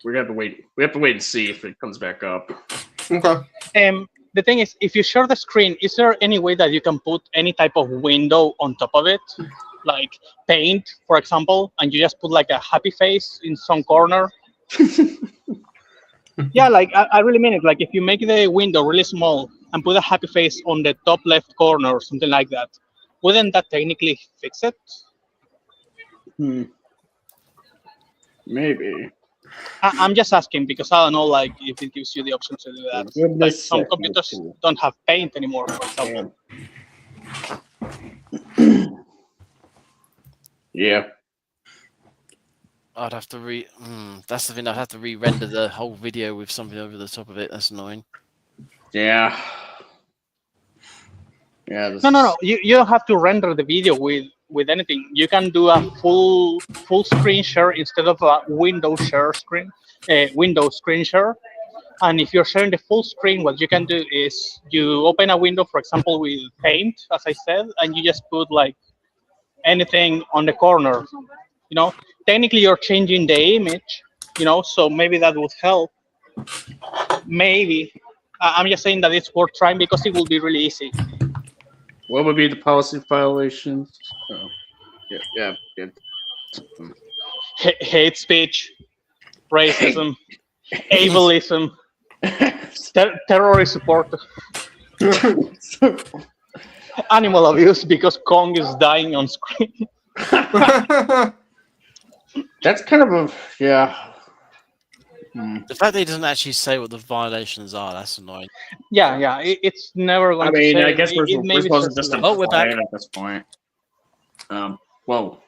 we have to wait. We have to wait and see if it comes back up. Okay. The thing is, if you share the screen, is there any way that you can put any type of window on top of it, like paint, for example, and you just put like a happy face in some corner? Yeah, like I really mean it. Like if you make the window really small and put a happy face on the top left corner or something like that, wouldn't that technically fix it? Maybe. I'm just asking because I don't know, like if it gives you the option to do that. Like some computers don't have paint anymore, for example. Yeah. I'd have to that's the thing. I'd have to re-render the whole video with something over the top of it. That's annoying. Yeah. Yeah. No. You don't have to render the video with anything. You can do a full screen share instead of a window share screen, window screen share. And if you're sharing the full screen, what you can do is you open a window, for example, with paint, as I said, and you just put like anything on the corner. You know, technically you're changing the image. You know, so maybe that would help. Maybe. I'm just saying that it's worth trying because it will be really easy. What would be the policy violations? Oh, yeah. Hate speech, racism, ableism, terrorist support, animal abuse because Kong is dying on screen. That's kind of a The fact that he doesn't actually say what the violations are, that's annoying. Yeah, it's never going to say. I guess we're supposed to just we're back at this point. Whoa.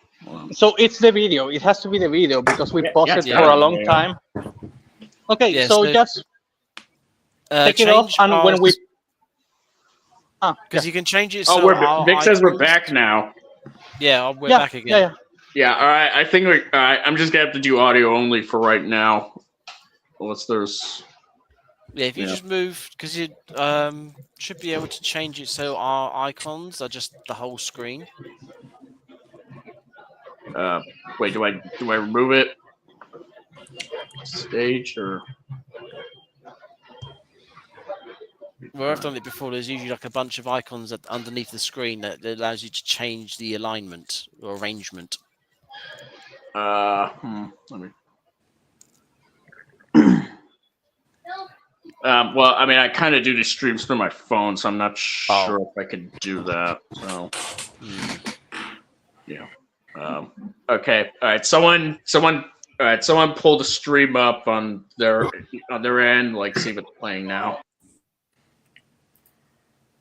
So it's the video. It has to be the video because we paused it for a long time. Okay, Yeah, so just take it off, and when we because you can change it. Oh, So Vic says we're back now. Yeah, we're back again. Yeah. All right. I think all right. I'm just gonna have to do audio only for right now. Unless there's. Yeah, if you just move, because you should be able to change it so our icons are just the whole screen. Wait, do I remove it? Stage or? Where I've done it before, there's usually like a bunch of icons underneath the screen that allows you to change the alignment or arrangement. Let me. Well, I mean, I kind of do these streams through my phone, so I'm not sure if I could do that. So, yeah. Okay. All right. Someone. All right. Someone pull the stream up on their end. Like, see if it's playing now.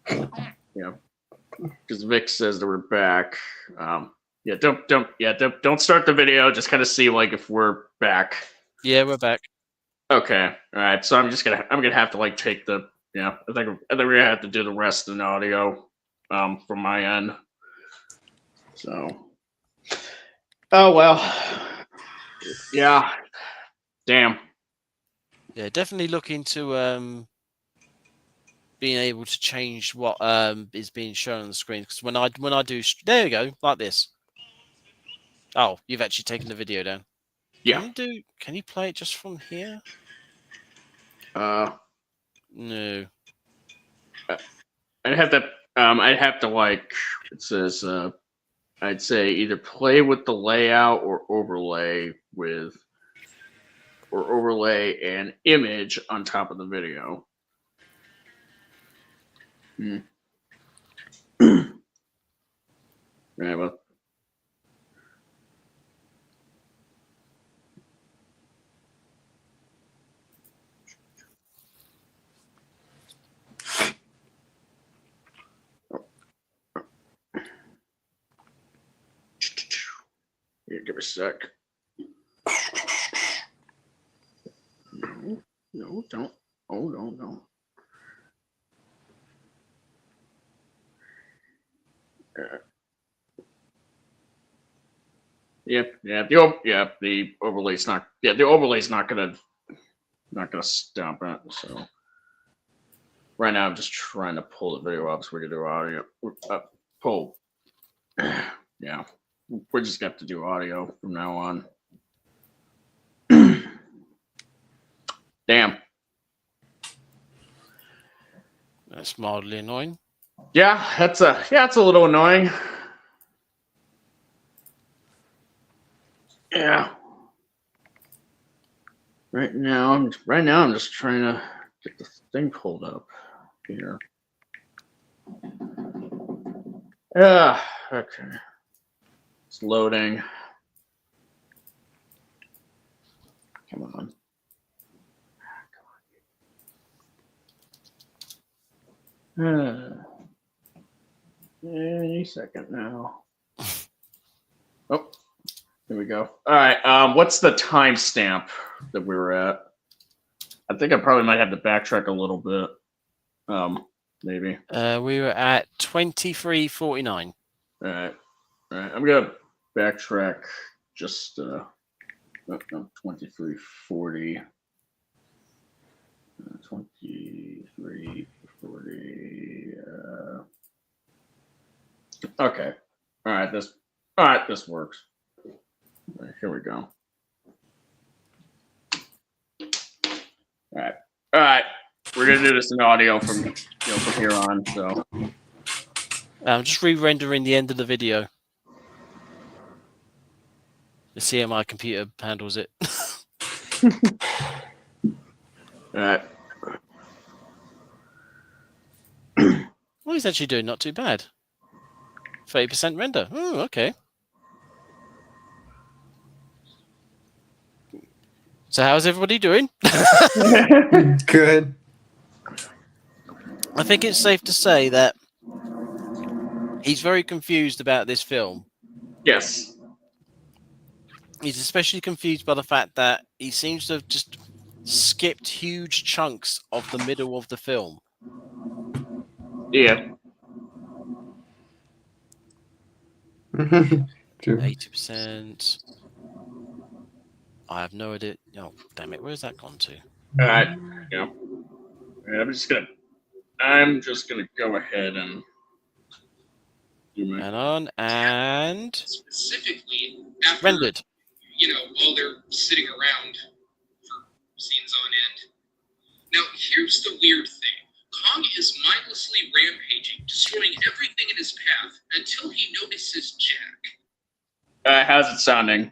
Yeah. Because Vic says that we're back. Yeah. Don't start the video. Just kind of see like if we're back. Yeah, we're back. Okay. All right. So I'm gonna have to like take the I think we're gonna have to do the rest of the audio from my end. So. Oh well. Yeah. Damn. Yeah, definitely look into being able to change what is being shown on the screen. Because when I do, there you go, like this. Oh, you've actually taken the video down. Yeah. Can you play it just from here? No. I'd have to like it says I'd say either play with the layout or overlay an image on top of the video. Right, well. Here, give me a sec. No, don't. Oh, no. The overlay's not. Yeah, the overlay's not gonna stop it. So right now, I'm just trying to pull the video up so we can do audio. Oh, yeah. We're just gonna have to do audio from now on. Damn. That's mildly annoying. Yeah, that's a little annoying. Yeah. Right now I'm just trying to get the thing pulled up here. Yeah. Okay. It's loading. Come on. Any second now. Oh, here we go. All right. What's the timestamp that we were at? I think I probably might have to backtrack a little bit. Maybe. We were at 23:49. All right. All right. I'm gonna backtrack just 23:40. 23:40. Okay. All right. This works. All right, here we go. All right. We're gonna do this in audio from here on. So I'm just re-rendering the end of the video. Let's see how my computer handles it. all right. Well, he's actually doing not too bad. 30% render. Oh, okay. So how's everybody doing? Good. I think it's safe to say that he's very confused about this film. Yes. He's especially confused by the fact that he seems to have just skipped huge chunks of the middle of the film. Yeah. 80%. I have no idea. Oh, damn it! Where's that gone to? All right. Yeah. All right, I'm just gonna go ahead and do my. Hang on, and specifically after, rendered. While they're sitting around for scenes on end. Now, here's the weird thing. Kong is mindlessly rampaging, destroying everything in his path until he notices Jack. How's it sounding?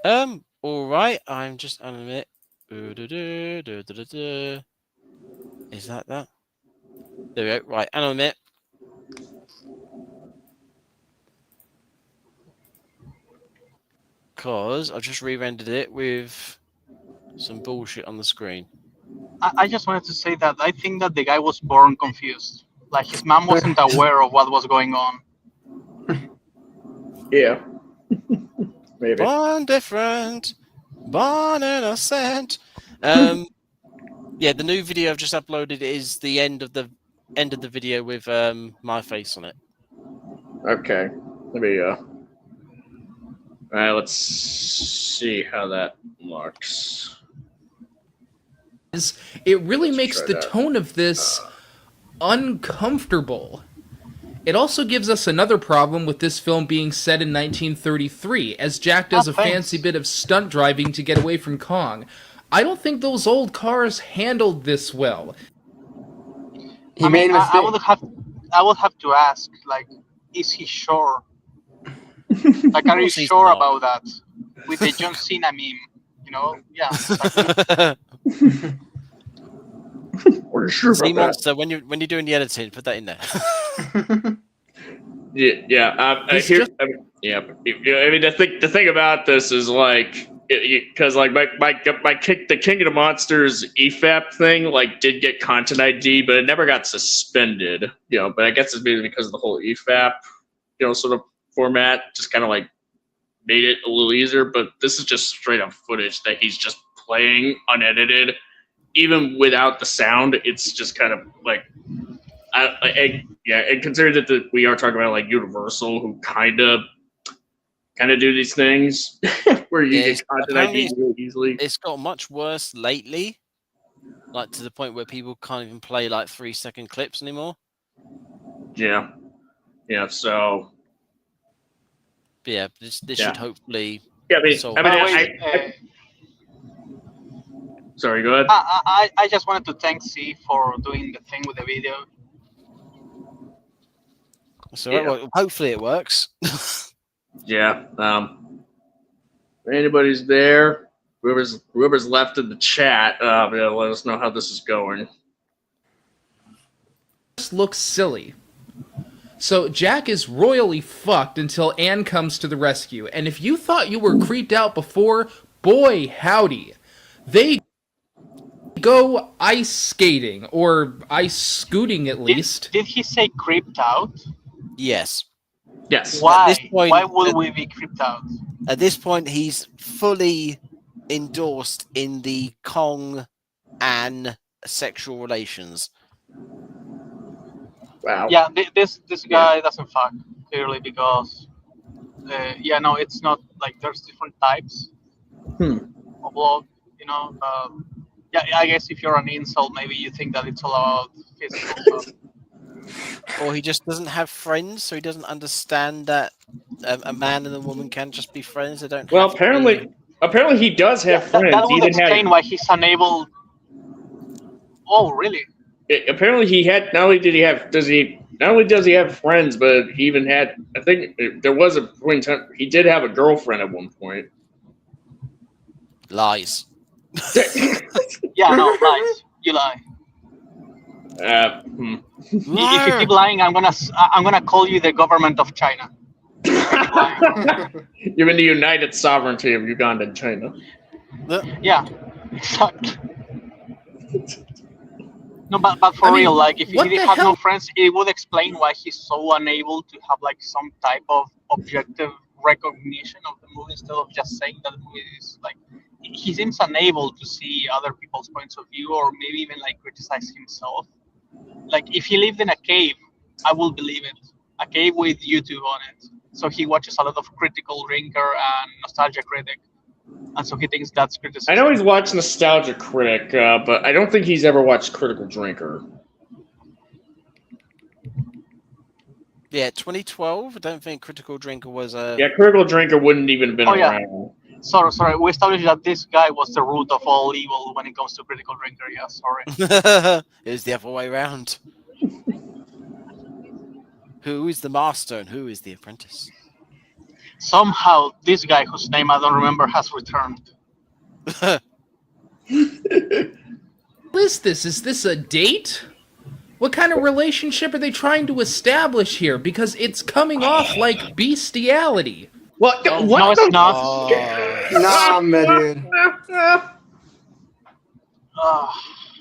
All right. I'm just on a minute. Is that? There we go. Right, hang on a minute. Because I've just re-rendered it with some bullshit on the screen. I just wanted to say that I think that the guy was born confused. Like his mom wasn't aware of what was going on. Yeah. Maybe. Born different, born innocent. Yeah, the new video I've just uploaded is the end of the video with my face on it. Okay. Let me All right, let's see how that looks. It really makes try the that. tone of this uncomfortable. It also gives us another problem with this film being set in 1933, as Jack does a fancy bit of stunt driving to get away from Kong. I don't think those old cars handled this well. I would have to ask, like, is he sure? Like, are you sure about that? With the John Cena meme, Yeah. Exactly. We're sure See, about Monster, when you're doing the editing, put that in there. Yeah. I mean, the thing about this is like, because like the King of the Monsters EFAP thing like did get content ID, but it never got suspended. But I guess it's maybe because of the whole EFAP, sort of format, just kind of like made it a little easier. But this is just straight up footage that he's just playing unedited. Even without the sound, it's just kind of like, and considering that we are talking about like Universal, who kind of do these things where you get content ID really easily. It's got much worse lately, like to the point where people can't even play like 3-second clips anymore. Yeah. Yeah. So. Yeah, this Yeah. should hopefully. Yeah. solve I By the mean, way, sorry. Go ahead. I just wanted to thank C for doing the thing with the video. So well, hopefully it works. Yeah. If anybody's there, whoever's left in the chat, yeah, let us know how this is going. This looks silly. So Jack is royally fucked until Anne comes to the rescue. And if you thought you were creeped out before, boy howdy. They go ice skating, or ice scooting at least. Did he say creeped out? Yes. Yes. Why? At this point, Why would we be creeped out? At this point, he's fully endorsed in the Kong and sexual relations. Wow. Yeah, this guy doesn't fuck clearly because no, it's not like there's different types of love, you know. Yeah, I guess if you're an incel, maybe you think that it's all about physical stuff. Or he just doesn't have friends, so he doesn't understand that a man and a woman can just be friends. They don't. Well, have to be... apparently he does have friends. That would He explain why he's unable. Oh, really? Apparently he had. Not only does he have friends, but he even had. I think there was a point in time he did have a girlfriend at one point. Lies. Yeah, no, lies. You lie. If you keep lying, I'm gonna call you the government of China. You're in the United Sovereignty of Uganda and China. Yeah, exactly. No, but for real, like if he had no friends, it would explain why he's so unable to have like some type of objective recognition of the movie instead of just saying that the movie is like. He seems unable to see other people's points of view, or maybe even like criticize himself. Like if he lived in a cave, I will believe it. A cave with YouTube on it. So he watches a lot of Critical Drinker and Nostalgia Critic, and so he thinks that's criticism. I know he's watched Nostalgia Critic, but I don't think he's ever watched Critical Drinker. Yeah, 2012. I don't think Critical Drinker was a. Yeah, Critical Drinker wouldn't even have been around. Yeah. Sorry. We established that this guy was the root of all evil when it comes to Critical Drinker. Yeah, sorry. It was the other way around. Who is the master and who is the apprentice? Somehow, this guy, whose name I don't remember, has returned. What is this? Is this a date? What kind of relationship are they trying to establish here? Because it's coming off like bestiality. What? No, it's not. Nah, man,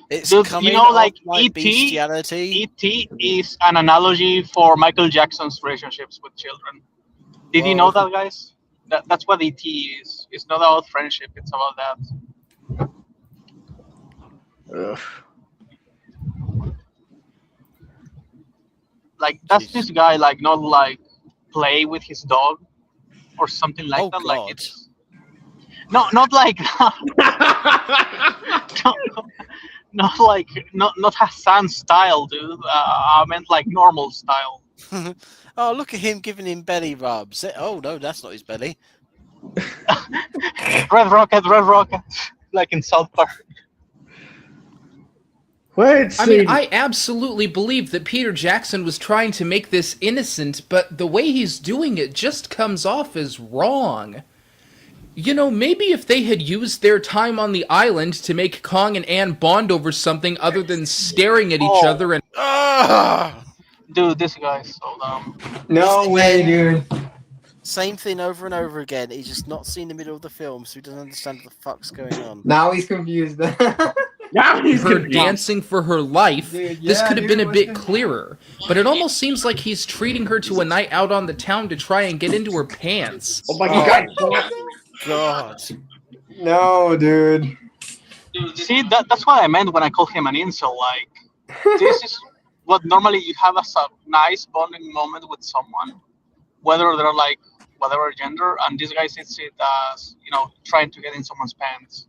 It's dude, coming you know, like like E.T. bestiality. E.T. is an analogy for Michael Jackson's relationships with children. Did you know that, guys? That's what E.T. is. It's not about friendship. It's about that. Ugh. Like, does this guy like not like play with his dog or something like that? God. Like it's not like not Hassan style, dude. I meant like normal style. Oh, look at him giving him belly rubs. Oh no, that's not his belly. Red Rocket, like in South Park. I mean, I absolutely believe that Peter Jackson was trying to make this innocent, but the way he's doing it just comes off as wrong. You know, maybe if they had used their time on the island to make Kong and Anne bond over something other than staring at each other and... Dude, this guy's so dumb. No way, dude. Same thing over and over again. He's just not seen the middle of the film, so he doesn't understand what the fuck's going on. Now he's confused. Her dancing for her life. Dude, this yeah, could have dude, been a bit clearer, but it almost seems like he's treating her to a night out on the town to try and get into her pants. Oh my god! God. No, dude. See, that's what I meant when I called him an incel. Like, this is what normally you have as a nice bonding moment with someone, whether they're like whatever gender, and this guy sees it as, you know, trying to get in someone's pants.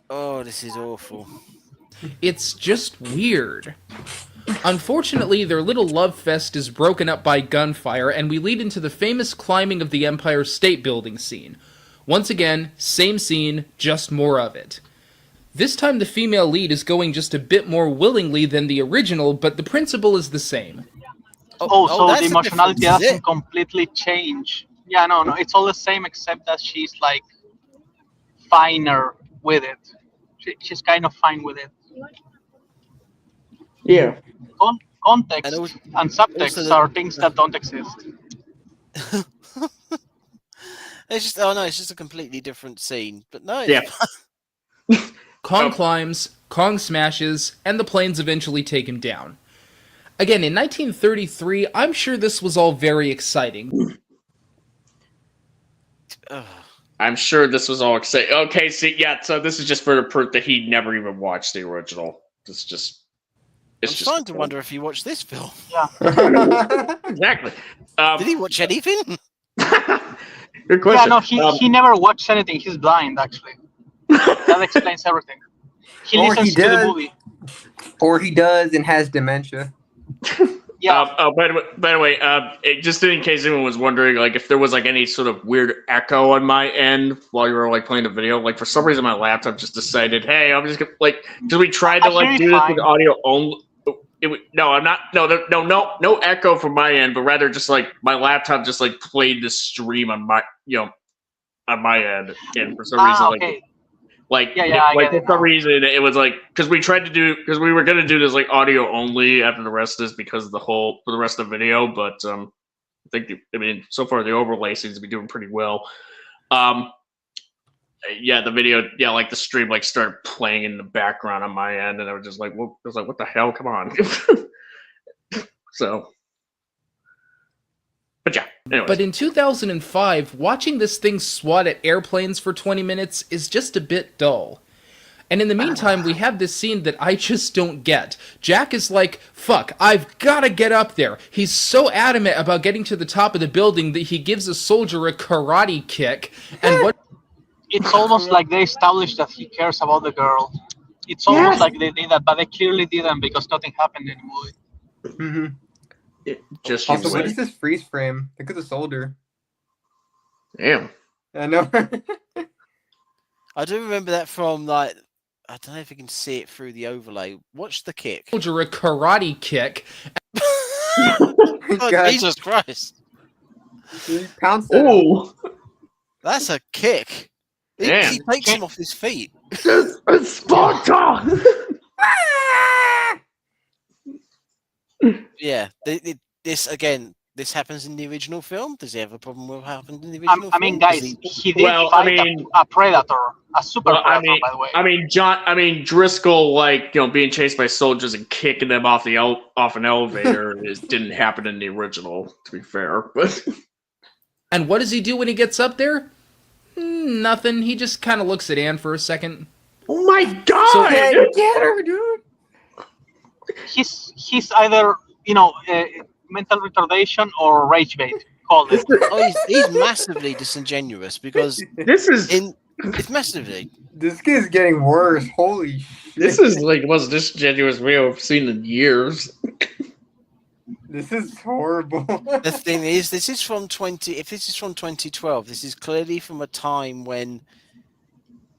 Oh, this is awful. It's just weird. Unfortunately, their little love fest is broken up by gunfire, and we lead into the famous climbing of the Empire State Building scene. Once again, same scene, just more of it. This time the female lead is going just a bit more willingly than the original, but the principle is the same. So that's the the emotionality difference, is doesn't it? completely change. Yeah, no, it's all the same except that she's like finer with it. She's kind of fine with it. Yeah. Context And and subtext are things that don't exist. It's just a completely different scene. But no, it's Yeah. Kong climbs, Kong smashes, and the planes eventually take him down. Again, in 1933, I'm sure this was all very exciting. I'm sure this was all exciting. Okay, see, yeah, so this is just for the proof that he never even watched the original. It's just... I'm starting to wonder if he watched this film. Yeah. Exactly. Did he watch anything? Good question. Yeah, no, he never watched anything. He's blind, actually. That explains everything. He Or listens he to the does. movie. Or he does and has dementia. Yeah. By the way, just in case anyone was wondering, like if there was like any sort of weird echo on my end while you were like playing the video, like for some reason my laptop just decided, hey, I'm just gonna like because we tried to like do this with audio only. No echo from my end, but rather just like my laptop just like played the stream on my on my end, and for some reason okay. for some reason it was like because we were gonna do this like audio only after the rest of this because of for the rest of the video, but I mean so far the overlay seems to be doing pretty well. The video, like the stream like started playing in the background on my end, and I was just like, what the hell? Come on. So, but yeah. Anyways. But in 2005, watching this thing swat at airplanes for 20 minutes is just a bit dull. And in the meantime, we have this scene that I just don't get. Jack is like, fuck, I've gotta get up there. He's so adamant about getting to the top of the building that he gives a soldier a karate kick, and what... It's almost like they established that he cares about the girl. It's almost like they did that, but they clearly didn't because nothing happened in the movie. Just also, what is this freeze frame? Look at the soldier. Damn. I know. I do remember that from like I don't know if you can see it through the overlay. Watch the kick. Soldier a karate kick. Oh, Jesus Christ! He pounced at him. That's a kick. He takes him off his feet. It's Sparta! Yeah, this happens in the original film. Does he have a problem with what happened in the original film? I mean, guys, he did fight a predator, a super predator, by the way. I mean, Driscoll, like, being chased by soldiers and kicking them off an elevator didn't happen in the original, to be fair. And what does he do when he gets up there? Nothing. He just kind of looks at Anne for a second. Oh my god! So, get her, dude! He's either, mental retardation or rage bait. Called it. He's massively disingenuous because it's massively. This kid's getting worse. Holy shit! This is like the most disingenuous video I've seen in years. This is horrible. The thing is, if this is from 2012, this is clearly from a time when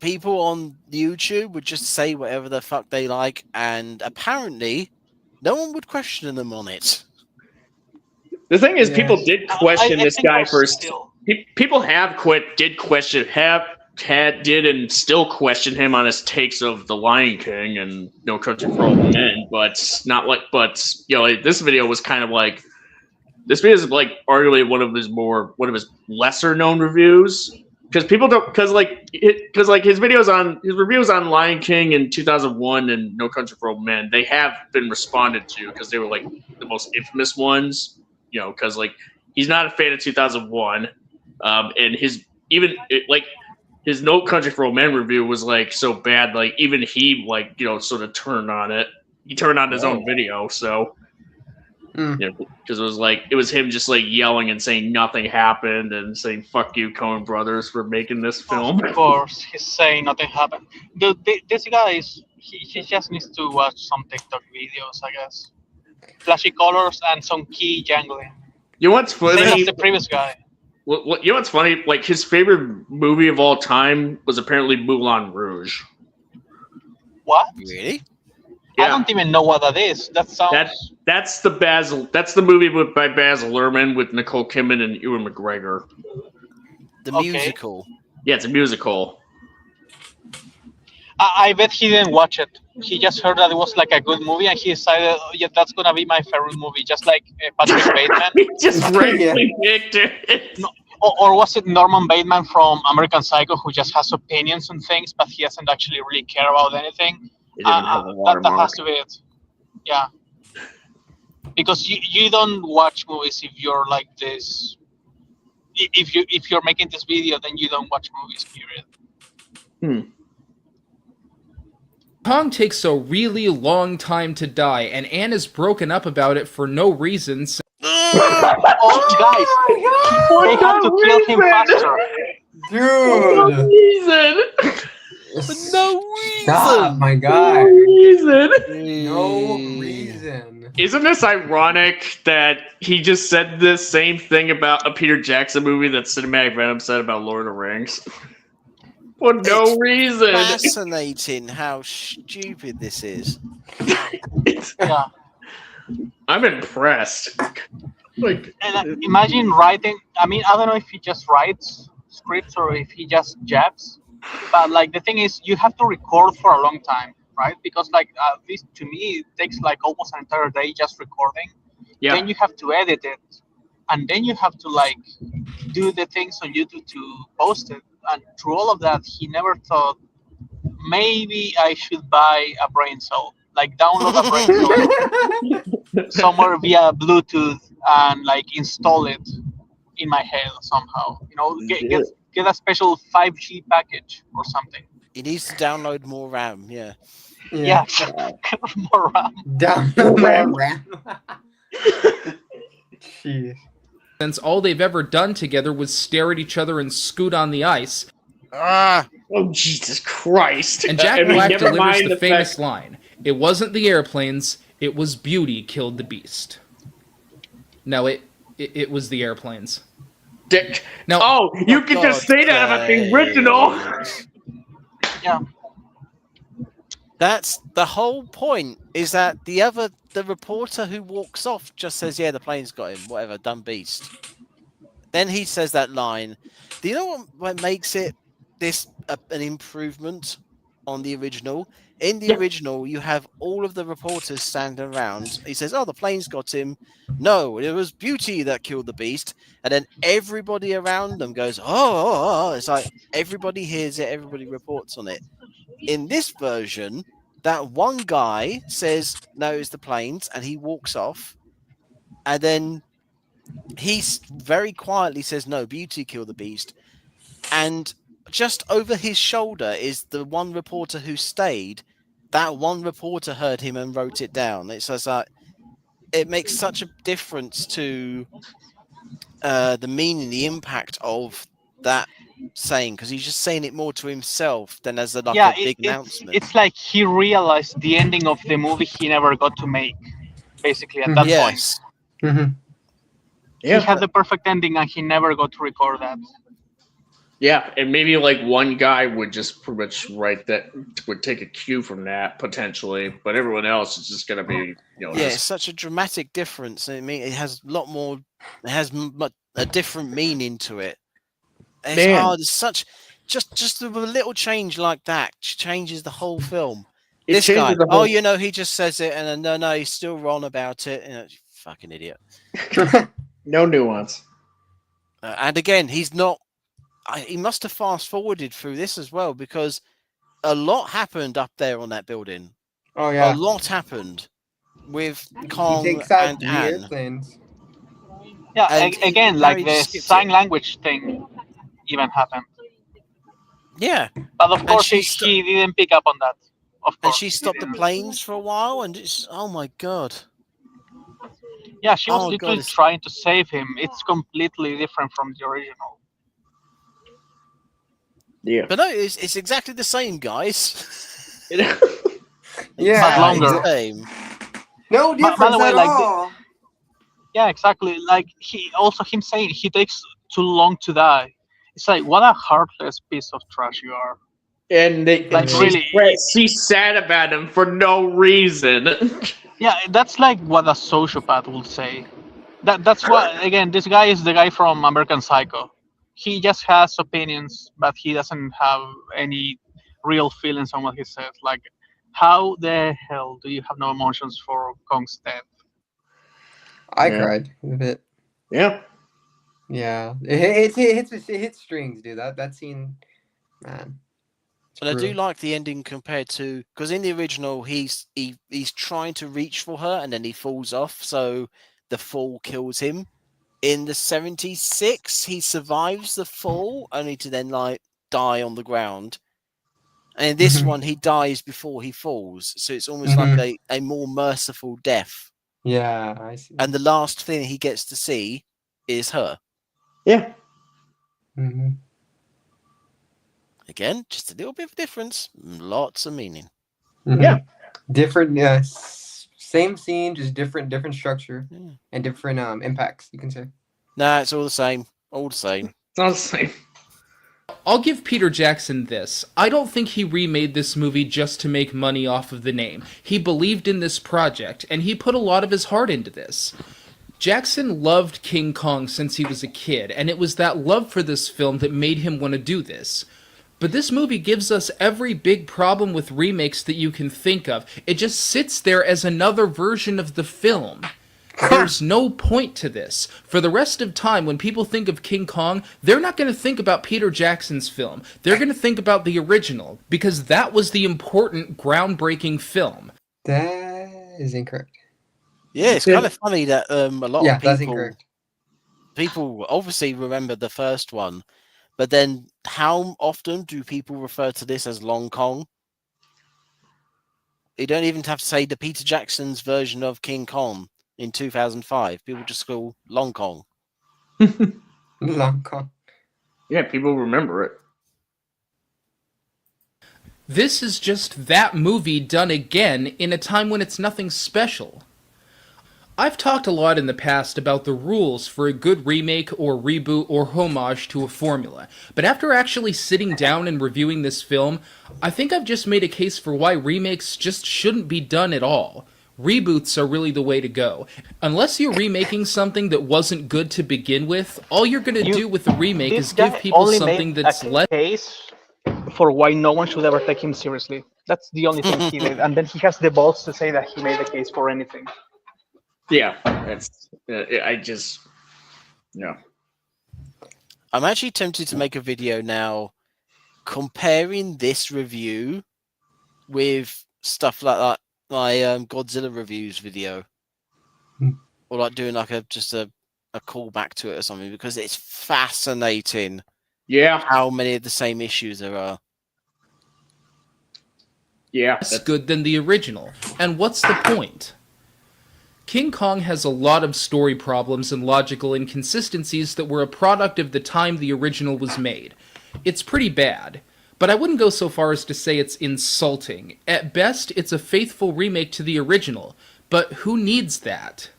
people on YouTube would just say whatever the fuck they like, and apparently no one would question them on it. The thing is, people did question this guy first. People did and still question him on his takes of The Lion King and No Country for Old Men, but this video was kind of like, this video is like arguably one of his lesser known reviews because his reviews on Lion King in 2001 and No Country for Old Men, they have been responded to because they were like the most infamous ones, because like he's not a fan of 2001, and his No Country for Old Men review was like so bad, like even he sort of turned on it. He turned on his own video, so because it was him just like yelling and saying nothing happened and saying "fuck you, Coen Brothers" for making this film. Of course, he's saying nothing happened. This guy He just needs to watch some TikTok videos, I guess. Flashy colors and some key jangling. You know what's Same as funny? the previous guy. You know what's funny? Like his favorite movie of all time was apparently Moulin Rouge. What? Really? I Yeah, don't even know what that is. That sounds. that's the movie by Baz Luhrmann with Nicole Kidman and Ewan McGregor. The Okay. musical. Yeah, it's a musical. I bet he didn't watch it. He just heard that it was like a good movie, and he decided, oh, yeah, that's gonna be my favorite movie, just like Patrick Bateman. He just randomly picked it. No, or was it Norman Bateman from American Psycho, who just has opinions on things, but he doesn't actually really care about anything? It didn't have a That watermark. has to be it. Yeah. Because you don't watch movies if you're like this. If you're making this video, then you don't watch movies. Period. Kong takes a really long time to die, and Anne is broken up about it for no reason. Oh, guys, they had to kill him faster. Dude. For no reason. Stop, my guy. No reason. Isn't this ironic that he just said this same thing about a Peter Jackson movie that Cinematic Venom said about Lord of the Rings? For no reason. Fascinating how stupid this is. Yeah. I'm impressed. Like, And imagine writing. I mean, I don't know if he just writes scripts or if he just jabs. But like the thing is, you have to record for a long time, right? Because like at least to me, it takes like almost an entire day just recording. yeah. Then you have to edit it, and then you have to like do the things on YouTube to post it. And through all of that, he never thought maybe I should buy a brain cell, like download a brain cell somewhere via Bluetooth and like install it in my head somehow. You know, get a special 5G package or something. He needs to download more RAM, yeah. Yeah, more RAM. Download more RAM. Jeez. Since all they've ever done together was stare at each other and scoot on the ice. Ah! Oh, Jesus Christ. And Jack I mean, Black never delivers mind the famous fact- line, "It wasn't the airplanes, it was beauty killed the beast." No, it was the airplanes. Dick. Now, Oh, you can just say that about the original. Yeah. That's the whole point, is that the reporter who walks off just says, yeah, the plane's got him, whatever, dumb beast. Then he says that line. Do you know what makes it an improvement on the original? In the original, you have all of the reporters standing around. He says, oh, the plane's got him. No, it was beauty that killed the beast. And then everybody around them goes, oh. It's like everybody hears it, everybody reports on it. In this version, that one guy says, no, it's the planes, and he walks off. And then he very quietly says, no, beauty killed the beast. And just over his shoulder is the one reporter who stayed. That one reporter heard him and wrote it down. It's like, it makes such a difference to the meaning, the impact of that saying, because he's just saying it more to himself than as a big announcement. It's like he realized the ending of the movie he never got to make, basically, at that point. Mm-hmm. Yeah. He had the perfect ending and he never got to record that. Yeah, and maybe like one guy would just pretty much write that, would take a cue from that potentially, but everyone else is just going to be, it's such a dramatic difference. I mean, it has a lot more. It has a different meaning to it. It's hard. It's such just a little change like that changes the whole film. This guy, he just says it, and then no, he's still wrong about it. Fucking idiot. No nuance. And again, he's not. He must have fast forwarded through this as well, because a lot happened up there on that building. Oh yeah, a lot happened with Kong he takes out and the Anne. airplanes. Yeah, And again, like the sign language thing even happened. Yeah, but of course he didn't pick up on that. Of course, and she stopped the planes for a while, and it's oh my god. Yeah, she was literally trying to save him. It's completely different from the original. Yeah, but no, it's exactly the same, guys. Yeah, longer. Same. No By difference the way, at like all. yeah, exactly. Like him saying he takes too long to die. It's like what a heartless piece of trash you are. And Like really, she's sad about him for no reason. yeah, that's like what a sociopath would say. That's why again, this guy is the guy from American Psycho. He just has opinions, but he doesn't have any real feelings on what he says. Like, how the hell do you have no emotions for Kong's death? I Yeah. cried a bit. Yeah. Yeah, it hits strings, dude. That scene, man. But I do like the ending compared to, because in the original he's trying to reach for her and then he falls off, so the fall kills him. In the 76, he survives the fall, only to then like die on the ground. And in this one, he dies before he falls, so it's almost like a more merciful death. Yeah, I see. And the last thing he gets to see is her. Yeah. Again, just a little bit of difference, lots of meaning. Yeah. Different, same scene, just different structure and different impacts. You can say. Nah, it's all the same. All the same. It's all the same. I'll give Peter Jackson this. I don't think he remade this movie just to make money off of the name. He believed in this project, and he put a lot of his heart into this. Jackson loved King Kong since he was a kid, and it was that love for this film that made him want to do this. But this movie gives us every big problem with remakes that you can think of. It just sits there as another version of the film. There's no point to this. For the rest of time, when people think of King Kong, they're not going to think about Peter Jackson's film. They're going to think about the original, because that was the important, groundbreaking film. That is incorrect. Yeah, it's kind of funny that a lot Yeah, of that's incorrect. people obviously remember the first one, but then how often do people refer to this as Long Kong? You don't even have to say the Peter Jackson's version of King Kong in 2005. People just call Long Kong. Long Kong. Yeah, people remember it. This is just that movie done again in a time when it's nothing special. I've talked a lot in the past about the rules for a good remake or reboot or homage to a formula, but after actually sitting down and reviewing this film, I think I've just made a case for why remakes just shouldn't be done at all. Reboots are really the way to go. Unless you're remaking something that wasn't good to begin with, all you're going to do with a remake is give people something that's less... case for why no one should ever take him seriously. That's the only thing he did. And then he has the balls to say that he made the case for anything. Yeah, that's. I just. No. I'm actually tempted to make a video now comparing this review with stuff like that, my Godzilla reviews video, or like doing like a callback to it or something, because it's fascinating. Yeah, how many of the same issues there are. Yeah, less good than the original. And what's the point? King Kong has a lot of story problems and logical inconsistencies that were a product of the time the original was made. It's pretty bad, but I wouldn't go so far as to say it's insulting. At best, it's a faithful remake to the original, but who needs that?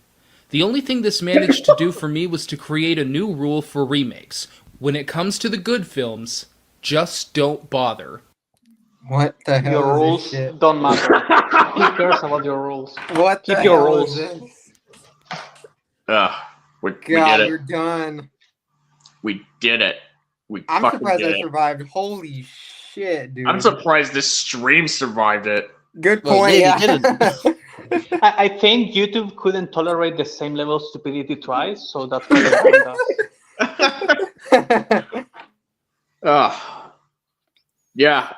The only thing this managed to do for me was to create a new rule for remakes. When it comes to the good films, just don't bother. What the hell Your is rules this shit? don't matter. Who cares about your rules? What Keep the your hell rules. is this? We God, did it. we're done. We did it. I'm fucking surprised did I it. survived. Holy shit, dude. I'm surprised this stream survived it. Good point. Yeah. I think YouTube couldn't tolerate the same level of stupidity twice, so that's why they banned us. Yeah.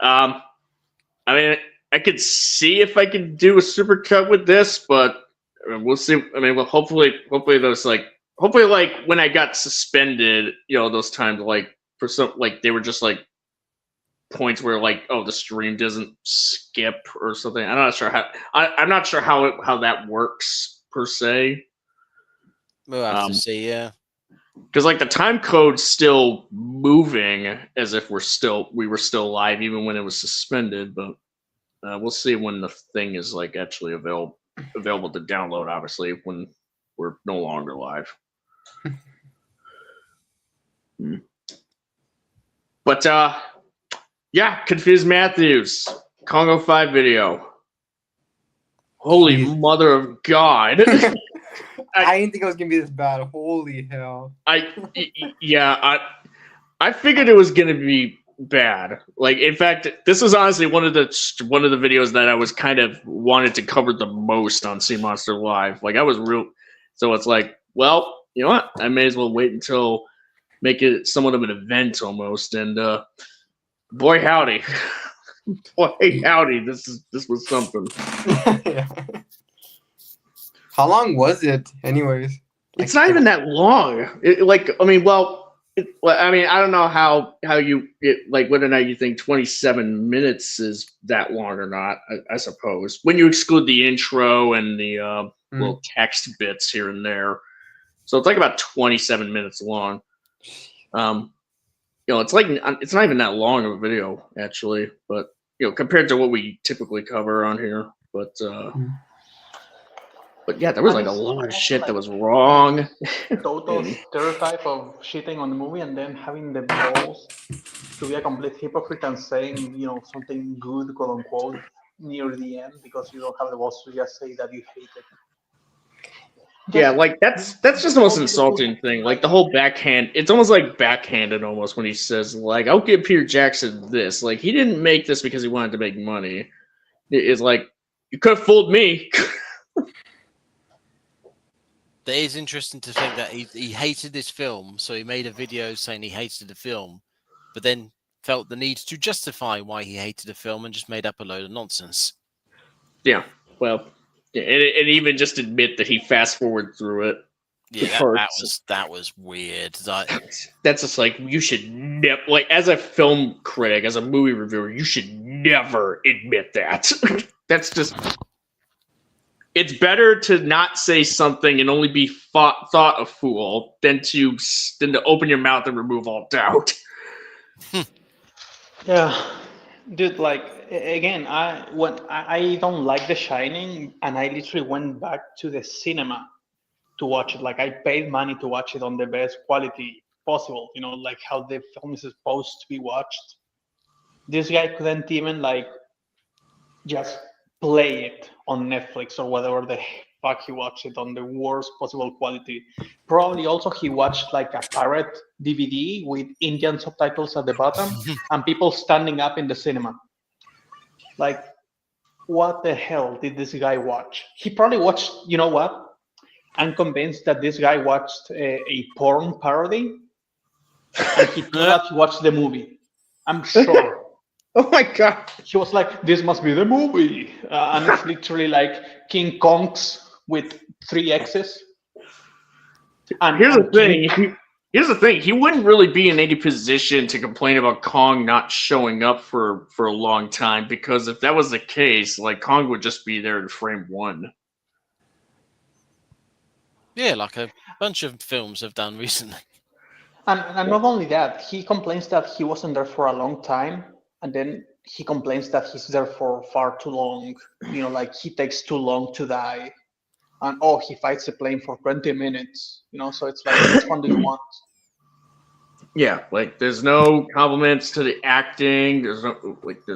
I mean, I could see if I can do a supercut with this, but we'll see. I mean, well, hopefully those hopefully when I got suspended, those times for some they were just points where the stream doesn't skip or something. I'm not sure how that works per se. We'll have to see, yeah. Because the time code's still moving as if we were still live even when it was suspended, but We'll see when the thing is like actually available to download. Obviously, when we're no longer live. But yeah, Confused Matthews, Congo 5 video. Holy mother of God! I didn't think it was gonna be this bad. Holy hell! I figured it was gonna be bad. Like, in fact, this was honestly one of the videos that I was kind of wanted to cover the most on Sea Monster Live. Like, I was real. So it's like, well, you know what? I may as well wait until make it somewhat of an event almost. And boy howdy, boy howdy, this was something. How long was it, anyways? It's not even that long. I don't know how you like whether or not you think 27 minutes is that long or not. I suppose when you exclude the intro and the little text bits here and there, so it's like about 27 minutes long. It's not even that long of a video actually, but compared to what we typically cover on here, but. But yeah, there was like a lot of shit that was wrong. Total stereotype of shitting on the movie and then having the balls to be a complete hypocrite and saying, something good, quote unquote, near the end because you don't have the balls to just say that you hate it. Yeah, like that's just the most insulting thing. Like the whole backhand, it's almost like backhanded almost when he says like, "I'll give Peter Jackson this." Like he didn't make this because he wanted to make money. It's like you could have fooled me. It is interesting to think that he hated this film, so he made a video saying he hated the film, but then felt the need to justify why he hated the film and just made up a load of nonsense. Yeah, well, yeah, and even just admit that he fast forward through it. Yeah, that was weird. That's just like you should never, like as a film critic, as a movie reviewer, you should never admit that. That's just. It's better to not say something and only be thought a fool than to open your mouth and remove all doubt. Yeah, dude. Like again, I don't like The Shining, and I literally went back to the cinema to watch it. Like I paid money to watch it on the best quality possible. Like how the film is supposed to be watched. This guy couldn't even just play it on Netflix or whatever the fuck he watched it on the worst possible quality. Probably also he watched like a pirate DVD with Indian subtitles at the bottom and people standing up in the cinema. Like, what the hell did this guy watch? He probably watched, you know what? I'm convinced that this guy watched a porn parody and he thought that he watched the movie. I'm sure. Oh my God. He was like, this must be the movie. And it's literally like King Kongs with 3 X's. And here's the thing. He wouldn't really be in any position to complain about Kong not showing up for a long time, because if that was the case, like Kong would just be there in frame 1. Yeah, like a bunch of films have done recently. And not only that, he complains that he wasn't there for a long time. And then he complains that he's there for far too long. Like he takes too long to die. And he fights a plane for 20 minutes. So it's like, which one do you want? Yeah, like there's no compliments to the acting. There's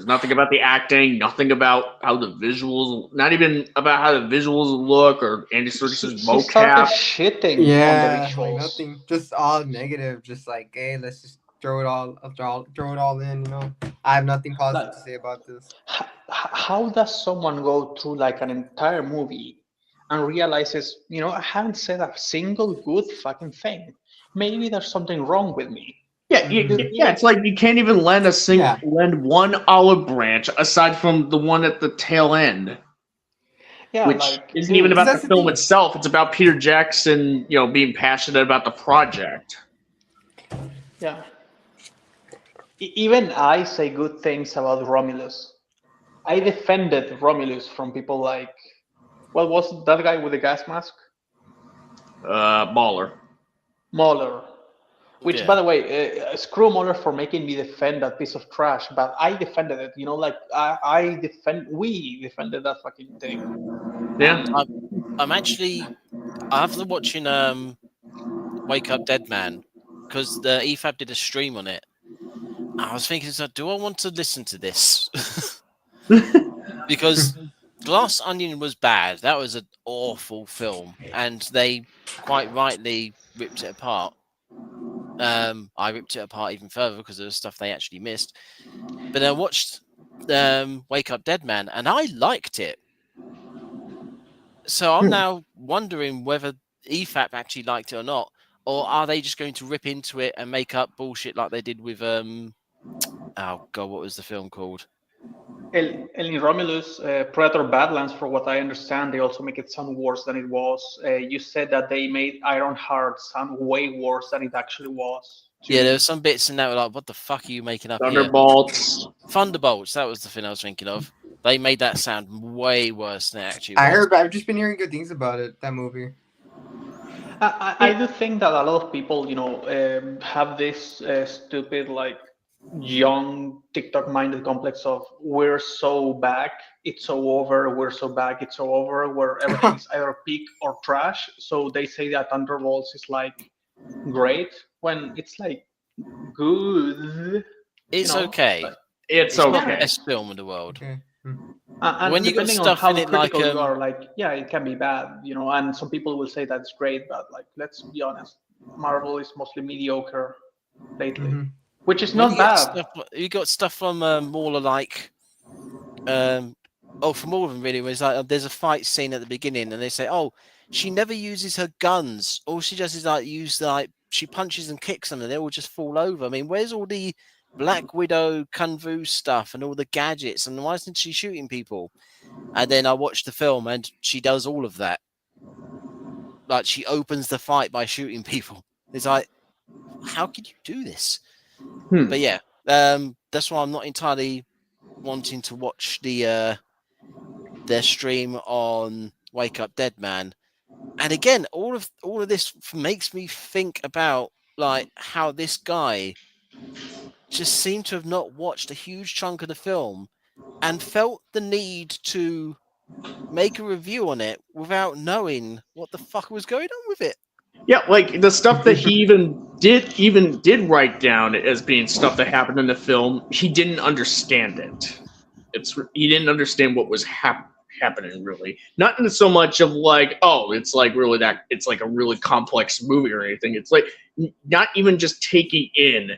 nothing about the acting. Nothing about how the visuals. Not even about how the visuals look or Andy Serkis's mocap. He started shitting on the visuals. Like nothing. Just all negative. Just like, hey, let's just throw it all in. I have nothing positive to say about this. How does someone go through like an entire movie and realizes, I haven't said a single good fucking thing. Maybe there's something wrong with me. Yeah, it's like you can't even lend lend one olive branch aside from the one at the tail end. Yeah, which isn't even about the film itself. It's about Peter Jackson, being passionate about the project. Yeah. Even I say good things about Romulus. I defended Romulus from people like, what was that guy with the gas mask? Mauler. Which, Yeah. by the way, screw Mueller for making me defend that piece of trash, but I defended it. You know, like we defended that fucking thing. Yeah. I'm actually after watching Wake Up Dead Man, because the EFAB did a stream on it. I was thinking, so do I want to listen to this? Because Glass Onion was bad. That was an awful film, and they quite rightly ripped it apart. I ripped it apart even further because of the stuff they actually missed. But I watched Wake Up Dead Man, and I liked it. So I'm now wondering whether EFAP actually liked it or not, or are they just going to rip into it and make up bullshit like they did with oh god, what was the film called? In Romulus, Predator Badlands, for what I understand, they also make it sound worse than it was. You said that they made Ironheart sound way worse than it actually was. Yeah, there were some bits in that were like, what the fuck are you making up Thunderbolts. here? Thunderbolts, that was the thing I was thinking of. They made that sound way worse than it actually I was. heard, I've just been hearing good things about it. That movie. I do think that a lot of people, have this stupid, like, young TikTok-minded complex of we're so back, it's so over, we're so back, it's so over, where everything is either peak or trash. So they say that Thunderbolts is like great when it's like good. It's okay. It's not the okay. best film in the world. Okay. And When you got depending on stuff how in it like critical you are, like, yeah, it can be bad, and some people will say that's great, but like, let's be honest, Marvel is mostly mediocre lately, which is when not you get bad. you got stuff from Mauler like from all of them really, where it's like there's a fight scene at the beginning and they say, oh, she never uses her guns, all she does is she punches and kicks them and they all just fall over. I mean, where's all the Black Widow Kung Fu stuff and all the gadgets, and why isn't she shooting people? And then I watched the film and she does all of that. Like, she opens the fight by shooting people. It's like, how could you do this? But yeah, that's why I'm not entirely wanting to watch their stream on Wake Up Dead Man. And again, all of this makes me think about like how this guy just seemed to have not watched a huge chunk of the film and felt the need to make a review on it without knowing what the fuck was going on with it. Yeah, like the stuff that he even did write down as being stuff that happened in the film, he didn't understand it. He didn't understand what was happening really. Not in so much of like, oh, it's like really that it's like a really complex movie or anything. It's like not even just taking in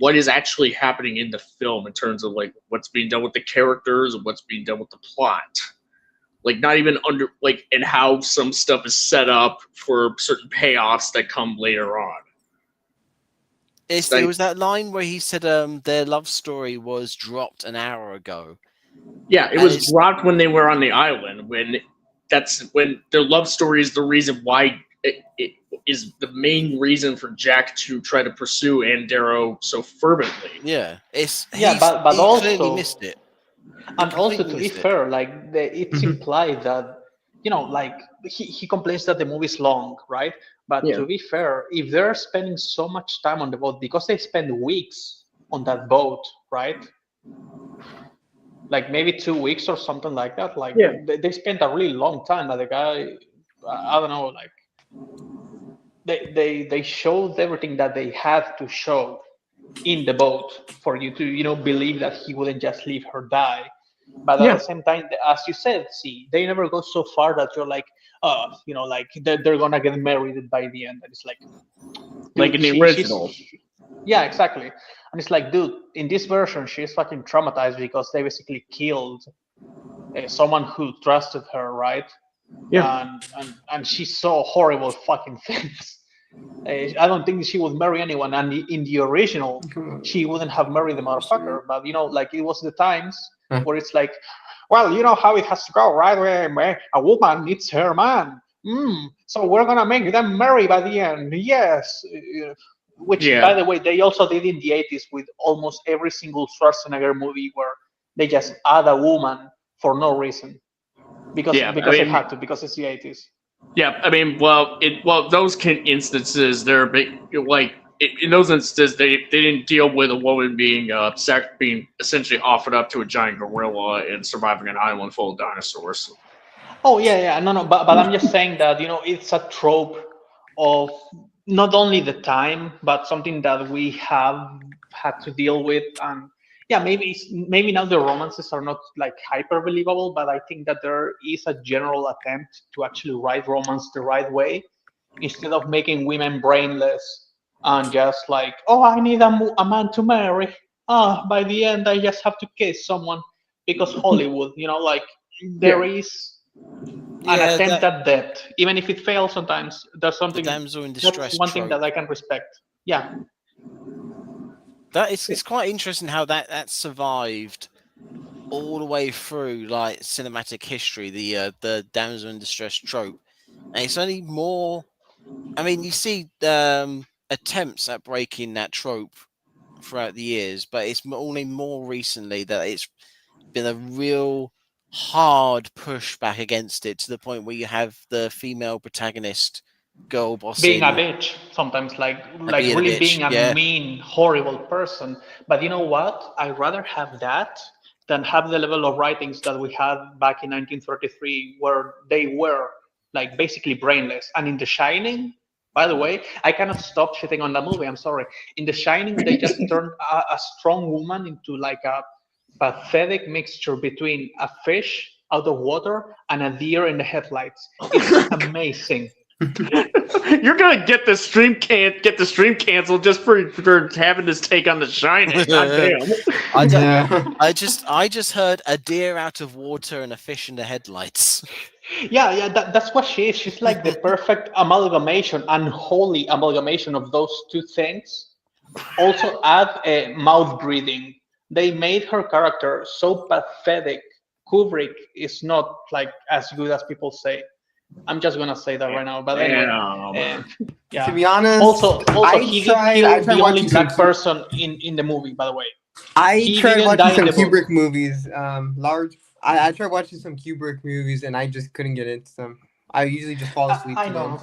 what is actually happening in the film in terms of like what's being done with the characters and what's being done with the plot. Like not even and how some stuff is set up for certain payoffs that come later on. There was that line where he said their love story was dropped an hour ago. Yeah, it was dropped when they were on the island. That's when their love story is the reason why it is the main reason for Jack to try to pursue Darrow so fervently. Yeah, but he also clearly missed it. And also, to be fair, like it's implied that like he complains that the movie's long, right? But to be fair, if they're spending so much time on the boat because they spend weeks on that boat, right? Like maybe 2 weeks or something like that. Like they spent a really long time. But the guy, I don't know, like they showed everything that they had to show in the boat for you to believe that he wouldn't just leave her die. But at the same time, as you said, they never go so far that you're like, like they're gonna get married by the end. And it's like in the original. Yeah, exactly. And it's like, dude, in this version, she's fucking traumatized because they basically killed someone who trusted her, right? Yeah. And she saw horrible fucking things. I don't think she would marry anyone. And in the original, she wouldn't have married the motherfucker. But like it was the times where it's like, well, you know how it has to go, right? Where a woman needs her man. So we're gonna make them marry by the end. Yes. Which, by the way, they also did in the 80s with almost every single Schwarzenegger movie where they just add a woman for no reason. Because they had to, because it's the 80s. Yeah, I mean, those instances, they're a bit like in those instances, they didn't deal with a woman being being essentially offered up to a giant gorilla and surviving an island full of dinosaurs. Oh yeah, no, but I'm just saying that it's a trope of not only the time, but something that we have had to deal with. And yeah, maybe now the romances are not like hyper believable, but I think that there is a general attempt to actually write romance the right way, instead of making women brainless and just like, oh, I need a man to marry. Ah, by the end, I just have to kiss someone because Hollywood, like there is an Yeah, attempt that at depth, even if it fails sometimes. There's the something damsel in that's distress one thing that trope. I can respect. Yeah, That is, it's quite interesting how that survived all the way through like cinematic history. The damsel in distress trope, and it's only more. I mean, you see attempts at breaking that trope throughout the years, but it's only more recently that it's been a real hard pushback against it, to the point where you have the female protagonist girl being a bossing bitch sometimes, and like being a really bitch. being a Yeah, mean, horrible person. But you know what? I'd rather have that than have the level of writings that we had back in 1933, where they were like basically brainless. And in The Shining, by the way, I cannot stop shitting on that movie. I'm sorry. In The Shining, they just turned a strong woman into like a pathetic mixture between a fish out of water and a deer in the headlights. It's amazing. You're gonna get the stream canceled just for having this take on The Shining. God damn. I just heard a deer out of water and a fish in the headlights. Yeah, that's what she is. She's like the perfect amalgamation, unholy amalgamation of those two things. Also, add mouth breathing. They made her character so pathetic. Kubrick is not like as good as people say. I'm just gonna say that right now. But anyway, yeah. To be honest, Also, I he did tried kill the only watching black some. person in the movie. By the way, I he tried didn't watching die in some the book. Kubrick movies. I tried watching some Kubrick movies, and I just couldn't get into them. I usually just fall asleep I to know. them.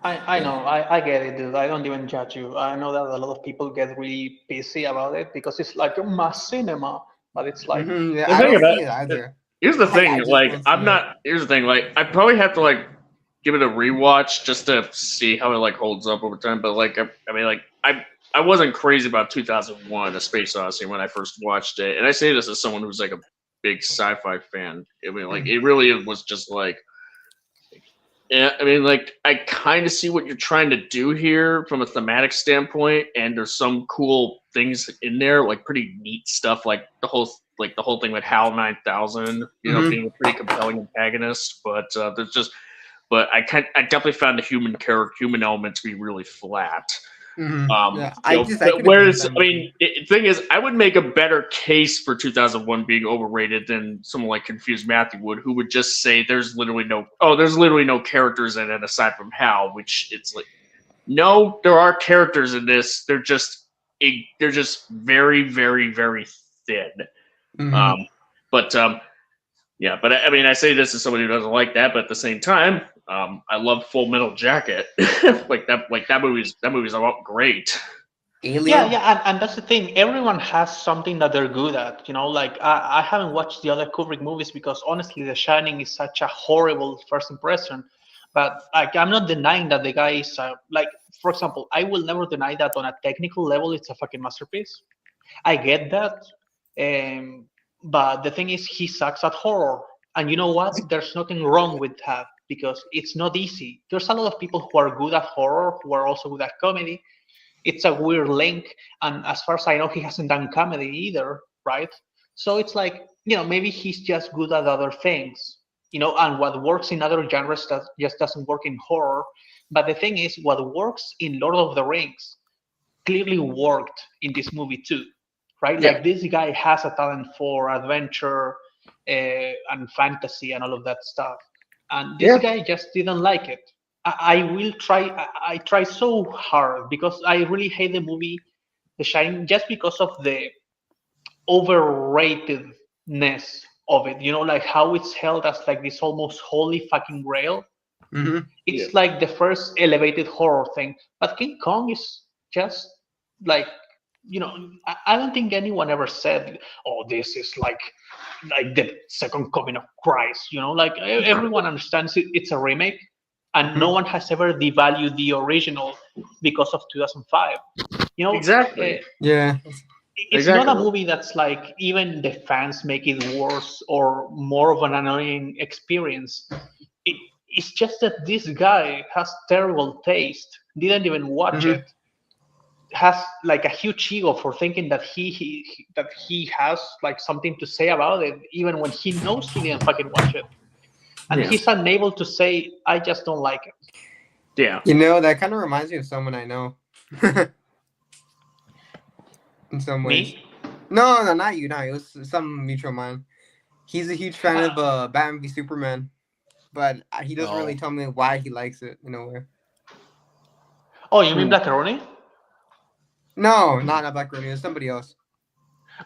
I know, I get it, dude. I don't even judge you. I know that a lot of people get really pissy about it because it's like mass cinema, but it's like, Yeah, The I thing don't about see it either. here's the I thing, just like don't see I'm it. not. Here's the thing, like I probably have to like give it a rewatch just to see how it like holds up over time. But like I mean, like I wasn't crazy about 2001: A Space Odyssey when I first watched it, and I say this as someone who's like a big sci-fi fan. I mean, like it really was just like. Yeah, I mean, like I kind of see what you're trying to do here from a thematic standpoint, and there's some cool things in there, like pretty neat stuff, like the whole thing with HAL 9000, being a pretty compelling antagonist. But I definitely found the human element to be really flat. Yeah, I couldn't Whereas, get I mean, the thing is, I would make a better case for 2001 being overrated than someone like Confused Matthew would, who would just say there's literally no characters in it aside from Hal, which it's like, no, there are characters in this. They're just very, very, very thin. Yeah, but I mean, I say this as somebody who doesn't like that, but at the same time, I love Full Metal Jacket. that movie's great. Alien. Yeah, and that's the thing. Everyone has something that they're good at. Like I haven't watched the other Kubrick movies because honestly, The Shining is such a horrible first impression. But like, I'm not denying that the guy is like, for example, I will never deny that on a technical level, it's a fucking masterpiece. I get that. But the thing is, he sucks at horror. And you know what? There's nothing wrong with that because it's not easy. There's a lot of people who are good at horror who are also good at comedy. It's a weird link. And as far as I know, he hasn't done comedy either, right? So it's like, maybe he's just good at other things, and what works in other genres that just doesn't work in horror. But the thing is, what works in Lord of the Rings clearly worked in this movie too, right? Yeah. Like this guy has a talent for adventure and fantasy and all of that stuff, and this guy just didn't like it. I will try. I try so hard because I really hate the movie The Shining just because of the overratedness of it. Like how it's held as like this almost holy fucking grail. It's like the first elevated horror thing. But King Kong is just like, I don't think anyone ever said, "Oh, this is like the second coming of Christ." Like everyone understands it's a remake, and no one has ever devalued the original because of 2005. Exactly. Yeah. It's not a movie that's like even the fans make it worse or more of an annoying experience. It's just that this guy has terrible taste, didn't even watch it, has like a huge ego for thinking that he has like something to say about it, even when he knows he didn't fucking watch it, and he's unable to say, "I just don't like it." Yeah. That kind of reminds me of someone I know. In some ways. Me? No, not you. It was some mutual of mine. He's a huge fan of Batman v Superman, but he doesn't really tell me why he likes it in a way. Oh, you mean Black Rooney? No, not Black Rooney. It's somebody else.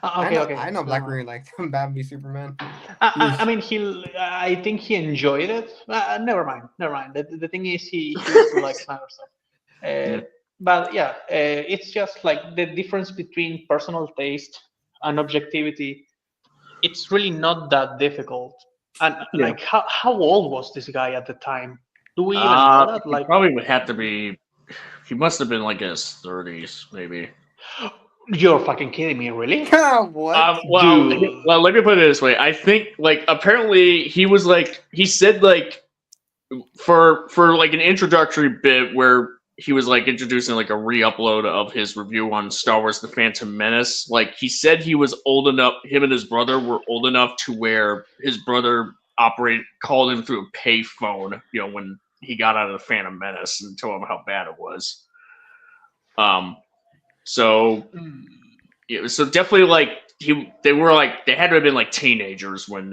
Okay. I know Black Rooney liked Batman v Superman. I mean, I think he enjoyed it. Never mind. The thing is, he also likes Snyder stuff. But yeah, it's just like the difference between personal taste and objectivity. It's really not that difficult. And like, how old was this guy at the time? Do we even know that? He Like, probably would have to be. He must have been like in his 30s, maybe. You're fucking kidding me, really? What? Well, let me put it this way. I think like apparently he was like he said like for like an introductory bit where he was like introducing like a re-upload of his review on Star Wars: The Phantom Menace. Like he said he was old enough. Him and his brother were old enough to where his brother called him through a pay phone. When he got out of the Phantom Menace and told him how bad it was. So definitely like they had to have been like teenagers when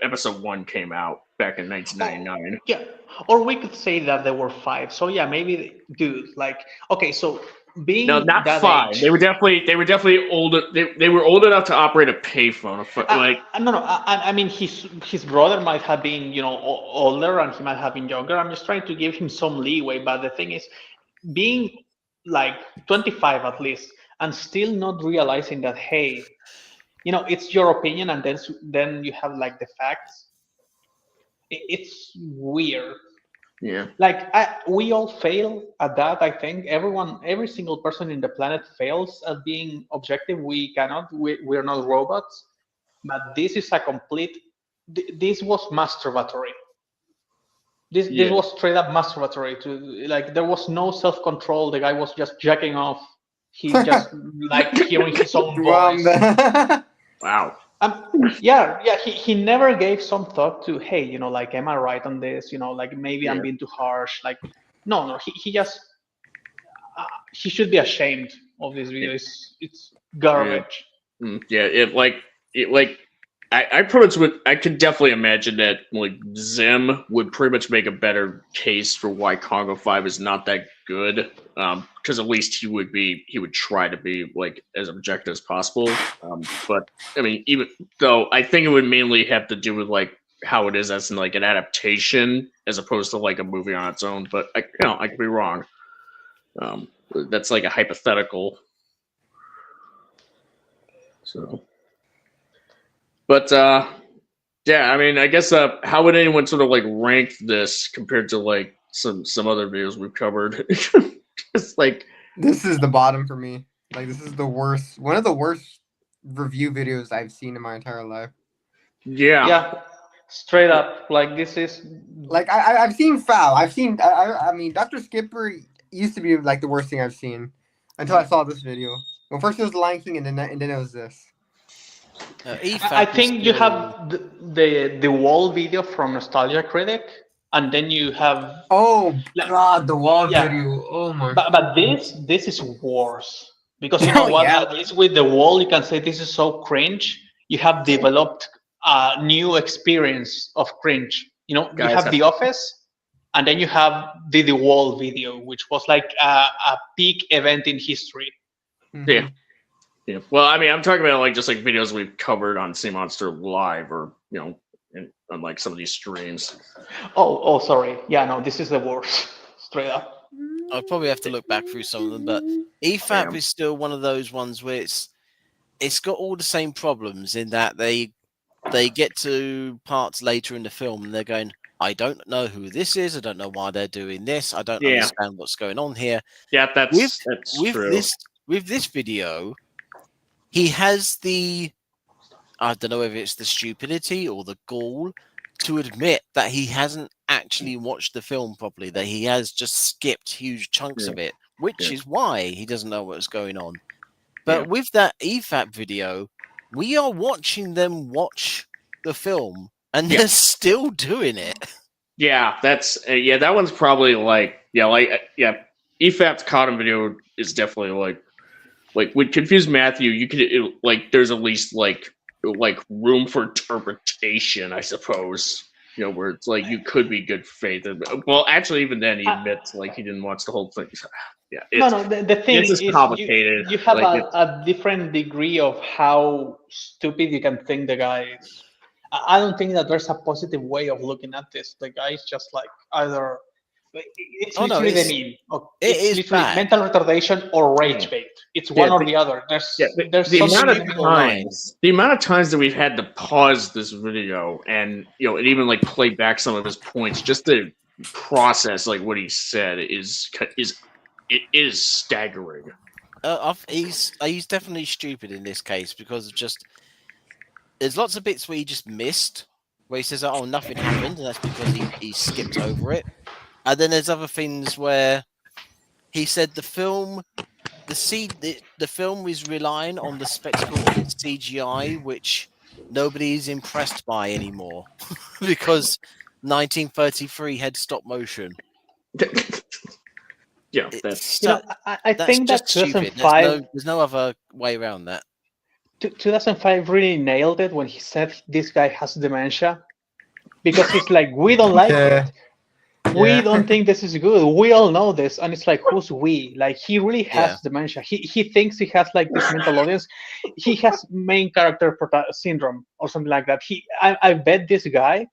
episode 1 came out back in 1999. Yeah, or we could say that there were 5. So yeah, maybe, dude. Like, okay, so being no, not that 5. age, They were definitely older. They were old enough to operate a payphone. No. I mean, his brother might have been, older, and he might have been younger. I'm just trying to give him some leeway. But the thing is, being like 25 at least, and still not realizing that, hey, it's your opinion, and then you have like the facts. It's weird. Yeah. Like we all fail at that. I think every single person in the planet fails at being objective. We cannot. We're not robots. But this is a complete. This was masturbatory. This was straight up masturbatory. There was no self control. The guy was just jacking off. He just liked hearing his own voice. Wow. He never gave some thought to, hey, like, am I right on this? Like maybe I'm being too harsh. Like, no, he just he should be ashamed of this video. It's garbage. I pretty much would. I could definitely imagine that like Zim would pretty much make a better case for why Congo 5 is not that good. Because at least he would try to be like as objective as possible. But I mean, even though I think it would mainly have to do with like how it is as in like an adaptation as opposed to like a movie on its own. But I could be wrong. That's like a hypothetical. So. But yeah, I mean, I guess how would anyone sort of like rank this compared to like some other videos we've covered? It's like this is the bottom for me. Like this is the worst, one of the worst review videos I've seen in my entire life. Yeah, straight up. Like this is like I've seen foul. I mean, Dr. Skipper used to be like the worst thing I've seen until I saw this video. Well, first it was Lion King, and then it was this. I think you have the wall video from Nostalgia Critic, and then you have god, the wall video. Oh my! But this is worse because you know what? At least with the wall, you can say this is so cringe. You have developed a new experience of cringe. You have The Office, and then you have the wall video, which was like a peak event in history. Mm-hmm. Yeah. Yeah. Well, I mean, I'm talking about like just like videos we've covered on Sea Monster Live, or on like some of these streams. Oh, sorry. Yeah, no, this is the worst. Straight up. I'll probably have to look back through some of them, but EFAP is still one of those ones where it's got all the same problems in that they get to parts later in the film and they're going, I don't know who this is. I don't know why they're doing this. I don't understand what's going on here. Yeah, that's true. With this video, he has the, I don't know whether it's the stupidity or the gall to admit that he hasn't actually watched the film properly, that he has just skipped huge chunks of it, which is why he doesn't know what's going on. But with that EFAP video, we are watching them watch the film, and they're still doing it. Yeah, that's that one's probably EFAP's Cotton video is definitely like would confuse Matthew. You could there's at least like room for interpretation, I suppose. You know, where it's like you could be good faith. Well, actually, even then he admits like he didn't watch the whole thing. Yeah, the thing is complicated. You have a different degree of how stupid you can think the guy is. I don't think that there's a positive way of looking at this. The guy is just like either it's literally the meme. It's literally mental retardation or rage bait. It's one or the other. There's the amount of times that we've had to pause this video and and even like play back some of his points just to process like what he said is staggering. He's definitely stupid in this case because of just there's lots of bits where he just missed, where he says, "Oh, nothing happened," and that's because he skipped over it. And then there's other things where he said the film is relying on the spectacle of CGI, which nobody's impressed by anymore because 1933 had stop motion. I think that 2005. There's no other way around that. 2005 really nailed it when he said this guy has dementia, because he's like, we don't like it. We don't think this is good. We all know this, and it's like, who's we? Like, he really has dementia. He thinks he has like this mental audience. He has main character syndrome or something like that. I bet this guy,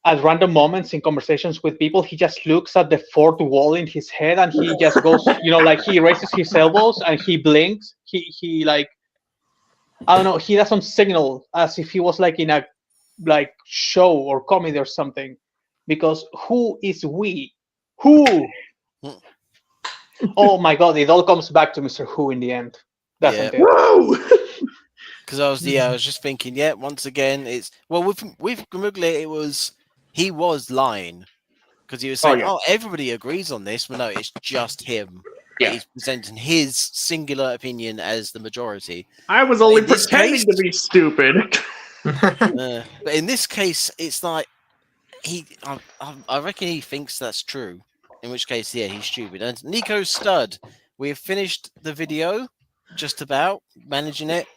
at random moments in conversations with people, he just looks at the fourth wall in his head and he just goes, like he raises his elbows and he blinks. He like, I don't know, he doesn't signal as if he was like in a like show or comedy or something. Because who is we? Who? Oh my God! It all comes back to Mr. Who in the end, doesn't it? Whoa! Because I was just thinking, once again, it's with Grimuglia, he was lying because he was saying, everybody agrees on this, but no, it's just him. Yeah. He's presenting his singular opinion as the majority. I was only pretending to be stupid. But in this case, it's like I reckon he thinks that's true. In which case, he's stupid. And Nico Stud, we have finished the video, just about managing it.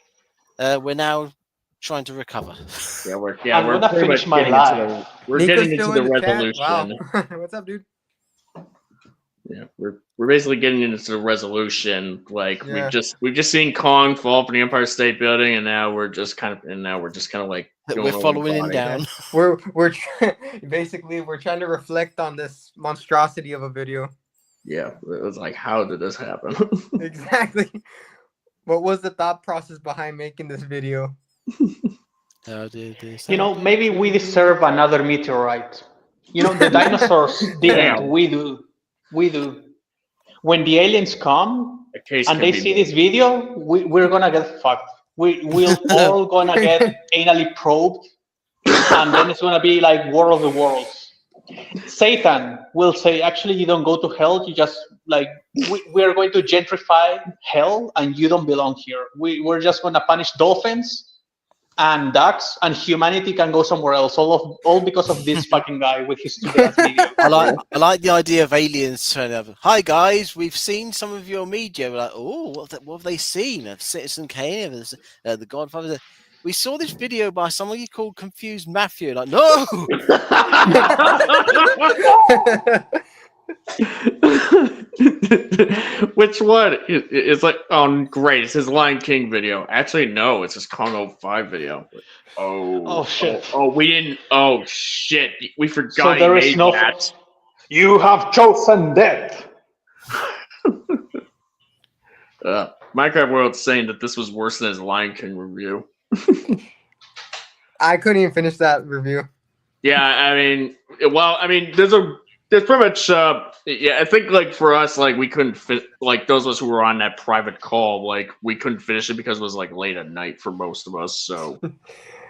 We're now trying to recover. We're gonna finish my life. We're getting into the resolution. Wow. What's up, dude? Yeah, we're basically getting into the resolution. Like we've just seen Kong fall from the Empire State Building, and now we're just kind of like we're following him down. We're basically trying to reflect on this monstrosity of a video. Yeah, it was like, how did this happen? Exactly. What was the thought process behind making this video? How did this? Maybe we deserve another meteorite. The dinosaurs didn't. We do. When the aliens come and they see this video, we're gonna get fucked. We're all gonna get anally probed, and then it's gonna be like War of the Worlds. Satan will say, actually, you don't go to hell. You just like we're going to gentrify hell, and you don't belong here. We're just gonna punish dolphins and ducks, and humanity can go somewhere else. All because of this fucking guy with his stupid video. I like the idea of aliens turning up. Hi guys, we've seen some of your media. We're like, oh, what have they seen? Citizen Kane, the Godfather. We saw this video by somebody called Confused Matthew. Like, no. Which one? It's like, oh, great! It's his Lion King video. Actually, no, it's his Kong 05 video. Oh shit! Oh, we didn't. Oh shit! We forgot. So there is no. That. You have chosen death. Minecraft World's saying that this was worse than his Lion King review. I couldn't even finish that review. Yeah, I mean, there's pretty much, yeah, I think, like, for us, like, we couldn't fit, like, those of us who were on that private call, like, we couldn't finish it because it was, like, late at night for most of us, so it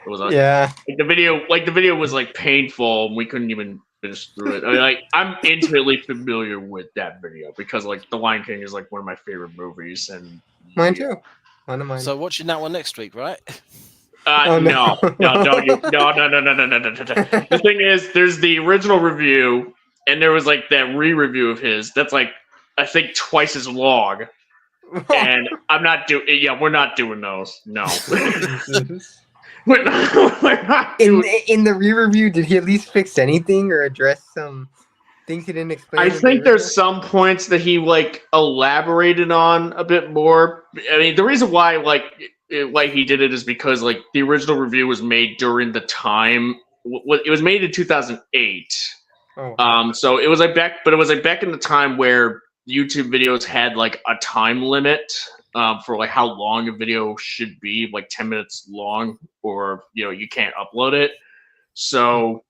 was, like, Yeah. the video was, like, painful, and we couldn't even finish through it. I mean, like, I'm intimately familiar with that video, because, like, The Lion King is, like, one of my favorite movies, and... Mine too. One of mine. So watching that one next week, right? No. The thing is, there's the original review, and there was like that re-review of his. That's like, I think twice as long. And I'm not doing. Yeah, we're not doing those. No. we're not in the re-review, did he at least fix anything or address some things he didn't explain? I think there's some points that he like elaborated on a bit more. I mean, the reason why why he did it is because like the original review was made during the time. It was made in 2008. Oh. So it was like back in the time where YouTube videos had like a time limit for like how long a video should be, like 10 minutes long, or you can't upload it. So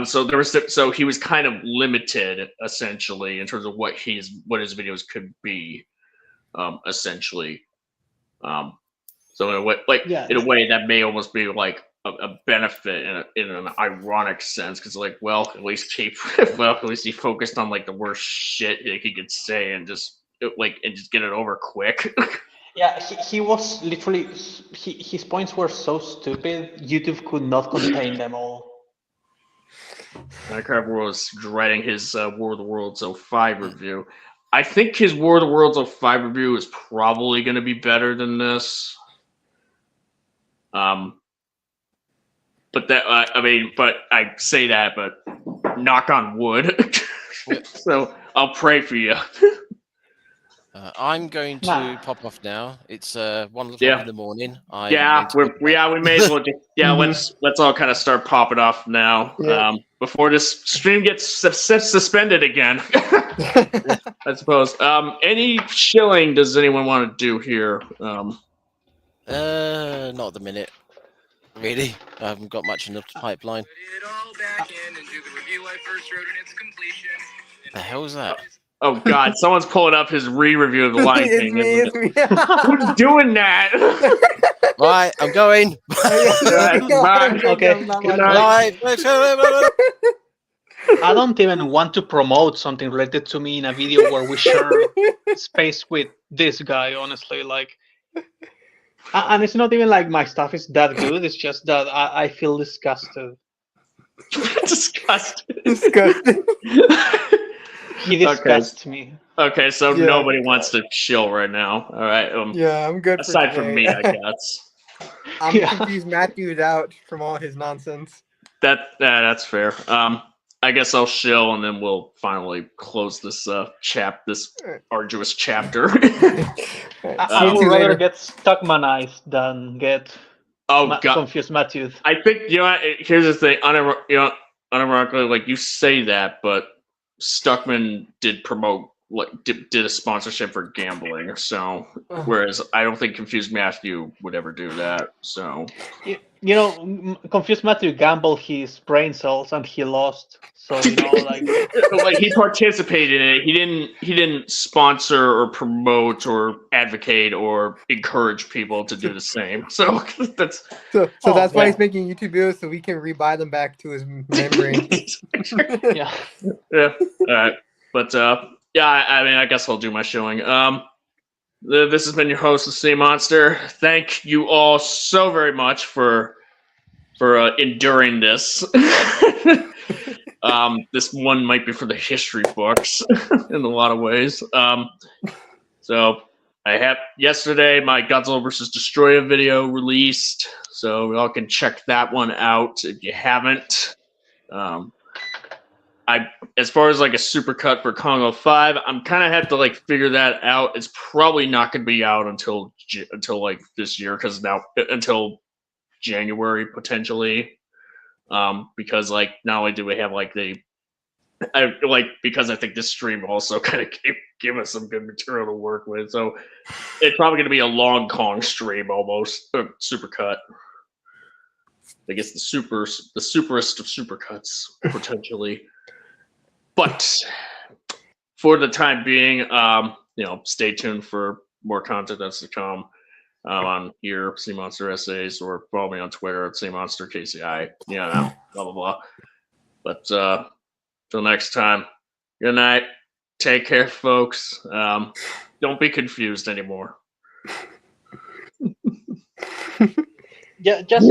so he was kind of limited essentially in terms of what his videos could be, essentially. So in a way, in a way that may almost be like a benefit in an ironic sense, because like, well, at least he focused on like the worst shit he could say and just get it over quick. Yeah, he was literally his points were so stupid YouTube could not contain them all. Minecraft World was dreading his War of the Worlds 05 review. I think his War of the Worlds 05 review is probably going to be better than this. But that but I say that, but knock on wood. So I'll pray for you. I'm going to pop off now. It's 1 o'clock in the morning. We may as well let's all kind of start popping off now. Yeah. Before this stream gets suspended again. I suppose. Any shilling does anyone want to do here? Not at the minute. Really? I haven't got much in the pipeline. The hell's that? Oh God! Someone's pulling up his re-review of the Lion King. Who's doing that? Right, I'm going. Bye. Okay. Good night. I don't even want to promote something related to me in a video where we share space with this guy. Honestly, like, and it's not even like my stuff is that good. It's just that I feel disgusted. Disgusted. He disgusts me. Okay, so nobody wants to chill right now. All right. Yeah, I'm good. Aside from me, I guess. I'm confused. Matthew's out from all his nonsense. That's fair. I guess I'll chill, and then we'll finally close this this arduous chapter. I would rather get Stuckmanized than get confused Matthew. I think here's the thing. Unironically, like you say that, but Stuckman did promote did a sponsorship for gambling, so whereas I don't think Confused Matthew would ever do that. So Confused Matthew gambled his brain cells and he lost. So like he participated in it. He didn't sponsor or promote or advocate or encourage people to do the same. So that's why he's making YouTube videos so we can rebuy them back to his memory. Yeah. All right, but I guess I'll do my showing. This has been your host, the Sea Monster. Thank you all so very much for enduring this. This one might be for the history books in a lot of ways. So I have yesterday my Godzilla vs. Destroyer video released, so y'all can check that one out if you haven't. As far as like a supercut for Kong 05, I'm kind of have to like figure that out. It's probably not going to be out until like this year, because now until January potentially, because like not only do we have like the because I think this stream also kind of gave us some good material to work with. So it's probably going to be a long Kong stream almost, supercut. I guess the superest of supercuts potentially. But for the time being, stay tuned for more content that's to come on here, Sea Monster Essays, or follow me on Twitter at Sea Monster KCI. Blah blah blah. But till next time, good night. Take care, folks. Don't be confused anymore. Yeah, just